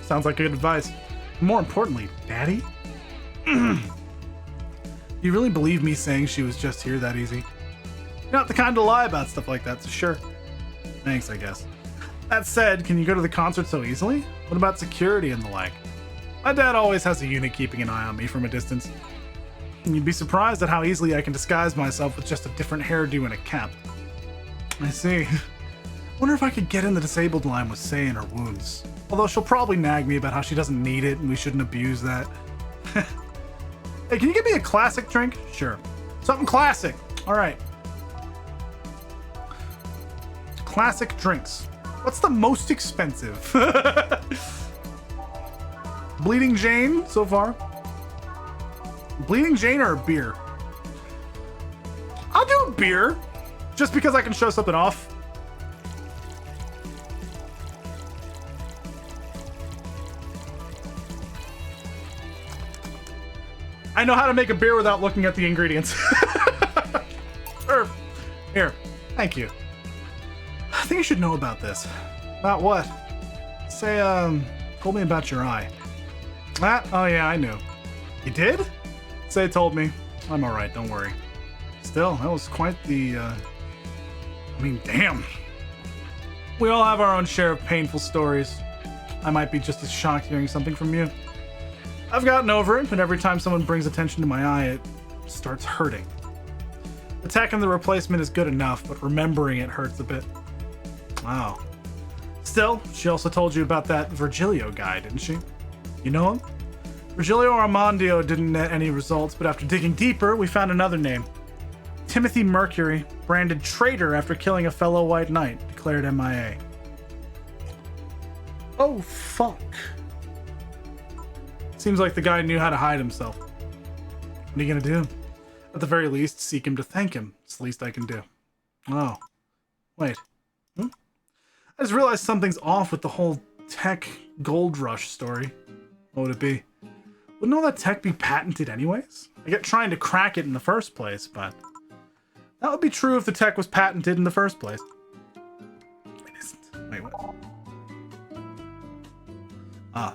Sounds like good advice. More importantly, Daddy? You really believe me saying she was just here that easy? You're not the kind to lie about stuff like that, so sure. Thanks, I guess. That said, can you go to the concert so easily? What about security and the like? My dad always has a unit keeping an eye on me from a distance. And you'd be surprised at how easily I can disguise myself with just a different hairdo and a cap. I see. Wonder if I could get in the disabled line with Sei and her wounds. Although she'll probably nag me about how she doesn't need it and we shouldn't abuse that. Hey, can you give me a classic drink? Sure. Something classic. All right. Classic drinks. What's the most expensive? Bleeding Jane so far. Bleeding Jane or a beer? I'll do a beer. Just because I can show something off. I know how to make a beer without looking at the ingredients. Here, thank you. I think you should know about this. About what? Say, told me about your eye. That? Oh yeah, I knew. You did? Say told me. I'm alright, don't worry. Still, that was quite the, I mean, damn. We all have our own share of painful stories. I might be just as shocked hearing something from you. I've gotten over it, but every time someone brings attention to my eye, it starts hurting. Attacking the replacement is good enough, but remembering it hurts a bit. Wow. Still, she also told you about that Virgilio guy, didn't she? You know him? Virgilio Armandio didn't net any results, but after digging deeper, we found another name. Timothy Mercury, branded traitor after killing a fellow White Knight, declared MIA. Oh, fuck. Seems like the guy knew how to hide himself. What are you gonna do? At the very least, seek him to thank him. It's the least I can do. Oh. Wait. I just realized something's off with the whole tech gold rush story. What would it be? Wouldn't all that tech be patented anyways? I get trying to crack it in the first place, but... that would be true if the tech was patented in the first place. It isn't. Wait, what? Ah.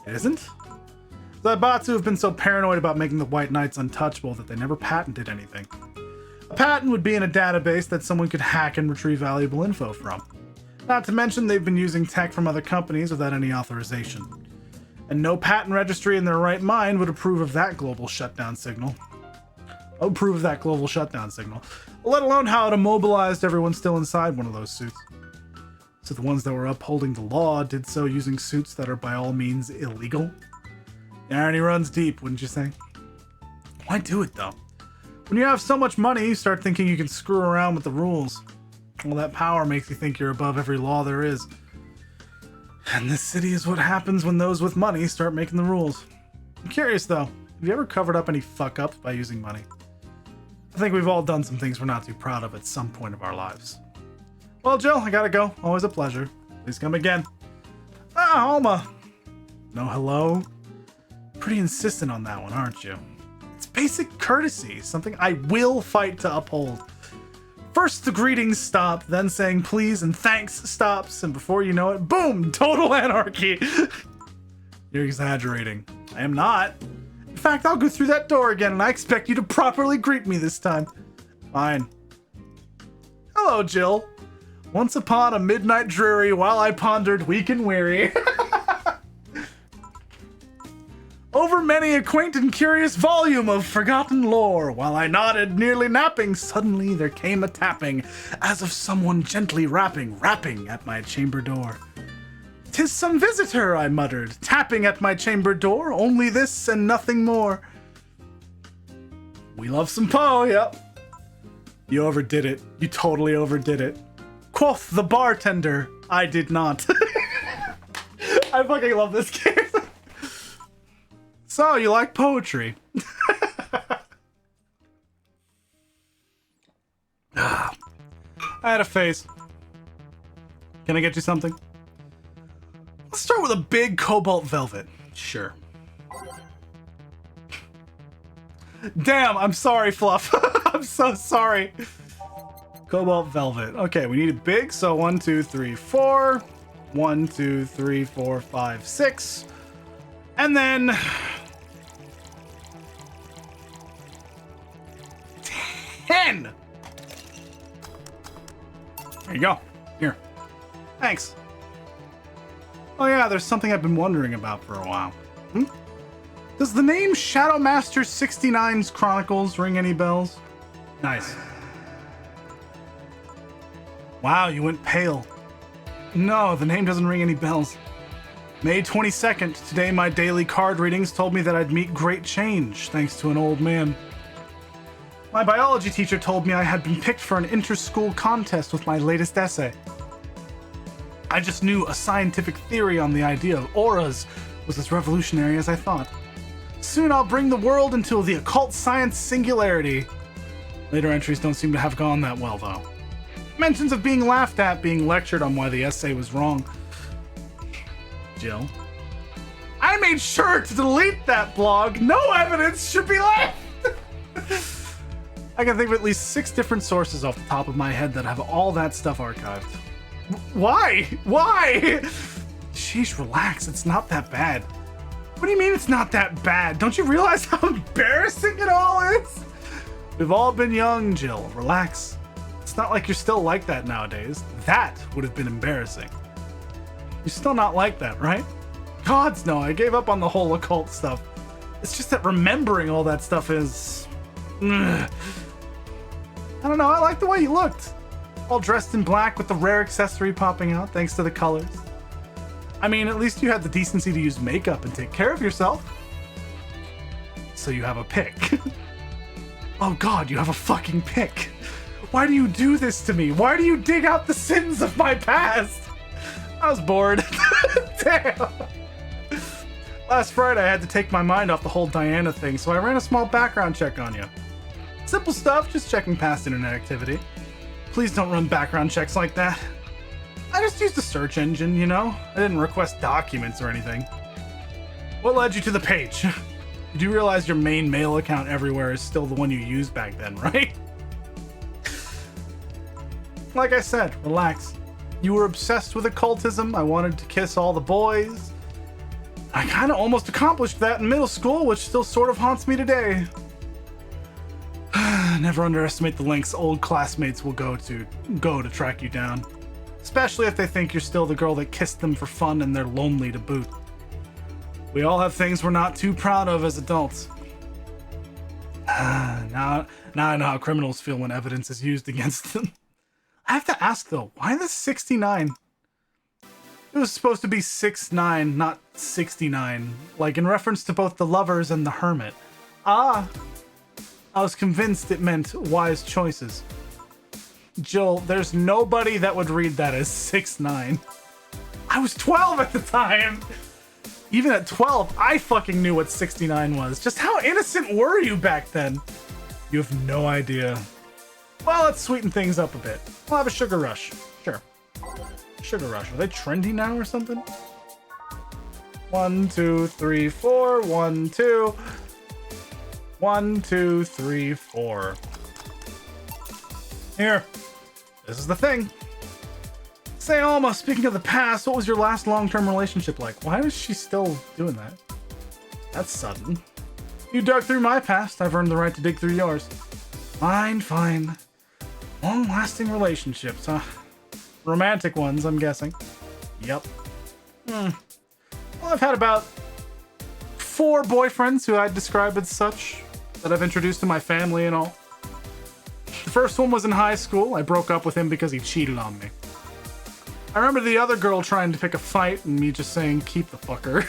It isn't? The Batsu have been so paranoid about making the White Knights untouchable that they never patented anything. A patent would be in a database that someone could hack and retrieve valuable info from. Not to mention they've been using tech from other companies without any authorization. And no patent registry in their right mind would approve of that global shutdown signal. Let alone how it immobilized everyone still inside one of those suits. So the ones that were upholding the law did so using suits that are by all means illegal. The irony runs deep, wouldn't you say? Why do it though? When you have so much money, you start thinking you can screw around with the rules. Well, that power makes you think you're above every law there is. And this city is what happens when those with money start making the rules. I'm curious though, have you ever covered up any fuck-ups by using money? I think we've all done some things we're not too proud of at some point of our lives. Well, Jill, I gotta go. Always a pleasure. Please come again. Ah, Alma. No hello? Pretty insistent on that one, aren't you? It's basic courtesy, something I will fight to uphold. First the greetings stop, then saying please and thanks stops, and before you know it, boom, total anarchy. You're exaggerating. I am not. In fact, I'll go through that door again, and I expect you to properly greet me this time. Fine. Hello, Jill. Once upon a midnight dreary, while I pondered weak and weary. Over many a quaint and curious volume of forgotten lore, while I nodded, nearly napping, suddenly there came a tapping, as of someone gently rapping at my chamber door. "'Tis some visitor," I muttered, tapping at my chamber door, only this and nothing more. We love some Poe, yep. You overdid it. You totally overdid it. Quoth the bartender, I did not. I fucking love this game. So, you like poetry? I had a phase. Can I get you something? Let's start with a big cobalt velvet. Sure. Damn, I'm sorry, Fluff. I'm so sorry. Cobalt velvet. Okay, we need it big, so 1, 2, 3, 4. 1, 2, 3, 4, 5, 6. And then... 10! There you go. Here. Thanks. Oh yeah, there's something I've been wondering about for a while. Does the name Shadowmaster 69's Chronicles ring any bells? Nice. Wow, you went pale. No, the name doesn't ring any bells. May 22nd, today my daily card readings told me that I'd meet great change, thanks to an old man. My biology teacher told me I had been picked for an inter-school contest with my latest essay. I just knew a scientific theory on the idea of auras was as revolutionary as I thought. Soon I'll bring the world into the occult science singularity. Later entries don't seem to have gone that well, though. Mentions of being laughed at, being lectured on why the essay was wrong. Jill. I made sure to delete that blog. No evidence should be left. I can think of at least 6 different sources off the top of my head that have all that stuff archived. Why? Why? Sheesh, relax. It's not that bad. What do you mean it's not that bad? Don't you realize how embarrassing it all is? We've all been young, Jill. Relax. It's not like you're still like that nowadays. That would have been embarrassing. You're still not like that, right? Gods, no. I gave up on the whole occult stuff. It's just that remembering all that stuff is... I don't know. I like the way you looked. All dressed in black with the rare accessory popping out thanks to the colors. I mean, at least you had the decency to use makeup and take care of yourself. So you have a pick. Oh god, you have a fucking pick. Why do you do this to me? Why do you dig out the sins of my past? I was bored. Damn. Last Friday, I had to take my mind off the whole Diana thing, so I ran a small background check on you. Simple stuff, just checking past internet activity. Please don't run background checks like that. I just used a search engine, you know? I didn't request documents or anything. What led you to the page? You do realize your main mail account everywhere is still the one you used back then, right? Like I said, relax. You were obsessed with occultism. I wanted to kiss all the boys. I kind of almost accomplished that in middle school, which still sort of haunts me today. Never underestimate the lengths old classmates will go to track you down. Especially if they think you're still the girl that kissed them for fun and they're lonely to boot. We all have things we're not too proud of as adults. Now I know how criminals feel when evidence is used against them. I have to ask though, why the 69? It was supposed to be 6'9", not 69, like in reference to both the lovers and the hermit. Ah, I was convinced it meant wise choices. Jill, there's nobody that would read that as 6'9". I was 12 at the time. Even at 12, I fucking knew what 69 was. Just how innocent were you back then? You have no idea. Well, let's sweeten things up a bit. We'll have a sugar rush. Sure. Sugar rush. Are they trendy now or something? 1, 2, 3, 4. 1, 2. 1, 2, 3, 4. Here. This is the thing. Say, Alma, speaking of the past, what was your last long-term relationship like? Why is she still doing that? That's sudden. You dug through my past. I've earned the right to dig through yours. Fine, fine. Long-lasting relationships, huh? Romantic ones, I'm guessing. Yep. Well, I've had about 4 boyfriends who I'd describe as such, that I've introduced to my family and all. The first one was in high school. I broke up with him because he cheated on me. I remember the other girl trying to pick a fight and me just saying, keep the fucker.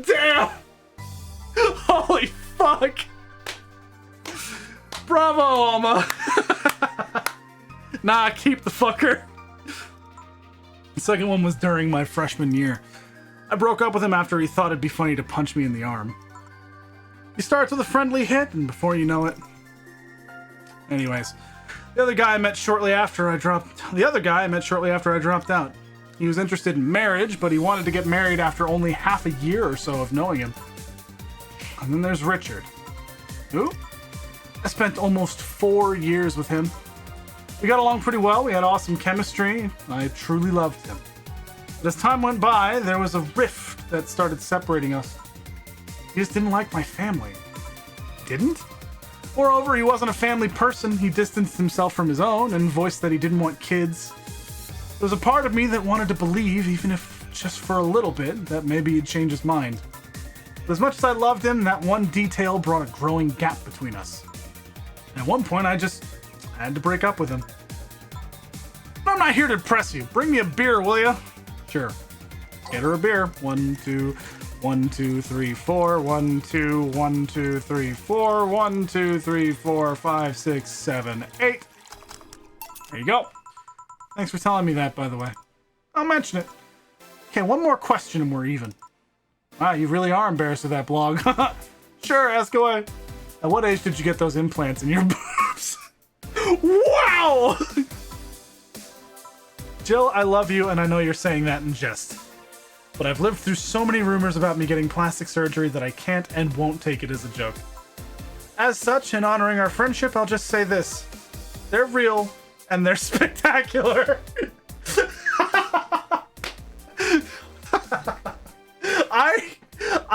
Damn! Holy fuck! Bravo, Alma! Nah, keep the fucker. The second one was during my freshman year. I broke up with him after he thought it'd be funny to punch me in the arm. He starts with a friendly hit, and before you know it... Anyways, the other guy I met shortly after I dropped out. He was interested in marriage, but he wanted to get married after only half a year or so of knowing him. And then there's Richard. Who? I spent almost 4 years with him. We got along pretty well, we had awesome chemistry, I truly loved him. But as time went by, there was a rift that started separating us. He just didn't like my family. Didn't? Moreover, he wasn't a family person. He distanced himself from his own and voiced that he didn't want kids. There was a part of me that wanted to believe, even if just for a little bit, that maybe he'd change his mind. But as much as I loved him, that one detail brought a growing gap between us. And at one point, I just had to break up with him. But I'm not here to impress you. Bring me a beer, will ya? Sure. Get her a beer. 1, 2, 1, 2, 3, 4. 1, 2, 1, 2, 3, 4. 1, 2, 3, 4, 5, 6, 7, 8. There you go. Thanks for telling me that, by the way. I'll mention it. Okay, one more question and we're even. Wow, you really are embarrassed of that blog. Sure, ask away. At what age did you get those implants in your boobs? Wow! Jill, I love you, and I know you're saying that in jest. But I've lived through so many rumors about me getting plastic surgery that I can't and won't take it as a joke. As such, in honoring our friendship, I'll just say this. They're real, and they're spectacular.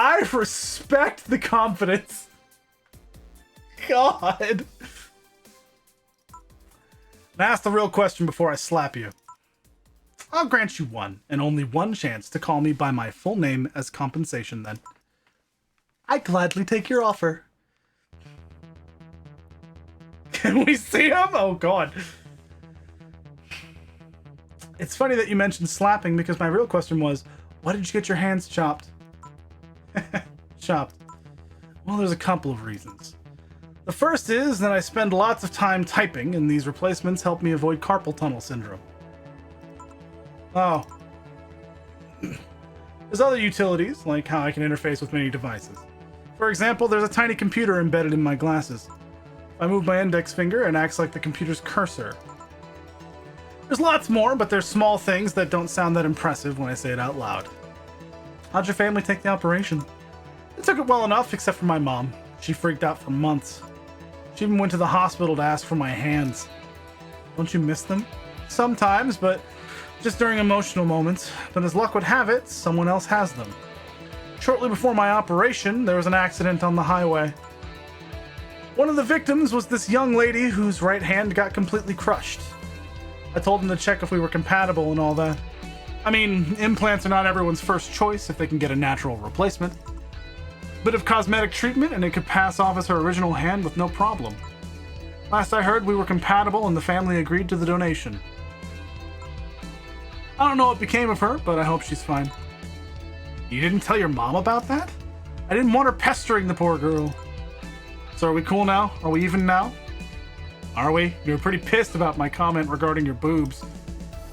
I respect the confidence. God. Now ask the real question before I slap you. I'll grant you one, and only one chance to call me by my full name as compensation then. I gladly take your offer. Can we see him? Oh god. It's funny that you mentioned slapping because my real question was, why did you get your hands chopped? Chopped. Well, there's a couple of reasons. The first is that I spend lots of time typing, and these replacements help me avoid carpal tunnel syndrome. Oh. There's other utilities, like how I can interface with many devices. For example, there's a tiny computer embedded in my glasses. If I move my index finger, it acts like the computer's cursor. There's lots more, but they're small things that don't sound that impressive when I say it out loud. How'd your family take the operation? They took it well enough, except for my mom. She freaked out for months. She even went to the hospital to ask for my hands. Don't you miss them? Sometimes, but just during emotional moments. But as luck would have it, someone else has them. Shortly before my operation, there was an accident on the highway. One of the victims was this young lady whose right hand got completely crushed. I told him to check if we were compatible and all that. I mean, implants are not everyone's first choice if they can get a natural replacement. Bit of cosmetic treatment and it could pass off as her original hand with no problem. Last I heard, we were compatible and the family agreed to the donation. I don't know what became of her, but I hope she's fine. You didn't tell your mom about that? I didn't want her pestering the poor girl. So are we cool now? Are we even now? Are we? You were pretty pissed about my comment regarding your boobs.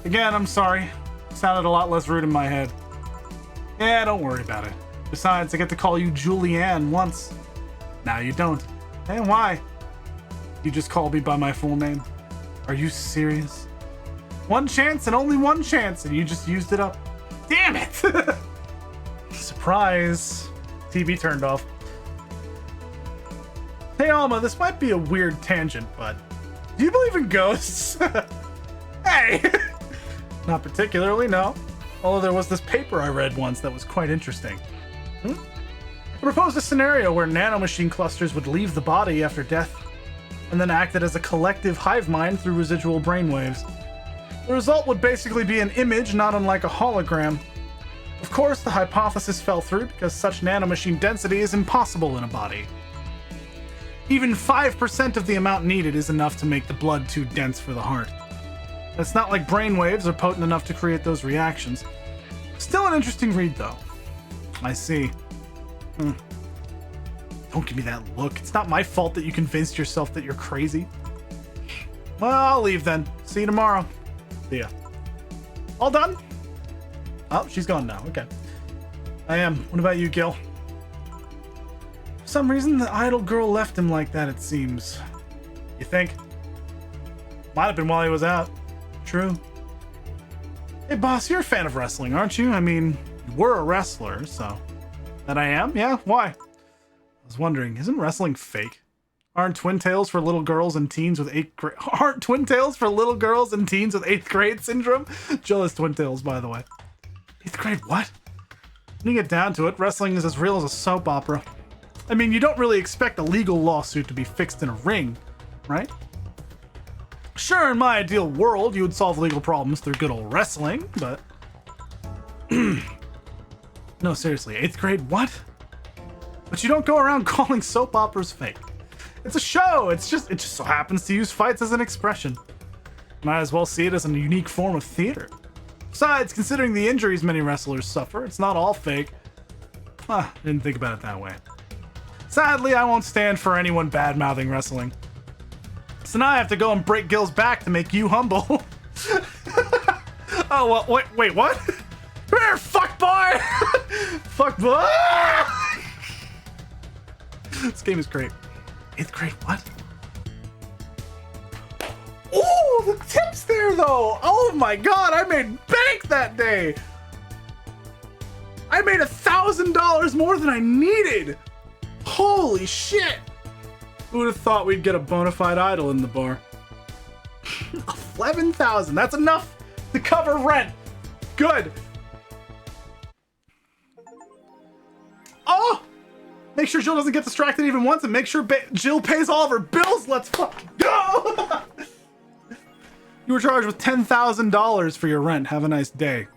Again, I'm sorry. Sounded a lot less rude in my head. Yeah, don't worry about it. Besides, I get to call you Julianne once. Now you don't. Hey, why? You just called me by my full name. Are you serious? One chance and only one chance, and you just used it up. Damn it! Surprise. TV turned off. Hey, Alma, this might be a weird tangent, but do you believe in ghosts? Hey! Not particularly, no. Although there was this paper I read once that was quite interesting. It proposed a scenario where nanomachine clusters would leave the body after death and then acted as a collective hive mind through residual brainwaves. The result would basically be an image not unlike a hologram. Of course, the hypothesis fell through because such nanomachine density is impossible in a body. Even 5% of the amount needed is enough to make the blood too dense for the heart. It's not like brainwaves are potent enough to create those reactions. Still an interesting read, though. I see. Don't give me that look. It's not my fault that you convinced yourself that you're crazy. Well, I'll leave then. See you tomorrow. See ya. All done? Oh, she's gone now. Okay. I am. What about you, Gil? For some reason, the idle girl left him like that, it seems. You think? Might have been while he was out. True. Hey, boss, you're a fan of wrestling, aren't you? I mean, you were a wrestler, so... That I am? Yeah? Why? I was wondering, isn't wrestling fake? Aren't twin tails for little girls and teens with 8th grade... Aren't twin tails for little girls and teens with 8th grade syndrome? Jill is twin tails, by the way. 8th grade what? When you get down to it, wrestling is as real as a soap opera. I mean, you don't really expect a legal lawsuit to be fixed in a ring, right? Sure, in my ideal world, you would solve legal problems through good old wrestling, but... No, seriously, 8th grade, what? But you don't go around calling soap operas fake. It's a show, it just so happens to use fights as an expression. Might as well see it as a unique form of theater. Besides, considering the injuries many wrestlers suffer, it's not all fake. I didn't think about it that way. Sadly, I won't stand for anyone bad-mouthing wrestling. So now I have to go and break Gil's back to make you humble. Oh, well, wait, what? Come here, fuck boy! Fuck boy! This game is great. 8th grade, what? Oh, the tips there, though! Oh my god, I made bank that day! I made $1,000 more than I needed! Holy shit! Who would have thought we'd get a bona fide idol in the bar? 11,000, that's enough to cover rent. Good. Oh! Make sure Jill doesn't get distracted even once, and make sure Jill pays all of her bills. Let's fucking go! You were charged with $10,000 for your rent. Have a nice day.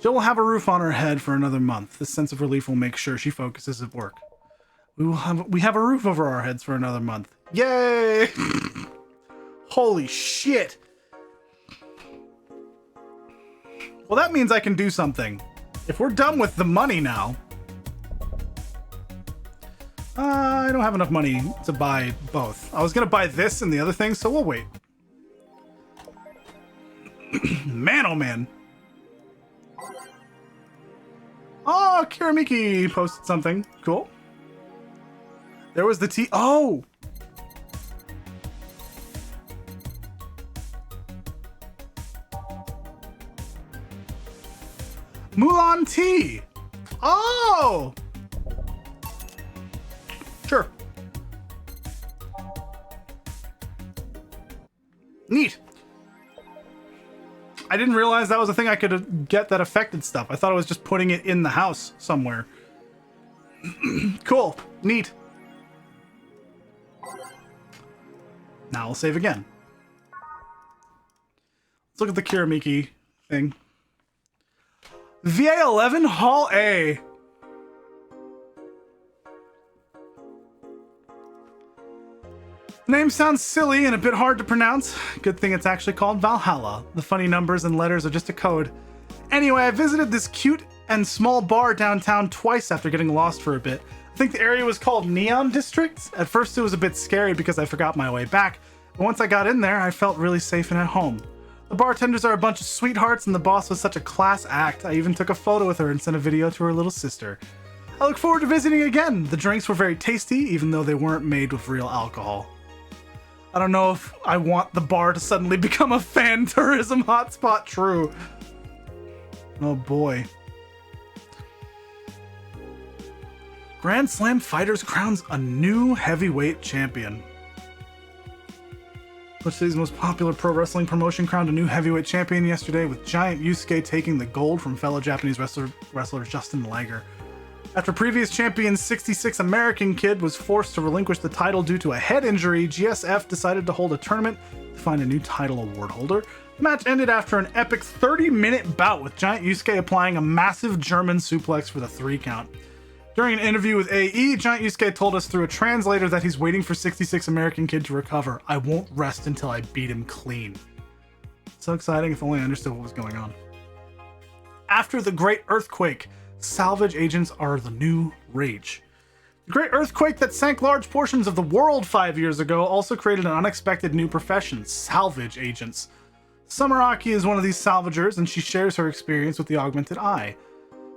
Jill will have a roof on her head for another month. This sense of relief will make sure she focuses at work. We have a roof over our heads for another month. Yay! Holy shit. Well, that means I can do something. If we're done with the money now, I don't have enough money to buy both. I was gonna buy this and the other thing, so we'll wait. Man, oh man. Oh, Kiramiki posted something. Cool. There was the tea. Oh! Mulan tea. Oh! Sure. Neat. I didn't realize that was a thing I could get that affected stuff. I thought it was just putting it in the house somewhere. Cool. Neat. Now I'll save again. Let's look at the Kiramiki thing. VA-11 Hall A. Name sounds silly and a bit hard to pronounce. Good thing it's actually called Valhalla. The funny numbers and letters are just a code. Anyway, I visited this cute and small bar downtown twice after getting lost for a bit. I think the area was called Neon District. At first it was a bit scary because I forgot my way back, but once I got in there, I felt really safe and at home. The bartenders are a bunch of sweethearts and the boss was such a class act. I even took a photo with her and sent a video to her little sister. I look forward to visiting again. The drinks were very tasty, even though they weren't made with real alcohol. I don't know if I want the bar to suddenly become a fan tourism hotspot. True. Oh boy. Grand Slam Fighters crowns a new heavyweight champion. Which City's most popular pro wrestling promotion crowned a new heavyweight champion yesterday, with Giant Yusuke taking the gold from fellow Japanese wrestler Justin Liger. After previous champion 66 American Kid was forced to relinquish the title due to a head injury, GSF decided to hold a tournament to find a new title award holder. The match ended after an epic 30-minute bout with Giant Yusuke applying a massive German suplex for the 3 count. During an interview with AE, Giant Yusuke told us through a translator that he's waiting for 66 American Kid to recover. I won't rest until I beat him clean. So exciting, if only I understood what was going on. After the Great Earthquake, salvage agents are the new rage. The Great Earthquake that sank large portions of the world 5 years ago also created an unexpected new profession, salvage agents. Sumeraki is one of these salvagers, and she shares her experience with the augmented eye.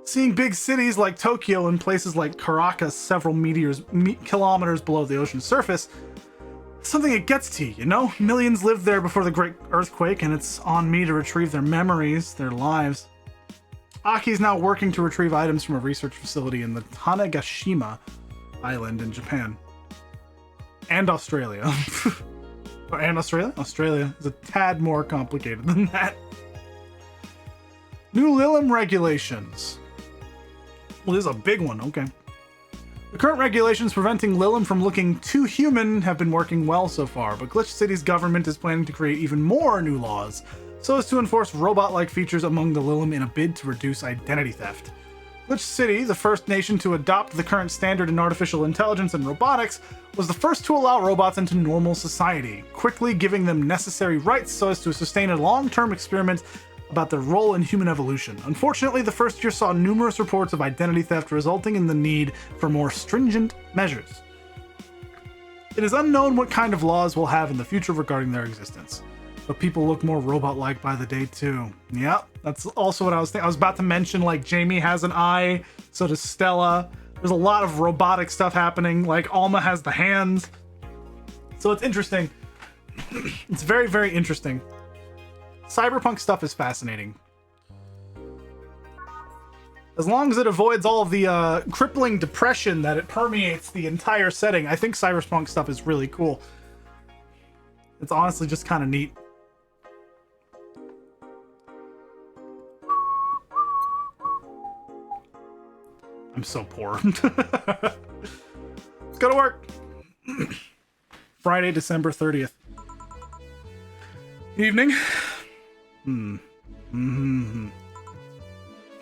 Seeing big cities like Tokyo and places like Caracas several kilometers below the ocean surface, something it gets to you, you know? Millions lived there before the Great Earthquake, and it's on me to retrieve their memories, their lives. Aki is now working to retrieve items from a research facility in the Tanegashima Island in Japan. And Australia. And Australia? Australia is a tad more complicated than that. New Lilim regulations. Well, this is a big one, okay. The current regulations preventing Lilim from looking too human have been working well so far, but Glitch City's government is planning to create even more new laws so as to enforce robot-like features among the Lilim in a bid to reduce identity theft. Glitch City, the first nation to adopt the current standard in artificial intelligence and robotics, was the first to allow robots into normal society, quickly giving them necessary rights so as to sustain a long-term experiment about their role in human evolution. Unfortunately, the first year saw numerous reports of identity theft, resulting in the need for more stringent measures. It is unknown what kind of laws we'll have in the future regarding their existence. But people look more robot-like by the day too. Yep, that's also what I was thinking. I was about to mention, like, Jamie has an eye, so does Stella. There's a lot of robotic stuff happening. Like, Alma has the hands. So it's interesting. It's very, very interesting. Cyberpunk stuff is fascinating. As long as it avoids all of the crippling depression that it permeates the entire setting, I think cyberpunk stuff is really cool. It's honestly just kind of neat. I'm so poor. Let's go to work. Friday, December 30th. Evening.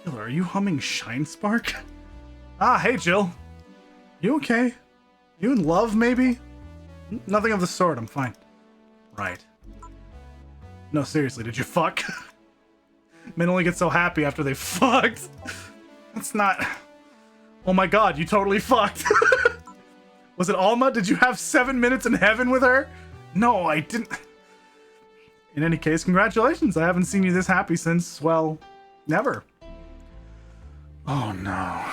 Killer, are you humming Shine Spark? Ah, hey Jill. You okay? You in love, maybe? Nothing of the sort, I'm fine. Right. No, seriously, did you fuck? Men only get so happy after they fucked. That's not... Oh my god, you totally fucked. Was it Alma? Did you have 7 minutes in heaven with her? No, I didn't. In any case, congratulations. I haven't seen you this happy since, well, never. Oh no.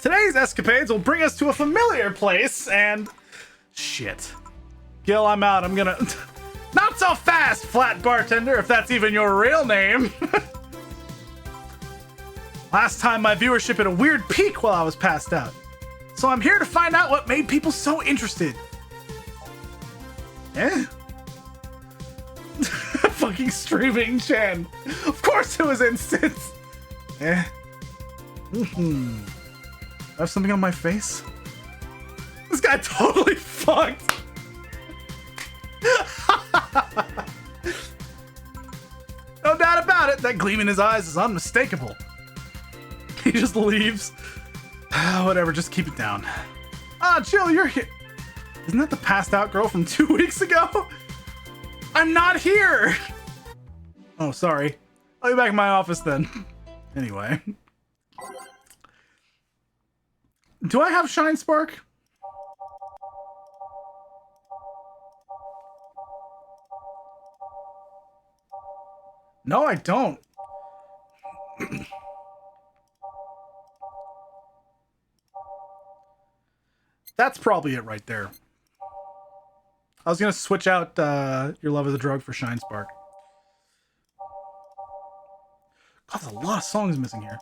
Today's escapades will bring us to a familiar place and... Shit. Gil, I'm out. I'm gonna... Not so fast, flat bartender, if that's even your real name. Last time my viewership hit a weird peak while I was passed out. So I'm here to find out what made people so interested. Eh? Fucking streaming Chen. Of course it was instance. Eh? I have something on my face? This guy totally fucked. No doubt about it, that gleam in his eyes is unmistakable. He just leaves. Whatever, just keep it down. Ah, Jill, you're here. Isn't that the passed out girl from 2 weeks ago? I'm not here! Oh, sorry. I'll be back in my office then. Anyway. Do I have Shine Spark? No, I don't. That's probably it right there. I was gonna switch out Your Love is a Drug for Shine Spark. God, there's a lot of songs missing here.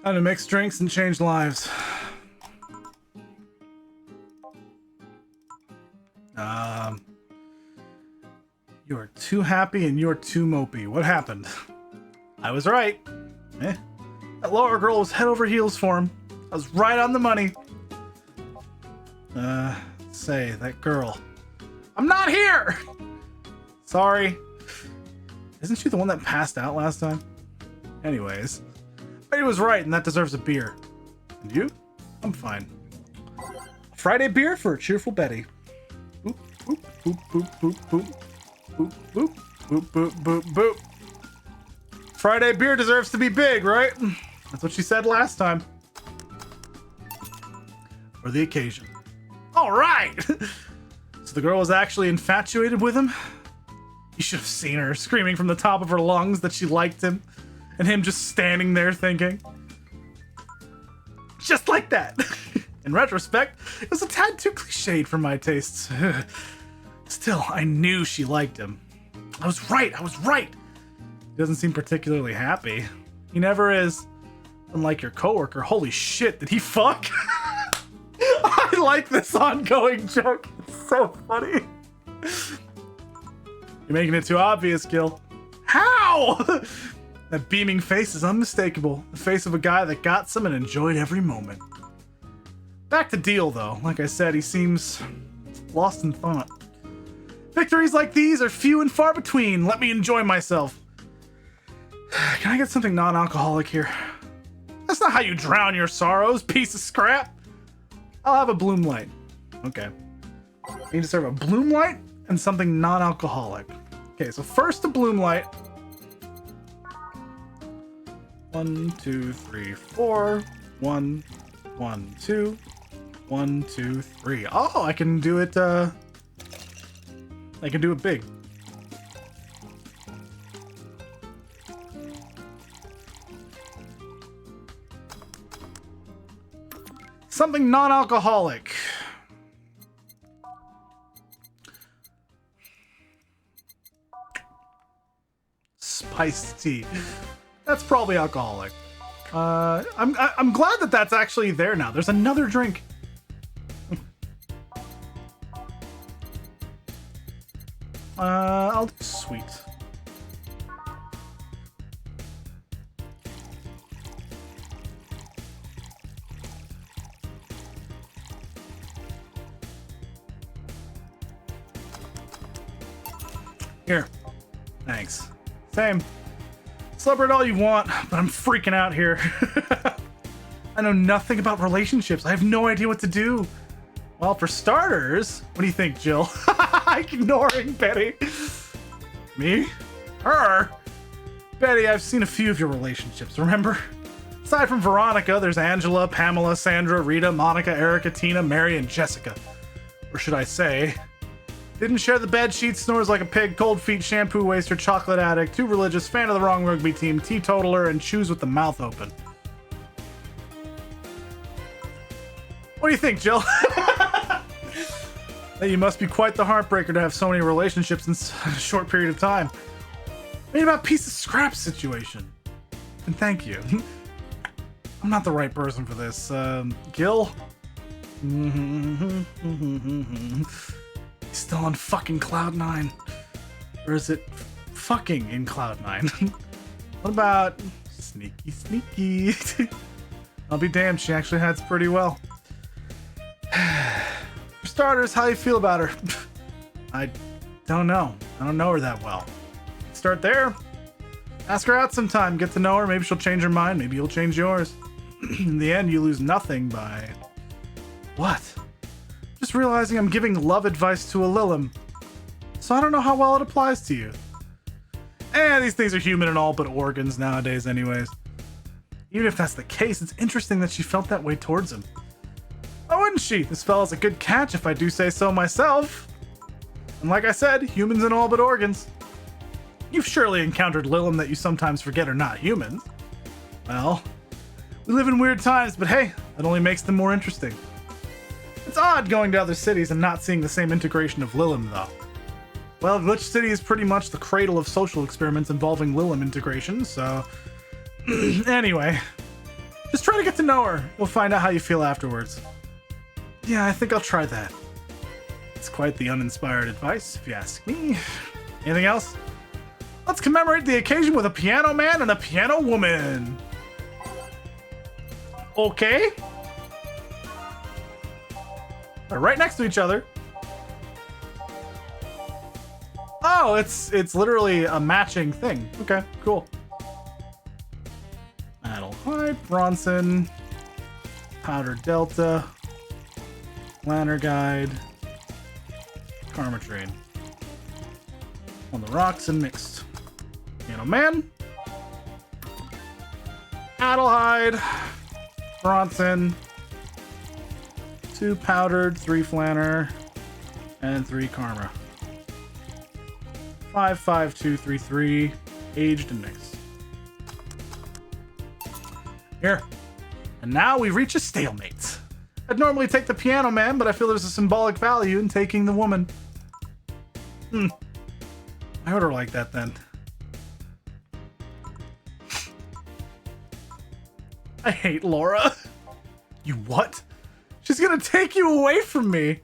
How to mix drinks and change lives. You are too happy and you're too mopey. What happened? I was right. Eh? That Laura girl was head over heels for him. I was right on the money. Say, that girl. I'm not here! Sorry. Isn't she the one that passed out last time? Anyways. Betty was right, and that deserves a beer. And you? I'm fine. Friday beer for a cheerful Betty. Boop, boop, boop, boop, boop, boop. Boop, boop, boop, boop, boop, boop. Friday beer deserves to be big, right? That's what she said last time. For the occasion. All right! So the girl was actually infatuated with him? You should have seen her screaming from the top of her lungs that she liked him, and him just standing there thinking. Just like that. In retrospect, it was a tad too cliched for my tastes. Still, I knew she liked him. I was right, I was right! He doesn't seem particularly happy. He never is. Unlike your coworker, holy shit, did he fuck? I like this ongoing joke. It's so funny. You're making it too obvious, Gil. How? That beaming face is unmistakable. The face of a guy that got some and enjoyed every moment. Back to Deal, though. Like I said, he seems lost in thought. Victories like these are few and far between. Let me enjoy myself. Can I get something non-alcoholic here? That's not how you drown your sorrows, piece of scrap. I'll have a Bloom Light. Okay. I need to serve a Bloom Light and something non-alcoholic. Okay, so first a Bloom Light. 1, 2, 3, 4. 1, 1, 2. 1, 2, 3. Oh, I can do it, I can do it big. Something non-alcoholic. Spiced tea. That's probably alcoholic. I'm glad that that's actually there now. There's another drink. I'll do sweet. Here. Thanks. Same. Celebrate all you want, but I'm freaking out here. I know nothing about relationships. I have no idea what to do. Well, for starters, what do you think, Jill? Ignoring Betty. Me? Her? Betty, I've seen a few of your relationships, remember? Aside from Veronica, there's Angela, Pamela, Sandra, Rita, Monica, Erica, Tina, Mary, and Jessica. Or should I say, didn't share the bed sheet, snores like a pig, cold feet, shampoo waster, chocolate addict, too religious, fan of the wrong rugby team, teetotaler, and chews with the mouth open. What do you think, Jill? Hey, you must be quite the heartbreaker to have so many relationships in a short period of time. Made about piece of scrap situation. And thank you. I'm not the right person for this. Gil? Still on fucking Cloud 9. Or is it fucking in Cloud 9? What about sneaky? I'll be damned, she actually hides pretty well. For starters, how you feel about her? I don't know. I don't know her that well. Start there. Ask her out sometime, get to know her, maybe she'll change her mind, maybe you'll change yours. In the end, you lose nothing by... What? Just realizing I'm giving love advice to a Lilim. So I don't know how well it applies to you. These things are human and all but organs nowadays anyways. Even if that's the case, it's interesting that she felt that way towards him. Why wouldn't she? This fella's a good catch if I do say so myself. And like I said, humans and all but organs. You've surely encountered Lilim that you sometimes forget are not humans. Well, we live in weird times, but hey, that only makes them more interesting. It's odd going to other cities and not seeing the same integration of Lilim, though. Well, Glitch City is pretty much the cradle of social experiments involving Lilim integration, so... Anyway, just try to get to know her. We'll find out how you feel afterwards. Yeah, I think I'll try that. It's quite the uninspired advice, if you ask me. Anything else? Let's commemorate the occasion with a piano man and a piano woman. Okay. They're right next to each other. Oh, it's literally a matching thing. Okay, cool. Adelheid, Bronson, Powder Delta, Lantern Guide, Karmatrine. On the rocks and mixed. Piano Man, Adelheid, Bronson, 2 powdered, 3 flanner, and 3 karma. 5, 5, 2, 3, 3, aged and mixed. Here. And now we reach a stalemate. I'd normally take the piano man, but I feel there's a symbolic value in taking the woman. I heard her like that then. I hate Laura. You what? She's gonna take you away from me.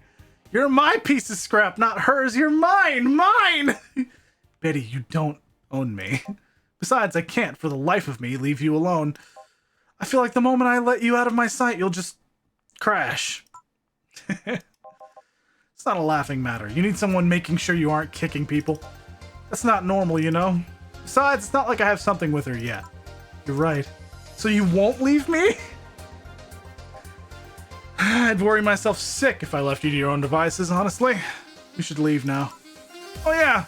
You're my piece of scrap, not hers. You're mine. Mine! Betty, you don't own me. Besides, I can't, for the life of me, leave you alone. I feel like the moment I let you out of my sight, you'll just crash. It's not a laughing matter. You need someone making sure you aren't kicking people. That's not normal, you know? Besides, it's not like I have something with her yet. You're right. So you won't leave me? I'd worry myself sick if I left you to your own devices, honestly. We should leave now. Oh yeah,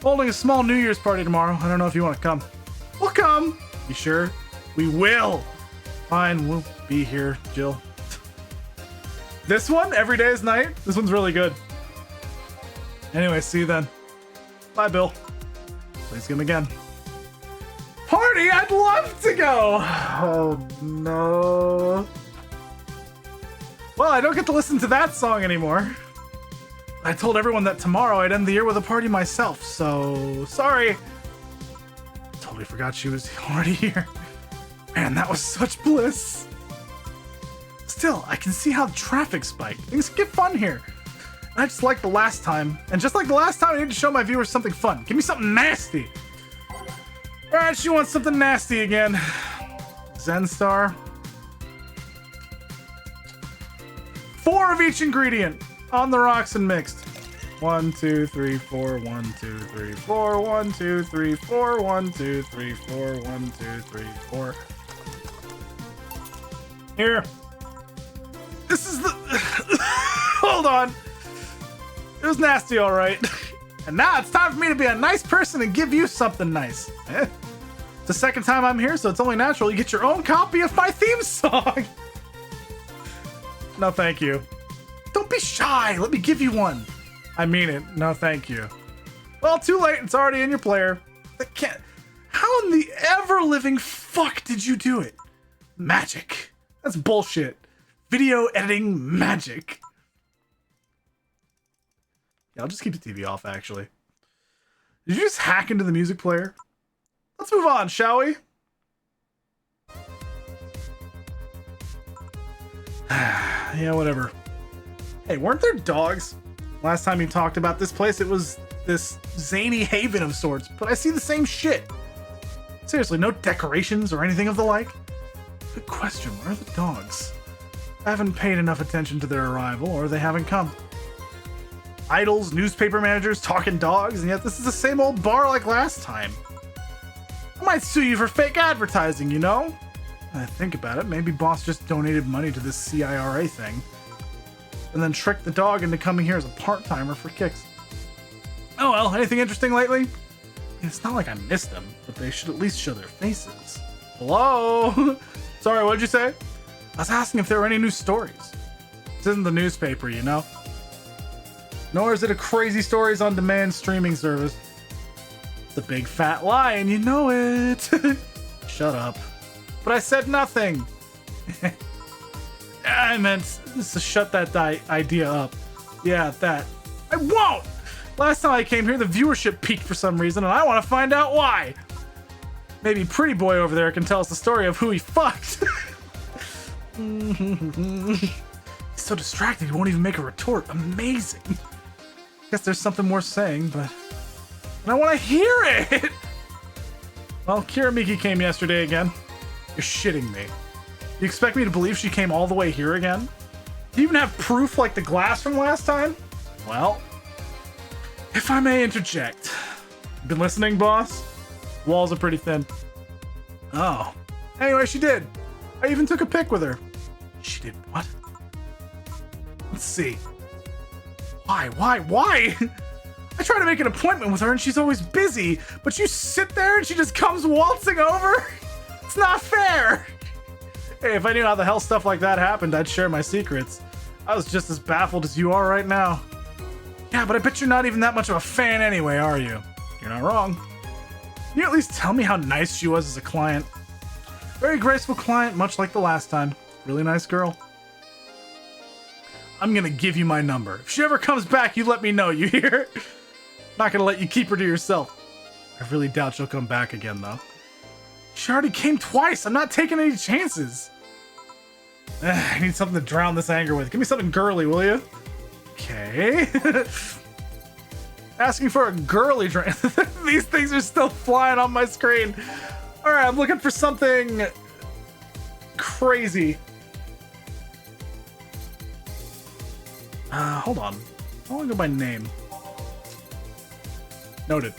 holding a small New Year's party tomorrow. I don't know if you want to come. We'll come. You sure? We will. Fine, we'll be here, Jill. This one, Every Day is Night. This one's really good. Anyway, see you then. Bye, Bill. Please come again. Party? I'd love to go. Oh, no. Well, I don't get to listen to that song anymore. I told everyone that tomorrow I'd end the year with a party myself, so sorry. Totally forgot she was already here. Man, that was such bliss. Still, I can see how the traffic spiked. Things get fun here. I just like the last time. And just like the last time, I need to show my viewers something fun. Give me something nasty. Alright, she wants something nasty again. Zen Star. 4 of each ingredient. On the rocks and mixed. 1, 2, 3, 4, 1, 2, 3, 4, 1, 2, 3, 4, 1, 2, 3, 4, 1, 2, 3, 4. Here. This is the... Hold on. It was nasty, all right. And now it's time for me to be a nice person and give you something nice. It's the second time I'm here, so it's only natural you get your own copy of my theme song. No, thank you. Don't be shy. Let me give you one. I mean it. No, thank you. Well, too late. It's already in your player. That can't... How in the ever-living fuck did you do it? Magic. That's bullshit. Video editing magic. Yeah, I'll just keep the TV off, actually. Did you just hack into the music player? Let's move on, shall we? Yeah, whatever. Hey, weren't there dogs? Last time you talked about this place, it was this zany haven of sorts, but I see the same shit. Seriously, no decorations or anything of the like? Good question, where are the dogs? I haven't paid enough attention to their arrival, or they haven't come. Idols, newspaper managers, talking dogs, and yet this is the same old bar like last time. I might sue you for fake advertising, you know? I think about it, maybe boss just donated money to this CIRA thing. And then tricked the dog into coming here as a part-timer for kicks. Oh well, anything interesting lately? It's not like I missed them, but they should at least show their faces. Hello? Sorry, what'd you say? I was asking if there were any new stories. This isn't the newspaper, you know? Nor is it a crazy stories on demand streaming service. It's a big fat lie and you know it. Shut up. But I said nothing. I meant to shut that idea up. Yeah, that. I won't! Last time I came here, the viewership peaked for some reason, and I want to find out why. Maybe Pretty Boy over there can tell us the story of who he fucked. He's so distracted he won't even make a retort. Amazing. Guess there's something worth saying, but I want to hear it. Well, Kiramiki came yesterday again. You're shitting me. You expect me to believe she came all the way here again? Do you even have proof like the glass from last time? Well, if I may interject. Been listening, boss? Walls are pretty thin. Oh. Anyway, she did. I even took a pic with her. She did what? Let's see. Why? I try to make an appointment with her and she's always busy, but you sit there and she just comes waltzing over? It's not fair. Hey, if I knew how the hell stuff like that happened, I'd share my secrets. I was just as baffled as you are right now. Yeah, but I bet you're not even that much of a fan anyway, are you? You're not wrong. Can you at least tell me how nice she was as a client? Very graceful client, much like the last time. Really nice girl. I'm gonna give you my number. If she ever comes back, you let me know, you hear? Not gonna let you keep her to yourself. I really doubt she'll come back again, though. She already came twice. I'm not taking any chances. I need something to drown this anger with. Give me something girly, will you? Okay. Asking for a girly drink. These things are still flying on my screen. All right, I'm looking for something crazy. Hold on. I want to go by name. Noted.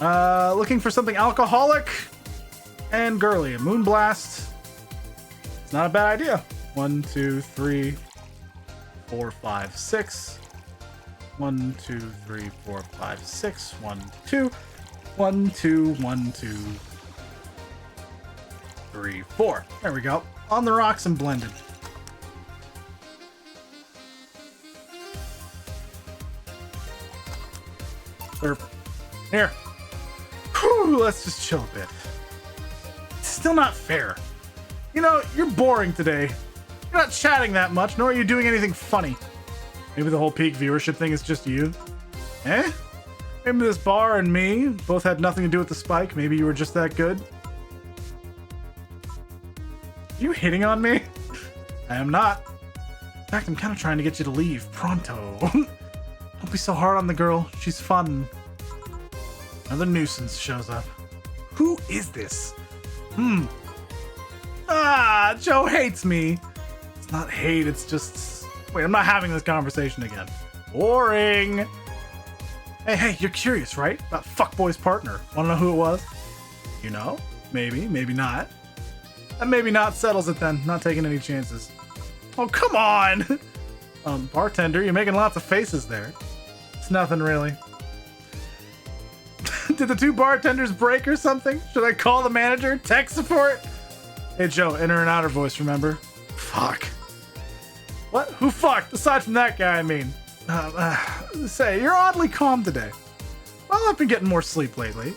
Looking for something alcoholic and girly. A Moonblast. It's not a bad idea. 1, 2, 3, 4, 5, 6. 1, 2, 3, 4, 5, 6. 1, 2. 1, 2, 1, 2, 3, 4. There we go. On the rocks and blended. Slurp. Here. Whew, let's just chill a bit. It's still not fair. You know, you're boring today. You're not chatting that much, nor are you doing anything funny. Maybe the whole peak viewership thing is just you? Eh? Maybe this bar and me both had nothing to do with the spike. Maybe you were just that good. Are you hitting on me? I am not. In fact, I'm kind of trying to get you to leave. Pronto. Don't be so hard on the girl. She's fun. Another nuisance shows up. Who is this? Ah, Joe hates me. It's not hate, it's just... Wait, I'm not having this conversation again. Boring. Hey, you're curious, right? About Fuckboy's partner. Wanna know who it was? You know? Maybe, maybe not. And maybe not settles it then. Not taking any chances. Oh, come on! Bartender, you're making lots of faces there. It's nothing really. Did the two bartenders break or something? Should I call the manager? Tech support? Hey Joe, inner and outer voice, remember? Fuck. What? Who fucked? Aside from that guy, I mean. Say, you're oddly calm today. Well, I've been getting more sleep lately.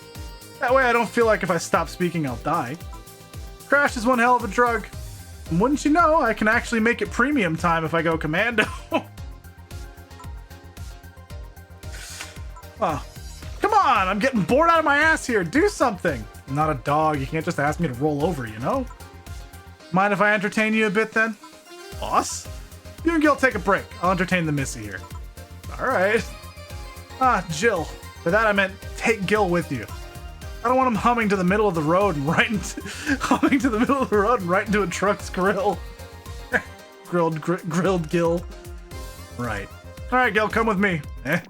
That way I don't feel like if I stop speaking, I'll die. Crash is one hell of a drug. And wouldn't you know, I can actually make it premium time if I go commando. Oh, come on, I'm getting bored out of my ass here. Do something. I'm not a dog. You can't just ask me to roll over, you know? Mind if I entertain you a bit then? Boss? You and Gil take a break. I'll entertain the missy here. Alright. Ah, Jill. For that I meant take Gil with you. I don't want him humming to the middle of the road and right into a truck's grill. Grilled Gil. Right. Alright, Gil, come with me. Eh?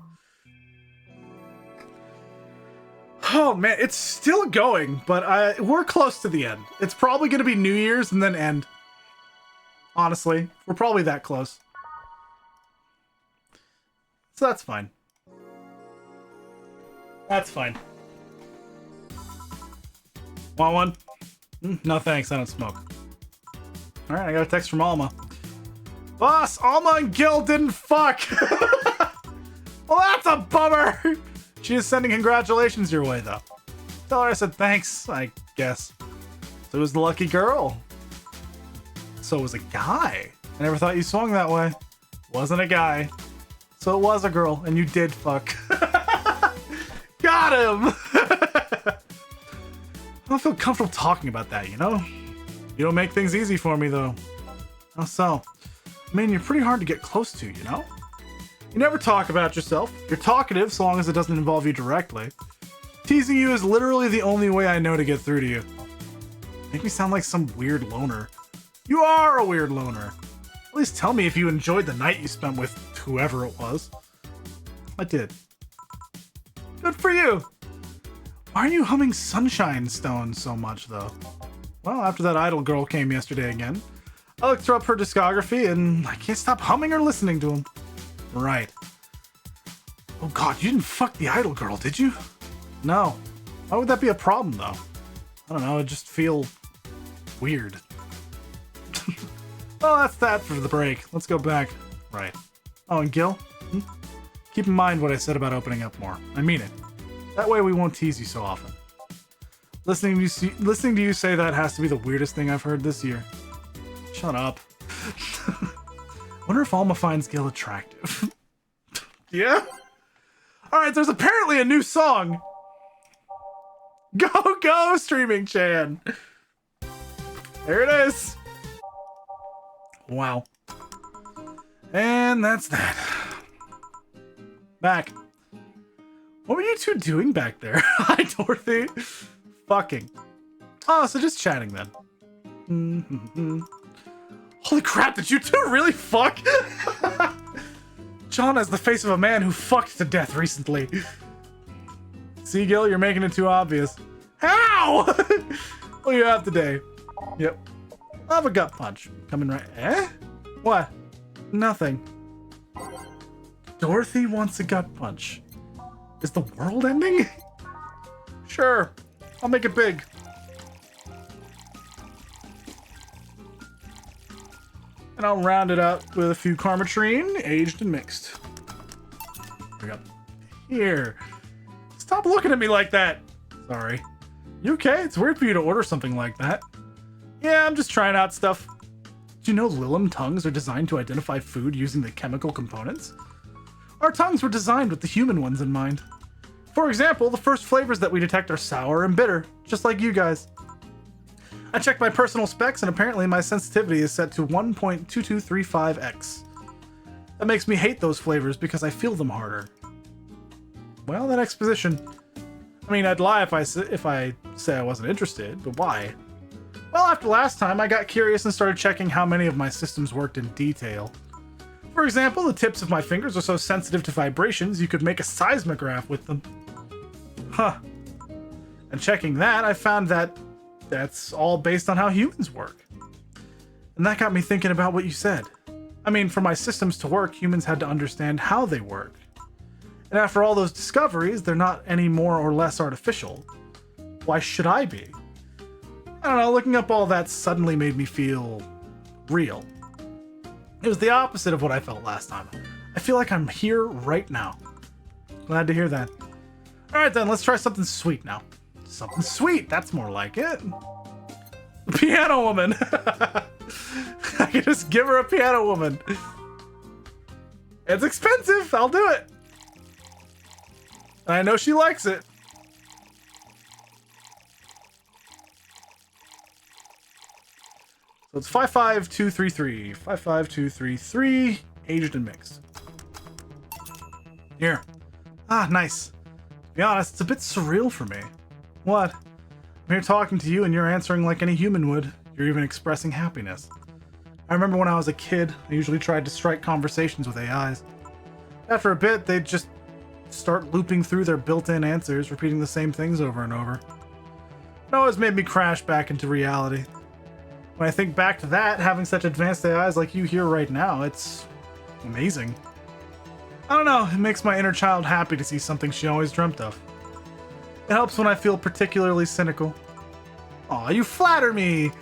Oh man, it's still going, but we're close to the end. It's probably going to be New Year's and then end. Honestly, we're probably that close. So that's fine. That's fine. Want one? No thanks, I don't smoke. Alright, I got a text from Alma. Boss, Alma and Gil didn't fuck! Well, that's a bummer! She is sending congratulations your way, though. Tell her I said thanks, I guess. So it was the lucky girl. So it was a guy. I never thought you swung that way. Wasn't a guy. So it was a girl, and you did fuck. Got him! I don't feel comfortable talking about that, you know? You don't make things easy for me, though. How so? I mean, you're pretty hard to get close to, you know? You never talk about yourself. You're talkative so long as it doesn't involve you directly. Teasing you is literally the only way I know to get through to you. Make me sound like some weird loner. You are a weird loner. At least tell me if you enjoyed the night you spent with whoever it was. I did. Good for you. Why are you humming Sunshine Stone so much, though? Well, after that idol girl came yesterday again, I looked up her discography and I can't stop humming or listening to him. Right. Oh god, you didn't fuck the idol girl, did you? No. Why would that be a problem, though? I don't know, it just feel weird. Well, that's that for the break. Let's go back. Right. Oh, and Gil? Keep in mind what I said about opening up more. I mean it. That way we won't tease you so often. Listening to you say that has to be the weirdest thing I've heard this year. Shut up. Wonder if Alma finds Gil attractive. Yeah? Alright, there's apparently a new song. Go, Streaming Chan. There it is. Wow. And that's that. Back. What were you two doing back there? Hi, Dorothy. Fucking. Oh, so just chatting then. Holy crap, did you two really fuck? John has the face of a man who fucked to death recently. See, Gil, you're making it too obvious. How? What do you have today? Yep. I'll have a gut punch. Coming right. Eh? What? Nothing. Dorothy wants a gut punch. Is the world ending? Sure. I'll make it big. And I'll round it out with a few Karmatrine, aged and mixed. We got here. Stop looking at me like that. Sorry. You okay? It's weird for you to order something like that. Yeah, I'm just trying out stuff. Did you know Lilim tongues are designed to identify food using the chemical components? Our tongues were designed with the human ones in mind. For example, the first flavors that we detect are sour and bitter, just like you guys. I checked my personal specs and apparently my sensitivity is set to 1.2235x. That makes me hate those flavors because I feel them harder. Well, that exposition. I mean, I'd lie if I say I wasn't interested, but why? Well, after last time, I got curious and started checking how many of my systems worked in detail. For example, the tips of my fingers are so sensitive to vibrations, you could make a seismograph with them. Huh. And checking that, I found that that's all based on how humans work. And that got me thinking about what you said. I mean, for my systems to work, humans had to understand how they work. And after all those discoveries, they're not any more or less artificial. Why should I be? I don't know, looking up all that suddenly made me feel real. It was the opposite of what I felt last time. I feel like I'm here right now. Glad to hear that. Alright then, let's try something sweet now. Something sweet, that's more like it. Piano woman! I can just give her a piano woman. It's expensive, I'll do it. And I know she likes it. So it's 55233. 55233, aged and mixed. Here. Ah, nice. To be honest, it's a bit surreal for me. What? I'm here talking to you and you're answering like any human would. You're even expressing happiness. I remember when I was a kid, I usually tried to strike conversations with AIs. After a bit, they'd just start looping through their built-in answers, repeating the same things over and over. It always made me crash back into reality. When I think back to that, having such advanced AIs like you here right now, it's amazing. I don't know, it makes my inner child happy to see something she always dreamt of. It helps when I feel particularly cynical. Aw, you flatter me!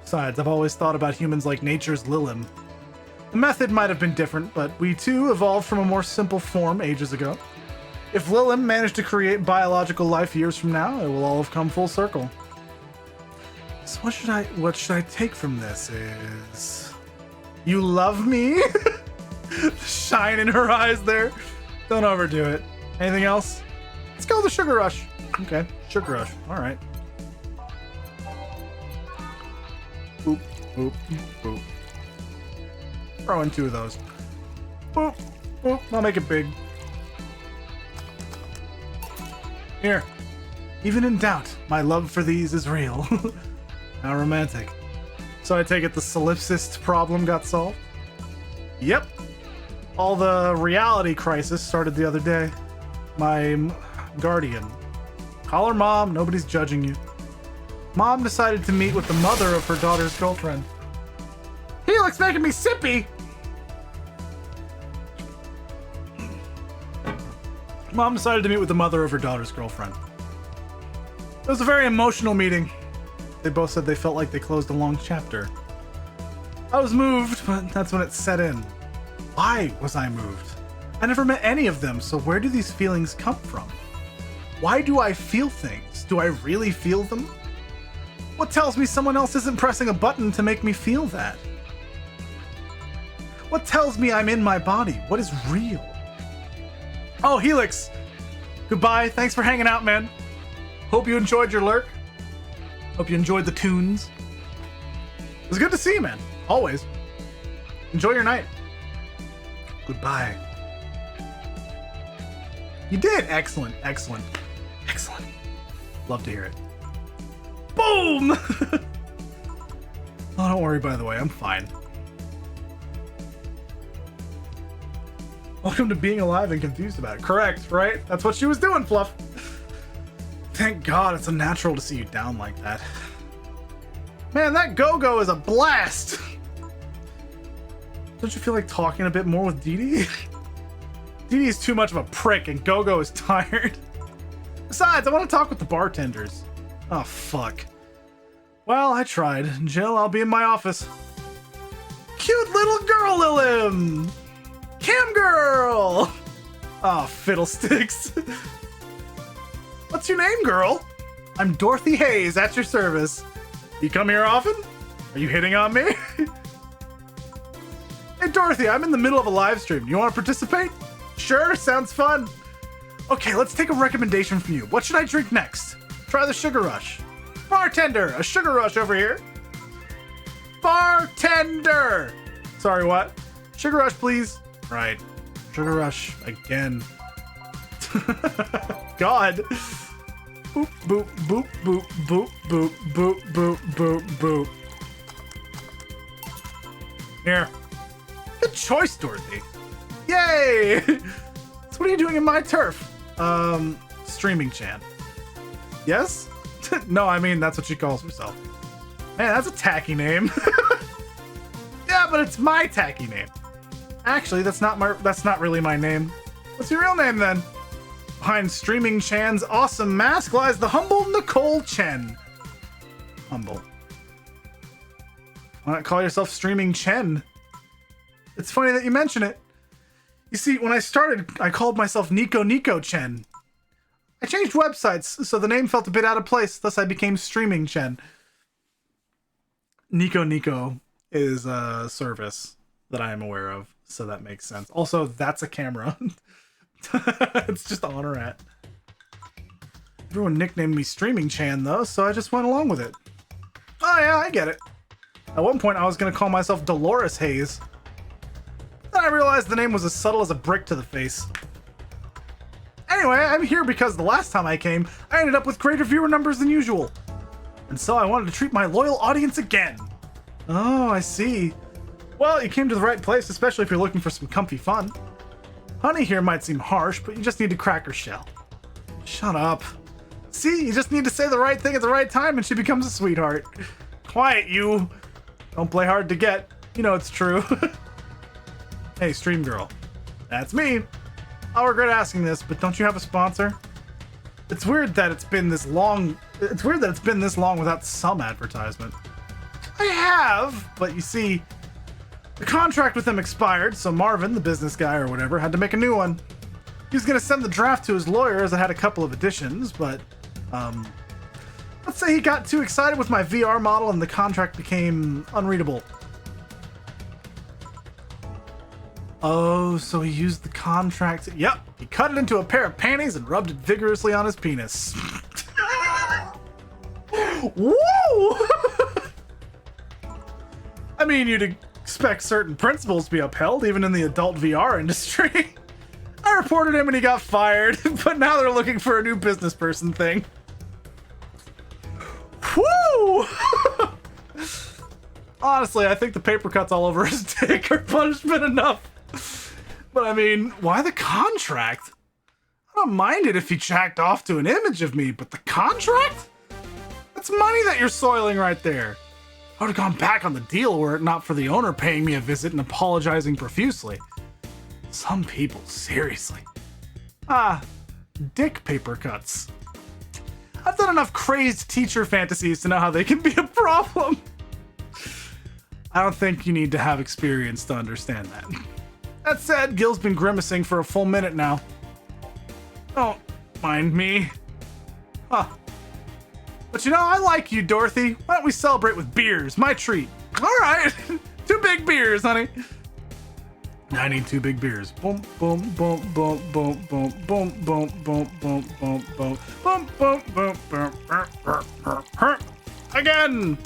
Besides, I've always thought about humans like nature's Lilim. The method might have been different, but we too evolved from a more simple form ages ago. If Lilim managed to create biological life years from now, it will all have come full circle. So what should I take from this is... You love me? The shine in her eyes there. Don't overdo it. Anything else? Let's go with the Sugar Rush. Okay, Sugar Rush. Alright. Boop, boop, boop. Throw in 2 of those. Boop, boop. I'll make it big. Here. Even in doubt, my love for these is real. How romantic. So I take it the solipsist problem got solved? Yep. All the reality crisis started the other day. My guardian. Call her mom, nobody's judging you. Mom decided to meet with the mother of her daughter's girlfriend. Helix making me sippy! Mom decided to meet with the mother of her daughter's girlfriend. It was a very emotional meeting. They both said they felt like they closed a long chapter. I was moved, but that's when it set in. Why was I moved? I never met any of them, so where do these feelings come from? Why do I feel things? Do I really feel them? What tells me someone else isn't pressing a button to make me feel that? What tells me I'm in my body? What is real? Oh, Helix! Goodbye, thanks for hanging out, man. Hope you enjoyed your lurk. Hope you enjoyed the tunes. It was good to see you, man. Always. Enjoy your night. Goodbye. You did! Excellent, excellent, excellent. Love to hear it. Boom! Oh, don't worry, by the way, I'm fine. Welcome to being alive and confused about it. Correct, right? That's what she was doing, Fluff. Thank God it's unnatural to see you down like that. Man, that go-go is a blast! Don't you feel like talking a bit more with Dee Dee? Dee Dee is too much of a prick and Go-Go is tired. Besides, I want to talk with the bartenders. Oh, fuck. Well, I tried. Jill, I'll be in my office. cute little girl, Lilim! Cam girl! Oh, fiddlesticks. What's your name, girl? I'm Dorothy Hayes, at your service. You come here often? Are you hitting on me? Hey, Dorothy, I'm in the middle of a live stream. You want to participate? Sure, sounds fun. Okay, let's take a recommendation from you. What should I drink next? Try the Sugar Rush. Bartender, a Sugar Rush over here. Bartender! Sorry, what? Sugar Rush, please. Right. Sugar Rush again. God. Boop, boop, boop, boop, boop, boop, boop, boop, boop, boop. Here. Good choice, Dorothy. Yay! So what are you doing in my turf? Streaming Chan. Yes? No, I mean, that's what she calls herself. Man, that's a tacky name. Yeah, but it's my tacky name. Actually, that's not really my name. What's your real name then? Behind Streaming Chan's awesome mask lies the humble Nicole Chen. Humble. Why not call yourself Streaming Chen? It's funny that you mention it. You see, when I started, I called myself Nico Chen. I changed websites, so the name felt a bit out of place, thus I became Streaming Chen. Nico is a service that I am aware of, so that makes sense. Also, that's a camera. It's just on or at. Everyone nicknamed me Streaming Chan, though, so I just went along with it. Oh yeah, I get it. At one point, I was going to call myself Dolores Hayes. Then I realized the name was as subtle as a brick to the face. Anyway, I'm here because the last time I came, I ended up with greater viewer numbers than usual. And so I wanted to treat my loyal audience again. Oh, I see. Well, you came to the right place, especially if you're looking for some comfy fun. Honey here might seem harsh, but you just need to crack her shell. Shut up. See, you just need to say the right thing at the right time and she becomes a sweetheart. Quiet, you. Don't play hard to get. You know it's true. Hey, Stream Girl. That's me. I'll regret asking this, but don't you have a sponsor? It's weird that it's been this long. It's weird that it's been this long without some advertisement. I have, but you see, the contract with them expired, so Marvin, the business guy or whatever, had to make a new one. He was gonna send the draft to his lawyer as it had a couple of additions, but, let's say he got too excited with my VR model and the contract became unreadable. Oh, so he used the contract. Yep, he cut it into a pair of panties and rubbed it vigorously on his penis. Woo! I mean, you'd expect certain principles to be upheld, even in the adult VR industry. I reported him and he got fired, but now they're looking for a new business person thing. Woo! Honestly, I think the paper cuts all over his dick are punishment enough. But I mean, why the contract? I don't mind it if he jacked off to an image of me, but the contract? That's money that you're soiling right there. I would have gone back on the deal were it not for the owner paying me a visit and apologizing profusely. Some people, seriously. Ah, dick paper cuts. I've done enough crazed teacher fantasies to know how they can be a problem. I don't think you need to have experience to understand that. That said, Gil's been grimacing for a full minute now. Don't mind me. Huh. But you know, I like you, Dorothy. Why don't we celebrate with beers? My treat. All right. 2 big beers, honey. I need 2 big beers. Boom, boom, boom, boom, boom, boom, boom, boom, boom, boom, boom, boom, boom, boom, boom, boom, again.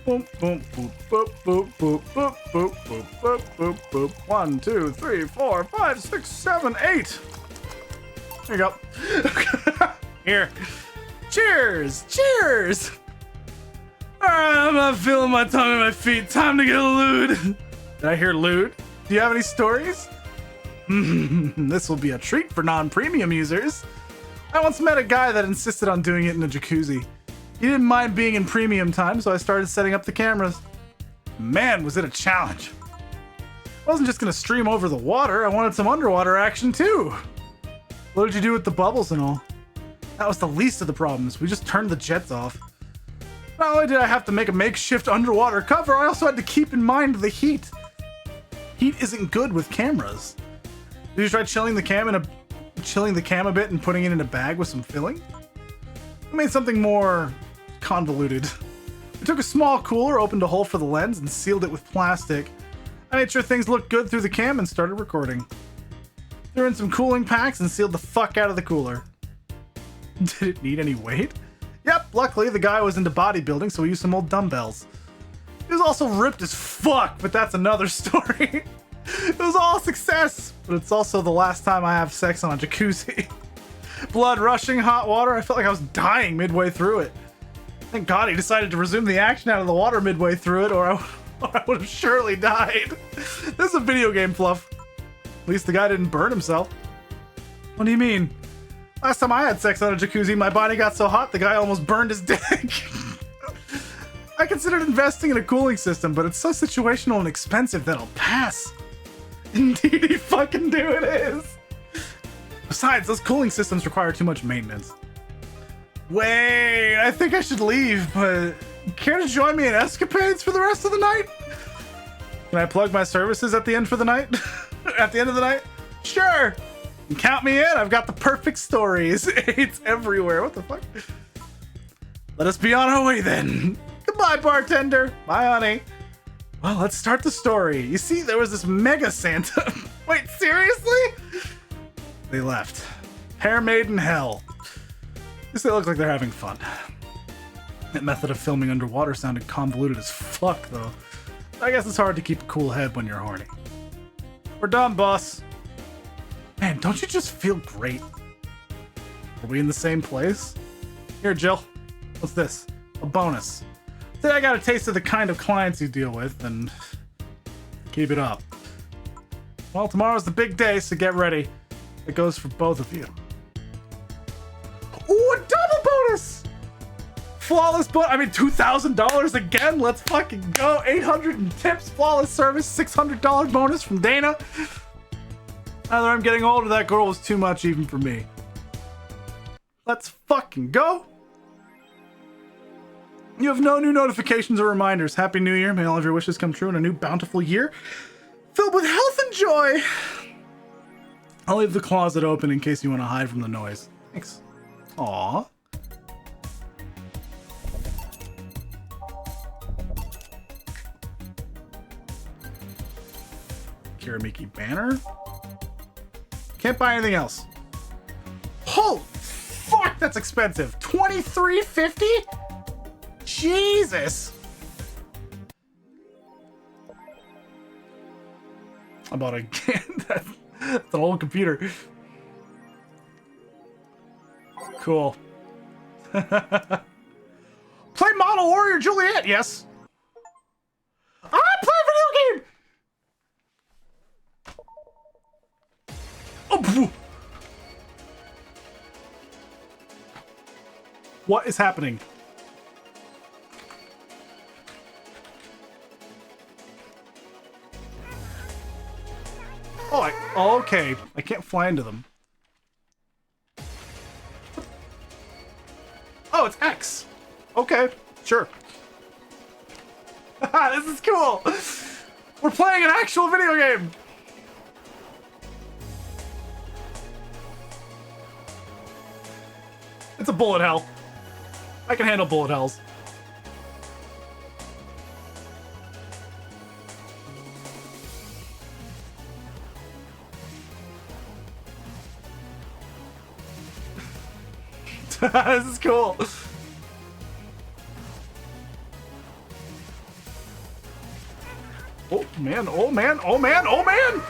Boom, boom, boop, boop, boop, boop, boop, boop, boop, boop, boop, boop. 1, 2, 3, 4, 5, 6, 7, 8. There you go. Here. Cheers! Cheers! Alright, I'm not feeling my tongue and my feet. Time to get lewd. Did I hear lewd? Do you have any stories? This will be a treat for non-premium users. I once met a guy that insisted on doing it in a jacuzzi. He didn't mind being in premium time, so I started setting up the cameras. Man, was it a challenge. I wasn't just gonna stream over the water, I wanted some underwater action too. What did you do with the bubbles and all? That was the least of the problems. We just turned the jets off. Not only did I have to make a makeshift underwater cover, I also had to keep in mind the heat. Heat isn't good with cameras. Did you try chilling the cam a bit and putting it in a bag with some filling? I made something more convoluted. We took a small cooler, opened a hole for the lens, and sealed it with plastic. I made sure things looked good through the cam and started recording. Threw in some cooling packs and sealed the fuck out of the cooler. Did it need any weight? Yep, luckily the guy was into bodybuilding, so we used some old dumbbells. He was also ripped as fuck, but that's another story. It was all a success, but it's also the last time I have sex on a jacuzzi. Blood rushing, hot water, I felt like I was dying midway through it. Thank God he decided to resume the action out of the water midway through it, or I would have surely died. This is a video game, Fluff. At least the guy didn't burn himself. What do you mean? Last time I had sex on a jacuzzi, my body got so hot the guy almost burned his dick. I considered investing in a cooling system, but it's so situational and expensive that I'll pass. Indeed, he fucking do it is. Besides, those cooling systems require too much maintenance. Wait, I think I should leave, but care to join me in escapades for the rest of the night? Can I plug my services at the end for the night? At the end of the night? Sure. Count me in. I've got the perfect stories. It's everywhere. What the fuck? Let us be on our way then. Goodbye, bartender. Bye, honey. Well, let's start the story. You see, there was this mega Santa. Wait, seriously? They left. Hair made in hell. At least they look like they're having fun. That method of filming underwater sounded convoluted as fuck, though. I guess it's hard to keep a cool head when you're horny. We're done, boss. Man, don't you just feel great? Are we in the same place? Here, Jill. What's this? A bonus. Today I got a taste of the kind of clients you deal with, and keep it up. Well, tomorrow's the big day, so get ready. It goes for both of you. Ooh, a double bonus! Flawless $2,000 again? Let's fucking go. 800 in tips, flawless service, $600 bonus from Dana. Now that I'm getting older, that girl was too much even for me. Let's fucking go. You have no new notifications or reminders. Happy New Year. May all of your wishes come true in a new bountiful year filled with health and joy. I'll leave the closet open in case you want to hide from the noise. Thanks. Aww. Kiramiki banner. Can't buy anything else. Holy fuck, that's expensive. $23.50? Jesus. I bought a that's an old computer. Cool. Play Model Warrior Juliet, yes. I play a video game. Oh, phew. What is happening? Oh, okay. I can't fly into them. Oh, it's X. Okay, sure. This is cool. We're playing an actual video game. It's a bullet hell. I can handle bullet hells. This is cool. Oh man, oh man, oh man, oh man!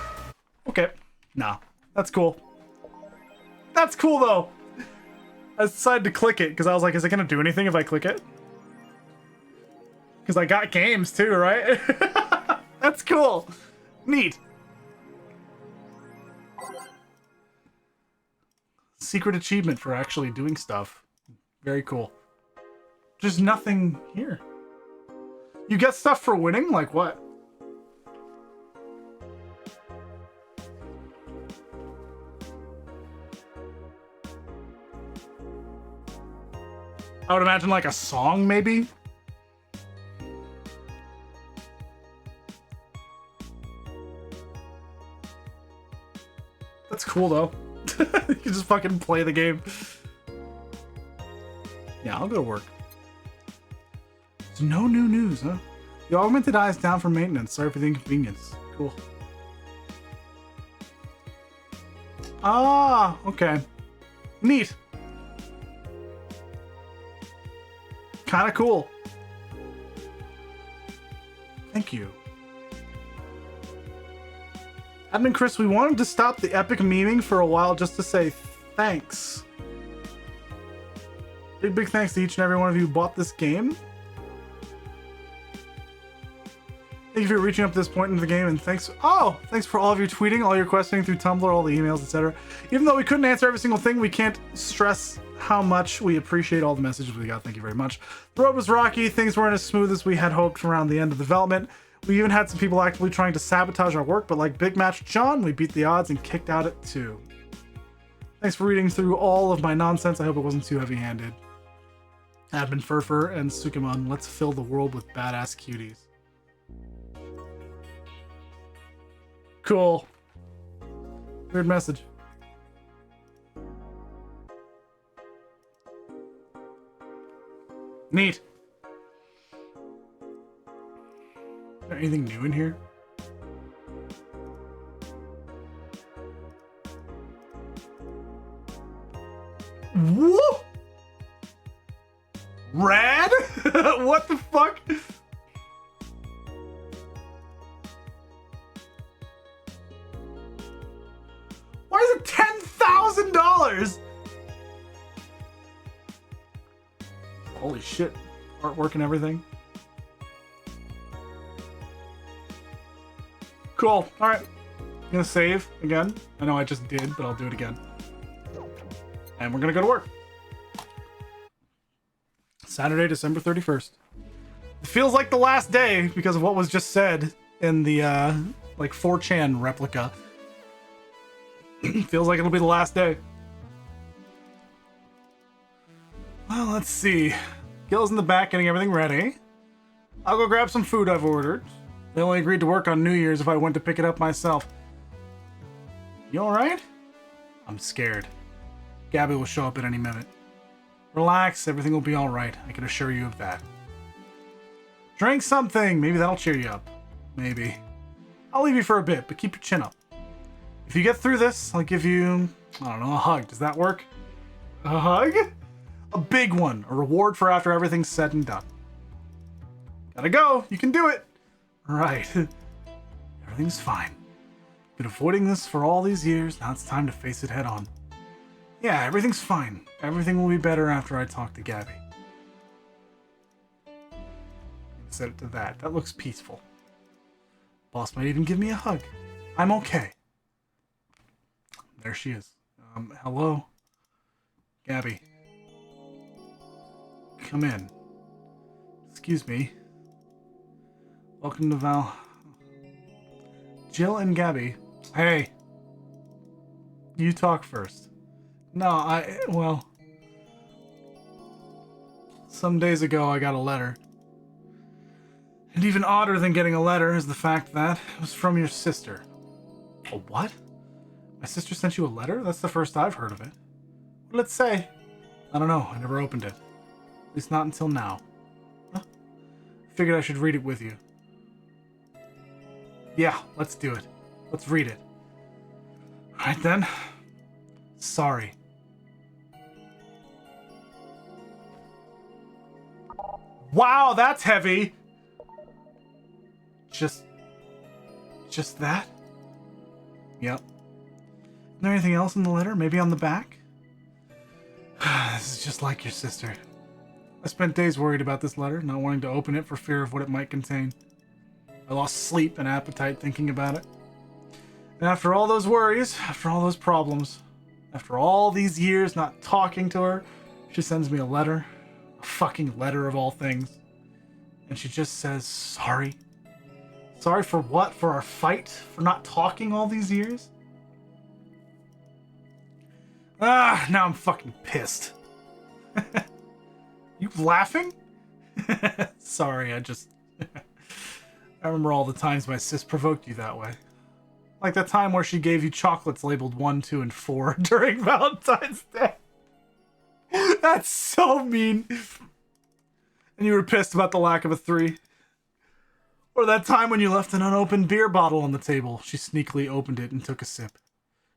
Okay, nah, that's cool. That's cool though. I decided to click it because I was like, is it gonna do anything if I click it? Because I got games too, right? That's cool. Neat. Secret achievement for actually doing stuff. Very cool. There's nothing here. You get stuff for winning? Like what? I would imagine like a song, maybe? That's cool though. You can just fucking play the game. Yeah, I'll go to work. There's no new news, huh? The augmented eye is down for maintenance. Sorry for the inconvenience. Cool. Ah, okay. Neat. Kinda cool. Thank you. Admin Chris, we wanted to stop the epic memeing for a while just to say thanks. Big thanks to each and every one of you who bought this game. Thank you for reaching up to this point into the game, and thanks for all of your tweeting, all your questioning through Tumblr, all the emails, etc. Even though we couldn't answer every single thing, we can't stress how much we appreciate all the messages we got. Thank you very much. The road was rocky, things weren't as smooth as we had hoped around the end of development. We even had some people actively trying to sabotage our work, but like Big Match John, we beat the odds and kicked out at 2. Thanks for reading through all of my nonsense. I hope it wasn't too heavy-handed. Admin Furfur and Sukimon, let's fill the world with badass cuties. Cool. Weird message. Neat. Is there anything new in here? Whoop! Rad? What the fuck? Why is it $10,000? Holy shit. Artwork and everything. Cool. Alright. I'm gonna save again. I know I just did, but I'll do it again. And we're gonna go to work. Saturday, December 31st. It feels like the last day because of what was just said in the, like, 4chan replica. Feels like it'll be the last day. Well, let's see. Gil's in the back getting everything ready. I'll go grab some food I've ordered. They only agreed to work on New Year's if I went to pick it up myself. You alright? I'm scared. Gabby will show up at any minute. Relax, everything will be alright. I can assure you of that. Drink something! Maybe that'll cheer you up. Maybe. I'll leave you for a bit, but keep your chin up. If you get through this, I'll give you, I don't know, a hug. Does that work? A hug? A big one. A reward for after everything's said and done. Gotta go. You can do it. Right. Everything's fine. Been avoiding this for all these years. Now it's time to face it head on. Yeah, everything's fine. Everything will be better after I talk to Gabby. Set it to that. That looks peaceful. Boss might even give me a hug. I'm okay. There she is. Hello? Gabby. Come in. Excuse me. Welcome to Val. Jill and Gabby. Hey. You talk first. No, well... Some days ago I got a letter. And even odder than getting a letter is the fact that it was from your sister. A what? My sister sent you a letter? That's the first I've heard of it. What did it say? I don't know. I never opened it. At least not until now. Huh? Figured I should read it with you. Yeah, let's do it. Let's read it. Alright then. Sorry. Wow, that's heavy! Just that? Yep. Is there anything else in the letter? Maybe on the back? This is just like your sister. I spent days worried about this letter, not wanting to open it for fear of what it might contain. I lost sleep and appetite thinking about it. And after all those worries, after all those problems, after all these years not talking to her, she sends me a letter. A fucking letter of all things. And she just says, sorry. Sorry for what? For our fight? For not talking all these years? Now I'm fucking pissed. You laughing? Sorry, I remember all the times my sis provoked you that way. Like the time where she gave you chocolates labeled 1, 2, and 4 during Valentine's Day. That's so mean. And you were pissed about the lack of a 3. Or that time when you left an unopened beer bottle on the table. She sneakily opened it and took a sip.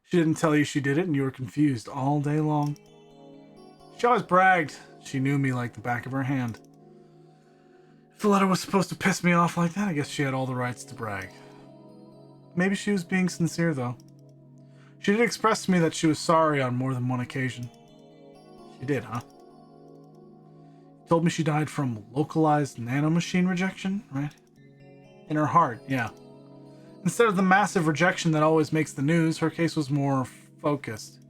She didn't tell you she did it and you were confused all day long. She always bragged. She knew me like the back of her hand. If the letter was supposed to piss me off like that, I guess she had all the rights to brag. Maybe she was being sincere, though. She did express to me that she was sorry on more than one occasion. She did, huh? Told me she died from localized nanomachine rejection, right? In her heart, yeah. Instead of the massive rejection that always makes the news, her case was more focused.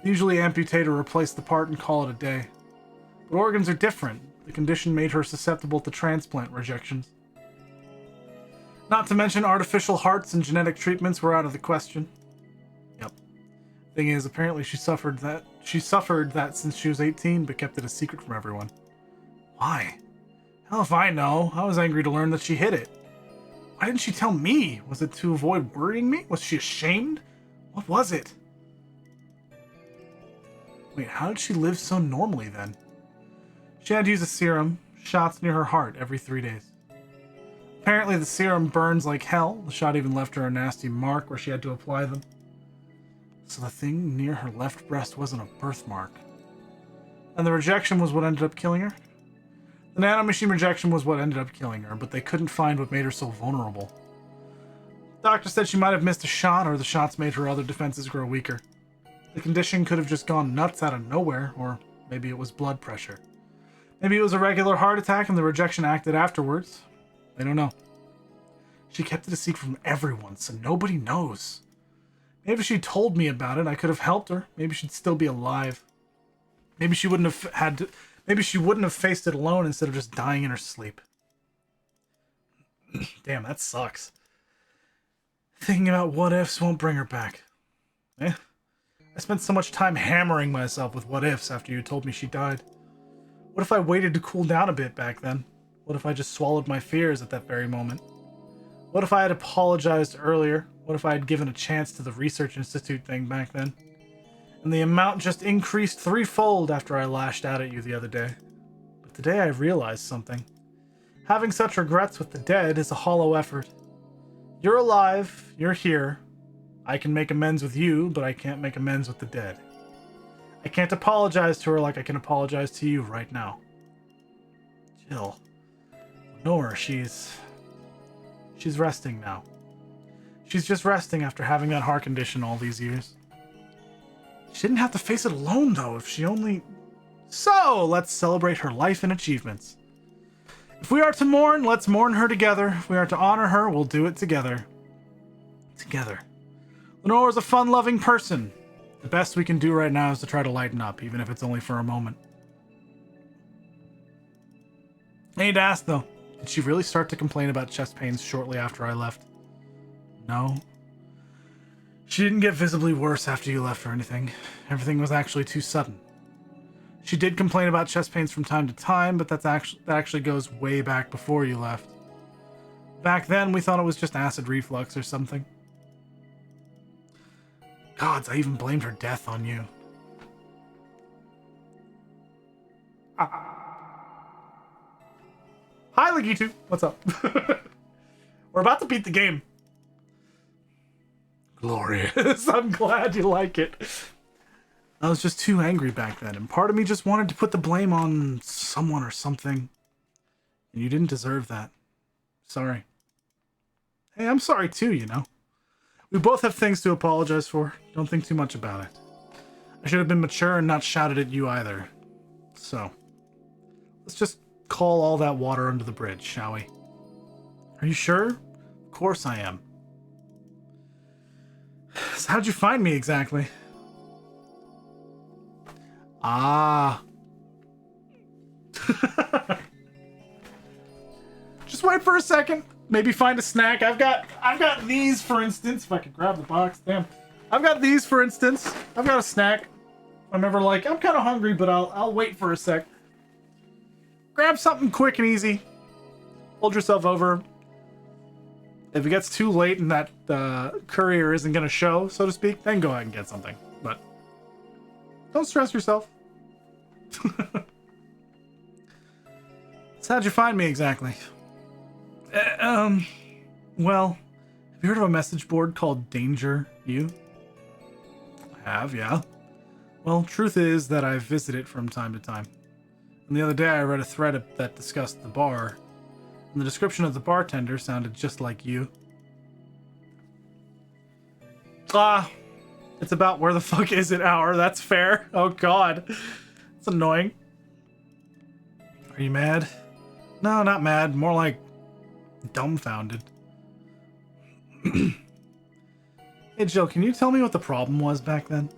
Usually amputate or replace the part and call it a day. But organs are different. The condition made her susceptible to transplant rejections. Not to mention artificial hearts and genetic treatments were out of the question. Yep. Thing is, apparently she suffered that since she was 18, but kept it a secret from everyone. Why? Hell if I know. I was angry to learn that she hid it. Why didn't she tell me? Was it to avoid worrying me? Was she ashamed? What was it? Wait, how did she live so normally then? She had to use a serum, shots near her heart every 3 days. Apparently the serum burns like hell. The shot even left her a nasty mark where she had to apply them. So the thing near her left breast wasn't a birthmark. And the rejection was what ended up killing her? The nanomachine rejection was what ended up killing her, but they couldn't find what made her so vulnerable. The doctor said she might have missed a shot, or the shots made her other defenses grow weaker. The condition could have just gone nuts out of nowhere, or maybe it was blood pressure. Maybe it was a regular heart attack and the rejection acted afterwards. I don't know. She kept it a secret from everyone, so nobody knows. Maybe if she told me about it, I could have helped her. Maybe she'd still be alive. Maybe she wouldn't have faced it alone instead of just dying in her sleep. Damn, that sucks. Thinking about what ifs won't bring her back. I spent so much time hammering myself with what ifs after you told me she died. What if I waited to cool down a bit back then? What if I just swallowed my fears at that very moment? What if I had apologized earlier? What if I had given a chance to the research institute thing back then? And the amount just increased threefold after I lashed out at you the other day. But today I realized something. Having such regrets with the dead is a hollow effort. You're alive, you're here. I can make amends with you, but I can't make amends with the dead. I can't apologize to her like I can apologize to you right now. Jill. Lenore, she's resting now. She's just resting after having that heart condition all these years. She didn't have to face it alone, though, if she only... So, let's celebrate her life and achievements. If we are to mourn, let's mourn her together. If we are to honor her, we'll do it together. Together. Lenore is a fun-loving person. The best we can do right now is to try to lighten up, even if it's only for a moment. I need to ask, though, did she really start to complain about chest pains shortly after I left? No. She didn't get visibly worse after you left or anything. Everything was actually too sudden. She did complain about chest pains from time to time, but that actually goes way back before you left. Back then, we thought it was just acid reflux or something. Gods, I even blamed her death on you. Hi, Lagitu. What's up? We're about to beat the game. Glorious. I'm glad you like it. I was just too angry back then, and part of me just wanted to put the blame on someone or something. And you didn't deserve that. Sorry. Hey, I'm sorry too, you know. We both have things to apologize for. Don't think too much about it. I should have been mature and not shouted at you either. So, let's just call all that water under the bridge, shall we? Are you sure? Of course I am. So how'd you find me exactly? Ah. Just wait for a second. Maybe find a snack. I've got these, for instance. If I could grab the box, damn. I've got these, for instance. I've got a snack. I'm ever like, I'm kind of hungry, but I'll wait for a sec. Grab something quick and easy. Hold yourself over. If it gets too late and that courier isn't going to show, so to speak, then go ahead and get something. But don't stress yourself. So how'd you find me exactly? Well, have you heard of a message board called Danger You? I have, yeah. Well, truth is that I visit it from time to time. And the other day I read a thread that discussed the bar, and the description of the bartender sounded just like you. It's about where the fuck is it hour. That's fair. Oh god. It's annoying. Are you mad? No, not mad. More like dumbfounded. Hey Jill, can you tell me what the problem was back then?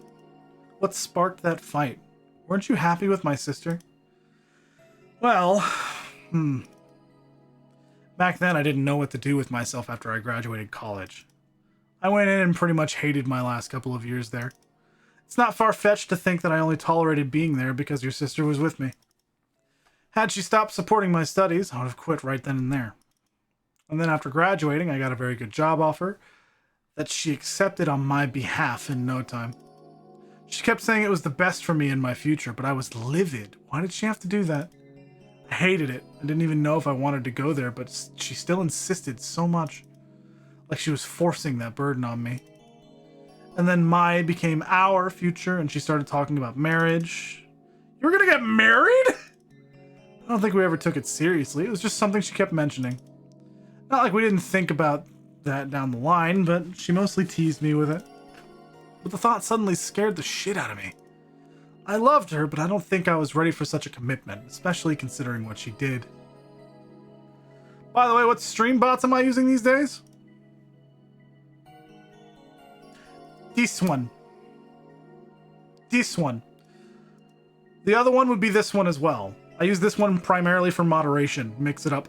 What sparked that fight? Weren't you happy with my sister? Well, back then I didn't know what to do with myself after I graduated college. I went in and pretty much hated my last couple of years there. It's not far-fetched to think that I only tolerated being there because your sister was with me. Had she stopped supporting my studies, I would have quit right then and there. And then after graduating, I got a very good job offer that she accepted on my behalf in no time. She kept saying it was the best for me in my future, but I was livid. Why did she have to do that? I hated it. I didn't even know if I wanted to go there, but she still insisted so much. Like she was forcing that burden on me. And then my became our future, and she started talking about marriage. You were gonna get married? I don't think we ever took it seriously. It was just something she kept mentioning. Not like we didn't think about that down the line, but she mostly teased me with it. But the thought suddenly scared the shit out of me. I loved her, but I don't think I was ready for such a commitment, especially considering what she did. By the way, what stream bots am I using these days? This one. This one. The other one would be this one as well. I use this one primarily for moderation. Mix it up.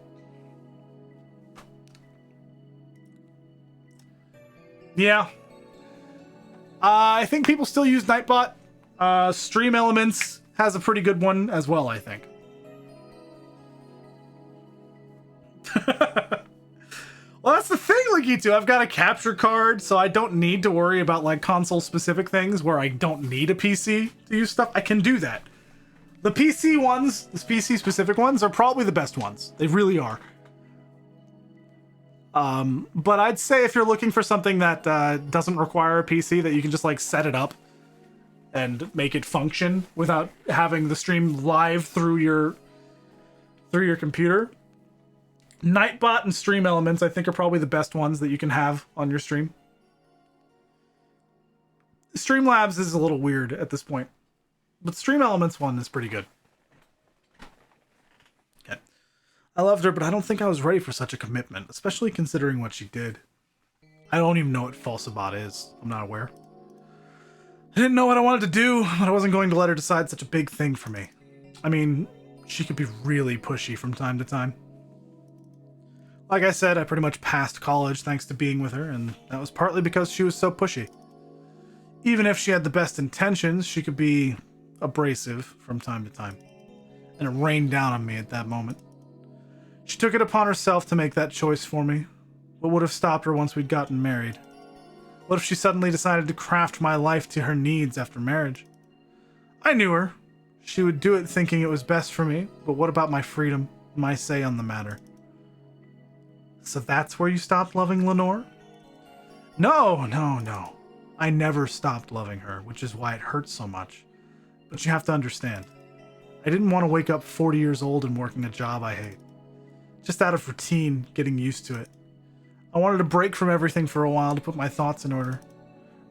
Yeah. I think people still use Nightbot. Stream Elements has a pretty good one as well, I think. Well, that's the thing, Lagitu. I've got a capture card, so I don't need to worry about like console-specific things where I don't need a PC to use stuff. I can do that. The PC ones, the PC-specific ones, are probably the best ones. They really are. But I'd say if you're looking for something that doesn't require a PC, that you can just like set it up and make it function without having the stream live through your computer. Nightbot and Stream Elements, I think, are probably the best ones that you can have on your stream. Streamlabs is a little weird at this point, but Stream Elements one is pretty good. Okay. I loved her, but I don't think I was ready for such a commitment, especially considering what she did. I don't even know what Falsabot is. I'm not aware. I didn't know what I wanted to do, but I wasn't going to let her decide such a big thing for me. I mean, she could be really pushy from time to time. Like I said, I pretty much passed college thanks to being with her, and that was partly because she was so pushy. Even if she had the best intentions, she could be abrasive from time to time. And it rained down on me at that moment. She took it upon herself to make that choice for me. What would have stopped her once we'd gotten married? What if she suddenly decided to craft my life to her needs after marriage? I knew her. She would do it thinking it was best for me, but what about my freedom, my say on the matter? So that's where you stopped loving Lenore? No. I never stopped loving her, which is why it hurts so much. But you have to understand. I didn't want to wake up 40 years old and working a job I hate. Just out of routine, getting used to it. I wanted to break from everything for a while to put my thoughts in order.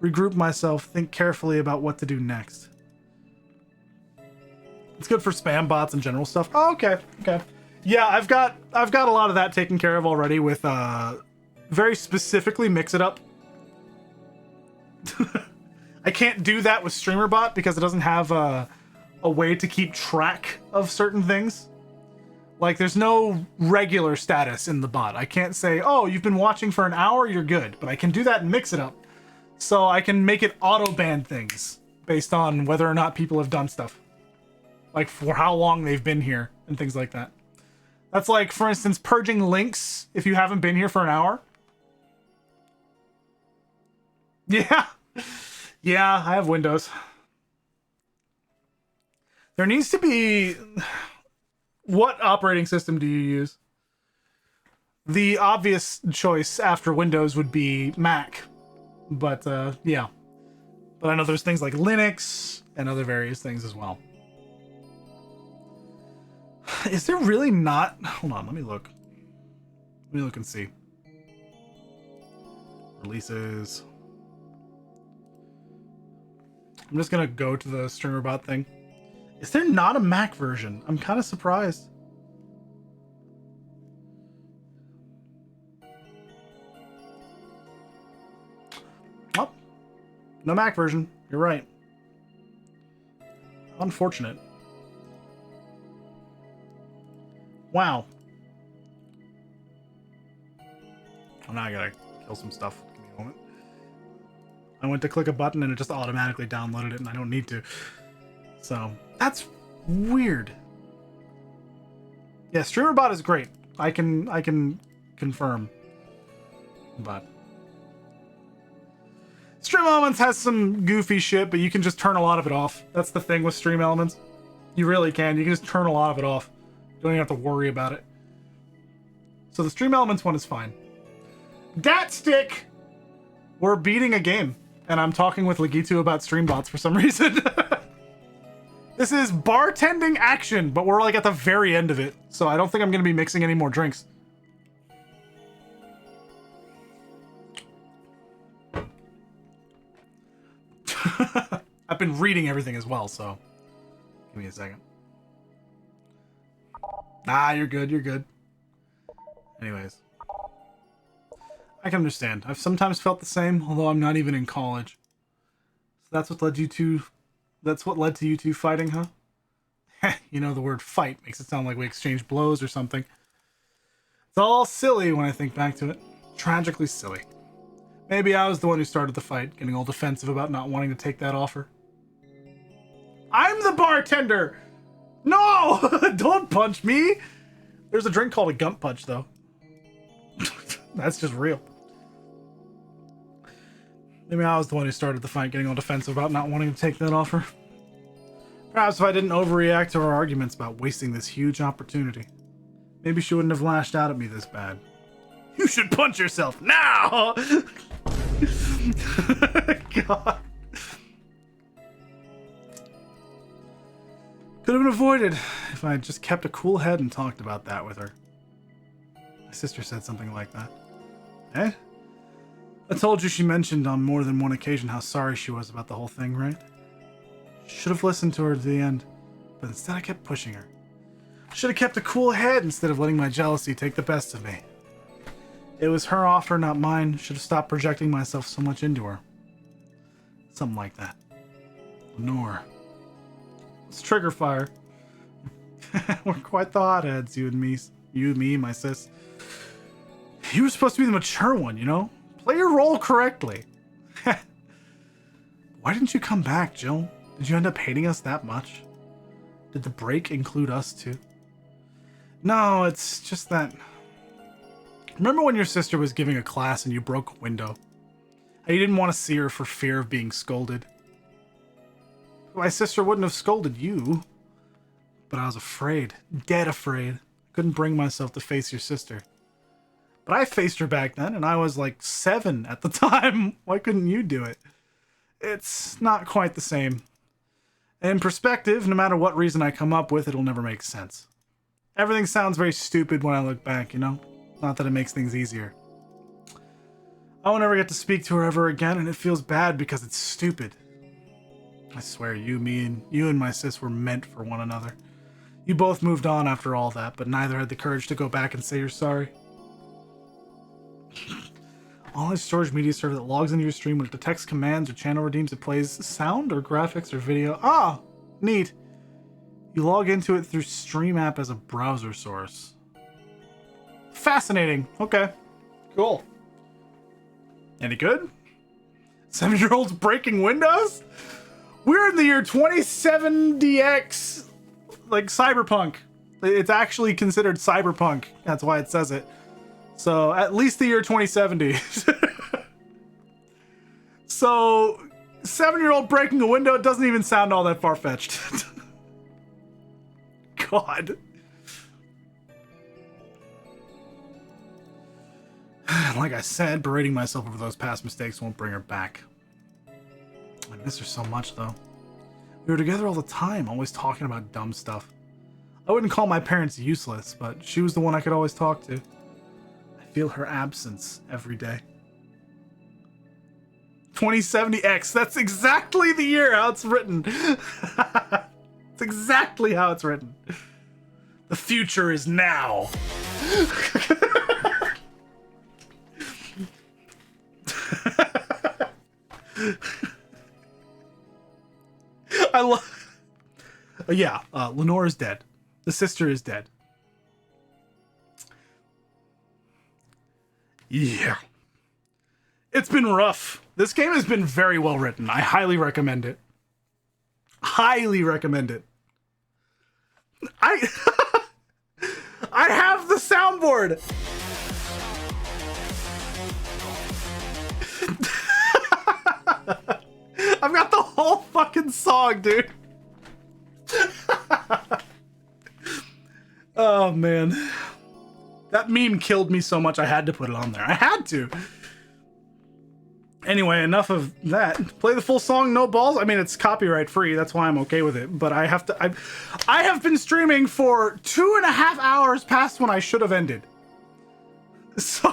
Regroup myself, think carefully about what to do next. It's good for spam bots and general stuff. Oh, okay. Yeah, I've got a lot of that taken care of already with very specifically Mix It Up. I can't do that with StreamerBot because it doesn't have a way to keep track of certain things. Like, there's no regular status in the bot. I can't say, oh, you've been watching for an hour, you're good. But I can do that and Mix It Up. So I can make it auto-ban things based on whether or not people have done stuff. Like, for how long they've been here and things like that. That's like, for instance, purging links if you haven't been here for an hour. Yeah. Yeah, I have Windows. There needs to be... What operating system do you use? The obvious choice after Windows would be Mac. But, yeah. But I know there's things like Linux and other various things as well. Is there really not... Hold on, let me look. Let me look and see. Releases. I'm just gonna go to the StreamerBot thing. Is there not a Mac version? I'm kind of surprised. Oh, no Mac version. You're right. Unfortunate. Wow. Oh, now I gotta kill some stuff. Give me a moment. I went to click a button and it just automatically downloaded it and I don't need to. So, that's weird. Yeah, StreamerBot is great. I can confirm. But Stream Elements has some goofy shit, but you can just turn a lot of it off. That's the thing with Stream Elements. You really can. You can just turn a lot of it off. You don't even have to worry about it. So the Stream Elements one is fine. Datstick! We're beating a game. And I'm talking with Legitu about StreamBots for some reason. This is bartending action, but we're like at the very end of it. So I don't think I'm going to be mixing any more drinks. I've been reading everything as well, so give me a second. Ah, you're good, you're good. Anyways. I can understand. I've sometimes felt the same, although I'm not even in college. So that's what led you to... That's what led to you two fighting, huh? You know, the word fight makes it sound like we exchanged blows or something. It's all silly when I think back to it. Tragically silly. Maybe I was the one who started the fight, getting all defensive about not wanting to take that offer. I'm the bartender! No! Don't punch me! There's a drink called a gump punch, though. That's just real. Maybe I was the one who started the fight, getting all defensive about not wanting to take that offer. Perhaps if I didn't overreact to our arguments about wasting this huge opportunity, maybe she wouldn't have lashed out at me this bad. You should punch yourself now! God. Could have been avoided if I had just kept a cool head and talked about that with her. My sister said something like that. Eh? I told you she mentioned on more than one occasion how sorry she was about the whole thing, right? Should have listened to her to the end, but instead I kept pushing her. Should have kept a cool head instead of letting my jealousy take the best of me. It was her offer, not mine. Should have stopped projecting myself so much into her. Something like that. Lenore. It's trigger fire. We're quite the hotheads, you and me. You, me, my sis. You were supposed to be the mature one, you know? Play your role correctly. Why didn't you come back, Jill? Did you end up hating us that much? Did the break include us too? No, it's just that... Remember when your sister was giving a class and you broke a window? And you didn't want to see her for fear of being scolded? My sister wouldn't have scolded you. But I was afraid. Dead afraid. Couldn't bring myself to face your sister. But I faced her back then, and I was like 7 at the time. Why couldn't you do it? It's not quite the same. In perspective, no matter what reason I come up with, it'll never make sense. Everything sounds very stupid when I look back, you know? Not that it makes things easier. I won't ever get to speak to her ever again, and it feels bad because it's stupid. I swear, you and my sis were meant for one another. You both moved on after all that, but neither had the courage to go back and say you're sorry. Online storage media server that logs into your stream when it detects commands or channel redeems, it plays sound or graphics or video. Ah, neat. You log into it through Stream app as a browser source. Fascinating. Okay. Cool. Any good? 7-year-olds breaking windows? We're in the year 27DX. Like cyberpunk. It's actually considered cyberpunk. That's why it says it. So at least the year 2070. So, 7-year-old breaking a window doesn't even sound all that far-fetched. God. Like I said, berating myself over those past mistakes won't bring her back. I miss her so much, though. We were together all the time, always talking about dumb stuff. I wouldn't call my parents useless, but she was the one I could always talk to. I feel her absence every day. 2070X, that's exactly the year how it's written. It's exactly how it's written. The future is now. I love. Yeah, Lenore is dead. The sister is dead. Yeah. It's been rough. This game has been very well written. I highly recommend it. Highly recommend it. I have the soundboard. I've got the whole fucking song, dude. Oh, man. That meme killed me so much I had to put it on there. I had to. Anyway, enough of that. Play the full song, no balls. I mean, it's copyright free. That's why I'm okay with it. But I have to. I have been streaming for 2.5 hours past when I should have ended. So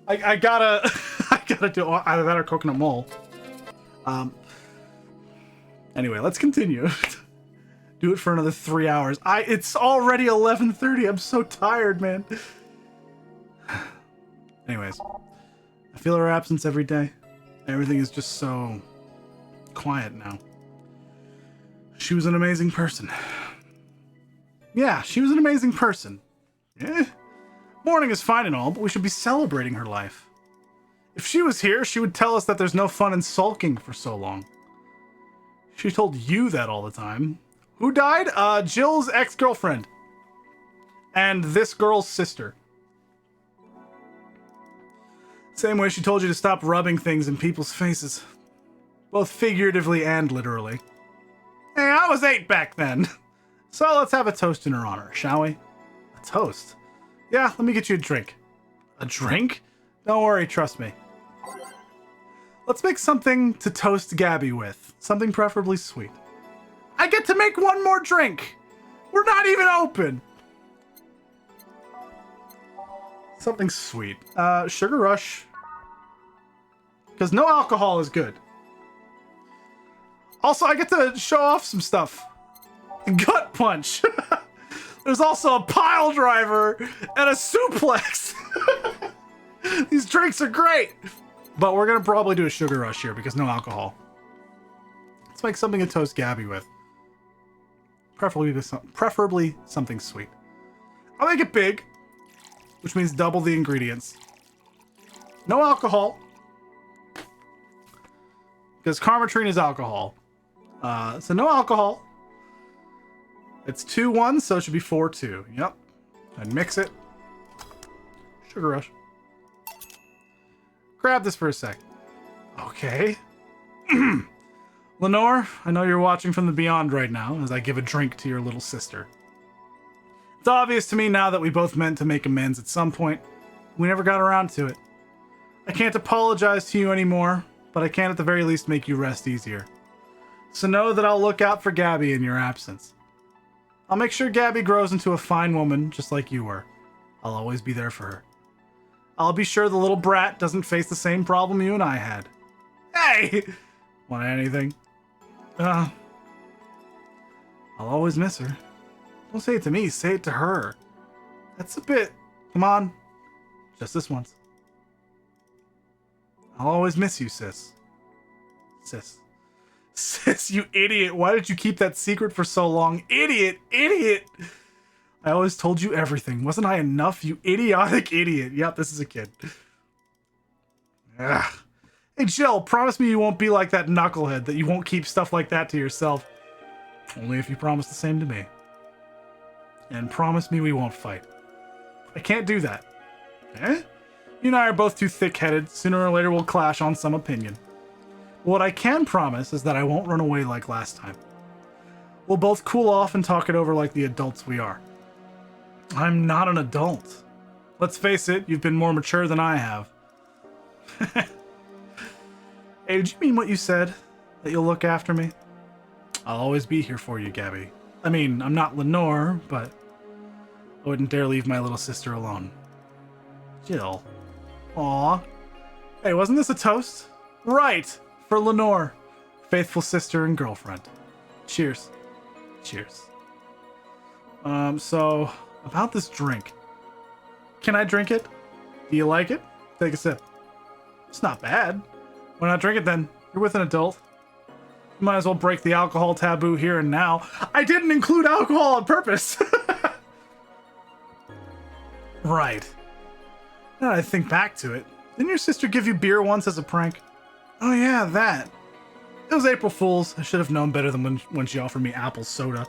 I gotta I gotta do either that or coconut mole. Anyway, let's continue. Do it for another 3 hours. It's already 11:30. I'm so tired, man. Anyways, I feel her absence every day. Everything is just so quiet now. She was an amazing person. Yeah, she was an amazing person. Yeah. Mourning is fine and all, but we should be celebrating her life. If she was here, she would tell us that there's no fun in sulking for so long. She told you that all the time. Who died? Jill's ex-girlfriend. And this girl's sister. Same way she told you to stop rubbing things in people's faces. Both figuratively and literally. Hey, I was 8 back then. So let's have a toast in her honor, shall we? A toast? Yeah, let me get you a drink. A drink? Don't worry, trust me. Let's make something to toast Gabby with. Something preferably sweet. I get to make one more drink! We're not even open! Something sweet. Sugar Rush. Because no alcohol is good. Also, I get to show off some stuff. Gut punch. There's also a pile driver and a suplex. These drinks are great. But we're going to probably do a Sugar Rush here because no alcohol. Let's make something to toast Gabby with. Preferably something sweet. I'll make it big, which means double the ingredients. No alcohol. Because Karmatrine is alcohol. So no alcohol. It's 2-1, so it should be 4-2. Yep. And mix it. Sugar Rush. Grab this for a sec. Okay. Lenore, I know you're watching from the beyond right now as I give a drink to your little sister. It's obvious to me now that we both meant to make amends at some point. We never got around to it. I can't apologize to you anymore, but I can at the very least make you rest easier. So know that I'll look out for Gabby in your absence. I'll make sure Gabby grows into a fine woman just like you were. I'll always be there for her. I'll be sure the little brat doesn't face the same problem you and I had. Hey! Want anything? I'll always miss her. Don't say it to me, say it to her. That's a bit... Come on. Just this once. I'll always miss you, sis. Sis. Sis, you idiot. Why did you keep that secret for so long? Idiot! Idiot! I always told you everything. Wasn't I enough, you idiotic idiot? Yep, this is a kid. Ugh. Hey, Jill, promise me you won't be like that knucklehead, that you won't keep stuff like that to yourself. Only if you promise the same to me. And promise me we won't fight. I can't do that. Eh? You and I are both too thick-headed. Sooner or later we'll clash on some opinion. What I can promise is that I won't run away like last time. We'll both cool off and talk it over like the adults we are. I'm not an adult. Let's face it, you've been more mature than I have. Hey, did you mean what you said? That you'll look after me? I'll always be here for you, Gabby. I mean, I'm not Lenore, but I wouldn't dare leave my little sister alone. Jill. Aw. Hey, wasn't this a toast? Right! For Lenore. Faithful sister and girlfriend. Cheers. Cheers. So, about this drink. Can I drink it? Do you like it? Take a sip. It's not bad. Why not drink it then? You're with an adult. You might as well break the alcohol taboo here and now. I didn't include alcohol on purpose! Right. Now that I think back to it, didn't your sister give you beer once as a prank? Oh yeah, that. It was April Fool's. I should have known better than when she offered me apple soda.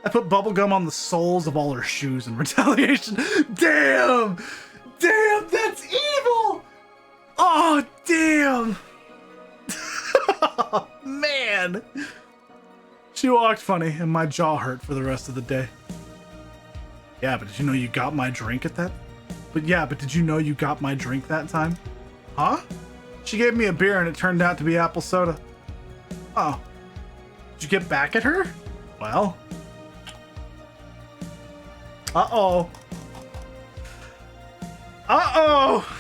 I put bubblegum on the soles of all her shoes in retaliation. Damn! Damn, that's evil! Oh, damn! Man! She walked funny, and my jaw hurt for the rest of the day. Yeah, but did you know you got my drink at that? But did you know you got my drink that time? Huh? She gave me a beer and it turned out to be apple soda. Oh. Did you get back at her? Well. Uh-oh. Uh-oh!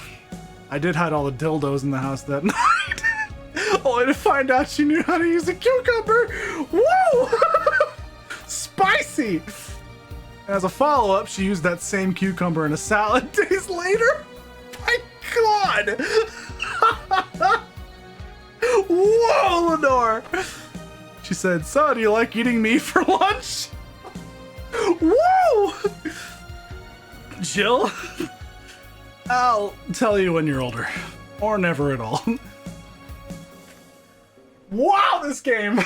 I did hide all the dildos in the house that night. Only to find out she knew how to use a cucumber. Woo! Spicy! As a follow-up, she used that same cucumber in a salad days later. My God! Whoa, Lenore! She said, "So, do you like eating me for lunch?" Whoa! Jill, I'll tell you when you're older. Or never at all. Wow, this game!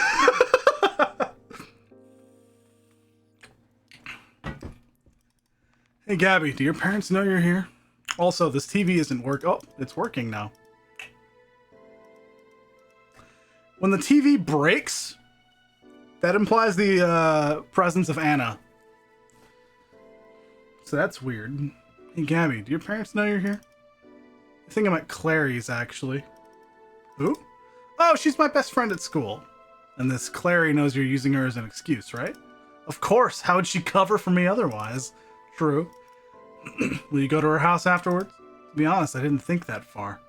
Hey, Gabby, do your parents know you're here? Also, this TV isn't Oh, it's working now. When the TV breaks, that implies the presence of Anna. So that's weird. Hey, Gabby, do your parents know you're here? I think I'm at Clary's, actually. Who? Oh, she's my best friend at school. And this Clary knows you're using her as an excuse, right? Of course, how would she cover for me otherwise? True. Will you go to her house afterwards? To be honest, I didn't think that far.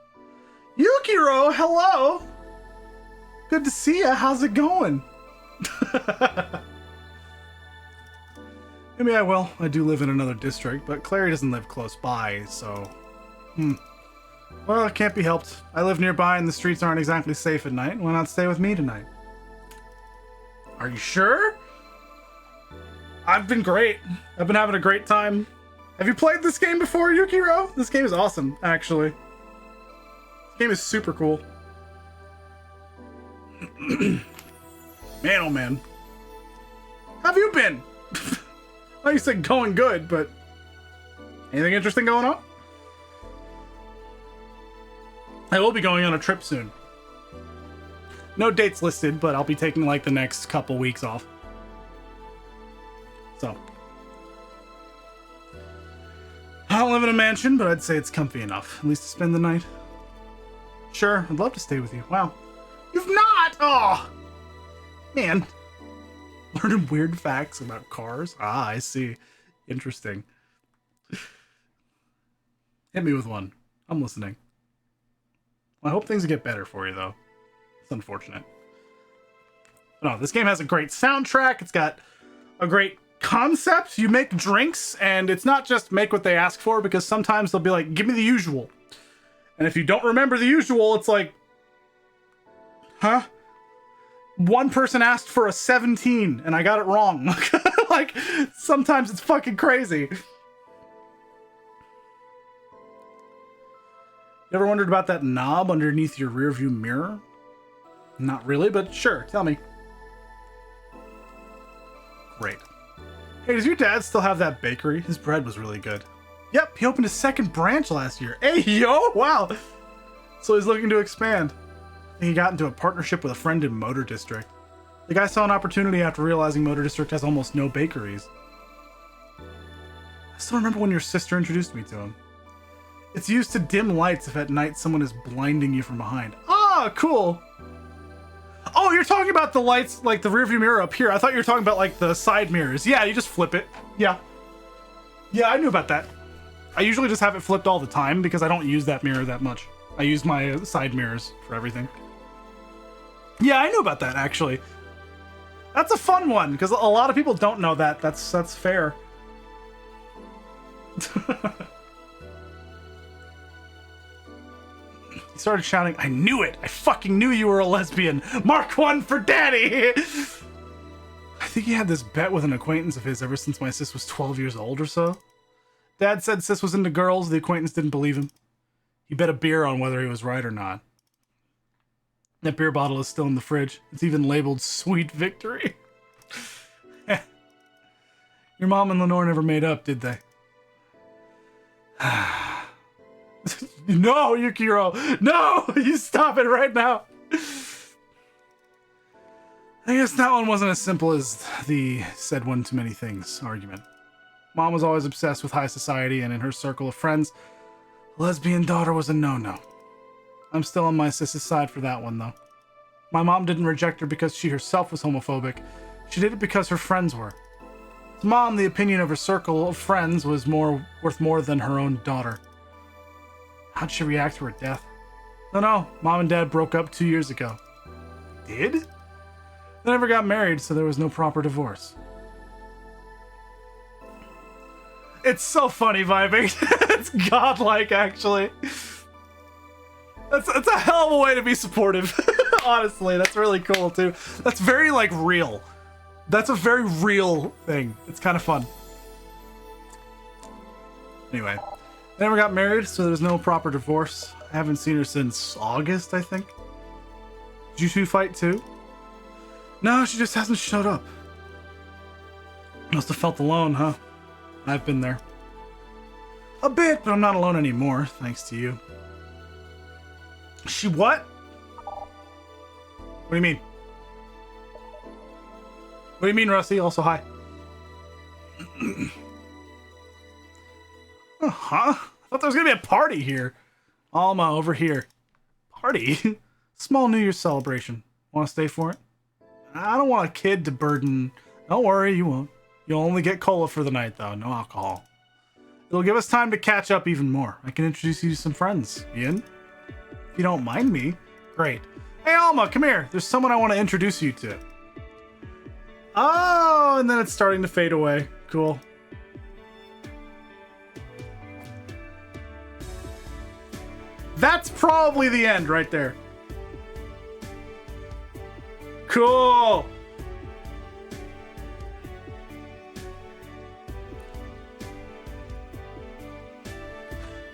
Yukiro, hello! Good to see ya. How's it going? Maybe I will. I do live in another district, but Clary doesn't live close by, so... Well, it can't be helped. I live nearby and the streets aren't exactly safe at night. Why not stay with me tonight? Are you sure? I've been great. I've been having a great time. Have you played this game before, Yukiro? This game is awesome, actually. This game is super cool. Man, oh man. How have you been? I know you said going good, but anything interesting going on? I will be going on a trip soon. No dates listed, but I'll be taking like the next couple weeks off. So. I don't live in a mansion, but I'd say it's comfy enough, at least to spend the night. Sure, I'd love to stay with you. Wow. You've not! Oh! Man. Learning weird facts about cars? Ah, I see. Interesting. Hit me with one. I'm listening. Well, I hope things get better for you, though. It's unfortunate. But no, this game has a great soundtrack. It's got a great concept. You make drinks, and it's not just make what they ask for, because sometimes they'll be like, give me the usual. And if you don't remember the usual, it's like, huh? One person asked for a 17, and I got it wrong. Like, sometimes it's fucking crazy. You ever wondered about that knob underneath your rearview mirror? Not really, but sure, tell me. Great. Hey, does your dad still have that bakery? His bread was really good. Yep, he opened his second branch last year. Hey, yo, wow. So he's looking to expand. He got into a partnership with a friend in Motor District. The guy saw an opportunity after realizing Motor District has almost no bakeries. I still remember when your sister introduced me to him. It's used to dim lights if at night someone is blinding you from behind. Ah, cool. Oh, you're talking about the lights, like the rearview mirror up here. I thought you were talking about like the side mirrors. Yeah, you just flip it. Yeah. Yeah, I knew about that. I usually just have it flipped all the time because I don't use that mirror that much. I use my side mirrors for everything. Yeah, I knew about that actually. That's a fun one because a lot of people don't know that. That's fair. He started shouting, "I knew it! I fucking knew you were a lesbian! Mark 1 for Daddy!" I think he had this bet with an acquaintance of his ever since my sis was 12 years old or so. Dad said sis was into girls, the acquaintance didn't believe him. He bet a beer on whether he was right or not. That beer bottle is still in the fridge. It's even labeled Sweet Victory. Your mom and Lenore never made up, did they? No, Yukiro! No! You stop it right now! I guess that one wasn't as simple as the said one too many things argument. Mom was always obsessed with high society, and in her circle of friends, lesbian daughter was a no-no. I'm still on my sis's side for that one, though. My mom didn't reject her because she herself was homophobic. She did it because her friends were. To Mom, the opinion of her circle of friends was worth more than her own daughter. How'd she react to her death? No, Mom and Dad broke up 2 years ago. Did? They never got married, so there was no proper divorce. It's so funny vibing. It's godlike, actually. That's a hell of a way to be supportive. Honestly, that's really cool, too. That's very, like, real. That's a very real thing. It's kind of fun. Anyway. They never got married, so there's no proper divorce. I haven't seen her since August, I think. Did you two fight too? No, she just hasn't showed up. Must have felt alone, huh? I've been there. A bit, but I'm not alone anymore, thanks to you. She what? What do you mean? What do you mean, Rusty? Also, hi. Huh? I thought there was gonna be a party here. Alma, over here. Party? Small New Year's celebration. Want to stay for it? I don't want a kid to burden. Don't worry, you won't. You'll only get cola for the night, though. No alcohol. It'll give us time to catch up even more. I can introduce you to some friends. Ian? If you don't mind me. Great. Hey, Alma, come here. There's someone I want to introduce you to. Oh, and then it's starting to fade away. Cool. That's probably the end right there. Cool.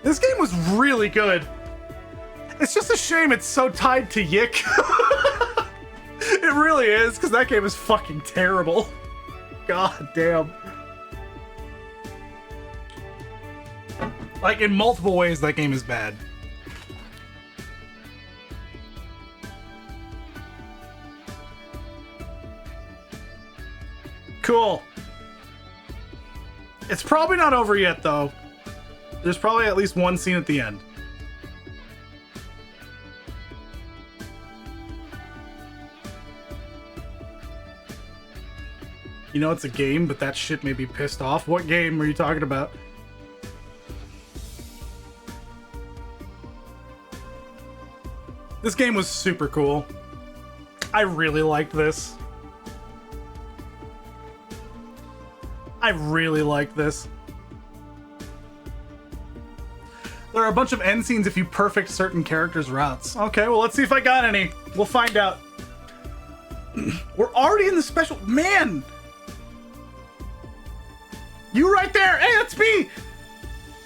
This game was really good. It's just a shame it's so tied to Yik. It really is, because that game is fucking terrible. God damn. Like, in multiple ways, that game is bad. Cool. It's probably not over yet, though. There's probably at least one scene at the end. You know it's a game, but that shit made me pissed off. What game are you talking about? This game was super cool. I really liked this. I really like this. There are a bunch of end scenes if you perfect certain characters' routes. Okay, well, let's see if I got any. We'll find out. We're already in the special... Man! You right there! Hey, that's me!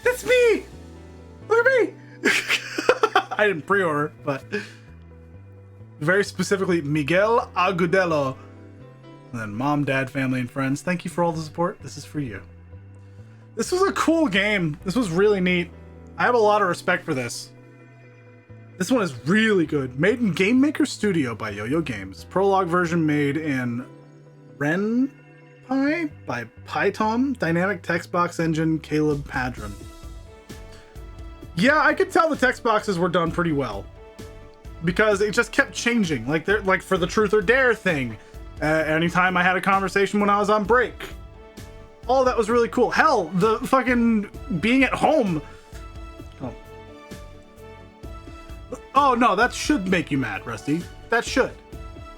That's me! Look at me! I didn't pre-order, but... Very specifically, Miguel Agudelo. And then Mom, Dad, family, and friends. Thank you for all the support. This is for you. This was a cool game. This was really neat. I have a lot of respect for this. This one is really good. Made in Game Maker Studio by Yo-Yo Games. Prologue version made in RenPy by Python. Dynamic text box engine, Caleb Padron. Yeah, I could tell the text boxes were done pretty well. Because it just kept changing. Like they're like for the truth or dare thing. Anytime I had a conversation when I was on break. All that was really cool. Hell, the fucking being at home. Oh no, that should make you mad, Rusty. That should.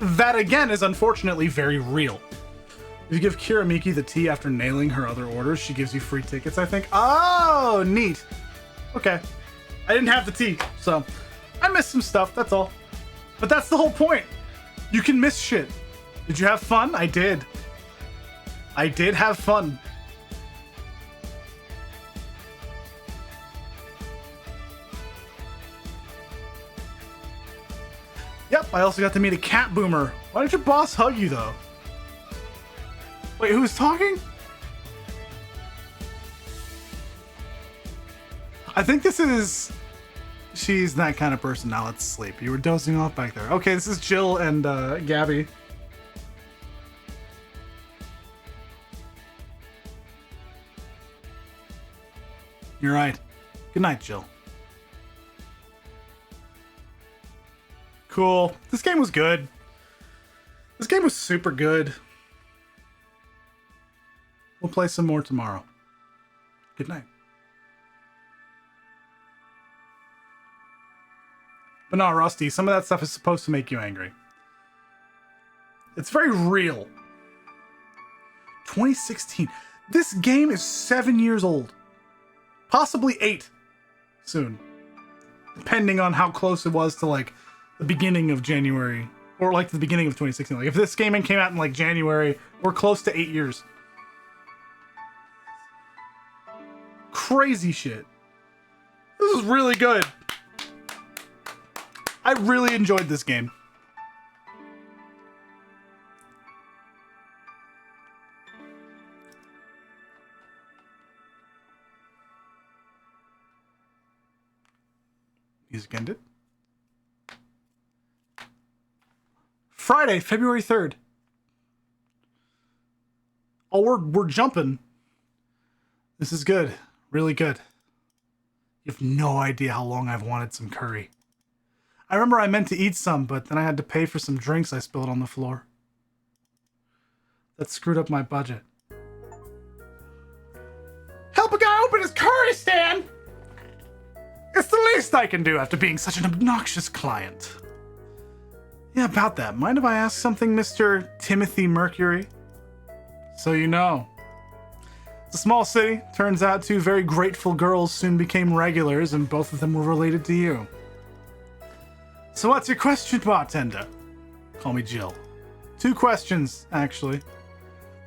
That again is unfortunately very real. If you give Kira Miki the tea after nailing her other orders, she gives you free tickets, I think. Oh, neat. Okay. I didn't have the tea, so I missed some stuff, that's all. But that's the whole point. You can miss shit. Did you have fun? I did. I did have fun. Yep, I also got to meet a cat boomer. Why did your boss hug you, though? Wait, who's talking? I think this is... She's that kind of person. Now let's sleep. You were dozing off back there. Okay, this is Jill and Gabby. You're right. Good night, Jill. Cool. This game was good. This game was super good. We'll play some more tomorrow. Good night. But no, Rusty, some of that stuff is supposed to make you angry. It's very real. 2016. This game is 7 years old. Possibly 8 soon. Depending on how close it was to like the beginning of January. Or like the beginning of 2016. Like if this game came out in like January, we're close to 8 years. Crazy shit. This is really good. I really enjoyed this game. Music ended. Friday, February 3rd. Oh, we're jumping. This is good. Really good. You have no idea how long I've wanted some curry. I remember I meant to eat some, but then I had to pay for some drinks I spilled on the floor. That screwed up my budget. Help a guy open his curry stand! It's the least I can do after being such an obnoxious client. Yeah, about that. Mind if I ask something, Mr. Timothy Mercury? So you know. It's a small city. Turns out 2 very grateful girls soon became regulars, and both of them were related to you. So what's your question, bartender? Call me Jill. 2 questions, actually.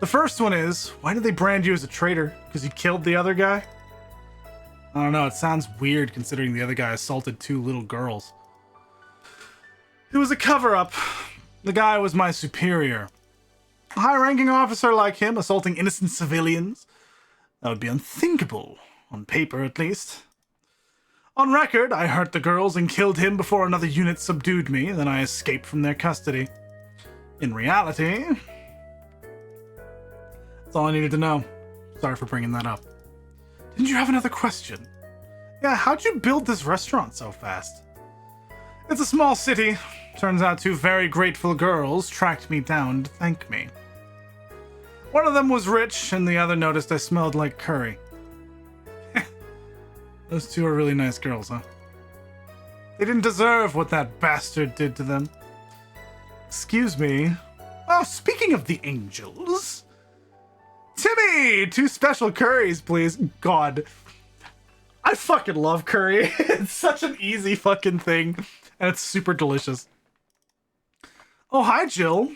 The first one is, why did they brand you as a traitor? Because you killed the other guy? I don't know, it sounds weird considering the other guy assaulted 2 little girls. It was a cover-up. The guy was my superior. A high-ranking officer like him assaulting innocent civilians? That would be unthinkable. On paper, at least. On record, I hurt the girls and killed him before another unit subdued me, then I escaped from their custody. In reality... That's all I needed to know. Sorry for bringing that up. Didn't you have another question? Yeah, how'd you build this restaurant so fast? It's a small city. Turns out 2 very grateful girls tracked me down to thank me. One of them was rich, and the other noticed I smelled like curry. Those 2 are really nice girls, huh? They didn't deserve what that bastard did to them. Excuse me. Oh, speaking of the angels... Timmy! 2 special curries, please. God. I fucking love curry. It's such an easy fucking thing. And it's super delicious. Oh, hi, Jill.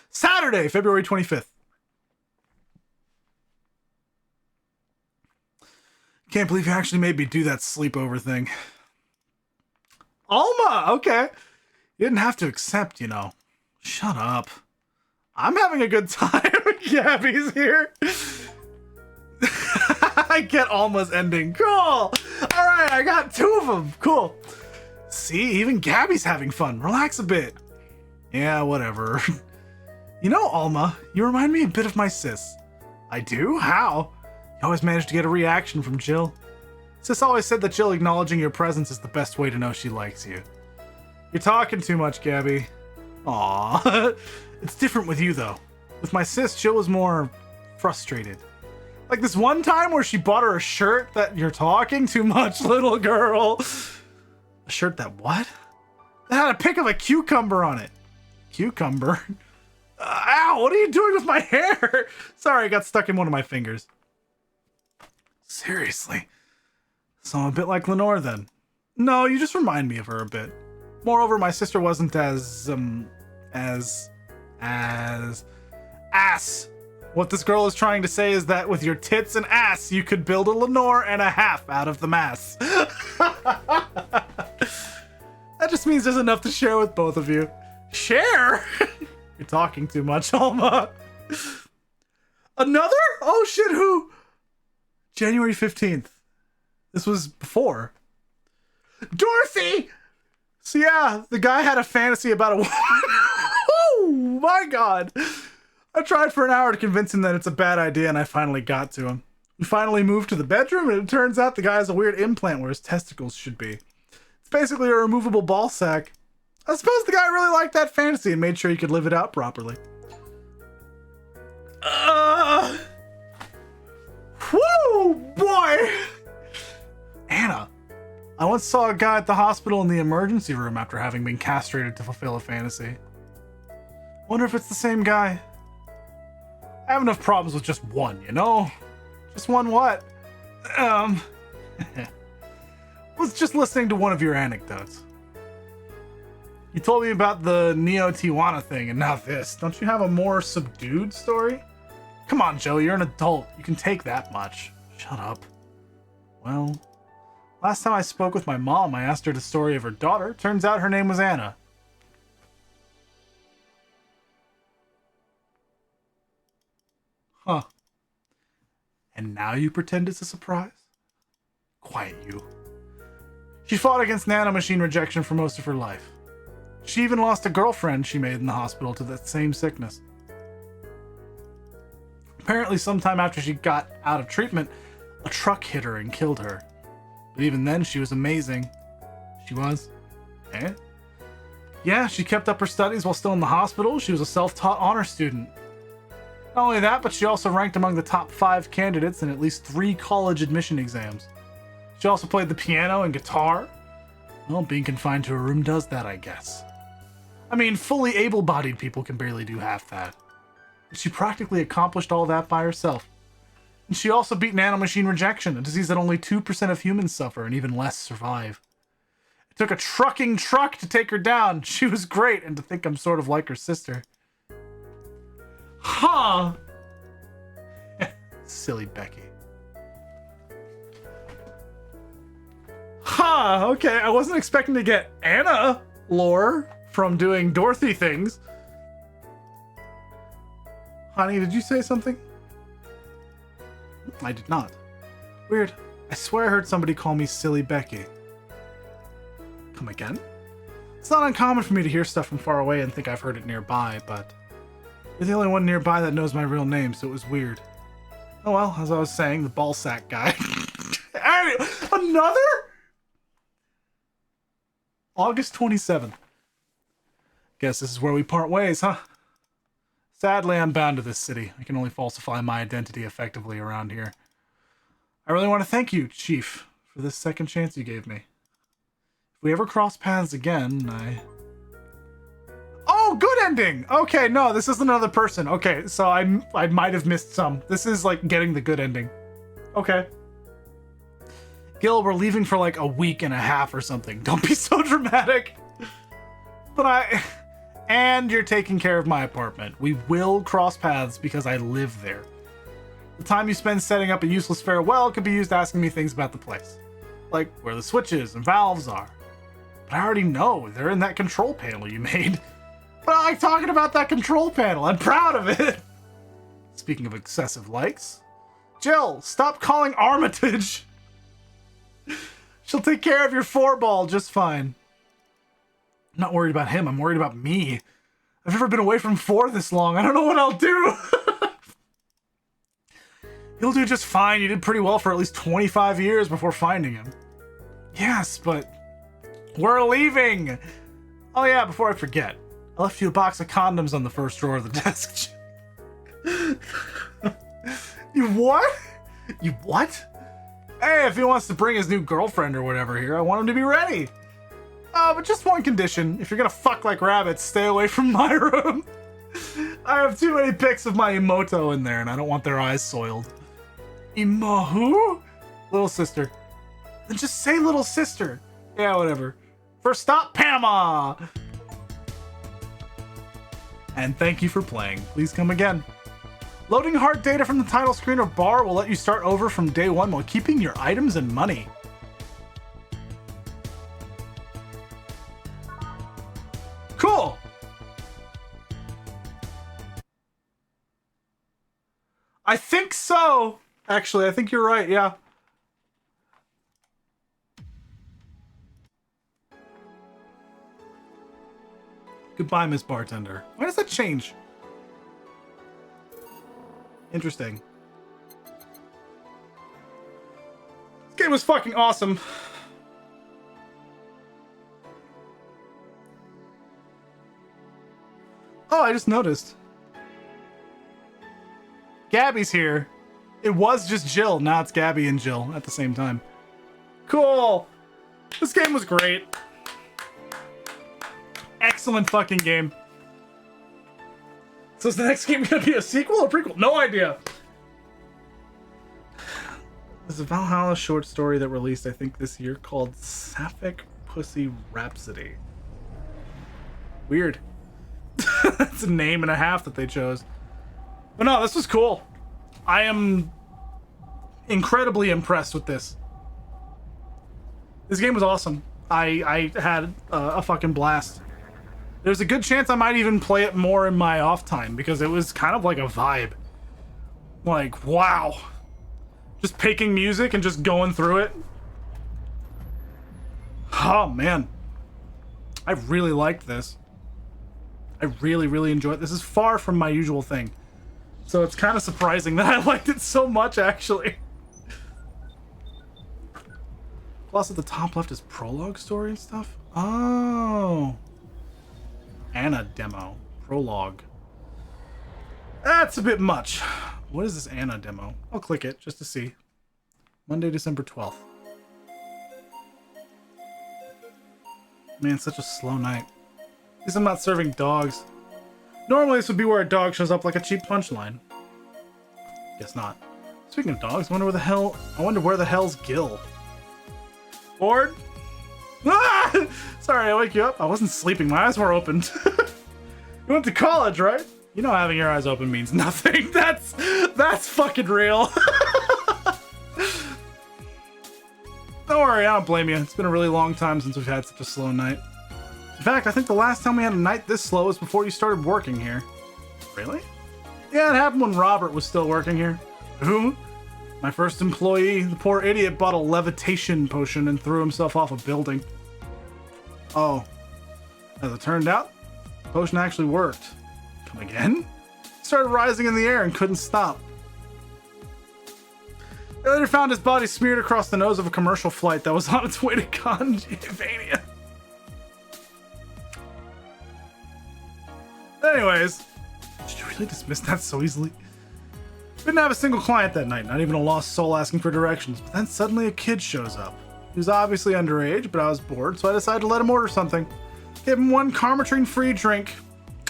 Saturday, February 25th. Can't believe you actually made me do that sleepover thing. Alma! Okay. You didn't have to accept, you know. Shut up. I'm having a good time. Gabby's here. I get Alma's ending. Cool. All right, I got 2 of them. Cool. See, even Gabby's having fun. Relax a bit. Yeah, whatever. You know, Alma, you remind me a bit of my sis. I do? How? You always manage to get a reaction from Jill. Sis always said that Jill acknowledging your presence is the best way to know she likes you. You're talking too much, Gabby. Aww. It's different with you, though. With my sis, Jill was more frustrated. Like this one time where she bought her a shirt that you're talking too much, little girl. A shirt that what? That had a pic of a cucumber on it. Cucumber? Ow, what are you doing with my hair? Sorry, I got stuck in one of my fingers. Seriously. So I'm a bit like Lenore then. No, you just remind me of her a bit. Moreover, my sister wasn't as ass. What this girl is trying to say is that with your tits and ass, you could build a Lenore and a half out of the mass. That just means there's enough to share with both of you. Share? You're talking too much, Alma. Another? Oh shit, who? January 15th. This was before. Dorothy! So yeah, the guy had a fantasy about a woman. Oh my god. I tried for an hour to convince him that it's a bad idea, and I finally got to him. We finally moved to the bedroom, and it turns out the guy has a weird implant where his testicles should be. It's basically a removable ball sack. I suppose the guy really liked that fantasy and made sure he could live it out properly. Whoo, boy! Anna, I once saw a guy at the hospital in the emergency room after having been castrated to fulfill a fantasy. Wonder if it's the same guy. I have enough problems with just one, you know? Just one what? Was just listening to one of your anecdotes. You told me about the Neo Tijuana thing, and now this. Don't you have a more subdued story? Come on, Joe, you're an adult. You can take that much. Shut up. Well, last time I spoke with my mom, I asked her the story of her daughter. Turns out her name was Anna. Huh. And now you pretend it's a surprise? Quiet, you. She fought against nanomachine rejection for most of her life. She even lost a girlfriend she made in the hospital to that same sickness. Apparently, sometime after she got out of treatment, a truck hit her and killed her. But even then, she was amazing. She was? Eh? Yeah, she kept up her studies while still in the hospital. She was a self-taught honor student. Not only that, but she also ranked among the top 5 candidates in at least 3 college admission exams. She also played the piano and guitar. Well, being confined to a room does that, I guess. I mean, fully able-bodied people can barely do half that. But she practically accomplished all that by herself. And she also beat nanomachine rejection, a disease that only 2% of humans suffer and even less survive. It took a trucking truck to take her down. She was great, and to think I'm sort of like her sister. Huh. Silly Becky. Huh, okay. I wasn't expecting to get Anna lore from doing Dorothy things. Honey, did you say something? I did not. Weird. I swear I heard somebody call me Silly Becky. Come again? It's not uncommon for me to hear stuff from far away and think I've heard it nearby, but you're the only one nearby that knows my real name, so it was weird. Oh well, as I was saying, the ballsack guy. Another? August 27th. Guess this is where we part ways, huh? Sadly, I'm bound to this city. I can only falsify my identity effectively around here. I really want to thank you, Chief, for this second chance you gave me. If we ever cross paths again, Oh, good ending! Okay, no, this is another person. Okay, so I might have missed some. This is like getting the good ending. Okay. Gil, we're leaving for like a week and a half or something. Don't be so dramatic. But and you're taking care of my apartment. We will cross paths because I live there. The time you spend setting up a useless farewell could be used asking me things about the place. Like where the switches and valves are. But I already know, they're in that control panel you made. But I like talking about that control panel. I'm proud of it. Speaking of excessive likes, Jill, stop calling Armitage. She'll take care of your 4-ball just fine. I'm not worried about him. I'm worried about me. I've never been away from 4 this long. I don't know what I'll do. You'll do just fine. You did pretty well for at least 25 years before finding him. Yes, but we're leaving. Oh yeah, before I forget, I left you a box of condoms on the first drawer of the desk. You what? You what? Hey, if he wants to bring his new girlfriend or whatever here, I want him to be ready. But just one condition. If you're gonna fuck like rabbits, stay away from my room. I have too many pics of my Emoto in there, and I don't want their eyes soiled. Who? Little sister. Then just say little sister. Yeah, whatever. First stop, Panama! And thank you for playing. Please come again. Loading hard data from the title screen or bar will let you start over from day 1 while keeping your items and money. Cool! I think so! Actually, I think you're right, yeah. Goodbye, Miss Bartender. Why does that change? Interesting. This game was fucking awesome. Oh, I just noticed. Gabby's here. It was just Jill. Now it's Gabby and Jill at the same time. Cool. This game was great. Excellent fucking game. So is the next game gonna be a sequel or prequel? No idea. There's a Valhalla short story that released, I think, this year called Sapphic Pussy Rhapsody. Weird. That's a name and a half that they chose. But no, this was cool. I am incredibly impressed with this. This game was awesome. I had a fucking blast. There's a good chance I might even play it more in my off time because it was kind of like a vibe. Like, wow. Just picking music and just going through it. Oh, man. I really liked this. I really, really enjoyed it. This is far from my usual thing. So it's kind of surprising that I liked it so much, actually. Plus, at the top left is prologue story and stuff. Oh. Anna demo. Prologue. That's a bit much. What is this Anna demo? I'll click it just to see. Monday, December 12th. Man, such a slow night. At least I'm not serving dogs. Normally this would be where a dog shows up like a cheap punchline. Guess not. Speaking of dogs, I wonder where the hell's Gil? Bored? Ah! Sorry, I wake you up. I wasn't sleeping. My eyes were open. You went to college, right? You know having your eyes open means nothing. That's fucking real. Don't worry, I don't blame you. It's been a really long time since we've had such a slow night. In fact, I think the last time we had a night this slow was before you started working here. Really? Yeah, it happened when Robert was still working here. Who? My first employee. The poor idiot bought a levitation potion and threw himself off a building. Oh. As it turned out, the potion actually worked. Come again? He started rising in the air and couldn't stop. They later found his body smeared across the nose of a commercial flight that was on its way to Conjavania. Anyways, did you really dismiss that so easily? Didn't have a single client that night, not even a lost soul asking for directions, but then suddenly a kid shows up. He was obviously underage, but I was bored, so I decided to let him order something. Give him one Carmatrine free drink.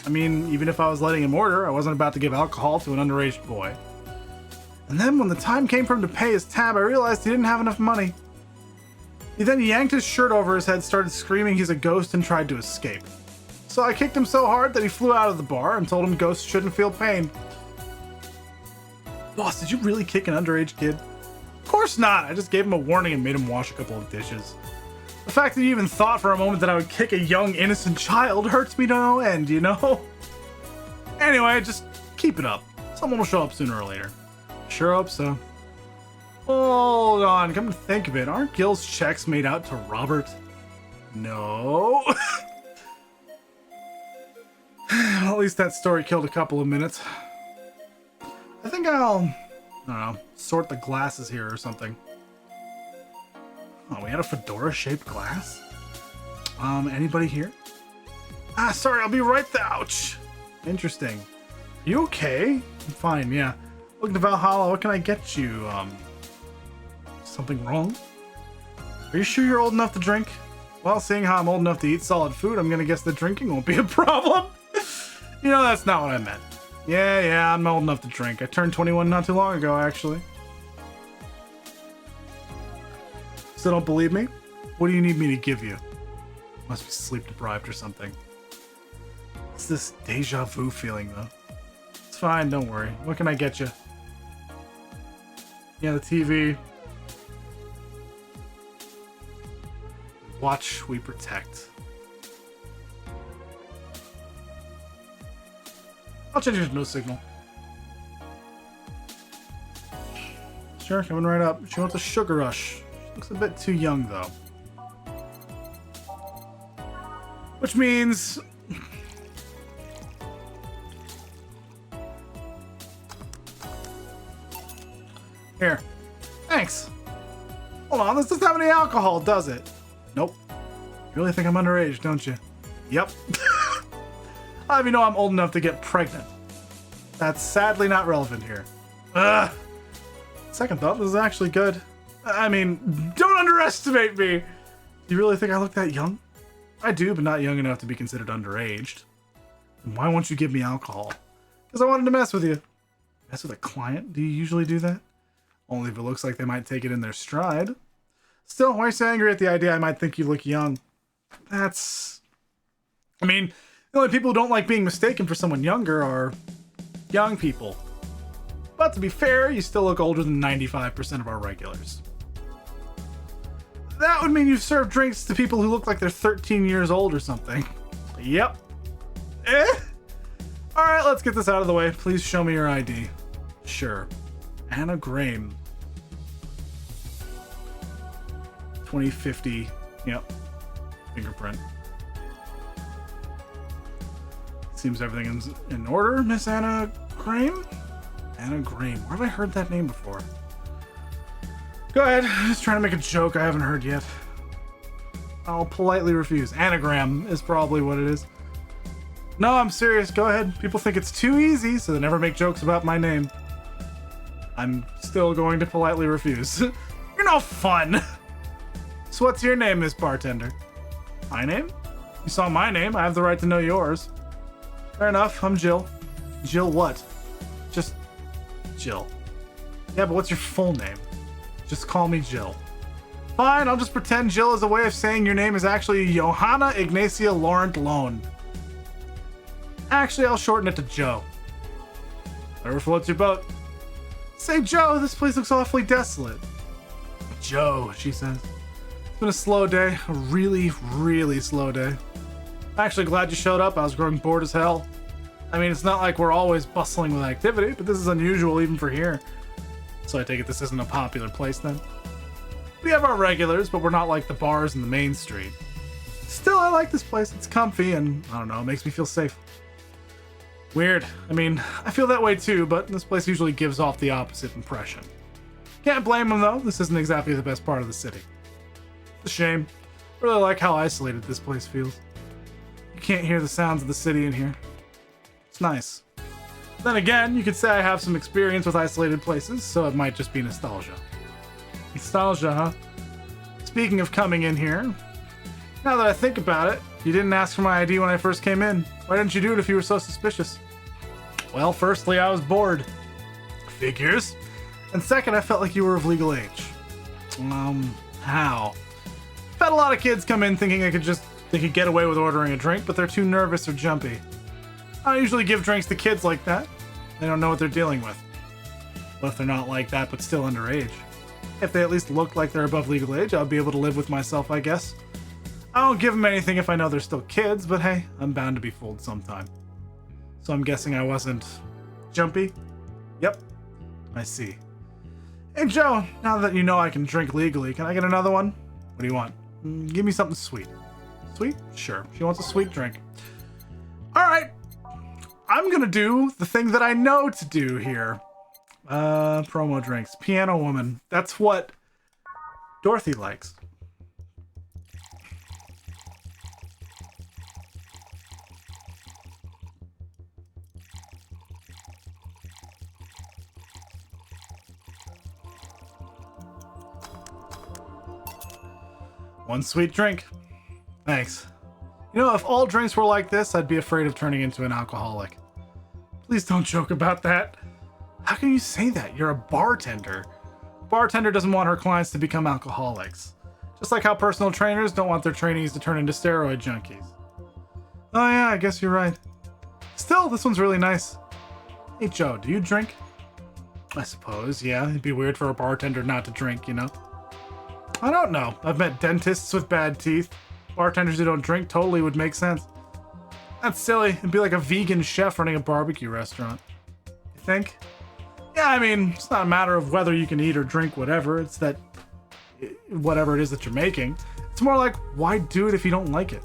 I mean, even if I was letting him order, I wasn't about to give alcohol to an underage boy. And then when the time came for him to pay his tab, I realized he didn't have enough money. He then yanked his shirt over his head, started screaming he's a ghost, and tried to escape. So I kicked him so hard that he flew out of the bar and told him ghosts shouldn't feel pain. Boss, did you really kick an underage kid? Of course not. I just gave him a warning and made him wash a couple of dishes. The fact that you even thought for a moment that I would kick a young, innocent child hurts me to no end, you know? Anyway, just keep it up. Someone will show up sooner or later. Sure hope so. Hold on, come to think of it, aren't Gil's checks made out to Robert? No. least that story killed a couple of minutes. I think I don't know, sort the glasses here or something. Oh, we had a fedora-shaped glass? Anybody here? Ah, sorry, I'll be right there. Ouch. Interesting. You okay? I'm fine, yeah. Welcome to Valhalla. What can I get you? Something wrong? Are you sure you're old enough to drink? Well, seeing how I'm old enough to eat solid food, I'm gonna guess that drinking won't be a problem. You know, that's not what I meant. Yeah, I'm old enough to drink. I turned 21 not too long ago, actually. Still don't believe me? What do you need me to give you? Must be sleep deprived or something. What's this deja vu feeling, though? It's fine, don't worry. What can I get you? Yeah, the TV. Watch, we protect. I'll change it to no signal. Sure, coming right up. She wants a sugar rush. She looks a bit too young, though. Which means... Here. Thanks. Hold on, this doesn't have any alcohol, does it? Nope. You really think I'm underage, don't you? Yep. I mean, I'm old enough to get pregnant. That's sadly not relevant here. Ugh. Second thought, this is actually good. I mean, don't underestimate me. You really think I look that young? I do, but not young enough to be considered underaged. And why won't you give me alcohol? Because I wanted to mess with you. Mess with a client? Do you usually do that? Only if it looks like they might take it in their stride. Still, why are you so angry at the idea I might think you look young? That's... I mean, the only people who don't like being mistaken for someone younger are young people. But to be fair, you still look older than 95% of our regulars. That would mean you've served drinks to people who look like they're 13 years old or something. Yep. Alright, let's get this out of the way. Please show me your ID. Sure. Anna Graham. 2050. Yep. Fingerprint. Seems everything's in order, Miss Anna Graham? Anna Graham. Where have I heard that name before? Go ahead. Just trying to make a joke I haven't heard yet. I'll politely refuse. Anagram is probably what it is. No, I'm serious. Go ahead. People think it's too easy, so they never make jokes about my name. I'm still going to politely refuse. You're no fun. So what's your name, Miss Bartender? My name? You saw my name. I have the right to know yours. Fair enough. I'm Jill. Jill what? Just Jill. Yeah, but what's your full name? Just call me Jill. Fine, I'll just pretend Jill is a way of saying your name is actually Johanna Ignacia Laurent Lone. Actually, I'll shorten it to Joe. Whatever floats your boat. Say, Joe, this place looks awfully desolate. Joe, she says. It's been a slow day. A really, really slow day. I'm actually glad you showed up. I was growing bored as hell. I mean, it's not like we're always bustling with activity, but this is unusual even for here. So I take it this isn't a popular place then? We have our regulars, but we're not like the bars in the main street. Still, I like this place. It's comfy and, I don't know, it makes me feel safe. Weird. I mean, I feel that way too, but this place usually gives off the opposite impression. Can't blame them though. This isn't exactly the best part of the city. It's a shame. I really like how isolated this place feels. You can't hear the sounds of the city in here. It's nice. Then again, you could say I have some experience with isolated places, so it might just be nostalgia. Nostalgia, huh? Speaking of coming in here, now that I think about it, you didn't ask for my ID when I first came in. Why didn't you do it if you were so suspicious? Well, firstly, I was bored. Figures. And second, I felt like you were of legal age. How? I've had a lot of kids come in thinking they could get away with ordering a drink, but they're too nervous or jumpy. I don't usually give drinks to kids like that. They don't know what they're dealing with. What if they're not like that, but still underage? If they at least look like they're above legal age, I'll be able to live with myself, I guess. I don't give them anything if I know they're still kids, but hey, I'm bound to be fooled sometime. So I'm guessing I wasn't jumpy? Yep, I see. Hey Joe, now that you know I can drink legally, can I get another one? What do you want? Give me something sweet. Sweet? Sure. She wants a sweet drink. Alright. I'm gonna do the thing that I know to do here. Promo drinks. Piano Woman. That's what Dorothy likes. One sweet drink. Thanks. You know, if all drinks were like this, I'd be afraid of turning into an alcoholic. Please don't joke about that. How can you say that? You're a bartender. A bartender doesn't want her clients to become alcoholics. Just like how personal trainers don't want their trainees to turn into steroid junkies. Oh yeah, I guess you're right. Still, this one's really nice. Hey Joe, do you drink? I suppose, yeah. It'd be weird for a bartender not to drink, you know? I don't know. I've met dentists with bad teeth. Bartenders who don't drink totally would make sense. That's silly. It'd be like a vegan chef running a barbecue restaurant. You think? Yeah, I mean, it's not a matter of whether you can eat or drink whatever. It's that whatever it is that you're making. It's more like, why do it if you don't like it?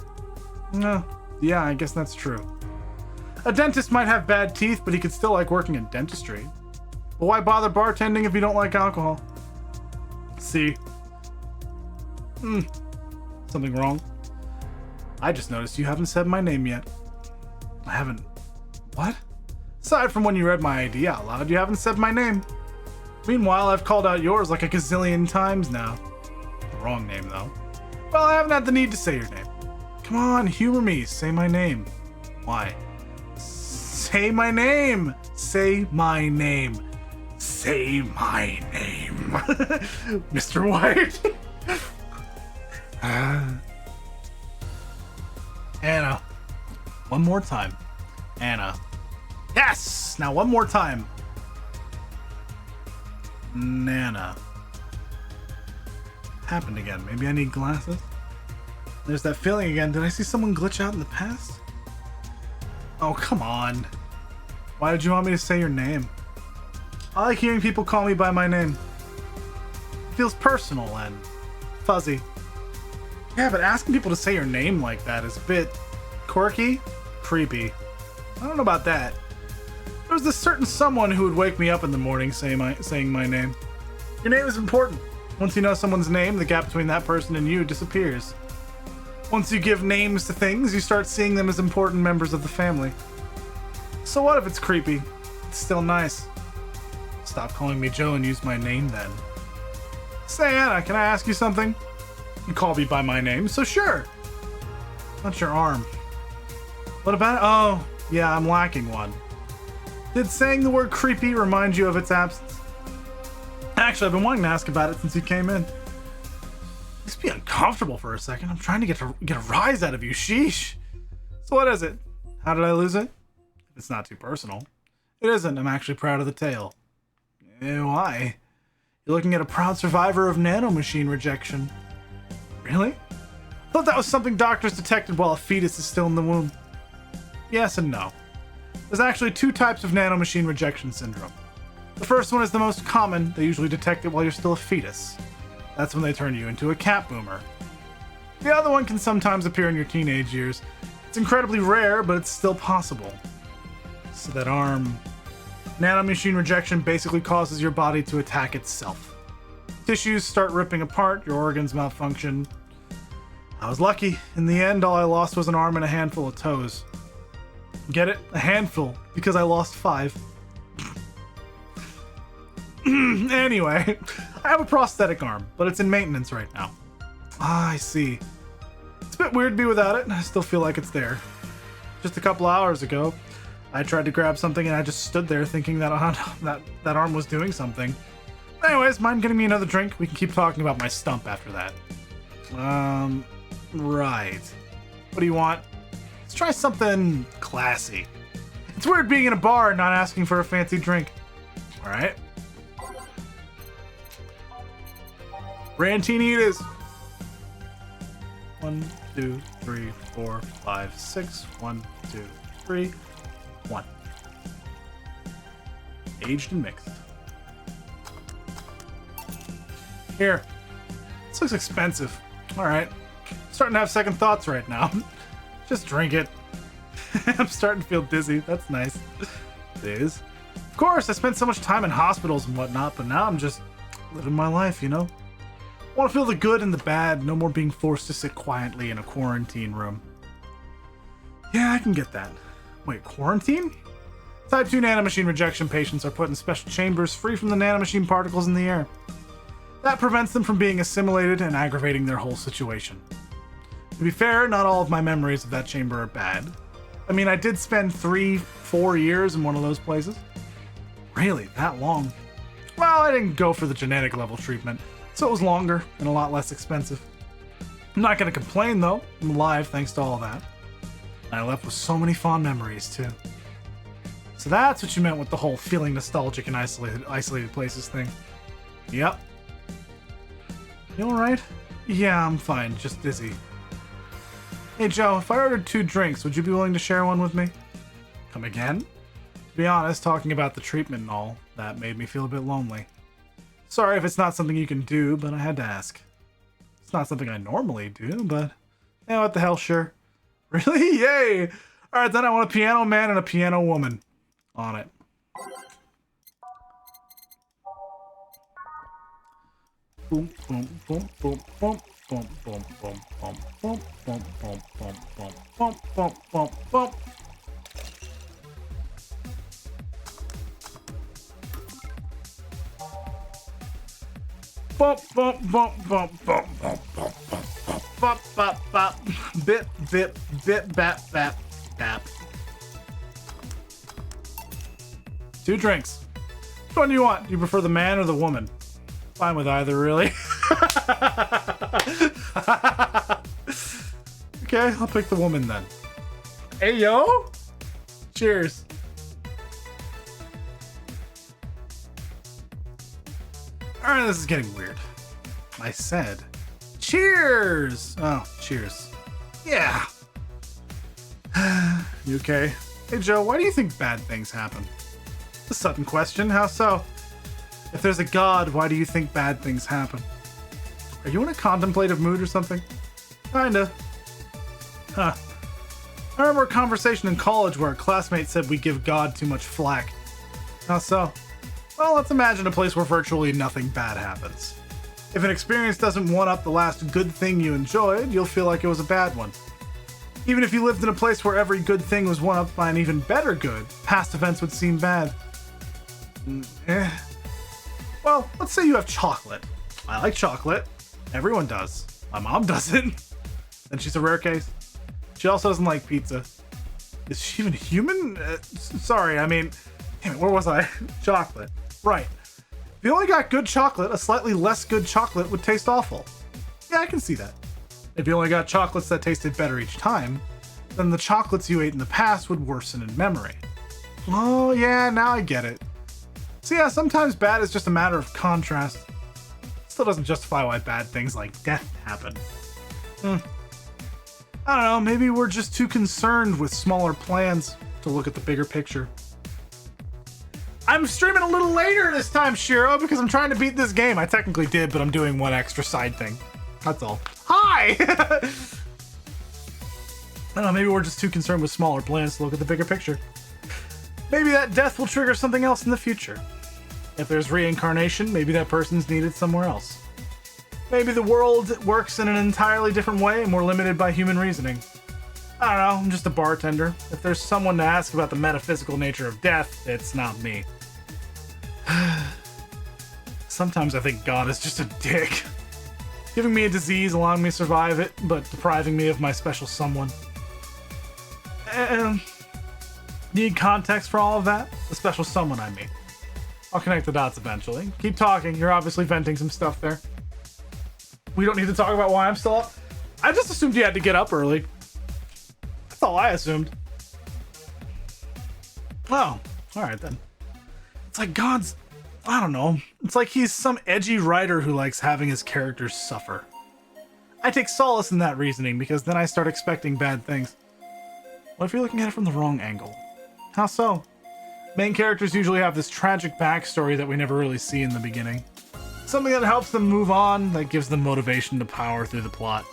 Yeah, I guess that's true. A dentist might have bad teeth, but he could still like working in dentistry. But why bother bartending if you don't like alcohol? See? Something wrong? I just noticed you haven't said my name yet. I haven't... What? Aside from when you read my ID out loud, you haven't said my name. Meanwhile, I've called out yours like a gazillion times now. The wrong name, though. Well, I haven't had the need to say your name. Come on, humor me. Say my name. Why? Say my name! Say my name. Say my name. Mr. White. Anna. One more time. Anna. Yes! Now one more time. Nana. Happened again. Maybe I need glasses? There's that feeling again. Did I see someone glitch out in the past? Oh, come on. Why did you want me to say your name? I like hearing people call me by my name. It feels personal and fuzzy. Yeah, but asking people to say your name like that is a bit quirky, creepy. I don't know about that. There was this certain someone who would wake me up in the morning saying my name. Your name is important. Once you know someone's name, the gap between that person and you disappears. Once you give names to things, you start seeing them as important members of the family. So what if it's creepy? It's still nice. Stop calling me Joe and use my name then. Say, Anna, can I ask you something? You call me by my name, so sure. Not your arm. What about it? Oh, yeah, I'm lacking one. Did saying the word creepy remind you of its absence? Actually, I've been wanting to ask about it since you came in. Just be uncomfortable for a second. I'm trying to get a rise out of you. Sheesh. So what is it? How did I lose it? If it's not too personal. It isn't. I'm actually proud of the tale. Why? You're looking at a proud survivor of nanomachine rejection. Really? I thought that was something doctors detected while a fetus is still in the womb. Yes and no. There's actually two types of nanomachine rejection syndrome. The first one is the most common. They usually detect it while you're still a fetus. That's when they turn you into a cat boomer. The other one can sometimes appear in your teenage years. It's incredibly rare, but it's still possible. So that arm... Nanomachine rejection basically causes your body to attack itself. Tissues start ripping apart, your organs malfunction. I was lucky. In the end, all I lost was an arm and a handful of toes. Get it? A handful, because I lost 5. Anyway, I have a prosthetic arm, but it's in maintenance right now. Ah, I see. It's a bit weird to be without it, and I still feel like it's there. Just a couple hours ago, I tried to grab something and I just stood there thinking that arm was doing something. Anyways, mind getting me another drink? We can keep talking about my stump after that. Right. What do you want? Let's try something classy. It's weird being in a bar and not asking for a fancy drink. Alright. Rantini it is. 1, 2, 3, 4, 5, 6. 1, 2, 3, 1. Aged and mixed. Here. This looks expensive. Alright. Starting to have second thoughts right now. Just drink it. I'm starting to feel dizzy. That's nice. It is. Of course, I spent so much time in hospitals and whatnot, but now I'm just living my life, you know? I want to feel the good and the bad, no more being forced to sit quietly in a quarantine room. Yeah, I can get that. Wait, quarantine? Type 2 nanomachine rejection patients are put in special chambers free from the nanomachine particles in the air. That prevents them from being assimilated and aggravating their whole situation. To be fair, not all of my memories of that chamber are bad. I mean, I did spend 3-4 years in one of those places. Really, that long? Well, I didn't go for the genetic level treatment, so it was longer and a lot less expensive. I'm not going to complain though, I'm alive thanks to all that. I left with so many fond memories too. So that's what you meant with the whole feeling nostalgic in isolated places thing. Yep. You alright? Yeah, I'm fine, just dizzy. Hey Joe, if I ordered 2 drinks, would you be willing to share one with me? Come again? To be honest, talking about the treatment and all, that made me feel a bit lonely. Sorry if it's not something you can do, but I had to ask. It's not something I normally do, but yeah, what the hell, sure. Really? Yay! Alright, then I want a piano man and a piano woman. On it. Boom, boom, boom, boom, boom, boom, boom, boom, boom, boom, boom, boom, boom, boom, boom, boom, boom, boom. Bump, bump, bump, bump, bump, bump, bump, bump, bump, bump, bump, bump. Bip, bip, bip, bap, bap, bap. 2 drinks. Which one do you want? Do you prefer the man or the woman? Fine with either, really. Okay, I'll pick the woman then. Hey, yo! Cheers. Alright, this is getting weird. I said, cheers! Oh, cheers. Yeah. You okay? Hey, Joe, why do you think bad things happen? A sudden question, how so? If there's a god, why do you think bad things happen? Are you in a contemplative mood or something? Kinda. Huh. I remember a conversation in college where a classmate said we give God too much flack. How so? Well, let's imagine a place where virtually nothing bad happens. If an experience doesn't one-up the last good thing you enjoyed, you'll feel like it was a bad one. Even if you lived in a place where every good thing was one-upped by an even better good, past events would seem bad. Well, let's say you have chocolate. I like chocolate. Everyone does. My mom doesn't. And she's a rare case. She also doesn't like pizza. Is she even human? Sorry, I mean, damn it, where was I? Chocolate. Right. If you only got good chocolate, a slightly less good chocolate would taste awful. Yeah, I can see that. If you only got chocolates that tasted better each time, then the chocolates you ate in the past would worsen in memory. Oh, yeah, now I get it. So yeah, sometimes bad is just a matter of contrast. Still doesn't justify why bad things like death happen. I don't know, maybe we're just too concerned with smaller plans to look at the bigger picture. I'm streaming a little later this time, Shiro, because I'm trying to beat this game. I technically did, but I'm doing one extra side thing. That's all. Hi! I don't know, maybe we're just too concerned with smaller plans to look at the bigger picture. Maybe that death will trigger something else in the future. If there's reincarnation, maybe that person's needed somewhere else. Maybe the world works in an entirely different way and we're limited by human reasoning. I don't know, I'm just a bartender. If there's someone to ask about the metaphysical nature of death, it's not me. Sometimes I think God is just a dick. Giving me a disease, allowing me to survive it, but depriving me of my special someone. Need context for all of that? The special someone, I mean. I'll connect the dots eventually. Keep talking, you're obviously venting some stuff there. We don't need to talk about why I'm still up. I just assumed you had to get up early. That's all I assumed. Oh, alright then. It's like God's... I don't know. It's like he's some edgy writer who likes having his characters suffer. I take solace in that reasoning because then I start expecting bad things. What if you're looking at it from the wrong angle? How so? Main characters usually have this tragic backstory that we never really see in the beginning. Something that helps them move on, that gives them motivation to power through the plot.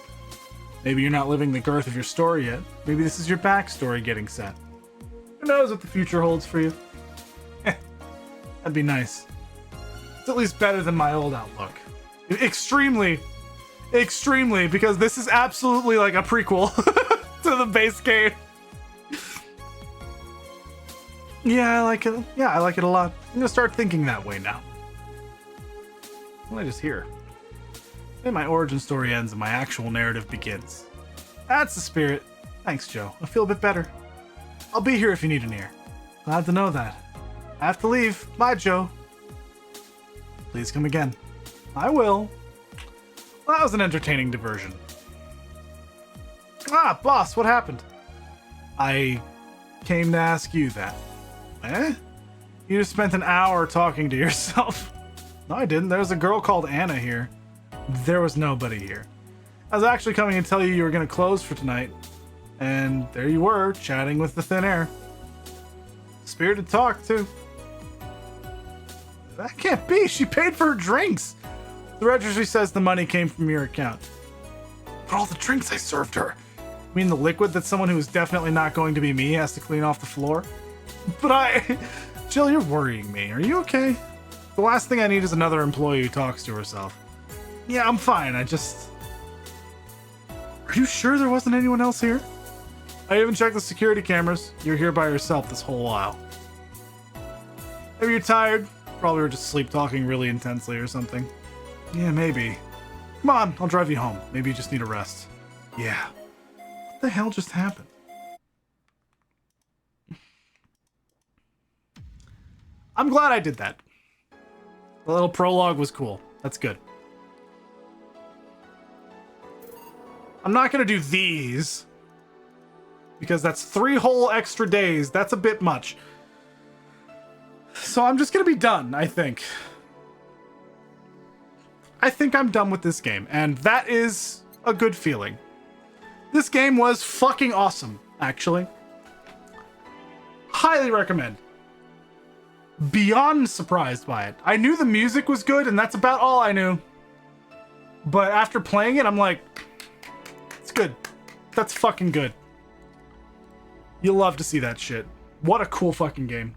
Maybe you're not living the girth of your story yet. Maybe this is your backstory getting set. Who knows what the future holds for you? That'd be nice. It's at least better than my old outlook. Extremely, because this is absolutely like a prequel to the base game. Yeah, I like it. Yeah, I like it a lot. I'm gonna start thinking that way now. What did I just hear? Then my origin story ends and my actual narrative begins. That's the spirit. Thanks, Joe. I feel a bit better. I'll be here if you need an ear. Glad to know that. I have to leave. Bye, Joe. Please come again. I will. Well, that was an entertaining diversion. Ah, boss, what happened? I came to ask you that. Eh? You just spent an hour talking to yourself. No, I didn't. There was a girl called Anna here. There was nobody here. I was actually coming to tell you were going to close for tonight. And there you were, chatting with the thin air. Spirited talk, too. That can't be. She paid for her drinks. The registry says the money came from your account. But all the drinks I served her. I mean the liquid that someone who is definitely not going to be me has to clean off the floor? But Jill, you're worrying me. Are you okay? The last thing I need is another employee who talks to herself. Yeah, I'm fine. Are you sure there wasn't anyone else here? I even checked the security cameras. You're here by yourself this whole while. Maybe you're tired. Probably were just sleep talking really intensely or something. Yeah, maybe. Come on, I'll drive you home. Maybe you just need a rest. Yeah. What the hell just happened? I'm glad I did that. The little prologue was cool. That's good. I'm not going to do these. Because that's 3 whole extra days. That's a bit much. So I'm just going to be done, I think. I think I'm done with this game. And that is a good feeling. This game was fucking awesome, actually. Highly recommend. Beyond surprised by it. I knew the music was good, and that's about all I knew. But after playing it, I'm like, it's good. That's fucking good. You'll love to see that shit. What a cool fucking game.